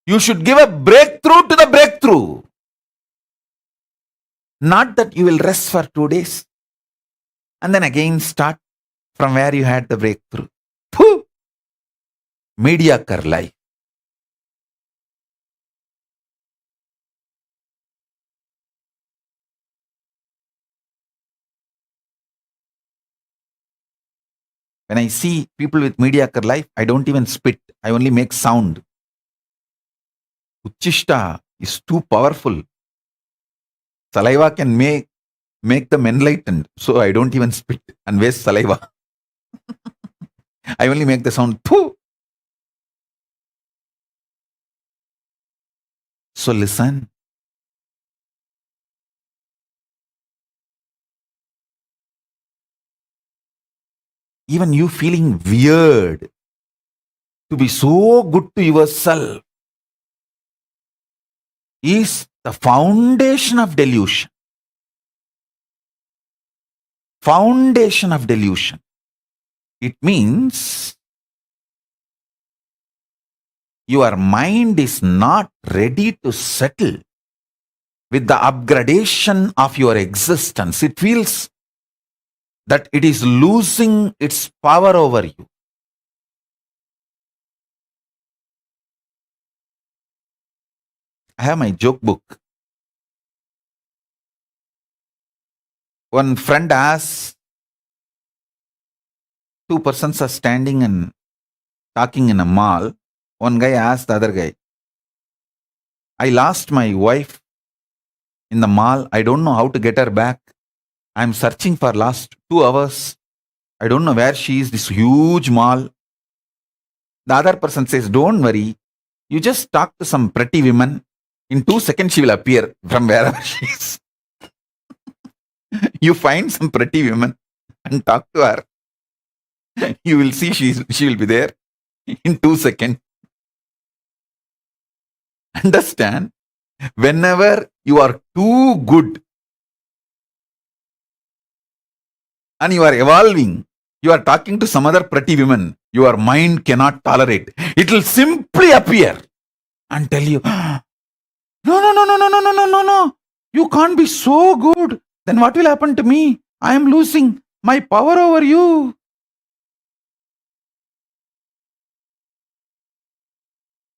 You should give a breakthrough to the breakthrough. Not that you will rest for 2 days and then again start from where you had the breakthrough. Pooh! Mediocre life. When I see people with mediocre life, I don't even spit. I only make sound. Uchishta is too powerful. Saliva can make them enlightened. So I don't even spit and waste saliva. I only make the sound poo. So listen. Even you feeling weird to be so good to yourself is the foundation of delusion. Foundation of delusion. It means your mind is not ready to settle with the upgradation of your existence. It feels that it is losing its power over you. I have my joke book. One friend asks, 2 persons are standing and talking in a mall. One guy asked the other guy, I lost my wife in the mall. I don't know how to get her back. I'm searching for last 2 hours. I don't know where she is, this huge mall. The other person says, don't worry. You just talk to some pretty women In 2 seconds, she will appear from wherever she is. You find some pretty woman and talk to her. You will see she will be there in 2 seconds. Understand? Whenever you are too good and you are evolving, you are talking to some other pretty woman, your mind cannot tolerate. It will simply appear and tell you, no, no, no, no, no, no, no, no, no, no. You can't be so good. Then what will happen to me? I am losing my power over you.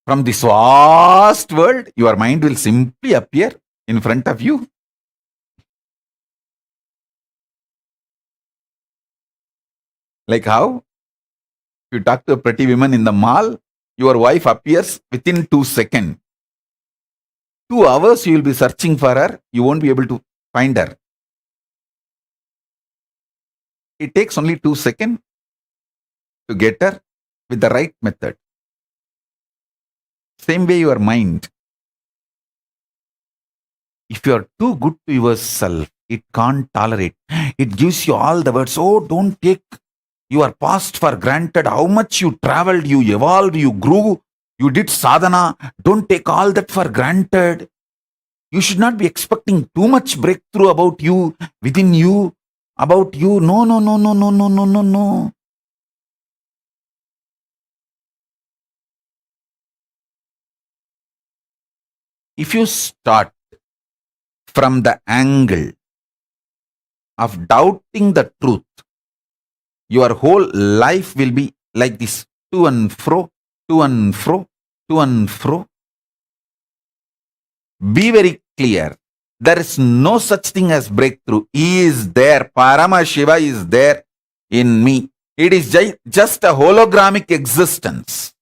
From this vast world, your mind will simply appear in front of you. Like how? If you talk to a pretty woman in the mall, your wife appears within 2 seconds. 2 hours you will be searching for her, you won't be able to find her. It takes only 2 seconds to get her with the right method. Same way your mind. If you are too good to yourself, it can't tolerate. It gives you all the words. Oh, don't take your past for granted. How much you traveled, you evolved, you grew, you did sadhana. Don't take all that for granted. You should not be expecting too much breakthrough about you, within you, about you. No, no, no, no, no, no, no, no, no. If you start from the angle of doubting the truth, your whole life will be like this, to and fro, to and fro, to and fro. Be very clear. There is no such thing as breakthrough. He is there. Paramashiva is there in me. It is just a hologramic existence.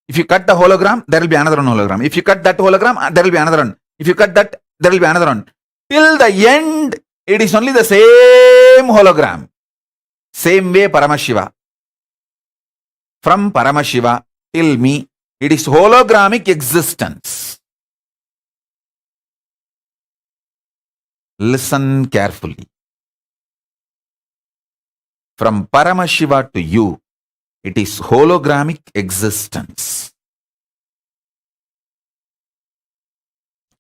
If you cut the hologram, there will be another one hologram. If you cut that hologram, there will be another one. If you cut that, there will be another one. Till the end, it is only the same hologram. Same way Paramashiva. From Paramashiva till me, it is hologramic existence. Listen carefully. From Paramashiva to you, it is hologramic existence.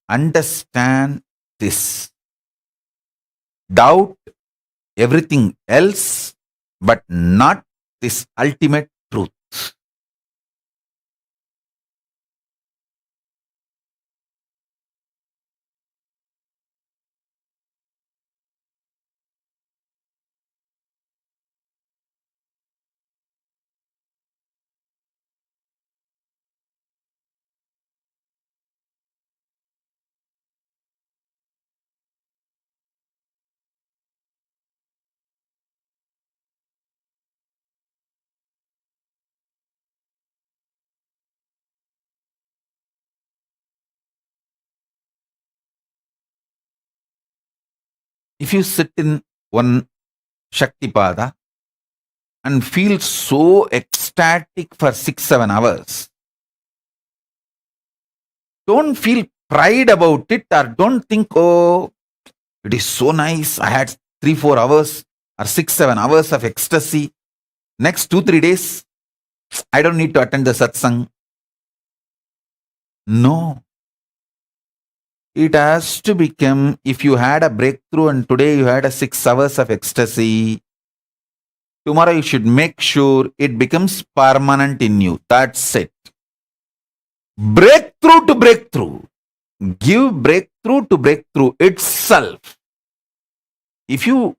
Understand this. Doubt everything else, but not this ultimate truth. If you sit in one Shaktipada and feel so ecstatic for 6-7 hours, don't feel pride about it, or don't think, oh, it is so nice. I had 3-4 hours or 6-7 hours of ecstasy. Next 2-3 days, I don't need to attend the satsang. No. It has to become, if you had a breakthrough and today you had a 6 hours of ecstasy, tomorrow you should make sure it becomes permanent in you. That's it. Breakthrough to breakthrough. Give breakthrough to breakthrough itself. If you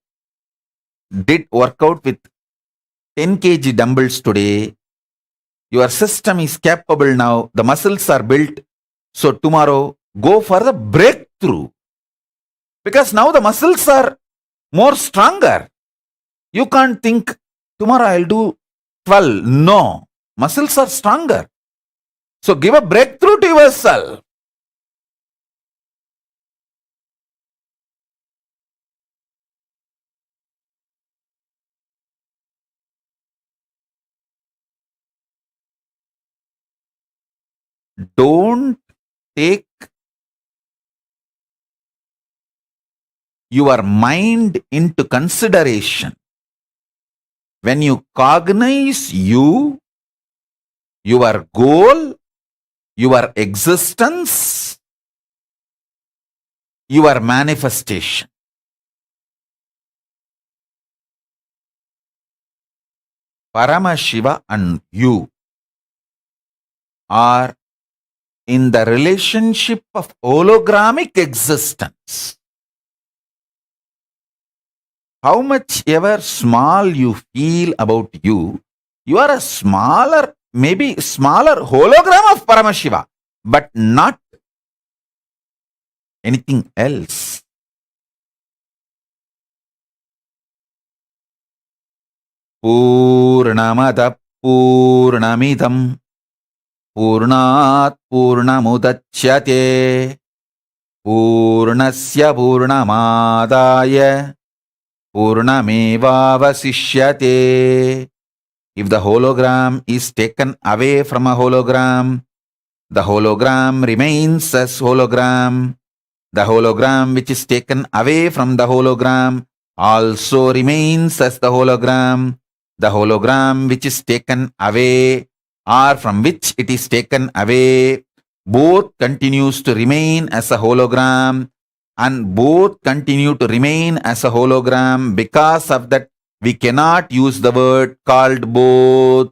did workout with 10 kg dumbbells today, your system is capable now, the muscles are built, so tomorrow go for the breakthrough. Because now the muscles are more stronger. You can't think, tomorrow I'll do 12. No, muscles are stronger. So give a breakthrough to yourself. don't take your mind into consideration. When you cognize you, your goal, your existence, your manifestation. Paramashiva and you are in the relationship of hologramic existence. How much ever small you feel about you, you are a smaller, maybe smaller hologram of Paramashiva, but not anything else. Purnamada Purnamidam Purnat Purnamudachyate Purnasya Purnamadaya Purnamevavasishyate. If the hologram is taken away from a hologram, the hologram remains as hologram. The hologram which is taken away from the hologram also remains as the hologram. The hologram which is taken away or from which it is taken away, both continues to remain as a hologram, and both continue to remain as a hologram. Because of that, we cannot use the word called both.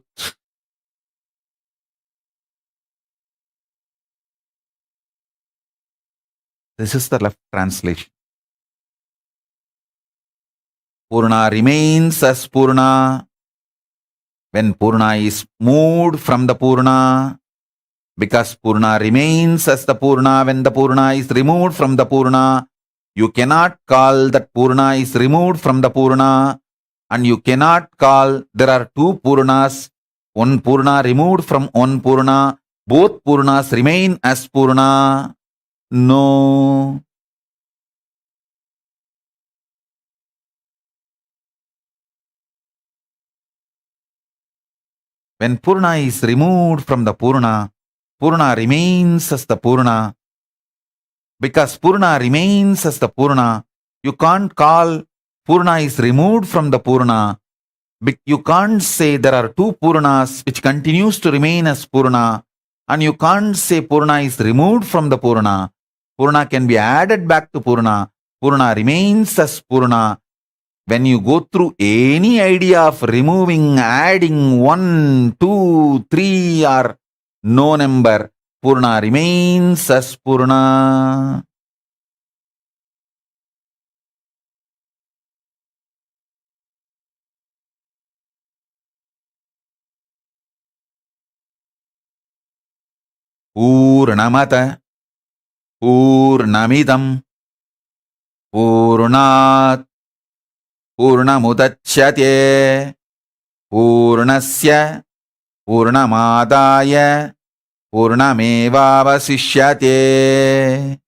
This is the left translation. Purna remains as Purna when Purna is moved from the Purna, because Purna remains as the Purna when the Purna is removed from the Purna. You cannot call that Purna is removed from the Purna, and you cannot call there are two Purnas, one Purna removed from one Purna, both Purnas remain as Purna. No. When Purna is removed from the Purna, Purna remains as the Purna. Because Purna remains as the Purna, you can't call Purna is removed from the Purna. You can't say there are two Purnas which continues to remain as Purna, and you can't say Purna is removed from the Purna. Purna can be added back to Purna. Purna remains as Purna. When you go through any idea of removing, adding 1, 2, 3 or no number, Purna remains as Purna. Purnamata Purnamidam Purnat Purnamudachyate Purnasya Purnamadaya Purnamevavasishyate.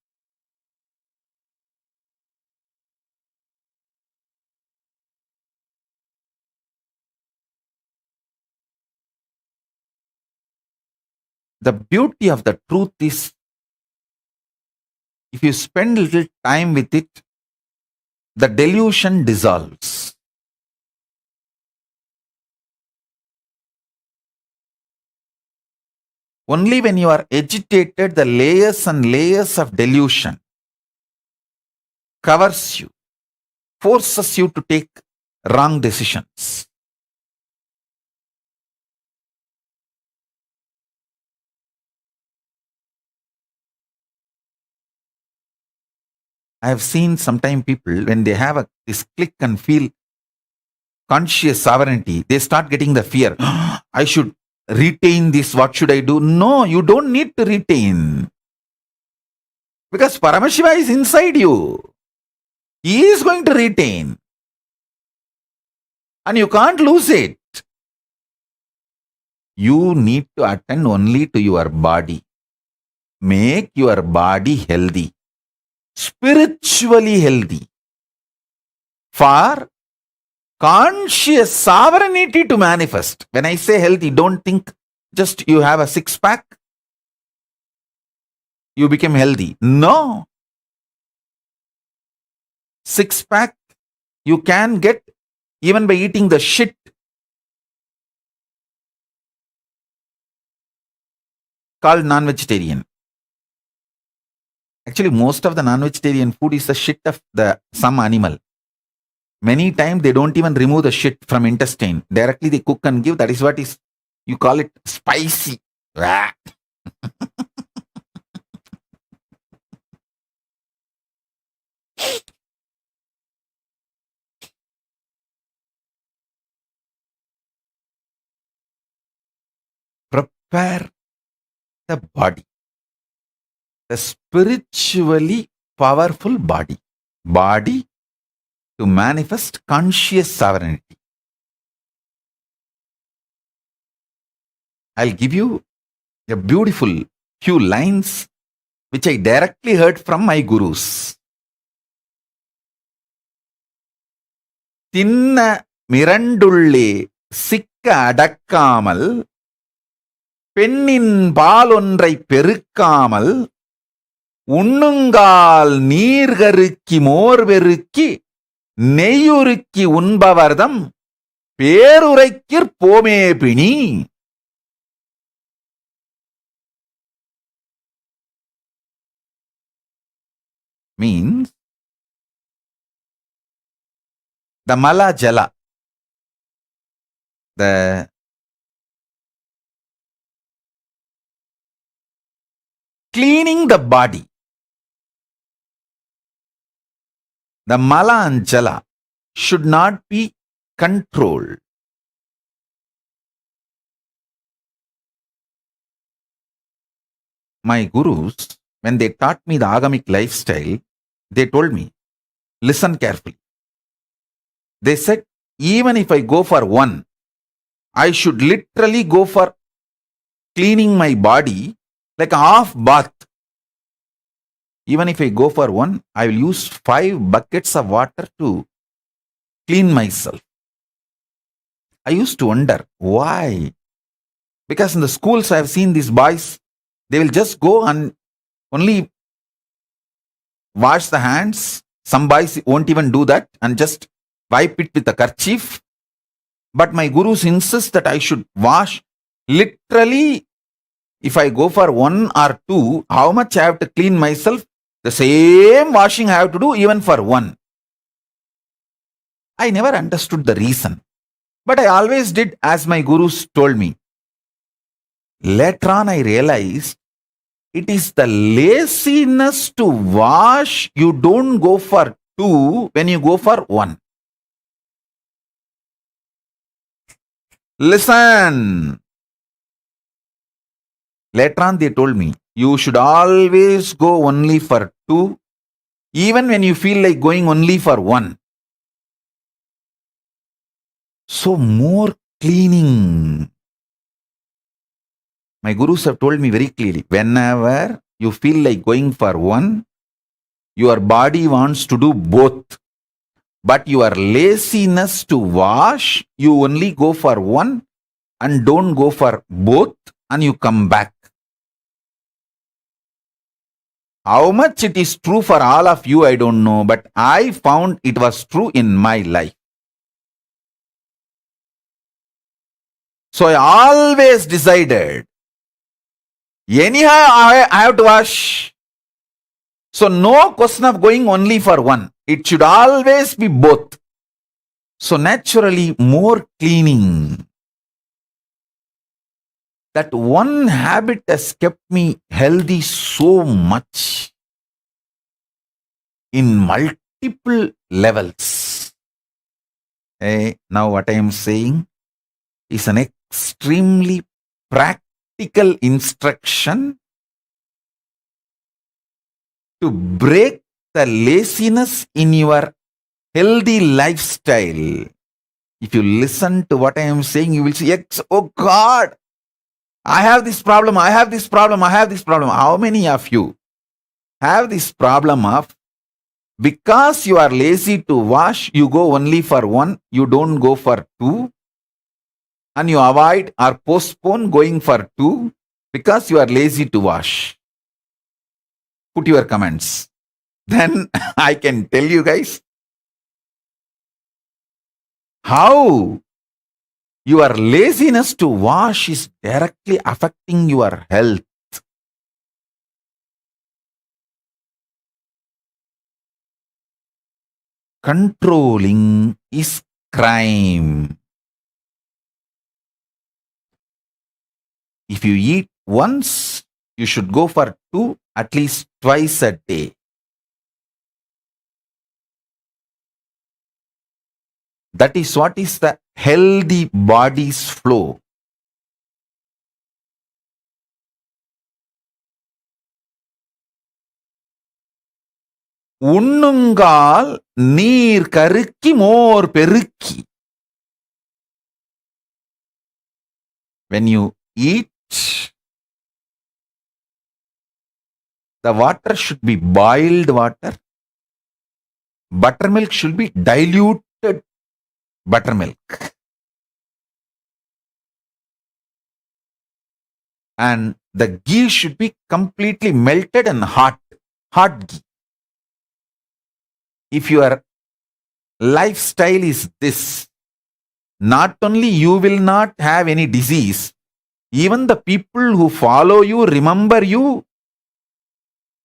The beauty of the truth is, if you spend a little time with it, the delusion dissolves. Only when you are agitated, the layers and layers of delusion covers you, forces you to take wrong decisions. I have seen sometimes people, when they have this click and feel conscious sovereignty, they start getting the fear. I should retain this. What should I do? No, you don't need to retain. Because Paramashiva is inside you. He is going to retain. And you can't lose it. You need to attend only to your body. Make your body healthy. Spiritually healthy. For conscious sovereignty to manifest. When I say healthy, don't think just you have a six-pack. you became healthy. No. Six pack you can get even by eating the shit called non-vegetarian. Actually, most of the non-vegetarian food is the shit of some animal. Many times they don't even remove the shit from intestine. Directly they cook and give. That is what is, you call it spicy. Prepare the body. The spiritually powerful body. Body to manifest conscious sovereignty. I'll give you a beautiful few lines which I directly heard from my gurus. தின்ன மிரண்டுள்ளே சிக்க அடக்காமல் பெண்ணின் பாலொன்றை பெருக்காமல் உண்ணுங்கால் நீர்கருக்கி மோர்வெருக்கி நெய்யுருக்கி உண்பவர்தம் பேருரைக்கிற் போமே பிணி. Means the mala jala, the cleaning the body, the mala and jala should not be controlled. My gurus, when they taught me the agamic lifestyle, they told me, listen carefully. They said, even if I go for one, I should literally go for cleaning my body like a half bath. Even if I go for one, I will use 5 buckets of water to clean myself. I used to wonder, why? Because in the schools I have seen these boys, they will just go and only wash the hands. Some boys won't even do that and just wipe it with a kerchief. But my gurus insist that I should wash literally. If I go for 1 or 2, how much I have to clean myself? The same washing I have to do even for 1. I never understood the reason, but I always did as my gurus told me. Later on I realized it is the laziness to wash. You don't go for 2 when you go for 1. Listen. Later on they told me, you should always go only for 2, even when you feel like going only for 1. So more cleaning. My gurus have told me very clearly, whenever you feel like going for 1, your body wants to do both. But your laziness to wash, you only go for 1 and don't go for both and you come back. How much it is true for all of you, I don't know, but I found it was true in my life. So I always decided, anyhow I have to wash. So no question of going only for 1. It should always be both. So naturally more cleaning. That one habit has kept me healthy so much in multiple levels. Now what I am saying is an extremely practical instruction to break the laziness in your healthy lifestyle. If you listen to what I am saying, you will see, oh God, I have this problem, I have this problem, I have this problem. How many of you have this problem of, because you are lazy to wash, you go only for 1, you don't go for 2, and you avoid or postpone going for 2 because you are lazy to wash? put your comments. Then I can tell you guys how your laziness to wash is directly affecting your health. Controlling is crime. If you eat once, you should go for 2, at least twice a day. That is what is the healthy body's flow. உண்ணுங்கால் நீர் கருக்கி மோர் பெருக்கி. When you eat, the water should be boiled water. Buttermilk should be diluted buttermilk. And the ghee should be completely melted and hot ghee. If your lifestyle is this, not only you will not have any disease, even the people who follow you, remember you,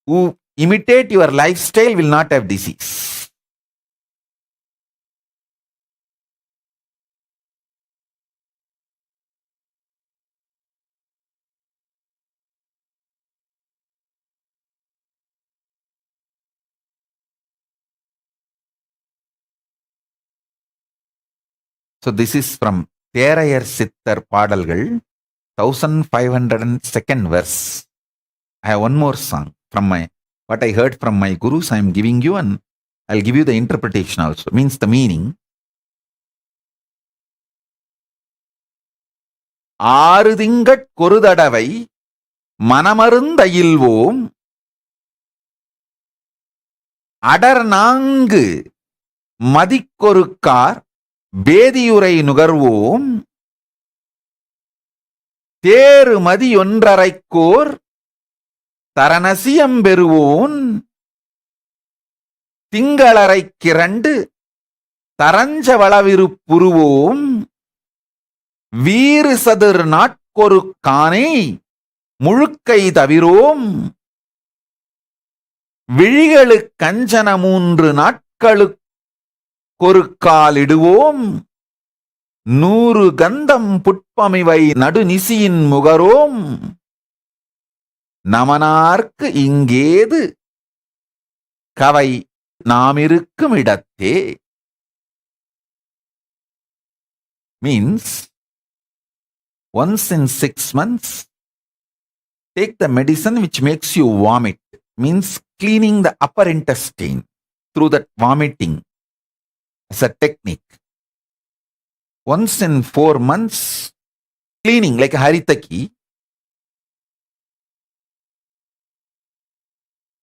who imitate your lifestyle will not have disease. So this is from Therayar Sittar Padalgal, 1502nd verse. I have one more song from what I heard from my gurus. I am giving you, and I'll give you the interpretation also. Means the meaning. ஆறு திங்கட் கொருதடவை மனமருந்தயில்வோம் அடர் நான்கு மதிக்கொருக்கார் பேதியுரை நுகர்வோம் தேறு மதியொன்றரைக்கோர் தரநசியம் பெறுவோன் திங்களரைக்கிரண்டு தரஞ்சவளவிருப்புருவோம் வீறு சதுர் நாட்கொரு கானை முழுக்கை தவிரோம் விழிகளு கஞ்சன 3 நாட்களுக்கொரு காலிடுவோம் 100 கந்தம் புட்பமிவை நடுநிசியின் முகரோம் நமனார்க்கு இங்கேது கவை நாமிருக்கும் இடத்தே. Means, once in 6 months, take the medicine which makes you vomit. Means cleaning the upper intestine through that vomiting as a technique. Once in 4 months, cleaning like haritaki,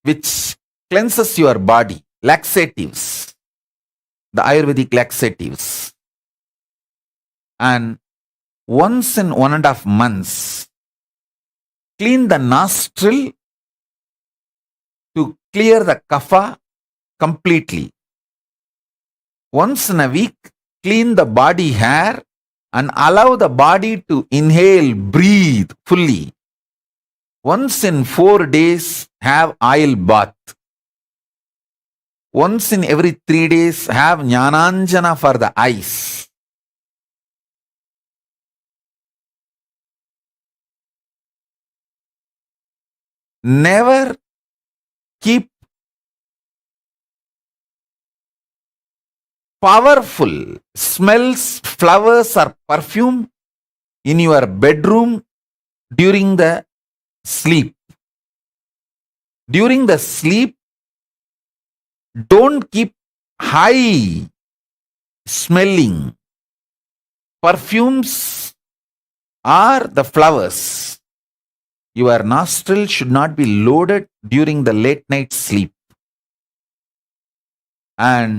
which cleanses your body, laxatives, the Ayurvedic laxatives. And once in 1.5 months, clean the nostril to clear the kapha completely. Once in a week, clean the body hair and allow the body to inhale, breathe fully. Once in 4 days, have oil bath. Once in every 3 days, have jnananjana for the eyes. Never keep powerful smells, flowers or perfume in your bedroom during the sleep. During the sleep, don't keep high smelling perfumes or the flowers. Your nostril should not be loaded during the late night sleep. And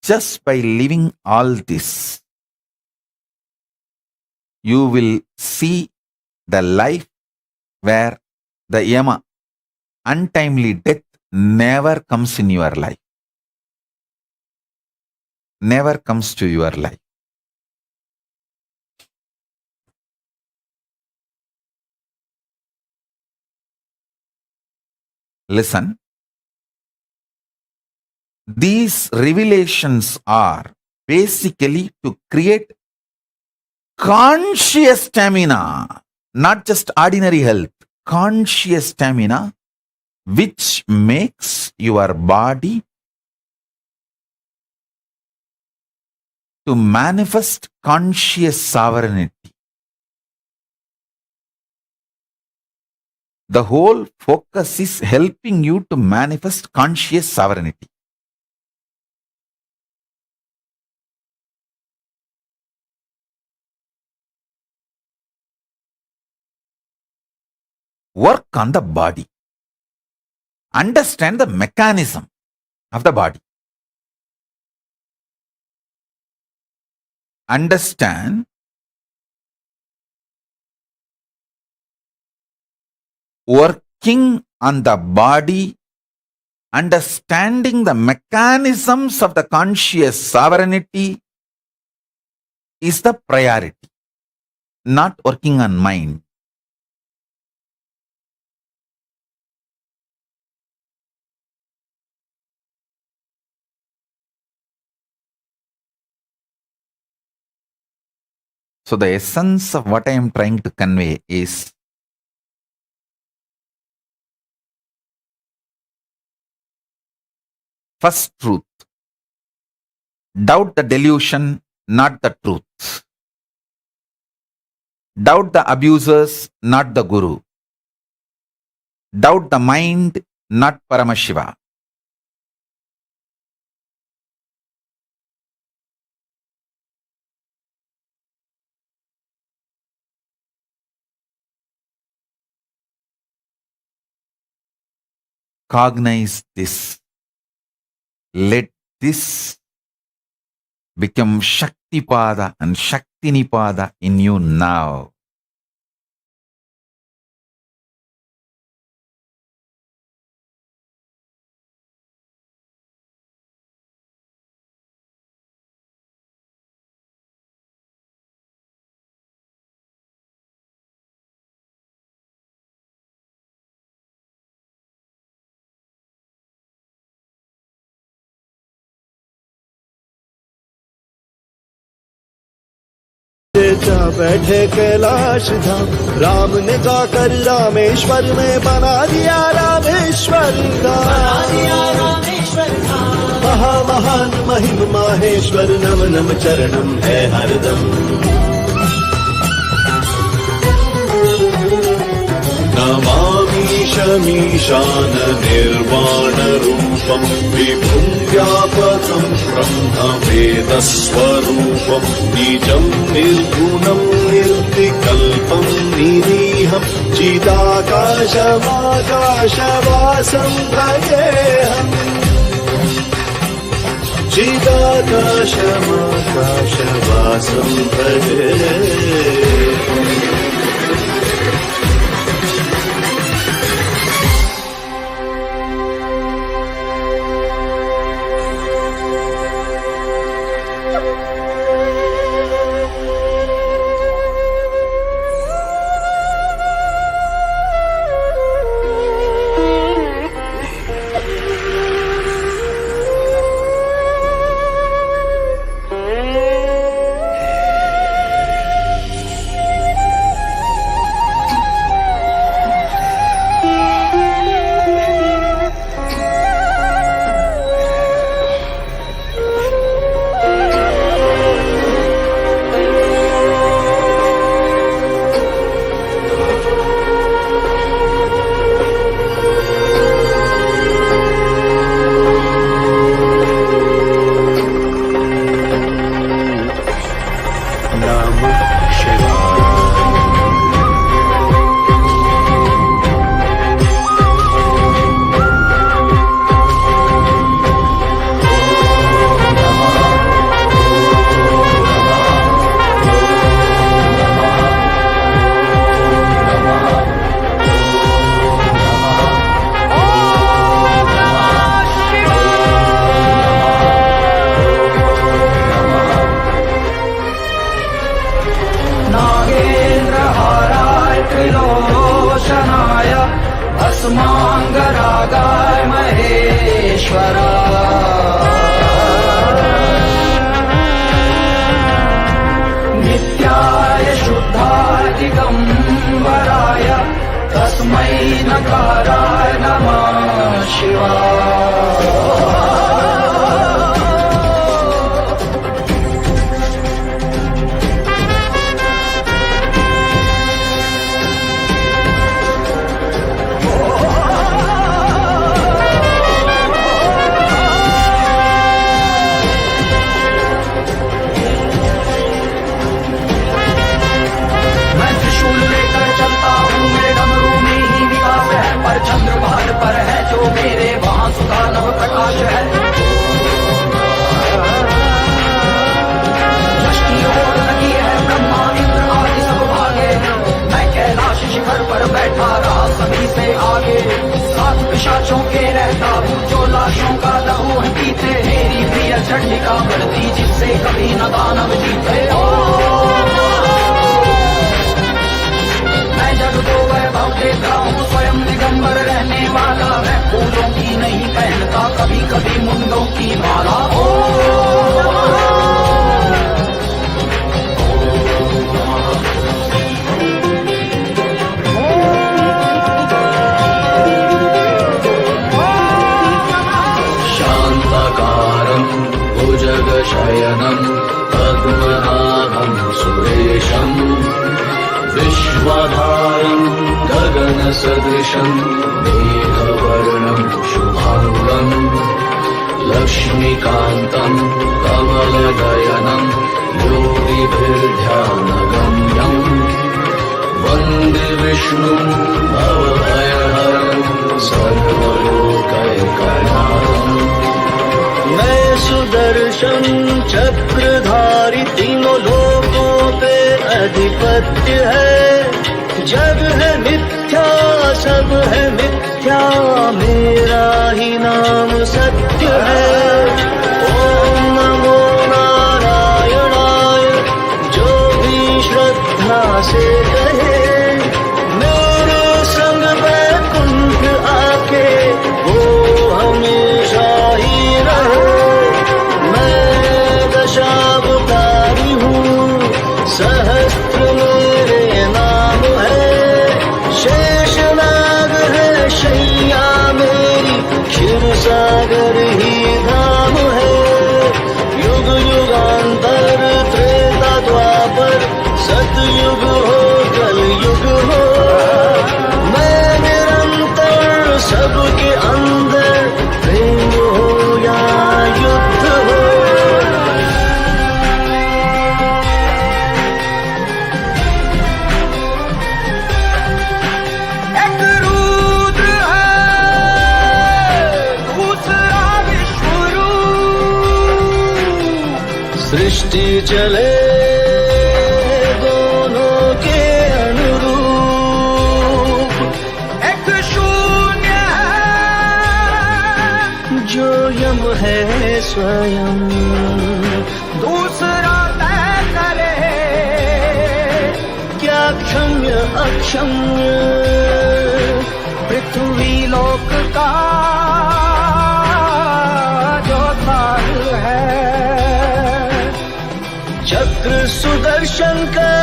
just by living all this, you will see the life where the yama, untimely death, never comes in your life. Never comes to your life. Listen. These revelations are basically to create conscious stamina, not just ordinary health, conscious stamina, which makes your body to manifest conscious sovereignty. The whole focus is helping you to manifest conscious sovereignty. Work on the body. Understand the mechanism of the body. Understand working on the body, understanding the mechanisms of the conscious sovereignty is the priority, not working on mind. So the essence of what I am trying to convey is first truth. Doubt the delusion, not the truth. Doubt the abusers, not the guru. Doubt the mind, not Paramashiva. Cognize this. Let this become Shaktipada and Shaktinipada in you now. बैठे कैलाश धाम, राम ने जाकर रामेश्वर में बना दिया रामेश्वर धाम। महान महिम माहेश्वर, नम नम चरणम है हरदम। नमामि शमीशान निर्वाण रूपम, विभुं व्यापकं ब्रह्म वेद स्वरूपम, निजं निर्गुणं निर्विकल्पं निरीहं, चिदाकाशमाकाशवासं भजेऽहम्। चिदाकाशमाकाशवासं भजेऽहम्। त्रिलोचनाय भस्माङ्गरागाय महेश्वरा नित्याय शुद्धाय दिगम्बराय तस्मै नकाराय नमः शिवाय। चंद्रभाग पर है जो मेरे वहां सुधा नव प्रकाश है। यष्टि ओर लगी है ब्रह्मा इंद्र आदि सब भागे, मैं कैलाश शिखर पर बैठा रहा सभी से आगे। सात पिशाचों के रहता हूँ जो लाशों का लहू है पीते, मेरी प्रिय चंडिका बढ़ती जिससे कभी न दानव जीते। मैं जग को वैभव देता हूँ स्वयं दिगंबर रहने वाला, मैं फूलों की नहीं पहनता कभी कभी मुंडों की माला। शांताकारं भुजगशयनं पद्मनाभं सुरेशम् विश्वधारं गगनसदृशं मेघवर्णं शुभाङ्गं लक्ष्मीकान्तं कमलनयनं योगिभिर्ध्यानगम्यं वन्दे विष्णुं भवभयहरं सर्वलोकैकनाथम्। मैं सुदर्शन चक्रधारी तीनों लोकों पे अधिपत्य है। जग है मिथ्या सब है मिथ्या, मेरा ही नाम सत्य है। ओम नमो नारायणाय जो भी श्रद्धा से कहे, मेरे संग वैकुंठ आके वो हमेशा ही रहे। मैं दशावतारी हूँ, सहस्त्र मेरे नाम है। शेषनाग है शैया मेरी, क्षीर सागर ही धाम है। युग युगांतर त्रेता द्वापर, सतयुग हो कलयुग हो। मैं निरंतर सबके अंदर, प्रेम हो या युद्ध हो। सृष्टि चले दोनों के अनुरूप, एक शून्य है जो यम है स्वयं, दूसरा तय करे क्या क्षम्य अक्षम्य। पृथ्वी लोक का जो काल है, चक्र सुदर्शन का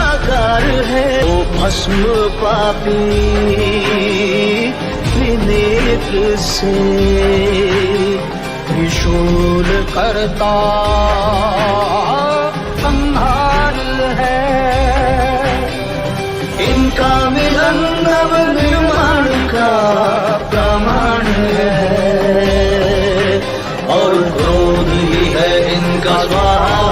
आकार है। वो भस्म पापी त्रिनेत्र से त्रिशूल करता संहार है। इनका मिलन नव निर्माण का प्रमाण है, और क्रोध ही है इनका स्वाहा।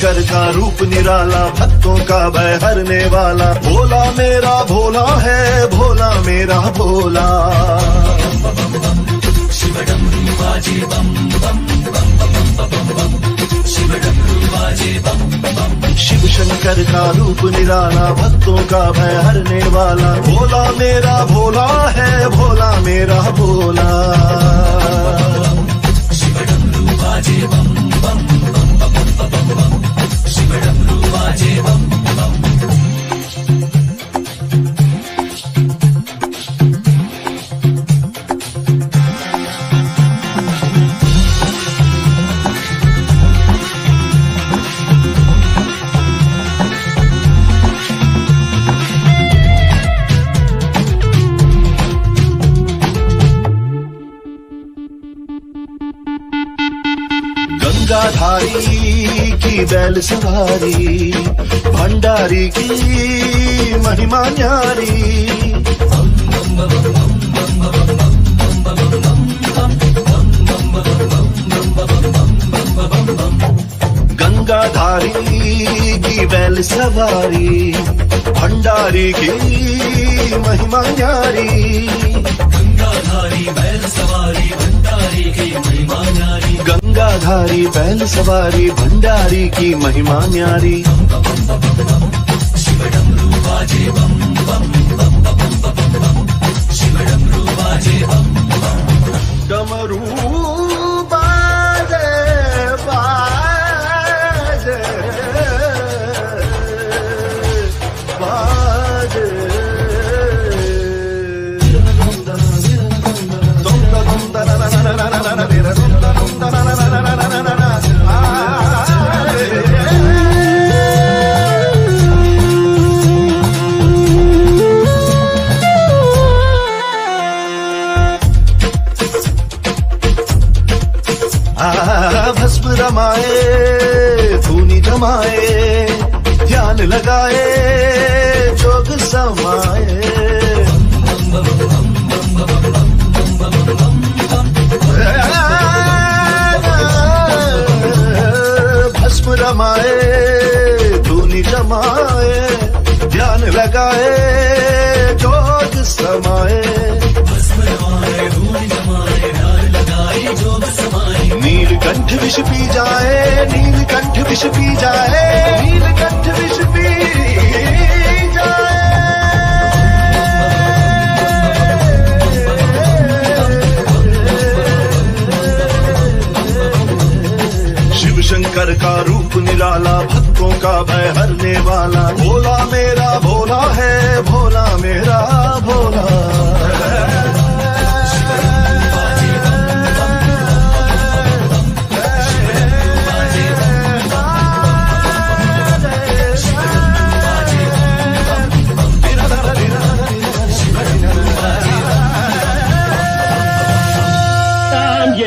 शंकर का रूप निराला, भक्तों का भय हरने वाला, भोला मेरा भोला है, भोला मेरा भोला। शिव शंकर का रूप निराला, भक्तों का भय हरने वाला, भोला मेरा भोला है, भोला मेरा भोला। गंगाधारी की बैल सवारी, भंडारी की महिमा न्यारी। गंगाधारी की बैल सवारी, भंडारी की महिमा न्यारी। गंगाधारी बैल सवारी, भंडारी की महिमा न्यारी। गंगाधारी बैल सवारी, भंडारी की महिमा न्यारी। शिव डमरू बाजे बम बम बम बम बम बम, शिव डमरू बाजे बम बम। डमरू बाजे बाजे बाजे। भस्म रमाए धूनी जमाए, ध्यान लगाए जोग समाए। भस्म रमाए धूनी जमाए, ध्यान लगाए जोग समाए। नीलकंठ विष पी जाए, नीलकंठ विष पी जाए, नीलकंठ विष पी जाए। शिव शंकर का रूप निराला, भक्तों का भय हरने वाला, भोला मेरा भोला है, भोला मेरा भोला।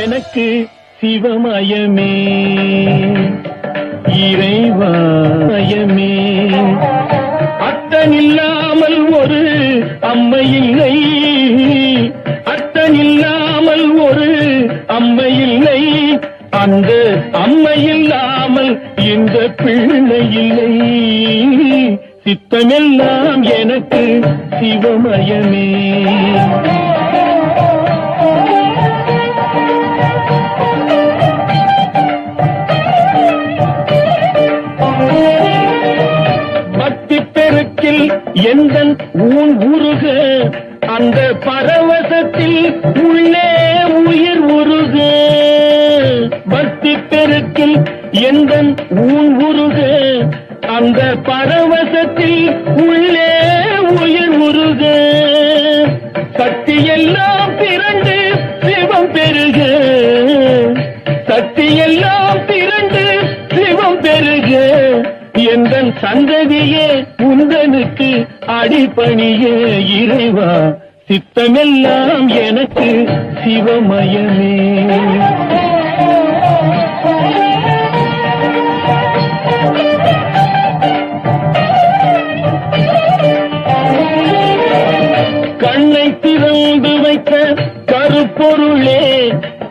எனக்கு சிவமயமே இறைவாயமே, அத்தனில்லாமல் ஒரு அம்மை இல்லை, அத்தனில்லாமல் ஒரு அம்மை இல்லை, அந்த அம்மை இல்லாமல் இந்த பிள்ளை இல்லை. சித்தமெல்லாம் எனக்கு சிவமயமே. எந்தன் ஊன் உருக, அந்த பரவசத்தில் உள்ளே உயிர் உருக. பக்தி பெருக்கில் எந்தன் ஊன் உருக, அந்த பரவசத்தில் உள்ளே உயிர் உருக. சக்தி எல்லாம் திரண்டு சிவம் பெருக, சக்தி எல்லாம் திரண்டு சிவம் பெருக. எந்தன் சந்ததியே உந்தனுக்கு அடிபணிய இறைவா, சித்தமெல்லாம் எனக்கு சிவமயமே. கண்ணை திறந்து வைத்த கருப்பொருளே,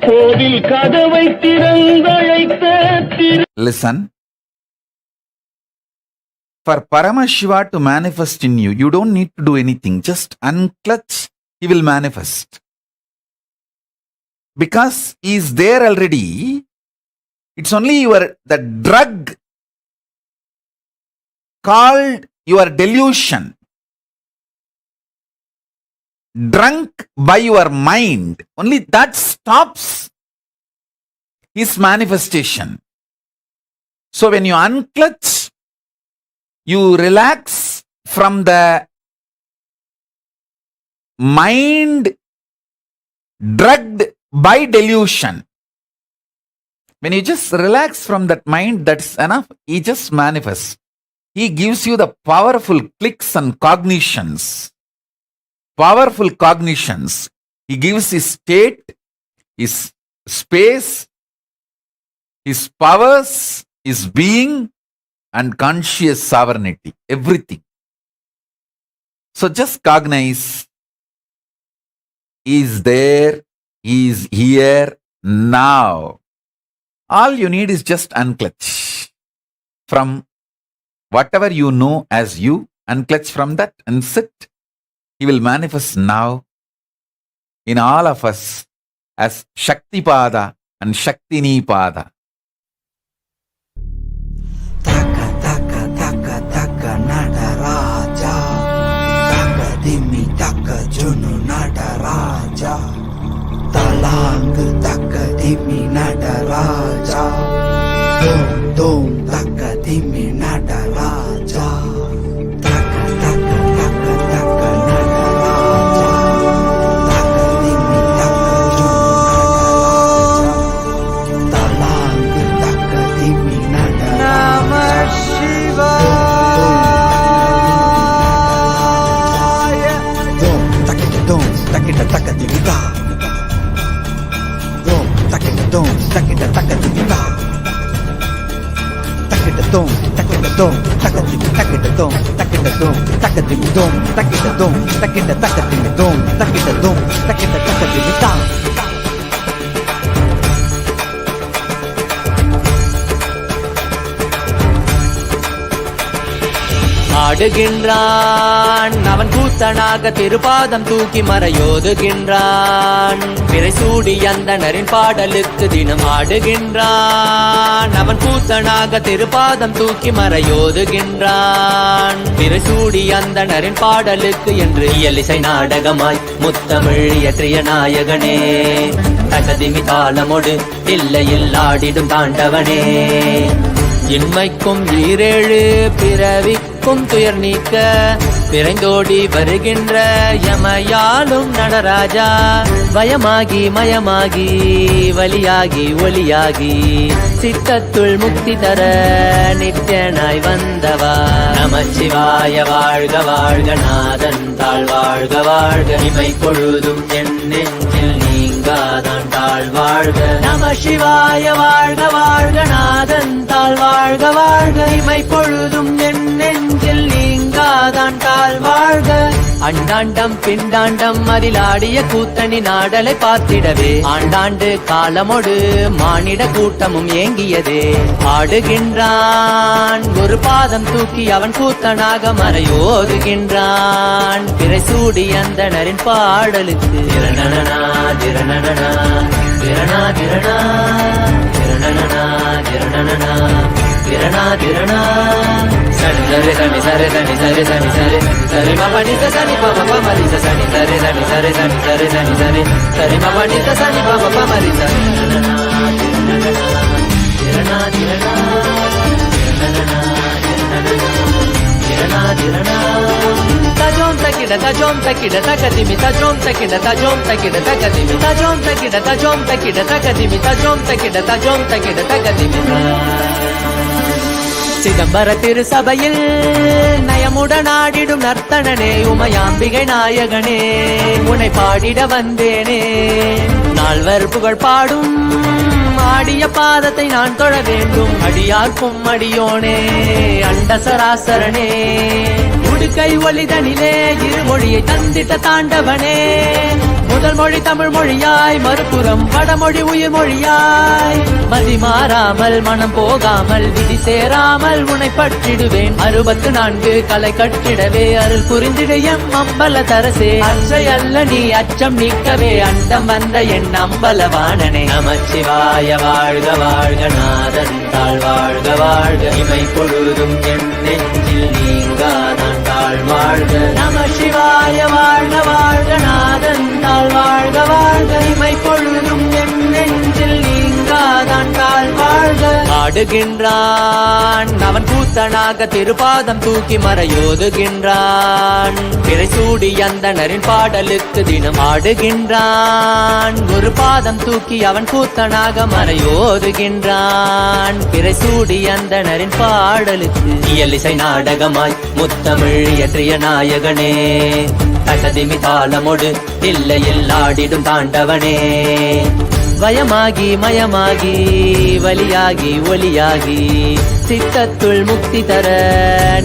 கோவில் கதவை திறந்தழைத்த Listen. For Paramashiva to manifest in you, you don't need to do anything. Just unclutch, he will manifest. Because he is there already. It's only the drug called your delusion, drunk by your mind, only that stops his manifestation. So when you unclutch, you relax from the mind drugged by delusion. When you just relax from that mind, that's enough. He just manifests. He gives you the powerful clicks and cognitions. Powerful cognitions. He gives his state, his space, his powers, his being, and conscious sovereignty. Everything. So just cognize. He is there. He is here now. All you need is just unclutch from whatever you know as you, unclutch from that and sit. He will manifest now in all of us as Shaktipada and Shaktinipada. Taka taka taka taka Nataraja, taka dimi taka junu Nataraja, talang taka dimi Nataraja, dom dom taka dimi Nataraja, taka taka taka taka Nataraja, taka dimi taka junu Nataraja, talang taka dimi Nataraja. Namah Shivaya. Dom takita dom takita taka divita. Dom takita dom takita taka divita. Takita dom takita dom takita dom takita dom takita dom takita dom takita taka dom takita dom takita taka divita. ஆடுகின்றான் அவன் கூத்தனாக திருப்பாதம் தூக்கி மறையோதுகின்றான் பிறை சூடி அந்தணரின் பாடலுக்கு தினம் ஆடுகின்றான் அவன் கூத்தனாக திருப்பாதம் தூக்கி மறையோதுகின்றான் பிறை சூடி அந்தணரின் பாடலுக்கு என்று இயலிசை நாடகமாய் முத்தமிழ் இயற்றிய நாயகனே தகதிமி தாளமொடு இல்லையில் ஆடிடும் தாண்டவனே இன்மைக்கும் ஈரேழு பிறவிக்கும் துயர் நீக்க பிறந்தோடி வருகின்ற யமையாலும் நடராஜா பயமாகி மயமாகி வலியாகி ஒளியாகி சித்தத்துள் முக்தி தர நித்யனாய் வந்தவா நமச்சிவாய வாழ்க வாழ்க நாதன் தாழ் வாழ்க வாழ்க இமை பொழுதும் என் நெஞ்சில் நீங்காதான் தாழ் வாழ்க நமசிவாய வாழ்க வாழ்க நாதன் தாழ் வாழ்க வாழ்க இமை பொழுதும் என் நெஞ்சில் நீங்காதான் தாழ் வாழ்க அண்டாண்டம் பிண்டாண்டம் அதிலாடிய கூத்தணி நாடலை பார்த்திடவே ஆண்டாண்டு காலமொடு மானிட கூட்டமும் ஏங்கியதே ஆடுகின்றான் ஒரு பாதம் தூக்கி அவன் கூத்தனாக மறையோதுகின்றான் பிறை சூடி அந்தணரின் பாடலுக்கு திரணனா திரணனா திரணா திரணா திரணனா திரணனா திரணா திரணா சனி சரி சனி சரி சனி சரி சனி சரி சரி மபனி சனி பம பமரி சனி சரி சனி சரி சனி சரி சனி சரி சரி மபனி சனி பம பமரி சனி திரணா திரணா திரணா திரணா tajom takida tajom takida takadimi tajom takida tajom takida takadimi tajom takida tajom takida takadimi tajom takida tajom takida takadimi சிதம்பர திருசபையில் நயமுடன் ஆடிடும் நர்த்தனனே உமையாம்பிகை நாயகனே உன்னை பாடிட வந்தேனே நால்வர் புகழ் பாடும் ஆடிய பாதத்தை நான் தொழ வேண்டும் அடியார்க்கும் அடியோனே அண்ட சராசரனே உடுக்கை ஒளிதனிலே இருமொழியை தந்திட்ட தாண்டவனே முதல் மொழி தமிழ் மொழியாய், மறுபுறம் வடமொழி உயிர் மொழியாய். மதி மாறாமல் மனம் போகாமல் விதி சேராமல் உன்னை பற்றிடுவேன். 64 கலை கட்டிடவே அருள் புரிந்திட எம் அம்பல தரசே. அச்சை அல்ல நீ அச்சம் நீக்கவே அண்டம் வந்த என் அம்பலவாணனே. நமச்சிவாய வாழ்க வாழ்க நாதன் தாழ் வாழ்க வாழ்க. இமை பொழுதும் என் நெஞ்சில் நீங்காதான் தாழ் வாழ்க. நமசிவாய வாழ்க வாழ்க நாதன் தாழ் வாழ்க வாழ்க. இமை பொழுதும் என் நெஞ்சில் நீங்காதான் தாழ் வாழ்க. ஆடுகின்றான் அவன் கூத்தனாக திருப்பாதம் தூக்கி மறையோதுகின்றான். பிறை சூடி அந்தணரின் பாடலுக்கு தினம் ஆடுகின்றான். ஒரு பாதம் தூக்கி அவன் கூத்தனாக மறையோதுகின்றான். பிறை சூடி அந்தணரின் பாடலுக்கு இயலிசை நாடகமாய் முத்தமிழ் இயற்றிய நாயகனே. தகதிமி தாளமொடு இல்லையில் ஆடிடும் தாண்டவனே. வயமாகி மயமாகி வலியாகி ஒலியாகி சித்தத்துள் முக்தி தர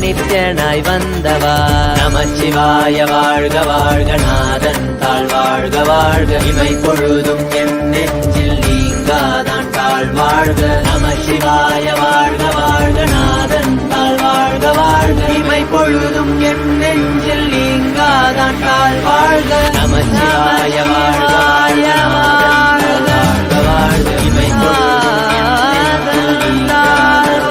நித்யனாய் வந்தவா. நமச்சிவாய வாழ்க வாழ்க நாதன் தாழ் வாழ்க வாழ்க. இமை பொழுதும் என் நெஞ்சில் நீங்காதான் தாழ் வாழ்க. நமசிவாய வாழ்க வாழ்க நாதன் தாழ் வாழ்க வாழ்க. இமை பொழுதும் என் நெஞ்சில் நீங்காதான் தாழ் வாழ்க. நமசிவாய வாழ்க வாழ்க வாழ்க. இமை பொழுதும் என் நெஞ்சில் நீங்காதான்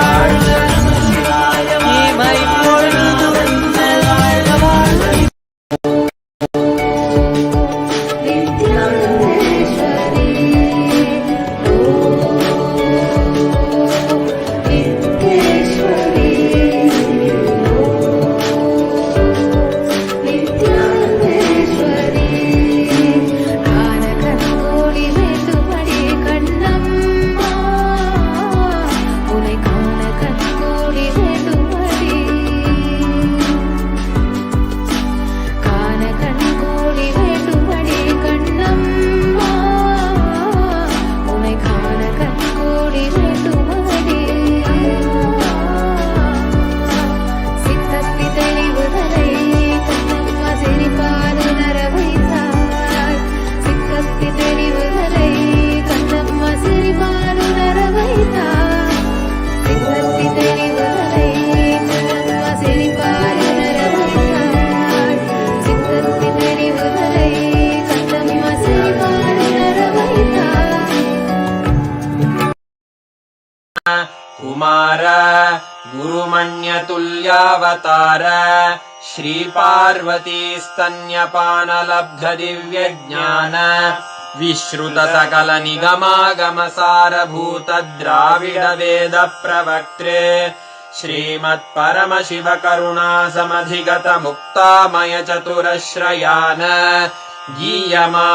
வாழ்க. நமசிவாய இமை பொழுதும் வாழ்க வாழ்க. कुमार गुरुमण्यतुल्यावतार श्रीपार्वती स्तन्यपानलब्ध दिव्यज्ञान विश्रुत सकल निगमागम सारभूत द्राविड वेद प्रवक्त्रे श्रीमत्परमशिव करुणा समधिगत मुक्तामय चतुरश्रयान गीयमा